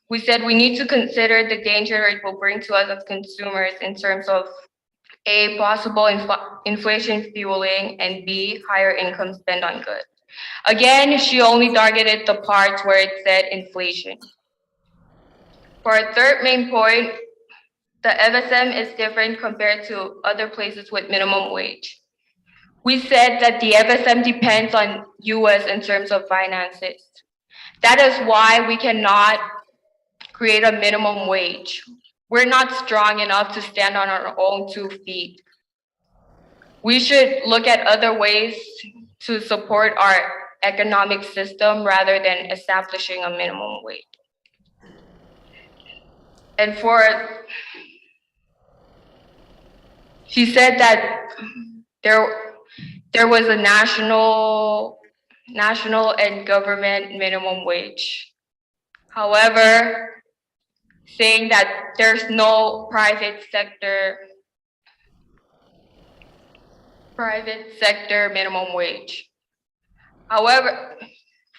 we said we need to consider the danger it will bring to us as consumers in terms of A, possible inflation fueling, and B, higher income spend on goods. Again, she only targeted the parts where it said inflation. For our third main point, the FSM is different compared to other places with minimum wage. We said that the FSM depends on US in terms of finances. That is why we cannot create a minimum wage. We're not strong enough to stand on our own 2 feet. We should look at other ways to support our economic system rather than establishing a minimum wage. And she said that there was a national and government minimum wage. However, saying that there's no private sector minimum wage. However,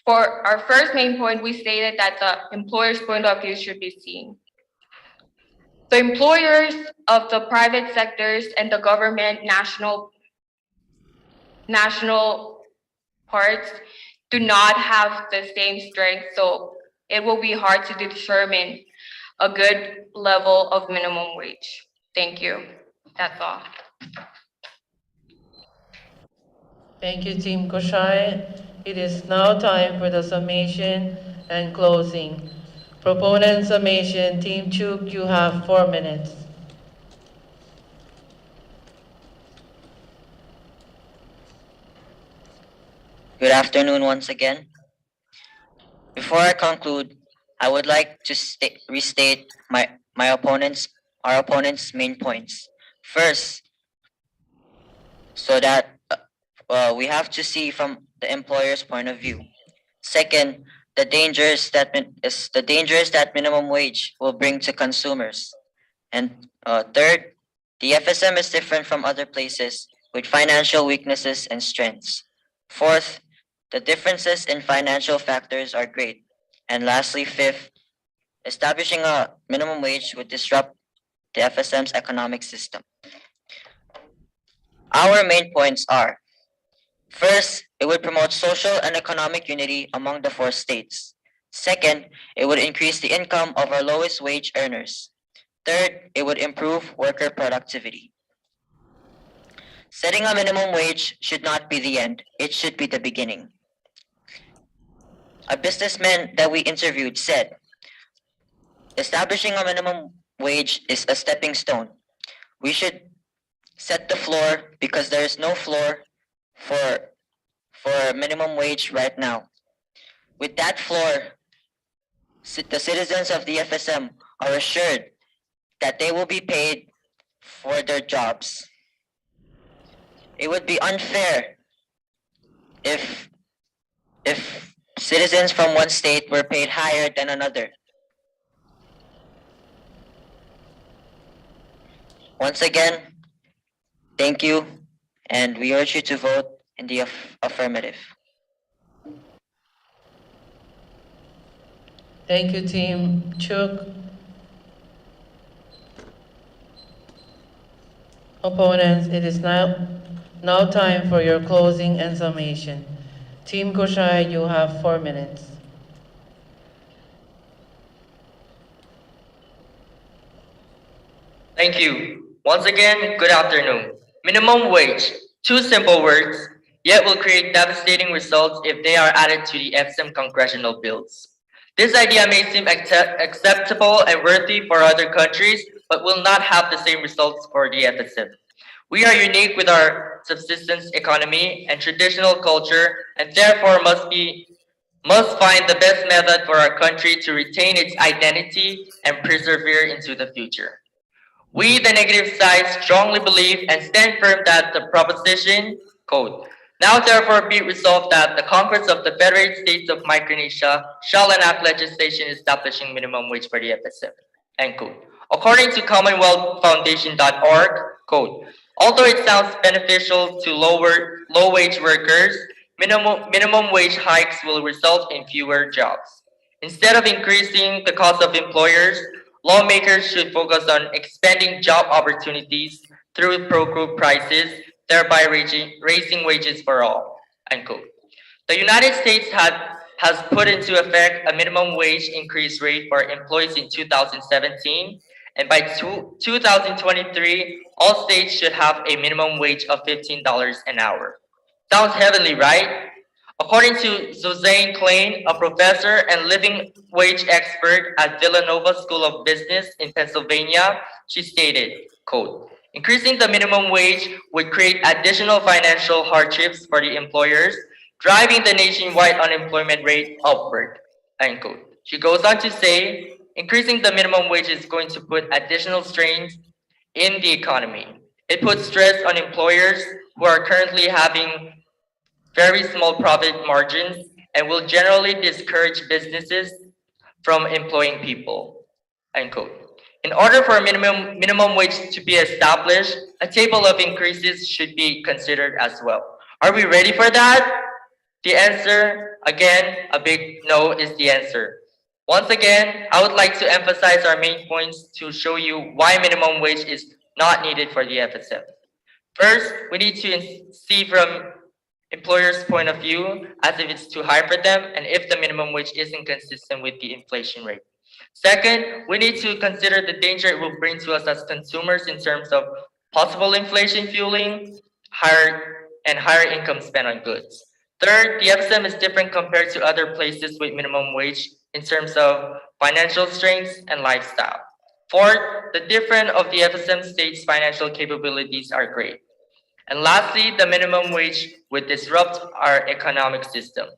for our first main point, we stated that the employer's point of view should be seen. The employers of the private sectors and the government national parts do not have the same strength, so it will be hard to determine a good level of minimum wage. Thank you. That's all. Thank you, Team Koshai. It is now time for the summation and closing. Proponent summation, Team Chuk, you have 4 minutes. Good afternoon once again. Before I conclude, I would like to restate our opponent's main points. First, so that we have to see from the employer's point of view. Second, the dangers that minimum wage will bring to consumers. And third, the FSM is different from other places with financial weaknesses and strengths. Fourth, the differences in financial factors are great. And lastly, fifth, establishing a minimum wage would disrupt the FSM's economic system. Our main points are: first, it would promote social and economic unity among the 4 states. Second, it would increase the income of our lowest wage earners. Third, it would improve worker productivity. Setting a minimum wage should not be the end, it should be the beginning. A businessman that we interviewed said, establishing a minimum wage is a stepping stone. We should set the floor because there is no floor for minimum wage right now. With that floor, the citizens of the FSM are assured that they will be paid for their jobs. It would be unfair if citizens from one state were paid higher than another. Once again, thank you, and we urge you to vote in the affirmative. Thank you, Team Chuk. Opponents, it is now time for your closing and summation. Team Koshai, you have 4 minutes. Thank you. Once again, good afternoon. Minimum wage, two simple words, yet will create devastating results if they are added to the FSM congressional bills. This idea may seem acceptable and worthy for other countries, but will not have the same results for the FSM. We are unique with our subsistence economy and traditional culture, and therefore must find the best method for our country to retain its identity and persevere into the future. We, the negative side, strongly believe and stand firm that the proposition, quote, now therefore be resolved that the Congress of the Federated States of Micronesia shall enact legislation establishing minimum wage for the FSM, end quote. According to CommonwealthFoundation.org, quote, although it sounds beneficial to low-wage workers, minimum wage hikes will result in fewer jobs. Instead of increasing the cost of employers, lawmakers should focus on expanding job opportunities through pro-group prices, thereby raising wages for all, end quote. The United States has put into effect a minimum wage increase rate for employees in 2017, and by 2023, all states should have a minimum wage of $15 an hour. Sounds heavenly, right? According to Suzanne Klein, a professor and living wage expert at Villanova School of Business in Pennsylvania, she stated, quote, increasing the minimum wage would create additional financial hardships for the employers, driving the nationwide unemployment rate upward, end quote. She goes on to say, increasing the minimum wage is going to put additional strains in the economy. It puts stress on employers who are currently having very small profit margins and will generally discourage businesses from employing people, end quote. In order for a minimum wage to be established, a table of increases should be considered as well. Are we ready for that? The answer, again, a big no is the answer. Once again, I would like to emphasize our main points to show you why minimum wage is not needed for the FSM. First, we need to see from employers' point of view as if it's too high for them and if the minimum wage isn't consistent with the inflation rate. Second, we need to consider the danger it will bring to us as consumers in terms of possible inflation fueling, higher income spent on goods. Third, the FSM is different compared to other places with minimum wage in terms of financial strengths and lifestyle. Fourth, the difference of the FSM states' financial capabilities are great. And lastly, the minimum wage would disrupt our economic system.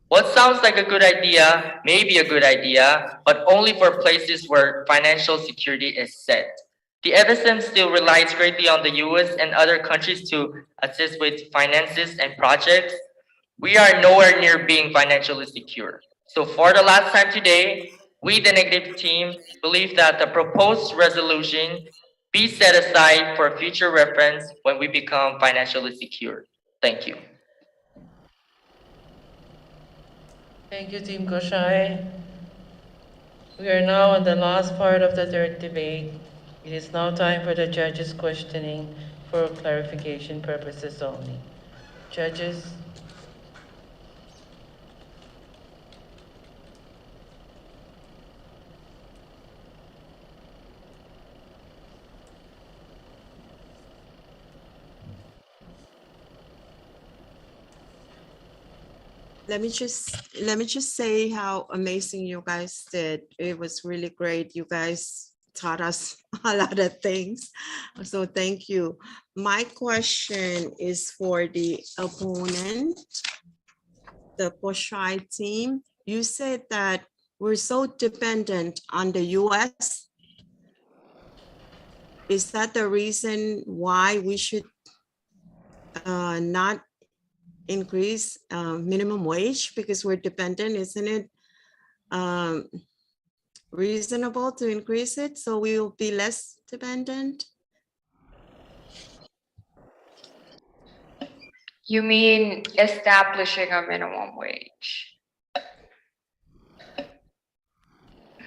What sounds like a good idea may be a good idea, but only for places where financial security is set. The FSM still relies greatly on the US and other countries to assist with finances and projects. We are nowhere near being financially secure. So for the last time today, we, the negative team, believe that the proposed resolution be set aside for future reference when we become financially secure. Thank you. Thank you, Team Koshai. We are now on the last part of the third debate. It is now time for the judges' questioning for clarification purposes only. Judges. let me just say how amazing you guys did. It was really great. You guys taught us a lot of things. So thank you. My question is for the opponent, the Poshai team. You said that we're so dependent on the US. Is that the reason why we should not increase minimum wage because we're dependent? Isn't it reasonable to increase it so we will be less dependent? You mean establishing a minimum wage?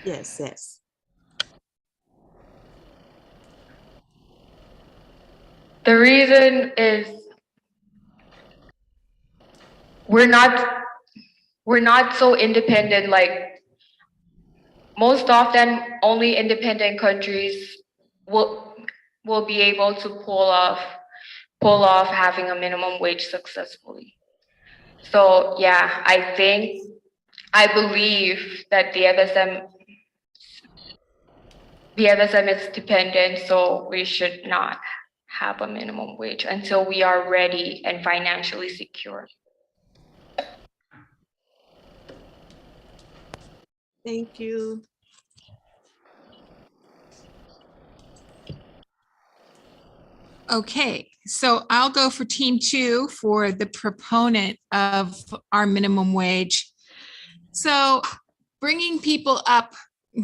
Yes, yes. The reason is we're not so independent. Like most often, only independent countries will be able to pull off having a minimum wage successfully. So yeah, I believe that the FSM is dependent, so we should not have a minimum wage until we are ready and financially secure. Thank you. Okay, so I'll go for team 2 for the proponent of our minimum wage. So bringing people up,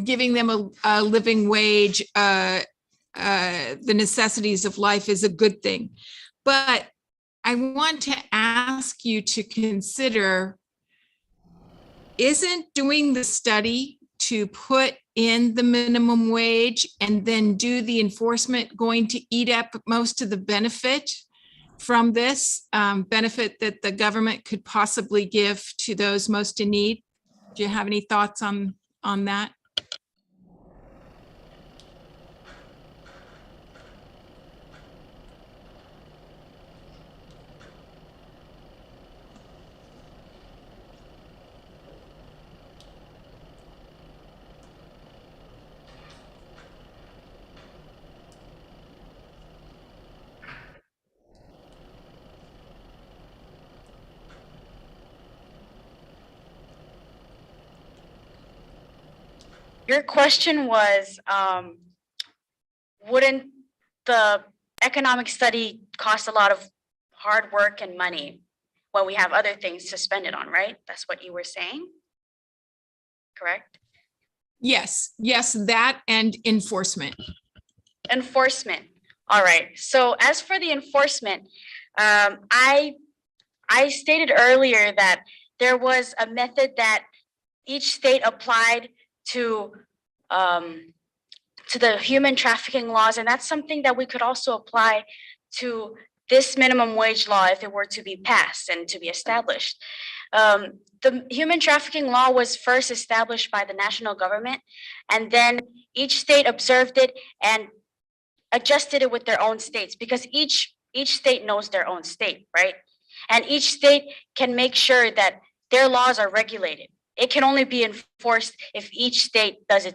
giving them a living wage, the necessities of life is a good thing. But I want to ask you to consider, isn't doing the study to put in the minimum wage and then do the enforcement going to eat up most of the benefit from this benefit that the government could possibly give to those most in need? Do you have any thoughts on that? Your question was, wouldn't the economic study cost a lot of hard work and money when we have other things to spend it on, right? That's what you were saying, correct? Yes, that and enforcement. Enforcement. All right. So as for the enforcement, I stated earlier that there was a method that each state applied to the human trafficking laws, and that's something that we could also apply to this minimum wage law if it were to be passed and to be established. The human trafficking law was first established by the national government, and then each state observed it and adjusted it with their own states, because each state knows their own state, right? And each state can make sure that their laws are regulated. It can only be enforced if each state does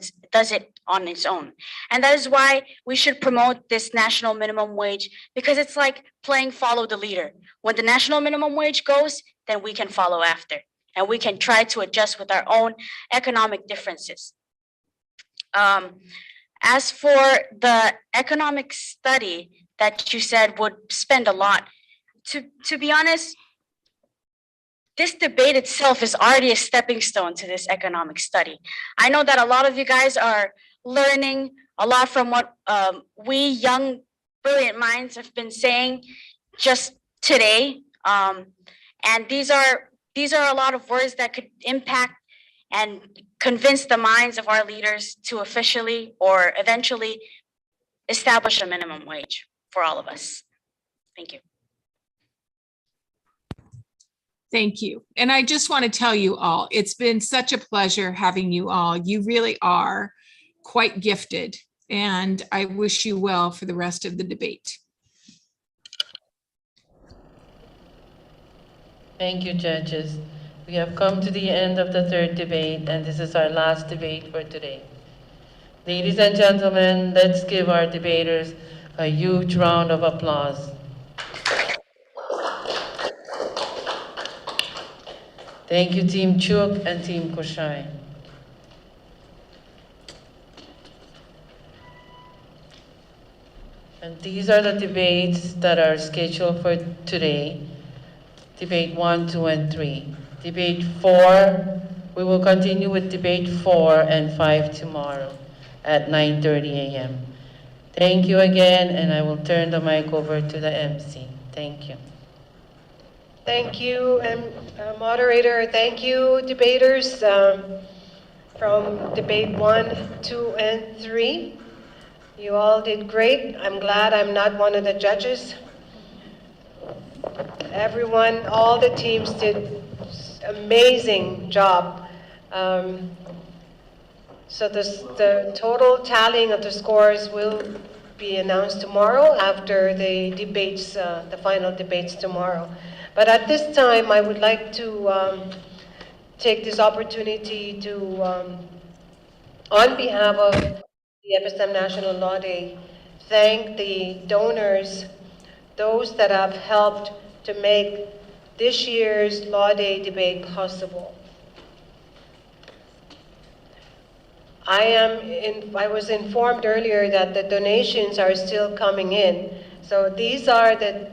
it on its own. And that is why we should promote this national minimum wage, because it's like playing follow the leader. When the national minimum wage goes, then we can follow after, and we can try to adjust with our own economic differences. As for the economic study that you said would spend a lot, to be honest, this debate itself is already a stepping stone to this economic study. I know that a lot of you guys are learning a lot from what we young, brilliant minds have been saying just today. And these are a lot of words that could impact and convince the minds of our leaders to officially or eventually establish a minimum wage for all of us. Thank you. Thank you. And I just want to tell you all, it's been such a pleasure having you all. You really are quite gifted, and I wish you well for the rest of the debate. Thank you, judges. We have come to the end of the third debate, and this is our last debate for today. Ladies and gentlemen, let's give our debaters a huge round of applause. Thank you, Team Chuk and Team Koshai. And these are the debates that are scheduled for today. Debate 1, 2, and 3. Debate 4, we will continue with debate 4 and 5 tomorrow at 9:30 a.m. Thank you again, and I will turn the mic over to the MC. Thank you. Thank you, moderator. Thank you, debaters, from debate 1, 2, and 3. You all did great. I'm glad I'm not one of the judges. Everyone, all the teams did amazing job. So the total tallying of the scores will be announced tomorrow after the debates, the final debates tomorrow. But at this time, I would like to take this opportunity to, on behalf of the FSM National Law Day, thank the donors, those that have helped to make this year's Law Day debate possible. I was informed earlier that the donations are still coming in. So these are the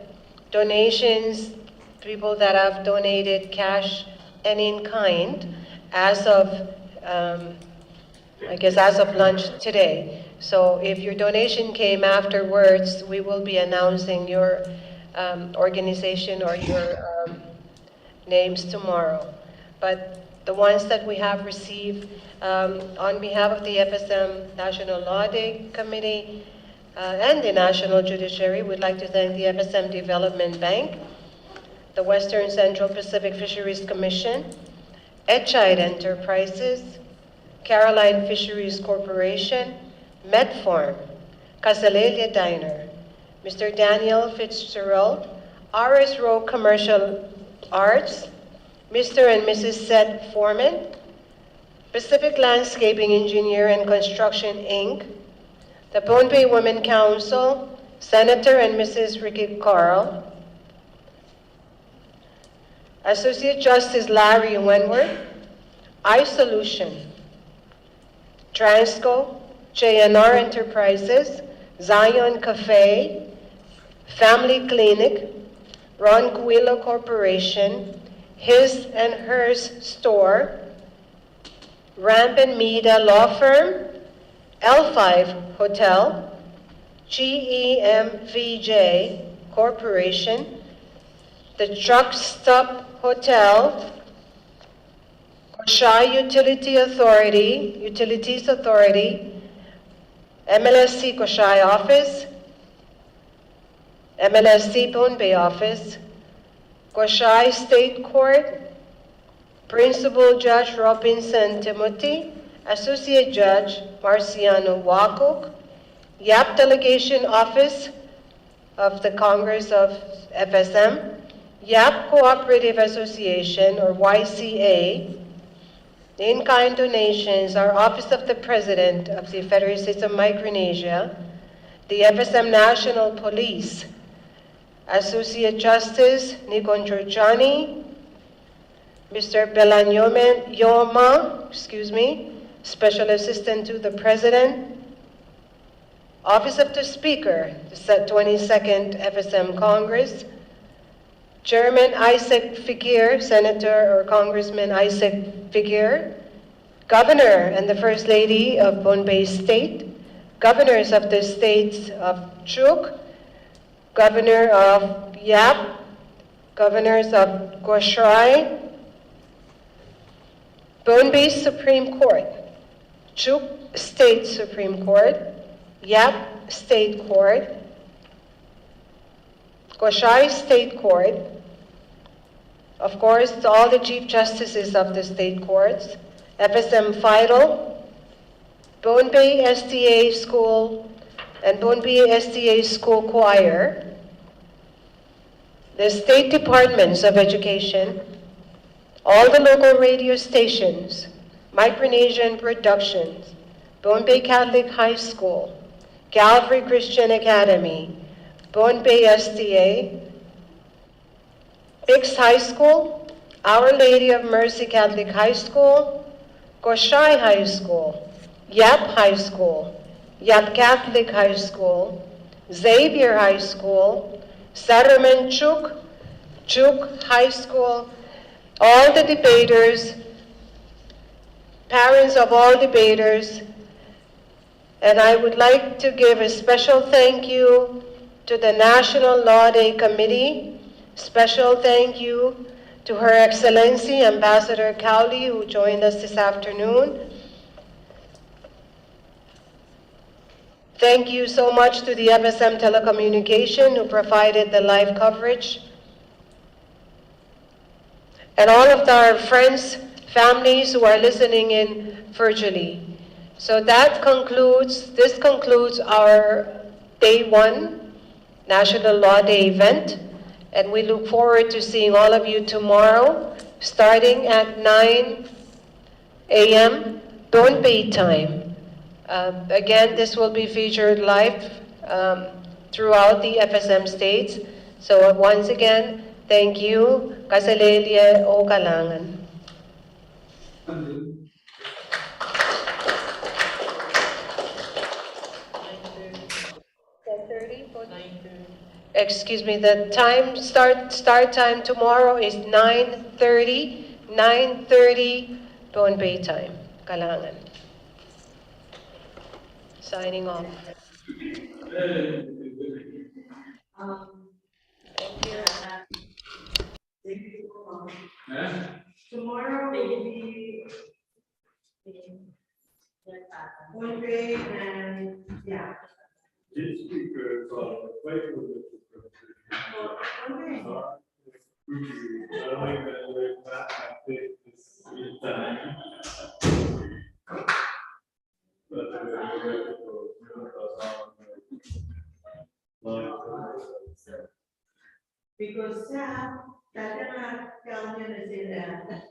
donations, people that have donated cash and in kind as of, I guess as of lunch today. So if your donation came afterwards, we will be announcing your organization or your names tomorrow. But the ones that we have received, on behalf of the FSM National Law Day Committee and the National Judiciary, we'd like to thank the FSM Development Bank, the Western Central Pacific Fisheries Commission, Etchide Enterprises, Caroline Fisheries Corporation, Metfarm, Casalelia Diner, Mr. Daniel Fitzgerald, RS Row Commercial Arts, Mr. and Mrs. Seth Foreman, Pacific Landscaping Engineer and Construction, Inc., the Pohnpei Women Council, Senator and Mrs. Ricky Carl, Associate Justice Larry Wentworth, iSolution, Transco, JNR Enterprises, Zion Cafe, Family Clinic, Ron Guilo Corporation, His and Hers Store, Ramp and Meada Law Firm, L5 Hotel, GEMVJ Corporation, the Truck Stop Hotel, Koshai Utilities Authority, MLSC Koshai Office, MLSC Pohnpei Office, Koshai State Court, Principal Judge Robinson Timothy, Associate Judge Marciano Wakok, YAP Delegation Office of the Congress of FSM, YAP Cooperative Association, or YCA, the in-kind donations are Office of the President of the Federated States of Micronesia, the FSM National Police, Associate Justice Nikon Georgiani, Mr. Belanyoma, Special Assistant to the President, Office of the Speaker, the 22nd FSM Congress, Chairman Isaac Fikir, Senator or Congressman Isaac Fikir, Governor and the First Lady of Pohnpei State, Governors of the states of Chuk, Governor of Yap, Governors of Guashrai, Pohnpei Supreme Court, Chuk State Supreme Court, Yap State Court, Koshai State Court, of course, all the Chief Justices of the state courts, FSM FIDL, Pohnpei STA School, and Pohnpei STA School Choir, the State Departments of Education, all the local radio stations, Micronesian Productions, Bombay Catholic High School, Calvary Christian Academy, Bombay STA, Bix High School, Our Lady of Mercy Catholic High School, Koshai High School, Yap High School, Yap Catholic High School, Xavier High School, Saraman Chuk High School, all the debaters, parents of all debaters, and I would like to give a special thank you to the National Law Day Committee. Special thank you to Her Excellency Ambassador Cowley, who joined us this afternoon. Thank you so much to the FSM Telecommunication who provided the live coverage. And all of our friends, families who are listening in virtually. So this concludes our Day 1 National Law Day event. And we look forward to seeing all of you tomorrow, starting at 9 a.m. Bombay time. Again, this will be featured live throughout the FSM states. So once again, thank you. Kasalelia o Kalangan. Excuse me, the start time tomorrow is 9:30 Bombay time, Kalangan. Signing off. Tomorrow will be one day and yeah. This speaker, wait for the. Because Sam, that cannot tell him is in there.